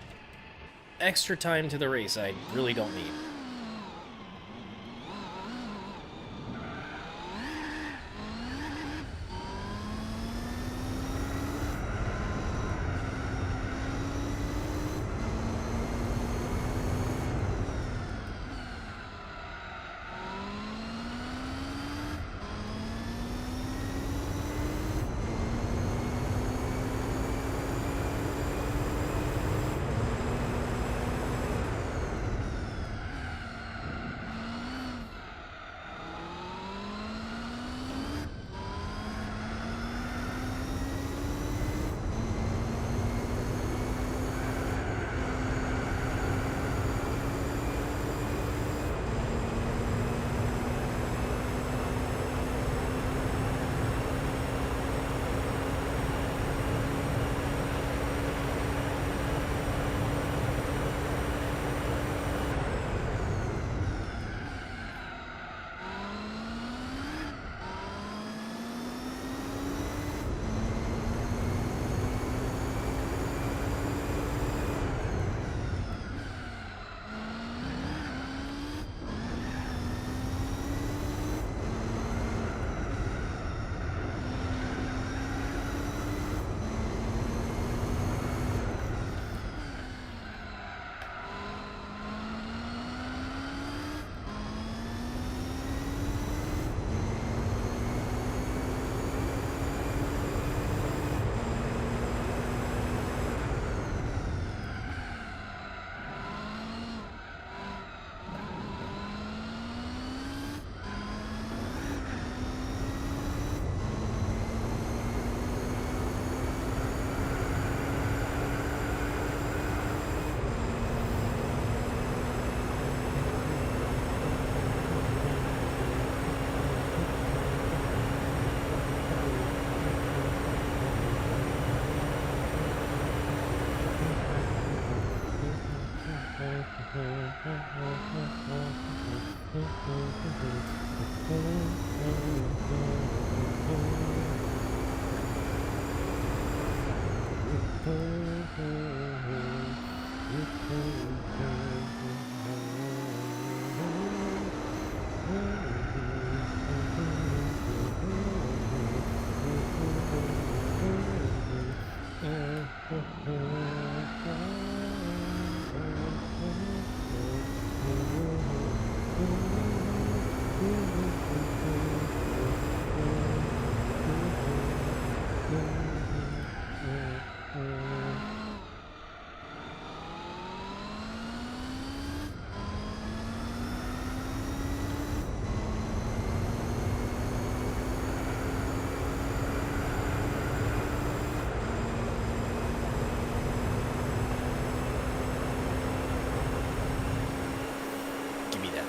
extra time to the race I really don't need.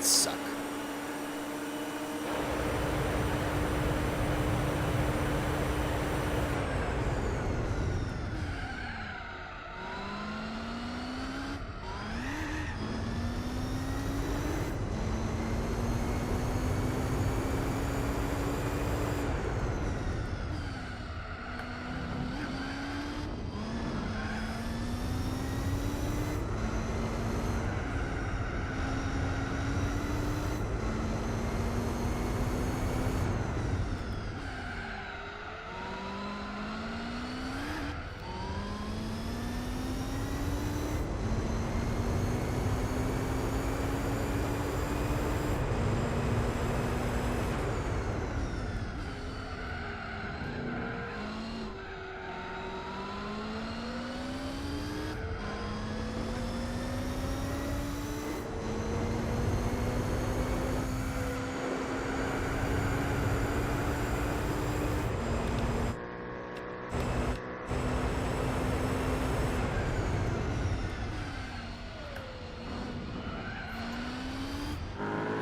Suck.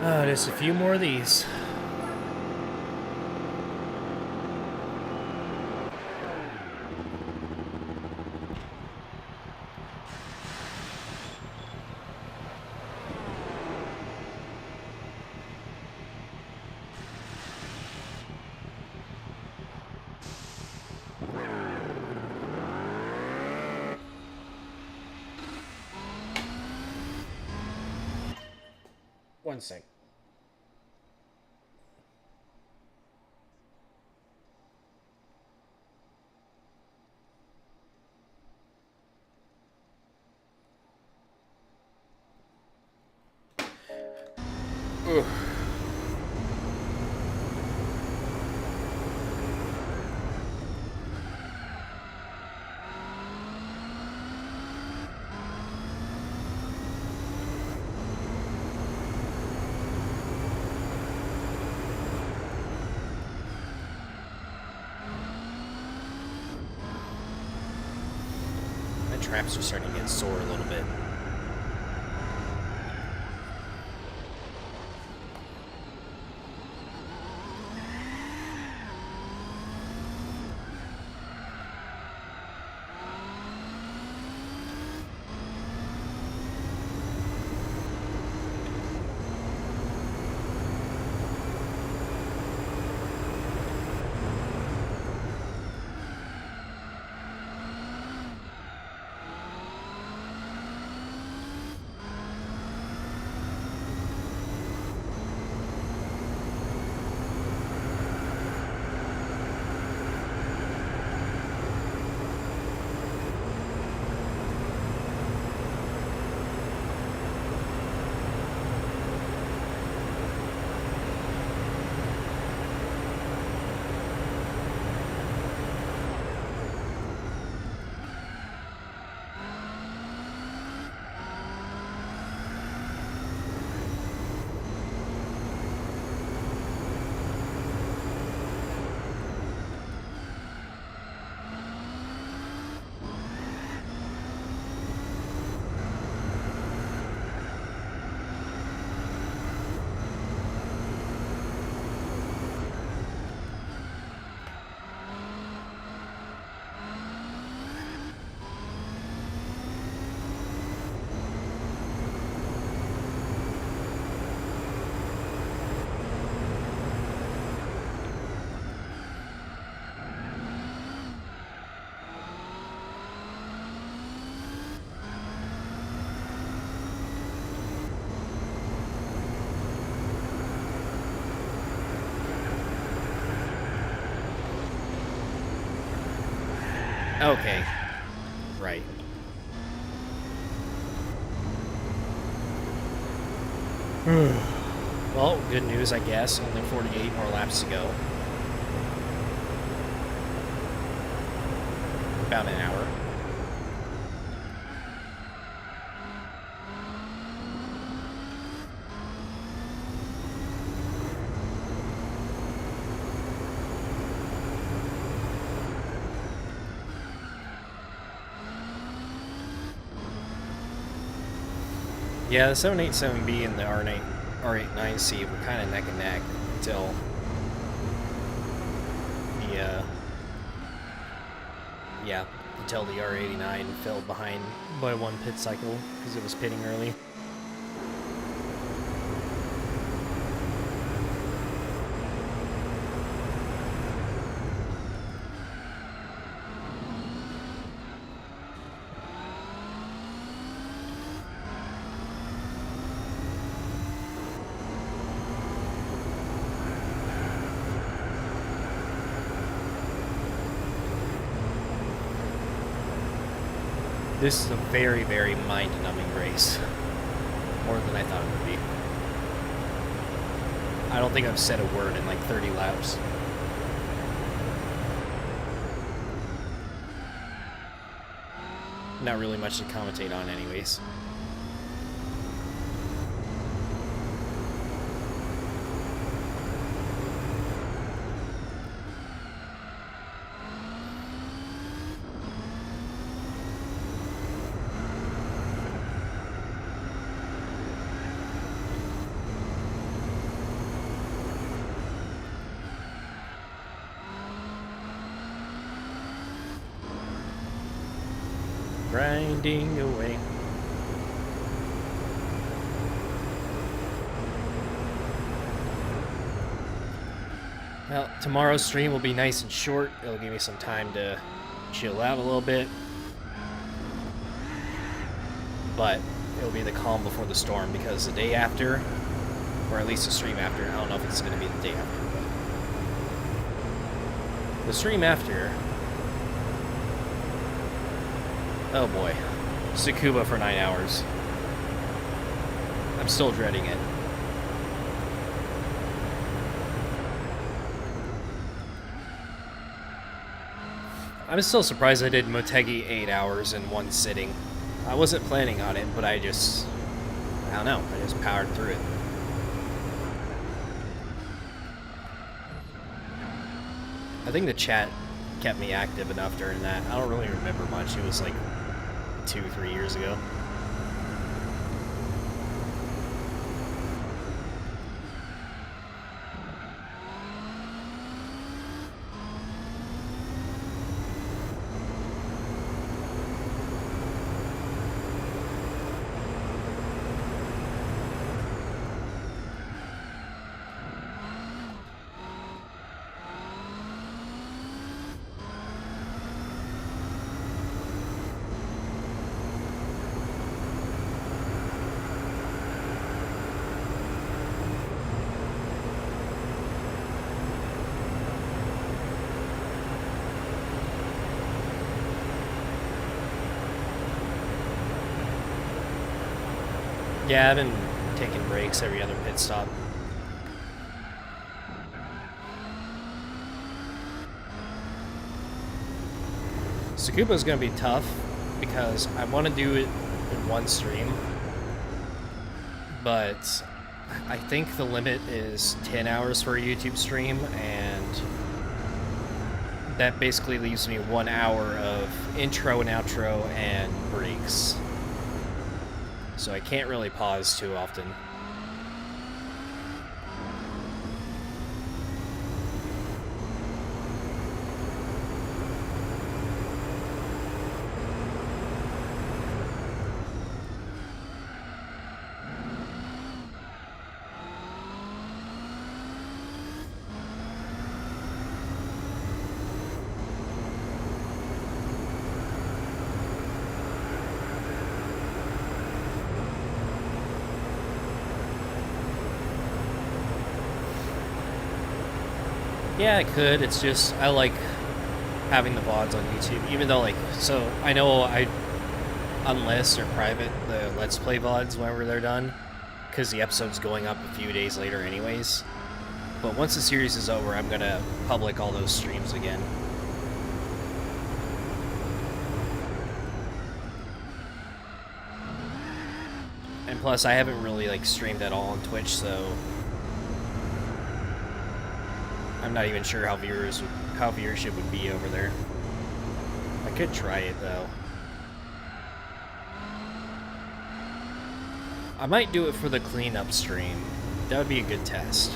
Oh, just a few more of these. One sec. Ugh. My traps are starting to get sore a little bit. Okay. Right. Well, good news, I guess. Only 48 more laps to go. About an hour. Yeah, the 787B and the R89C were kind of neck and neck until until the R89 fell behind by one pit cycle because it was pitting early. This is a very, very mind-numbing race. More than I thought it would be. I don't think I've said a word in like 30 laps. Not really much to commentate on anyways. grinding away. Well, tomorrow's stream will be nice and short. It'll give me some time to chill out a little bit. But it'll be the calm before the storm, because the day after, or at least the stream after, I don't know if it's going to be the day after, but the stream after, oh boy, Tsukuba for 9 hours. I'm still dreading it. I'm still surprised I did Motegi 8 hours in one sitting. I wasn't planning on it, but I don't know, I just powered through it. I think the chat kept me active enough during that. I don't really remember much. It was like 2-3 years ago. Yeah, I've been taking breaks every other pit stop. Tsukuba's gonna be tough because I want to do it in one stream, but I think the limit is 10 hours for a YouTube stream, and that basically leaves me 1 hour of intro and outro and breaks. So I can't really pause too often. Yeah, I could. It's just, I like having the VODs on YouTube, even though, like, so I know I unlist or private the Let's Play VODs whenever they're done, because the episode's going up a few days later anyways. But once the series is over, I'm going to public all those streams again. And plus, I haven't really, like, streamed at all on Twitch, so I'm not even sure how viewership would be over there. I could try it though. I might do it for the cleanup stream. That would be a good test.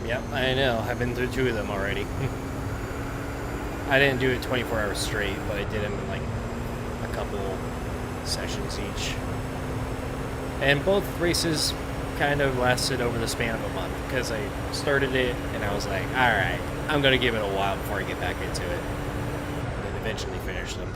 Yep, I know. I've been through 2 of them already. I didn't do it 24 hours straight, but I did them in like a couple sessions each. And both races kind of lasted over the span of a month because I started it and I was like, alright, I'm going to give it a while before I get back into it. And then eventually finish them.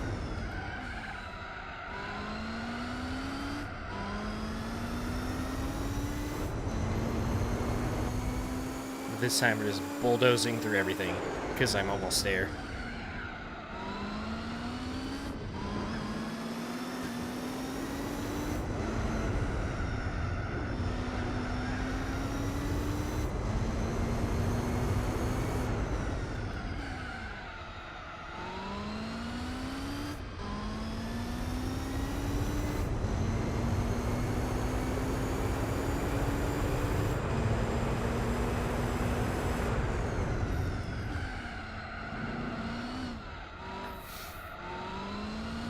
This time we're just bulldozing through everything because I'm almost there.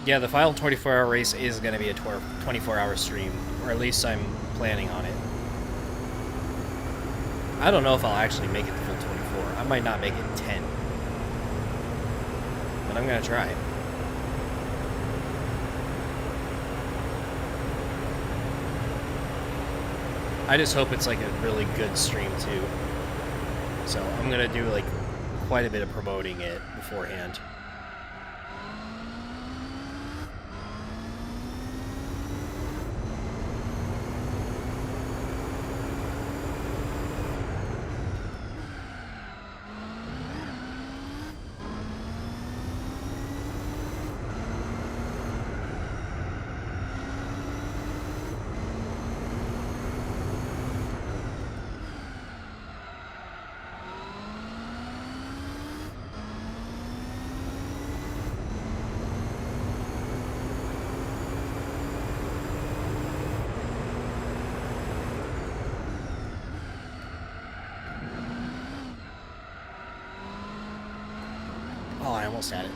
Yeah, the final 24-hour race is going to be a 24-hour stream, or at least I'm planning on it. I don't know if I'll actually make it the full 24. I might not make it 10. But I'm going to try. I just hope it's like a really good stream too. So I'm going to do like quite a bit of promoting it beforehand. Oh, I almost had it.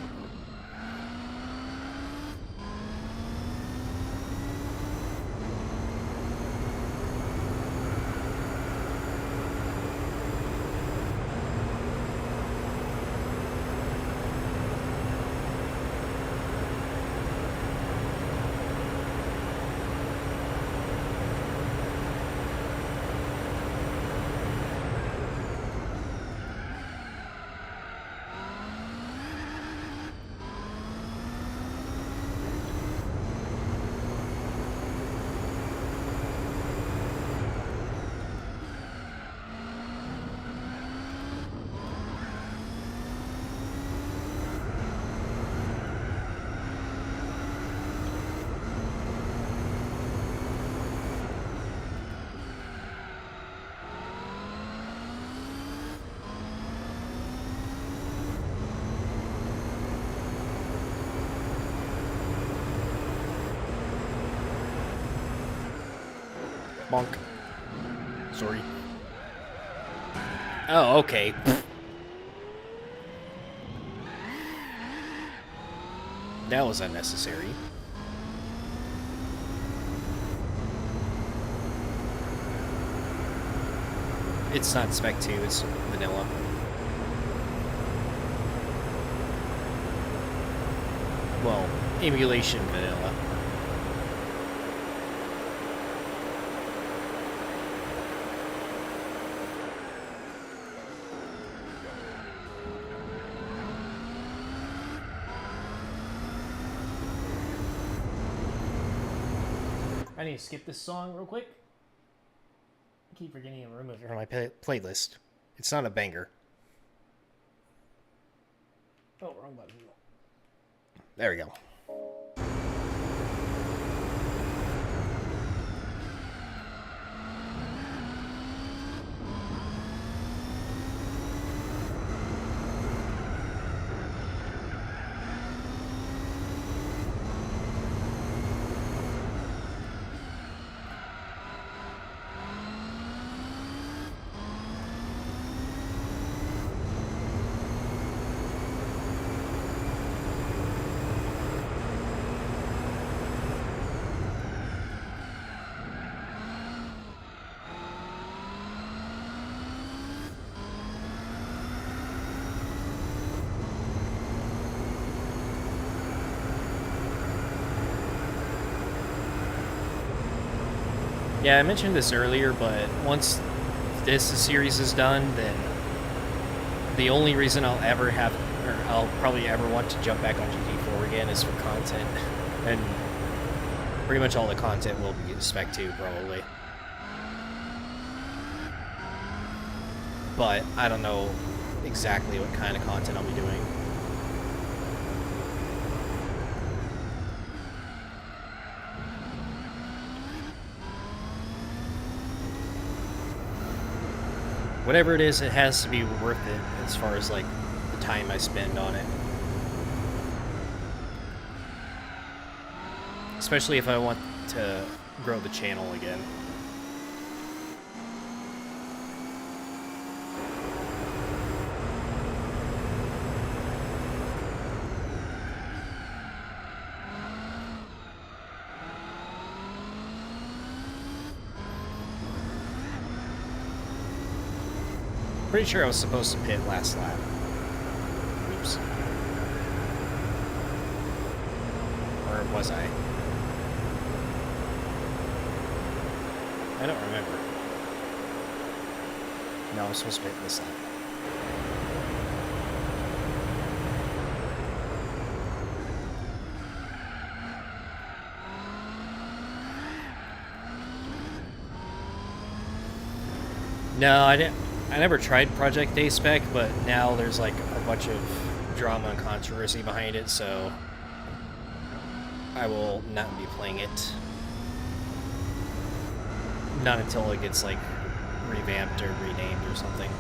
Bonk. Sorry. Oh, okay. That was unnecessary. It's not Spec 2, it's vanilla. Well, emulation vanilla. I need to skip this song real quick. I keep forgetting to remove it from my playlist. It's not a banger. Oh, wrong button. There we go. Yeah, I mentioned this earlier, but once this series is done, then the only reason I'll ever have, or I'll probably ever want to jump back on GT4 again is for content. And pretty much all the content will be Spec 2, probably. But I don't know exactly what kind of content I'll be doing. Whatever it is, it has to be worth it as far as like the time I spend on it. Especially if I want to grow the channel again. Pretty sure I was supposed to pit last lap. Oops. Or was I? I don't remember. No, I was supposed to pit this lap. No, I didn't. I never tried Project A-Spec, but now there's like a bunch of drama and controversy behind it, so I will not be playing it. Not until it gets like revamped or renamed or something.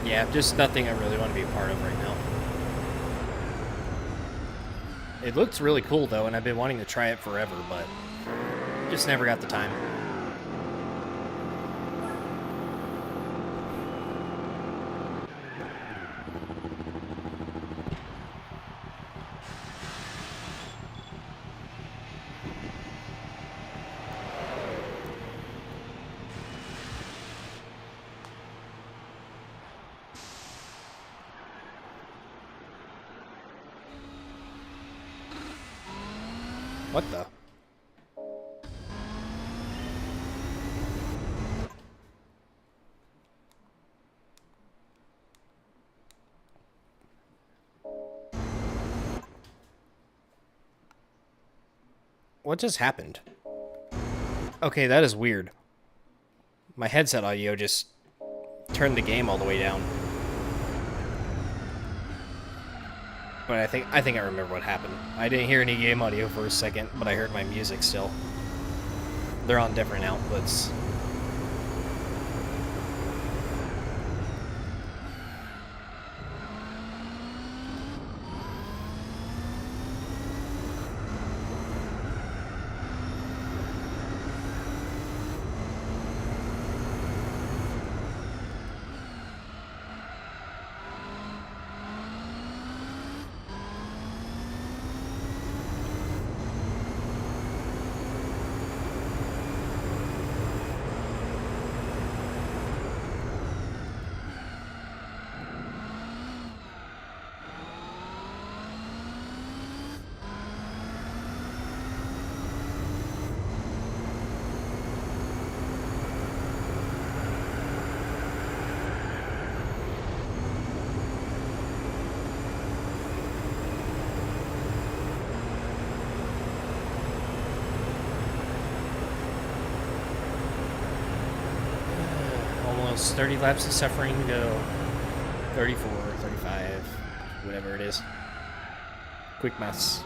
Yeah, just nothing I really want to be a part of right now. It looks really cool though, and I've been wanting to try it forever, but just never got the time. What the? What just happened? Okay, that is weird. My headset audio just turned the game all the way down. But I think I remember what happened. I didn't hear any game audio for a second, but I heard my music still. They're on different outputs. Almost 30 laps of suffering to go. 34, 35, whatever it is. Quick maths.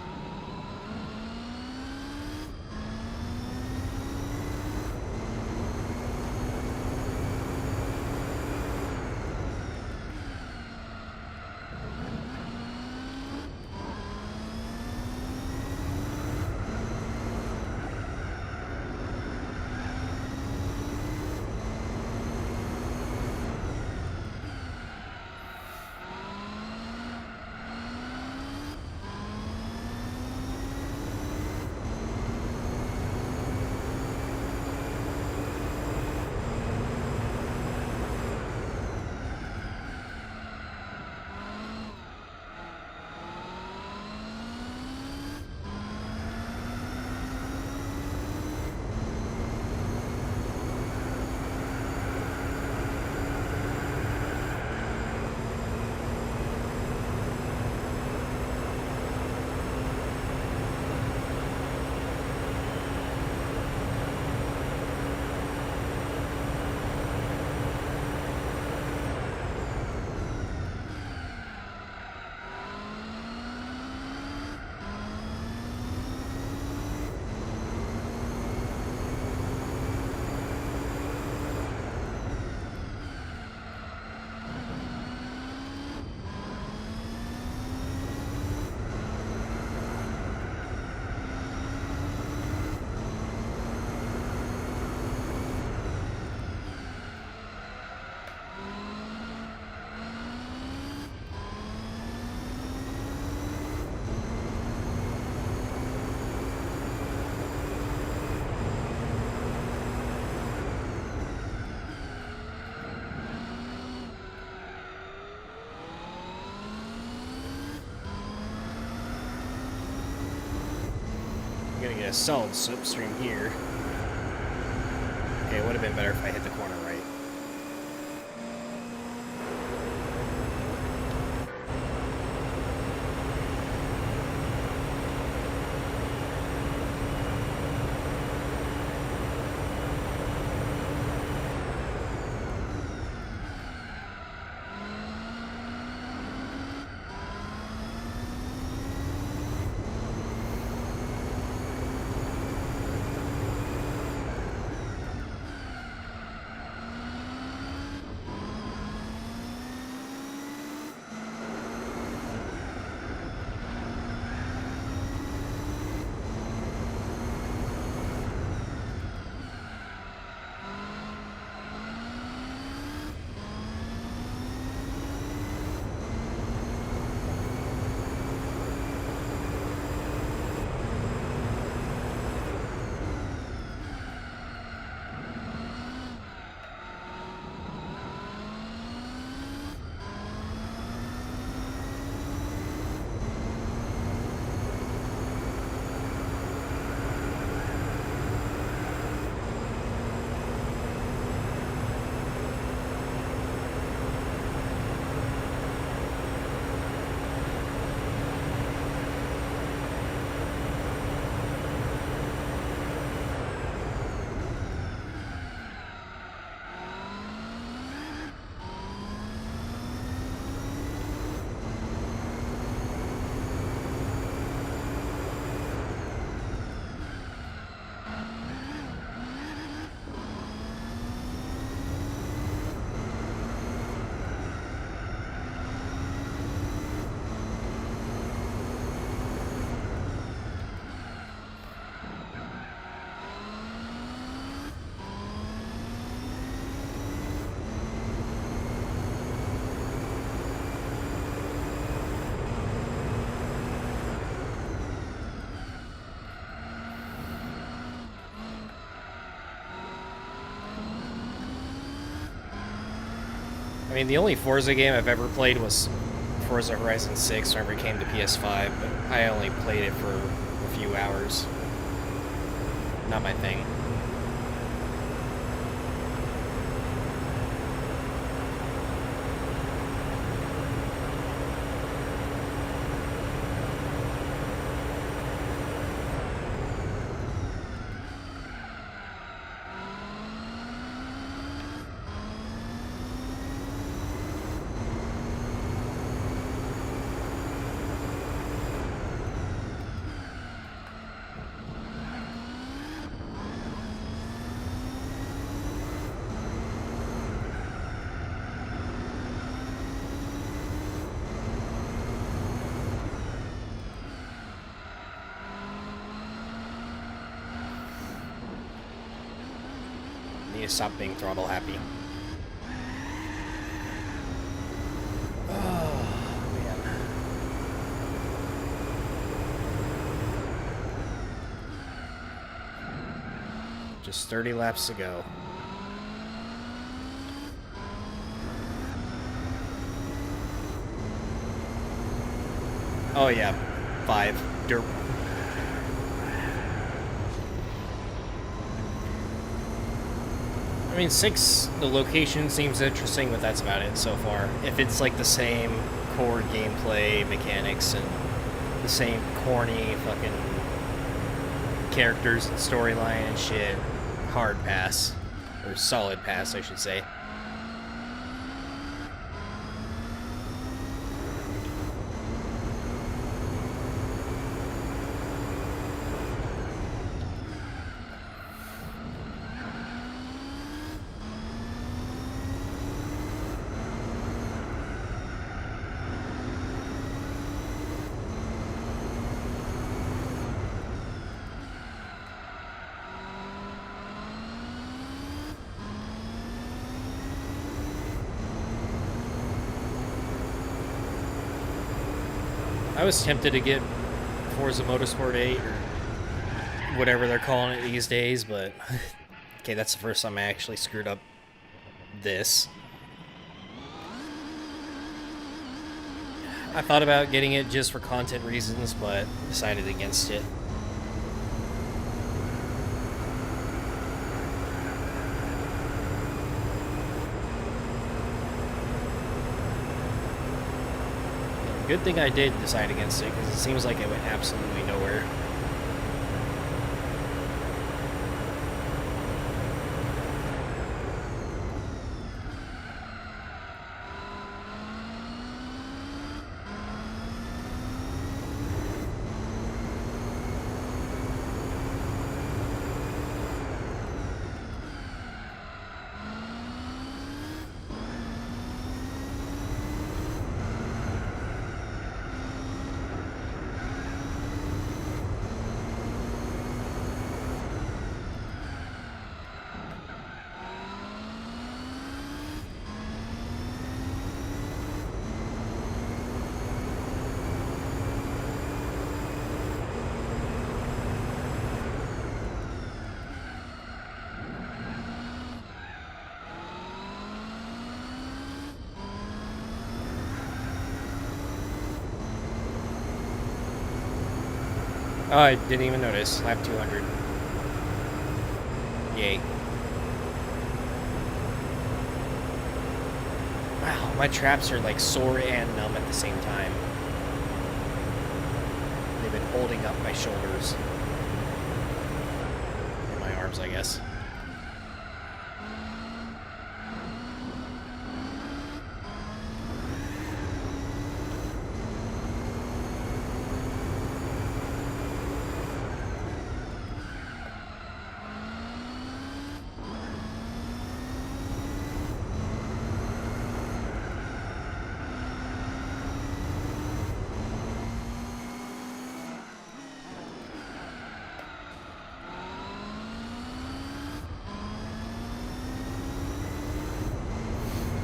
I'm gonna get a solid slipstream here. Okay, it would have been better if I hit the corner right. I mean, the only Forza game I've ever played was Forza Horizon 6 whenever it came to PS5, but I only played it for a few hours. Not my thing. Need to stop being throttle happy. Oh, man. Just 30 laps to go. Oh yeah, 5. Derp. I mean, 6, the location seems interesting, but that's about it so far. If it's like the same core gameplay mechanics and the same corny fucking characters and storyline and shit, hard pass. Or solid pass, I should say. I was tempted to get Forza Motorsport 8 or whatever they're calling it these days, but okay, that's the first time I actually screwed up this. I thought about getting it just for content reasons, but decided against it. Good thing I did decide against it, because it seems like it went absolutely nowhere. Oh, I didn't even notice. Lap 200. Yay. Wow, my traps are like sore and numb at the same time. They've been holding up my shoulders. And my arms, I guess.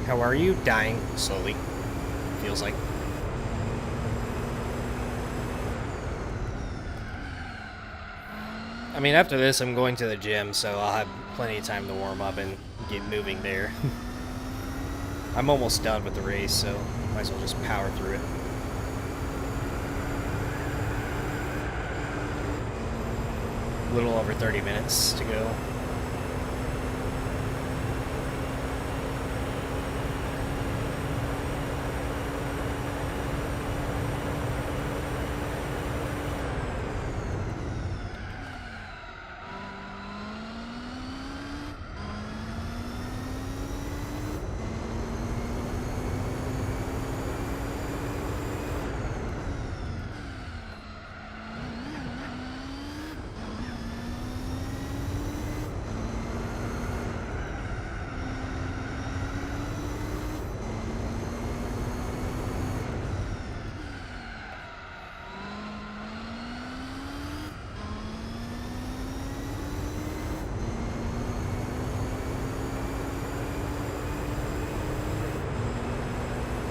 How are you? Dying slowly. Feels like. I mean, after this, I'm going to the gym, so I'll have plenty of time to warm up and get moving there. I'm almost done with the race, so might as well just power through it. A little over 30 minutes to go.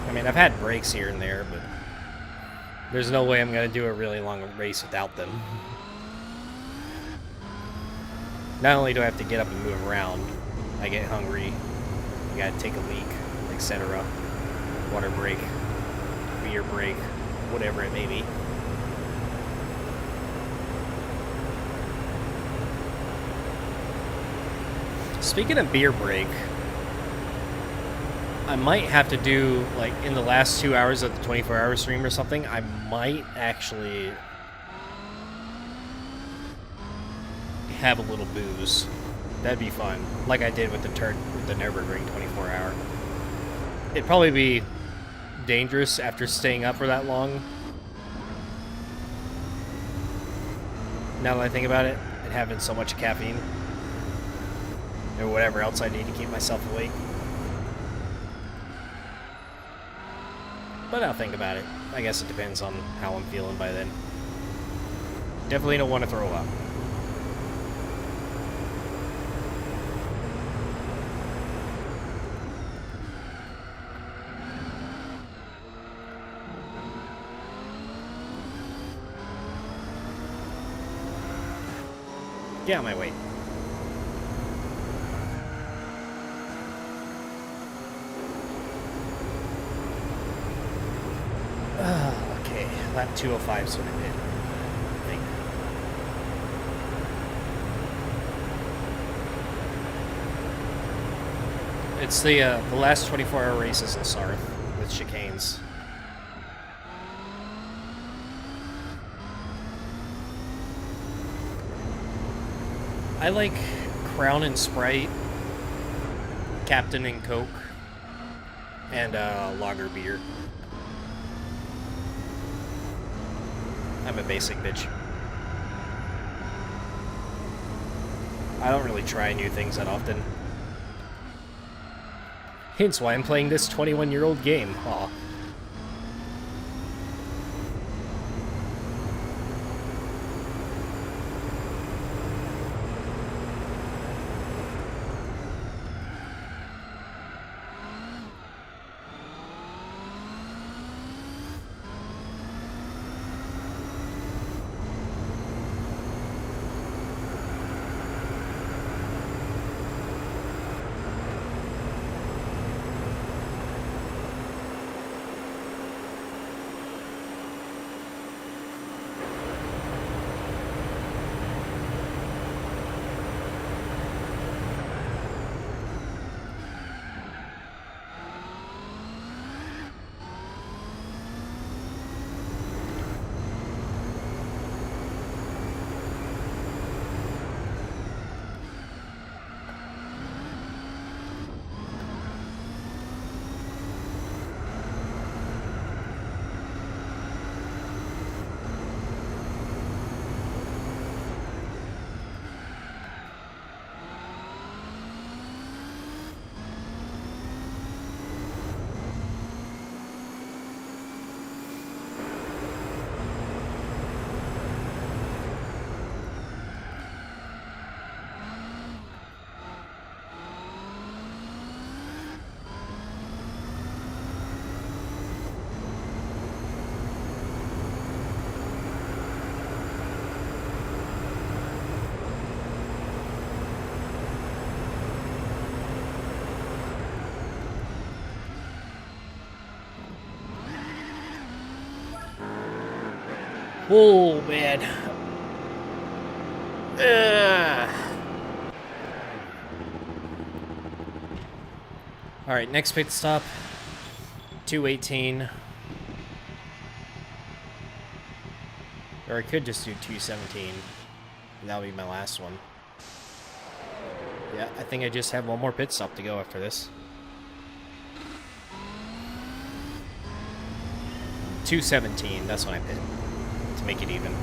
I mean, I've had breaks here and there, but there's no way I'm going to do a really long race without them. Not only do I have to get up and move around, I get hungry, I gotta take a leak, etc. Water break, beer break, whatever it may be. Speaking of beer break, I might have to do, like, in the last 2 hours of the 24-hour stream or something, I might actually have a little booze. That'd be fun, like I did with the Nürburgring 24-hour. It'd probably be dangerous after staying up for that long. Now that I think about it, and having so much caffeine, or whatever else I need to keep myself awake. But I'll think about it. I guess it depends on how I'm feeling by then. Definitely don't want to throw up. Get out of my way. Okay, lap 205 is what I did, I think. It's the last 24-hour races in Sarth with chicanes. I like Crown and Sprite, Captain and Coke, and lager beer. I'm a basic bitch. I don't really try new things that often. Hence why I'm playing this 21-year-old game. Aw. Oh, man. Alright, next pit stop. 218. Or I could just do 217. That'll be my last one. Yeah, I think I just have one more pit stop to go after this. 217, that's when I pit. To make it even.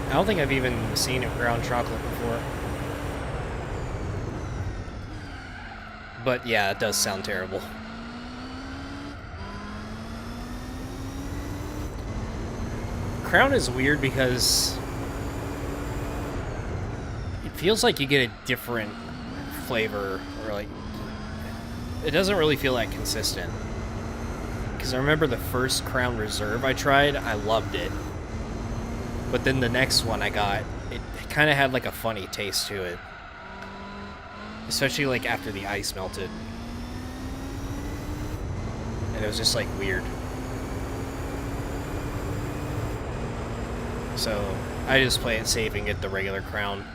I don't think I've even seen a brown chocolate before. But yeah, it does sound terrible. Crown is weird because it feels like you get a different flavor, or like it doesn't really feel that consistent. Because I remember the first Crown Reserve I tried, I loved it. But then the next one I got, it kind of had like a funny taste to it. Especially like after the ice melted. And it was just like weird. So I just play it safe and get the regular Crown.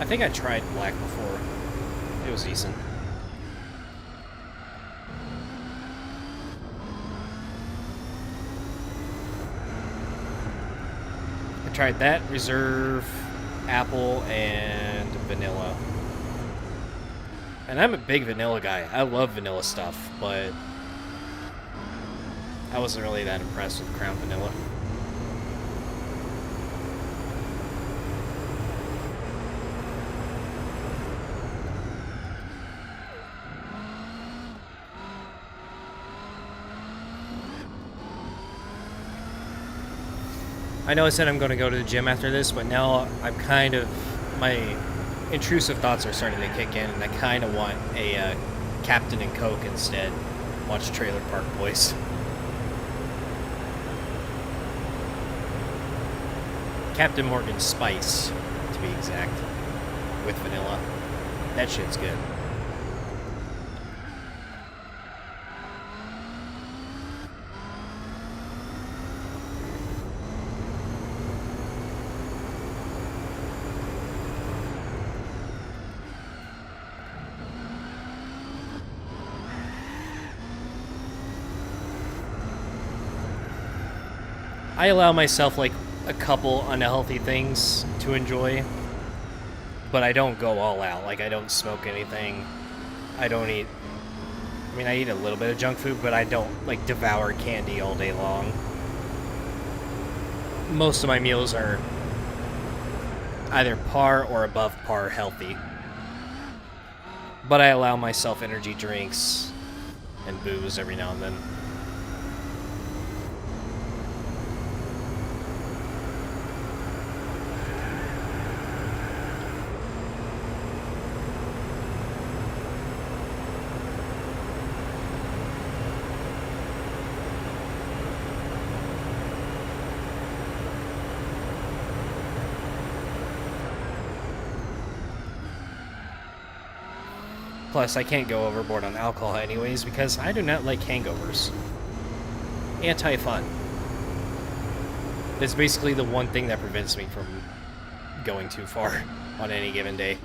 I think I tried black before. It was decent. I tried that, reserve, apple, and vanilla. And I'm a big vanilla guy. I love vanilla stuff, but I wasn't really that impressed with Crown Vanilla. I know I said I'm going to go to the gym after this, but now I'm kind of, my intrusive thoughts are starting to kick in, and I kind of want a Captain and Coke instead. Watch Trailer Park Boys. Captain Morgan Spice, to be exact, with vanilla. That shit's good. I allow myself like a couple unhealthy things to enjoy, but I don't go all out. Like, I don't smoke anything. I don't eat, I mean, I eat a little bit of junk food, but I don't like devour candy all day long. Most of my meals are either par or above par healthy, but I allow myself energy drinks and booze every now and then. Plus, I can't go overboard on alcohol anyways because I do not like hangovers. Anti-fun. It's basically the one thing that prevents me from going too far on any given day.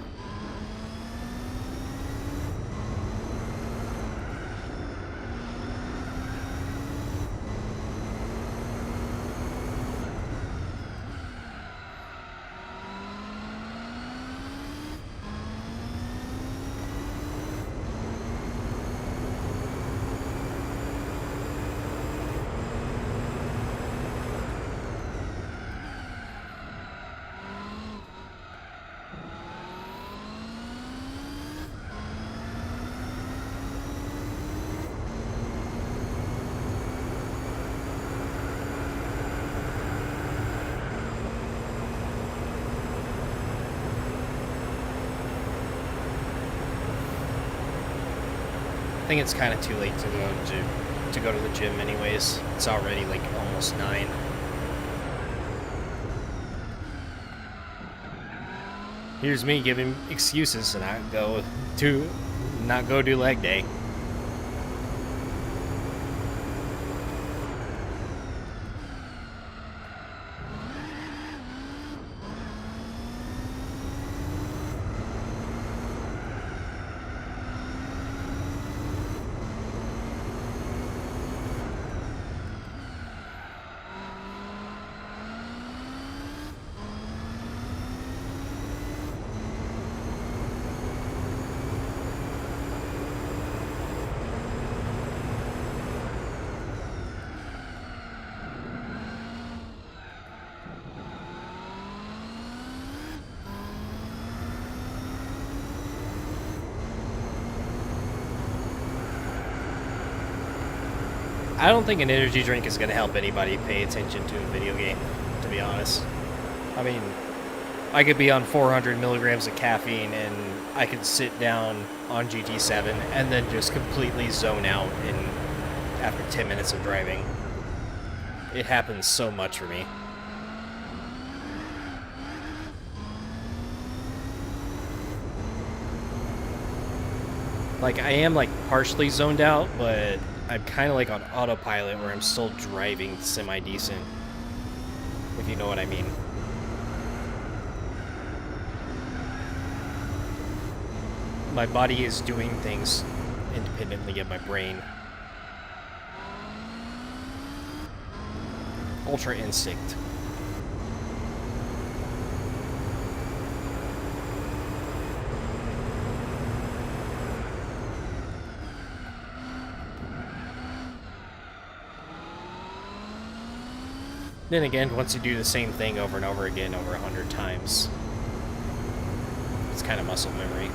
I think it's kind of too late to go to the gym anyways. It's already like almost 9. Here's me giving excuses to not go do leg day. I don't think an energy drink is going to help anybody pay attention to a video game, to be honest. I mean, I could be on 400 milligrams of caffeine and I could sit down on GT7 and then just completely zone out after 10 minutes of driving. It happens so much for me. Like, I am like partially zoned out, but I'm kind of like on autopilot where I'm still driving semi-decent, if you know what I mean. My body is doing things independently of my brain. Ultra instinct. Then again, once you do the same thing over and over again over 100 times, it's kind of muscle memory.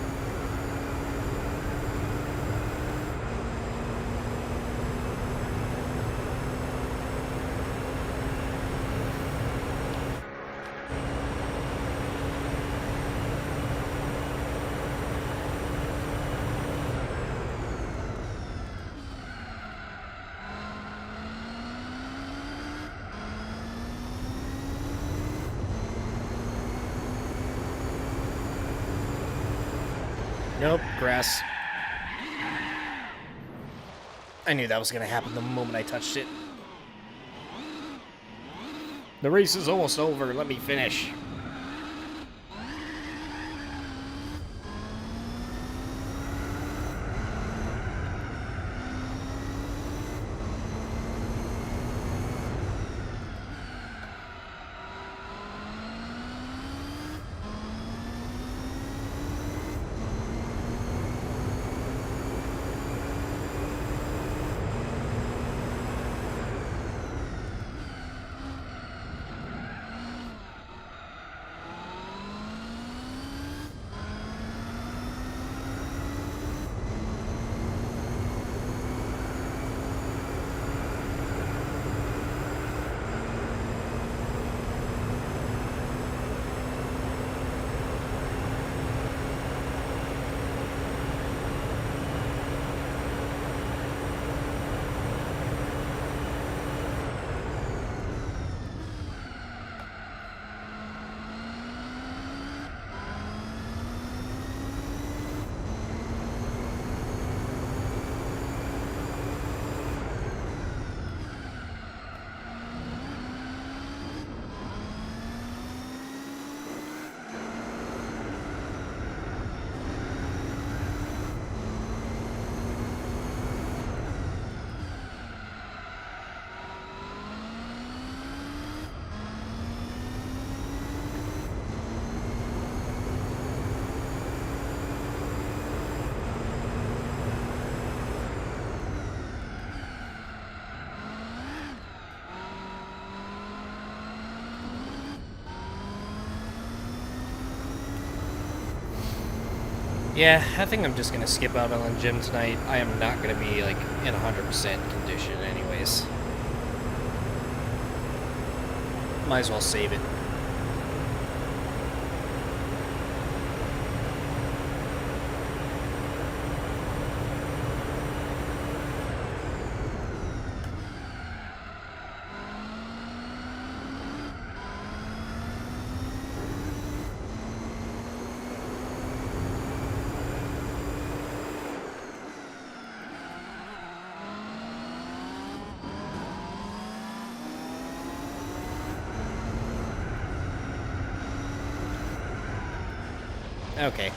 Nope, grass. I knew that was going to happen the moment I touched it. The race is almost over. Let me finish. Yeah, I think I'm just going to skip out on the gym tonight. I am not going to be, like, in 100% condition anyways. Might as well save it. Okay.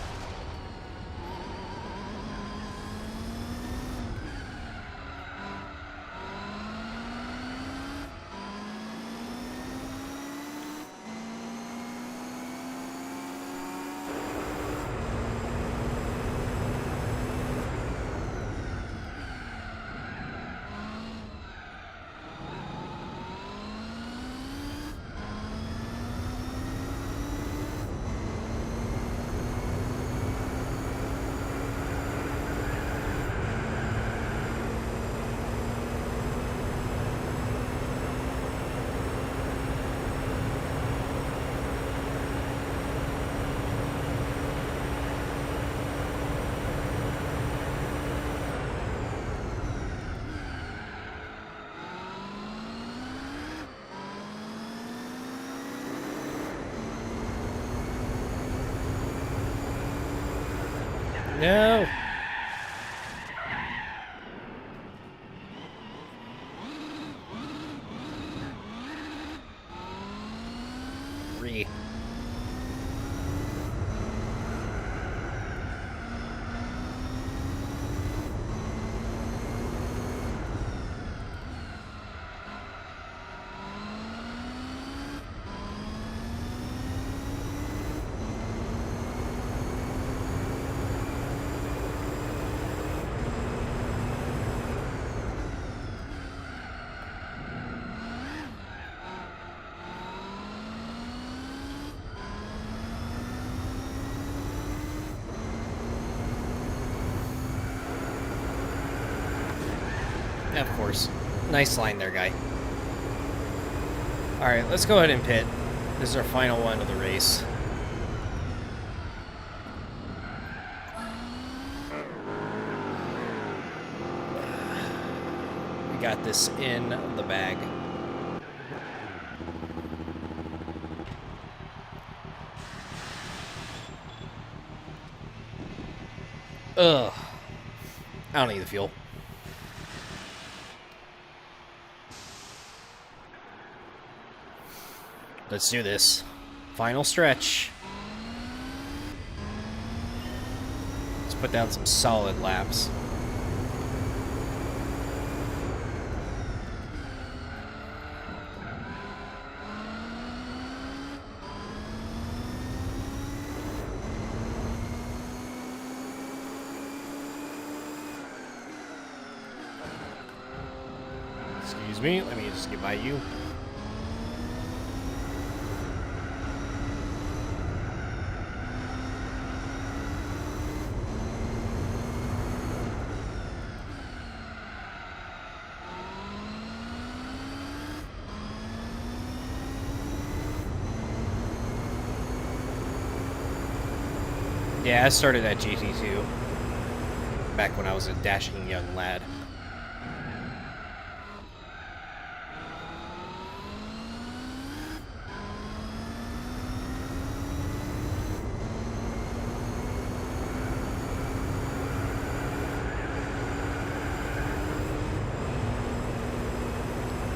No. course. Nice line there, guy. Alright, let's go ahead and pit. This is our final one of the race. We got this in the bag. Ugh. I don't need the fuel. Let's do this. Final stretch. Let's put down some solid laps. Excuse me, let me just get by you. Yeah, I started at GT2 back when I was a dashing young lad.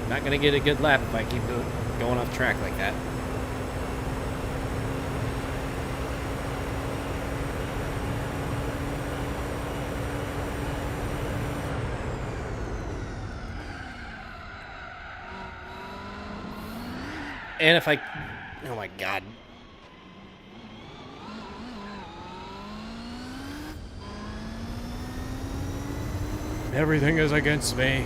Not gonna get a good lap if I keep going off track like that. And if I... Oh my god. Everything is against me.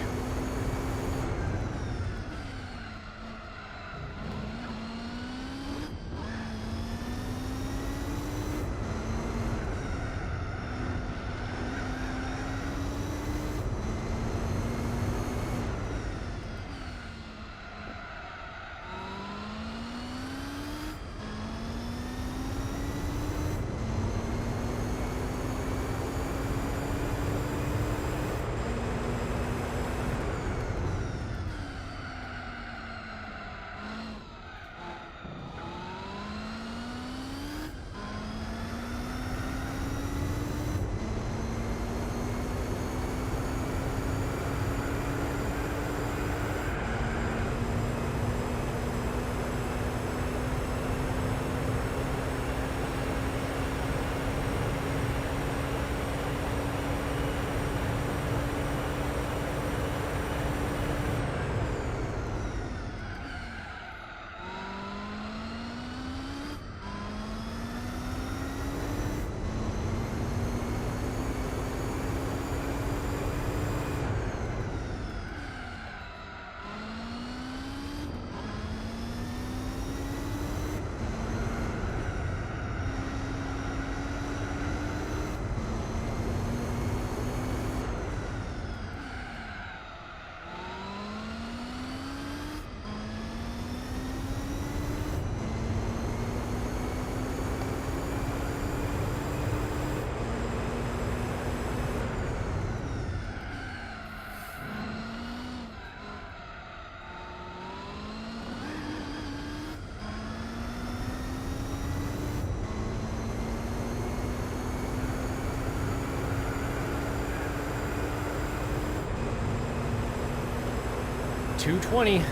.220.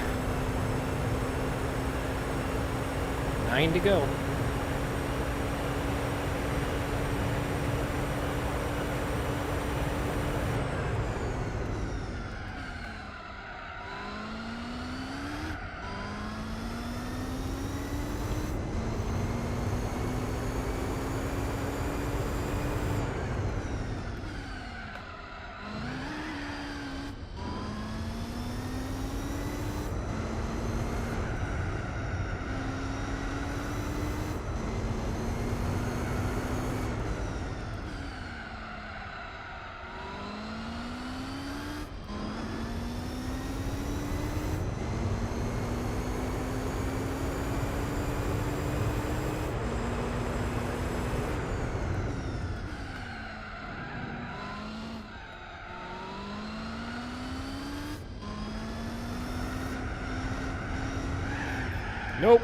9 to go. Nope.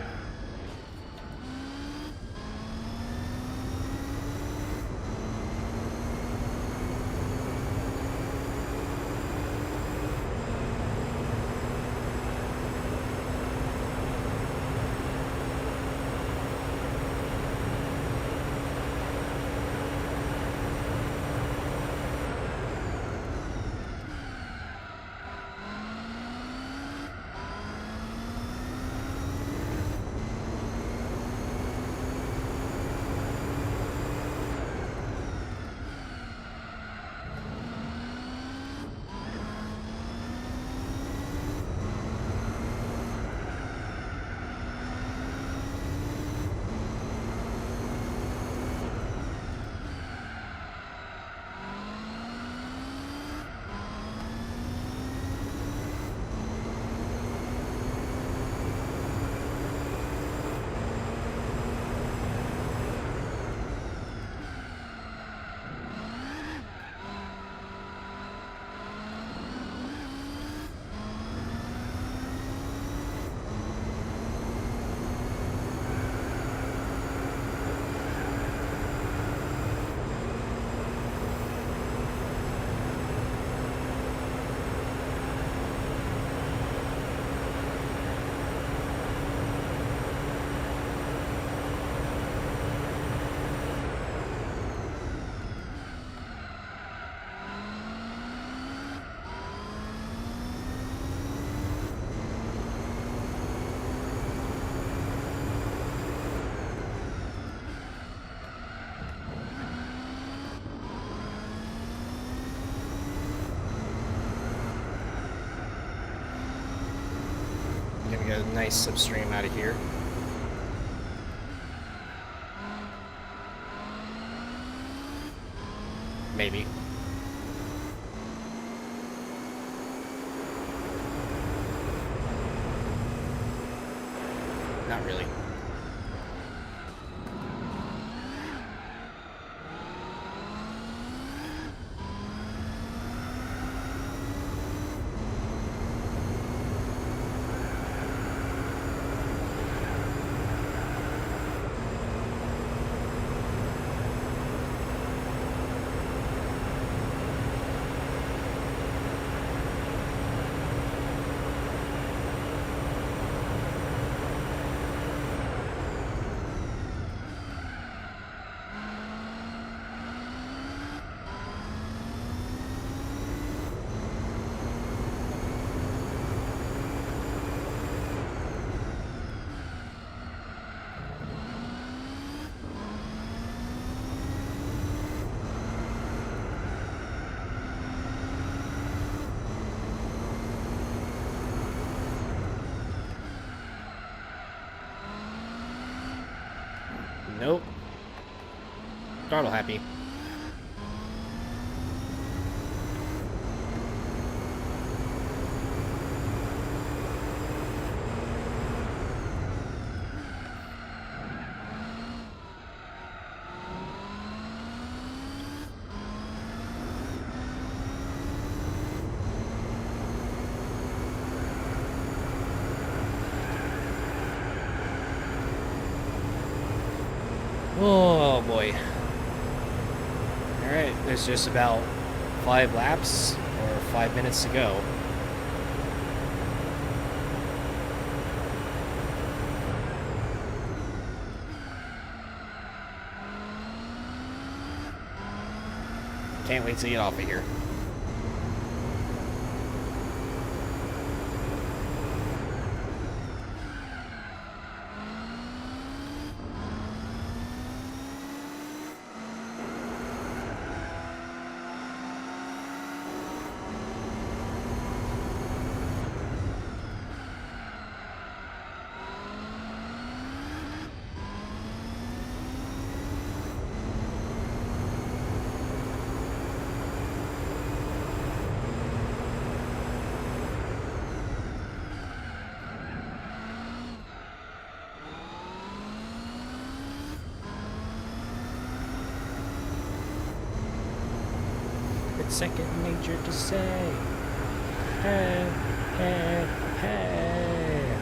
Get a nice slipstream out of here. Maybe. Not really. Nope. Throttle happy. Oh boy. Alright, there's just about 5 laps or 5 minutes to go. Can't wait to get off of here. It's second nature to say, hey, hey, hey.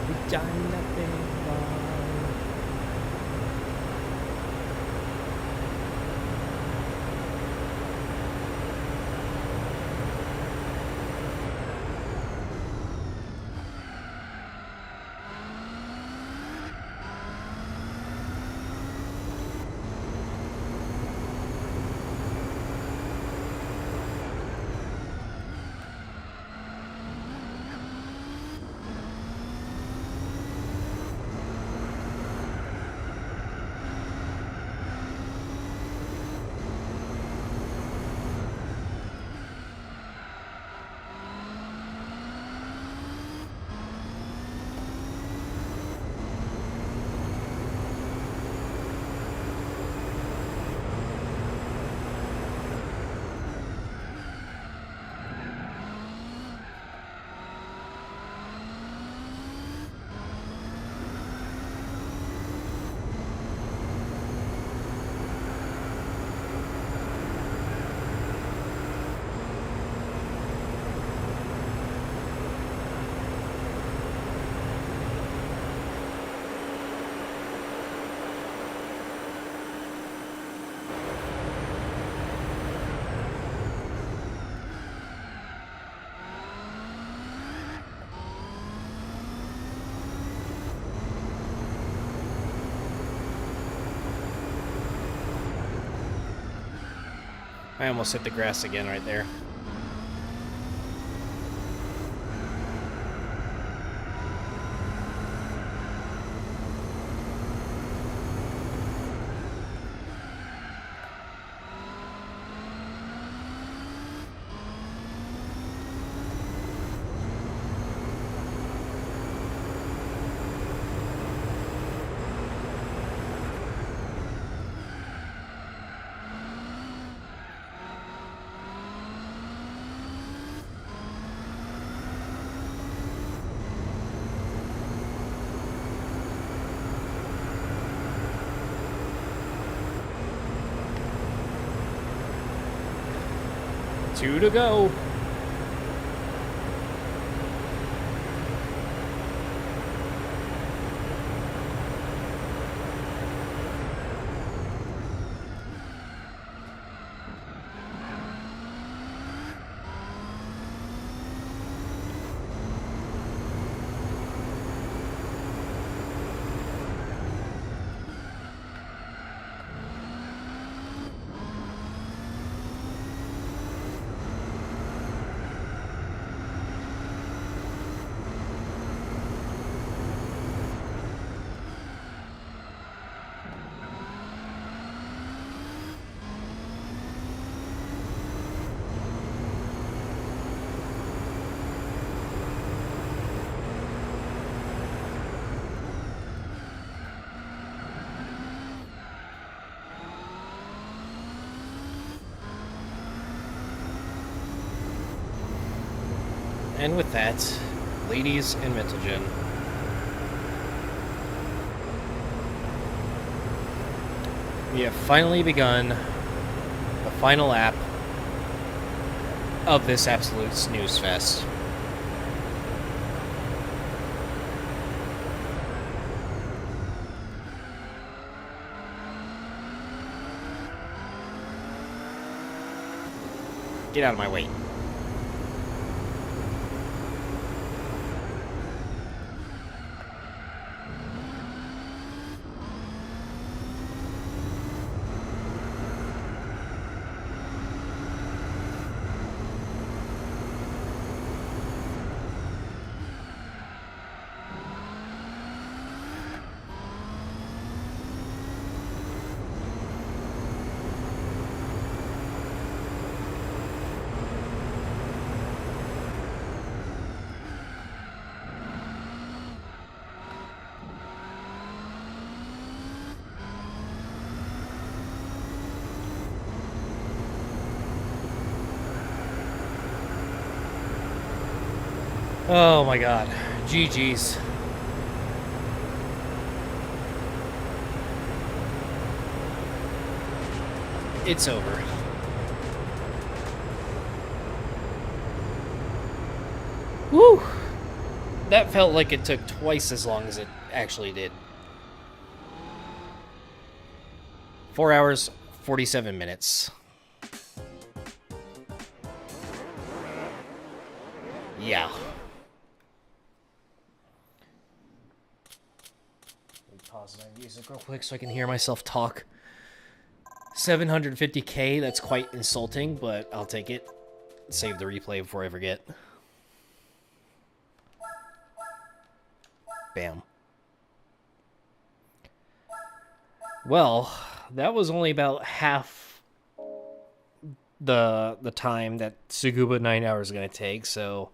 We done nothing wrong. I almost hit the grass again right there. Two to go. And with that, ladies and gentlemen, we have finally begun the final lap of this absolute snooze fest. Get out of my way. Oh my god. GG's. It's over. Woo! That felt like it took twice as long as it actually did. 4 hours, 47 minutes. Yeah. Let me pause my music real quick so I can hear myself talk. 750k, that's quite insulting, but I'll take it. Save the replay before I forget. Bam. Well, that was only about half the time that Suguba 9 hours is going to take, so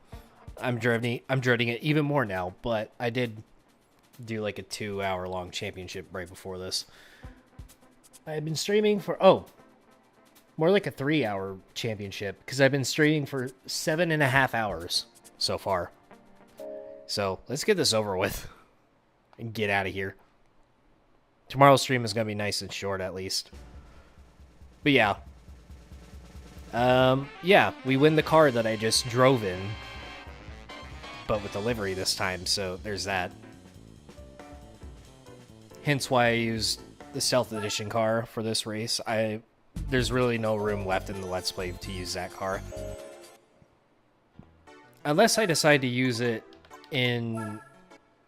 I'm dreading it even more now, but I did do like a 2 hour long championship right before this. I've been streaming for, more like a 3 hour championship, because I've been streaming for 7.5 hours so far. So let's get this over with and get out of here. Tomorrow's stream is going to be nice and short at least. But yeah. Yeah, we win the car that I just drove in, but with the livery this time, so there's that. Hence why I used the Stealth Edition car for this race. There's really no room left in the Let's Play to use that car. Unless I decide to use it in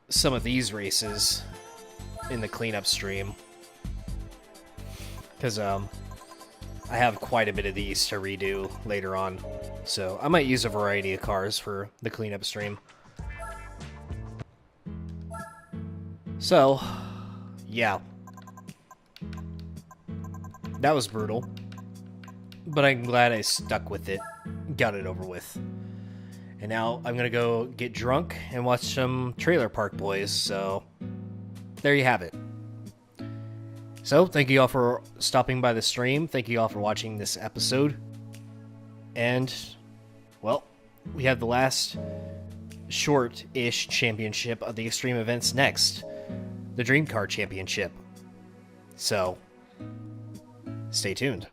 some of these races in the cleanup stream. Because I have quite a bit of these to redo later on. So I might use a variety of cars for the cleanup stream. So, yeah. That was brutal. But I'm glad I stuck with it. Got it over with. And now I'm gonna go get drunk and watch some Trailer Park Boys, so there you have it. So, thank you all for stopping by the stream. Thank you all for watching this episode. And, well, we have the last short-ish championship of the Extreme events next. The Dream Car Championship. So, stay tuned.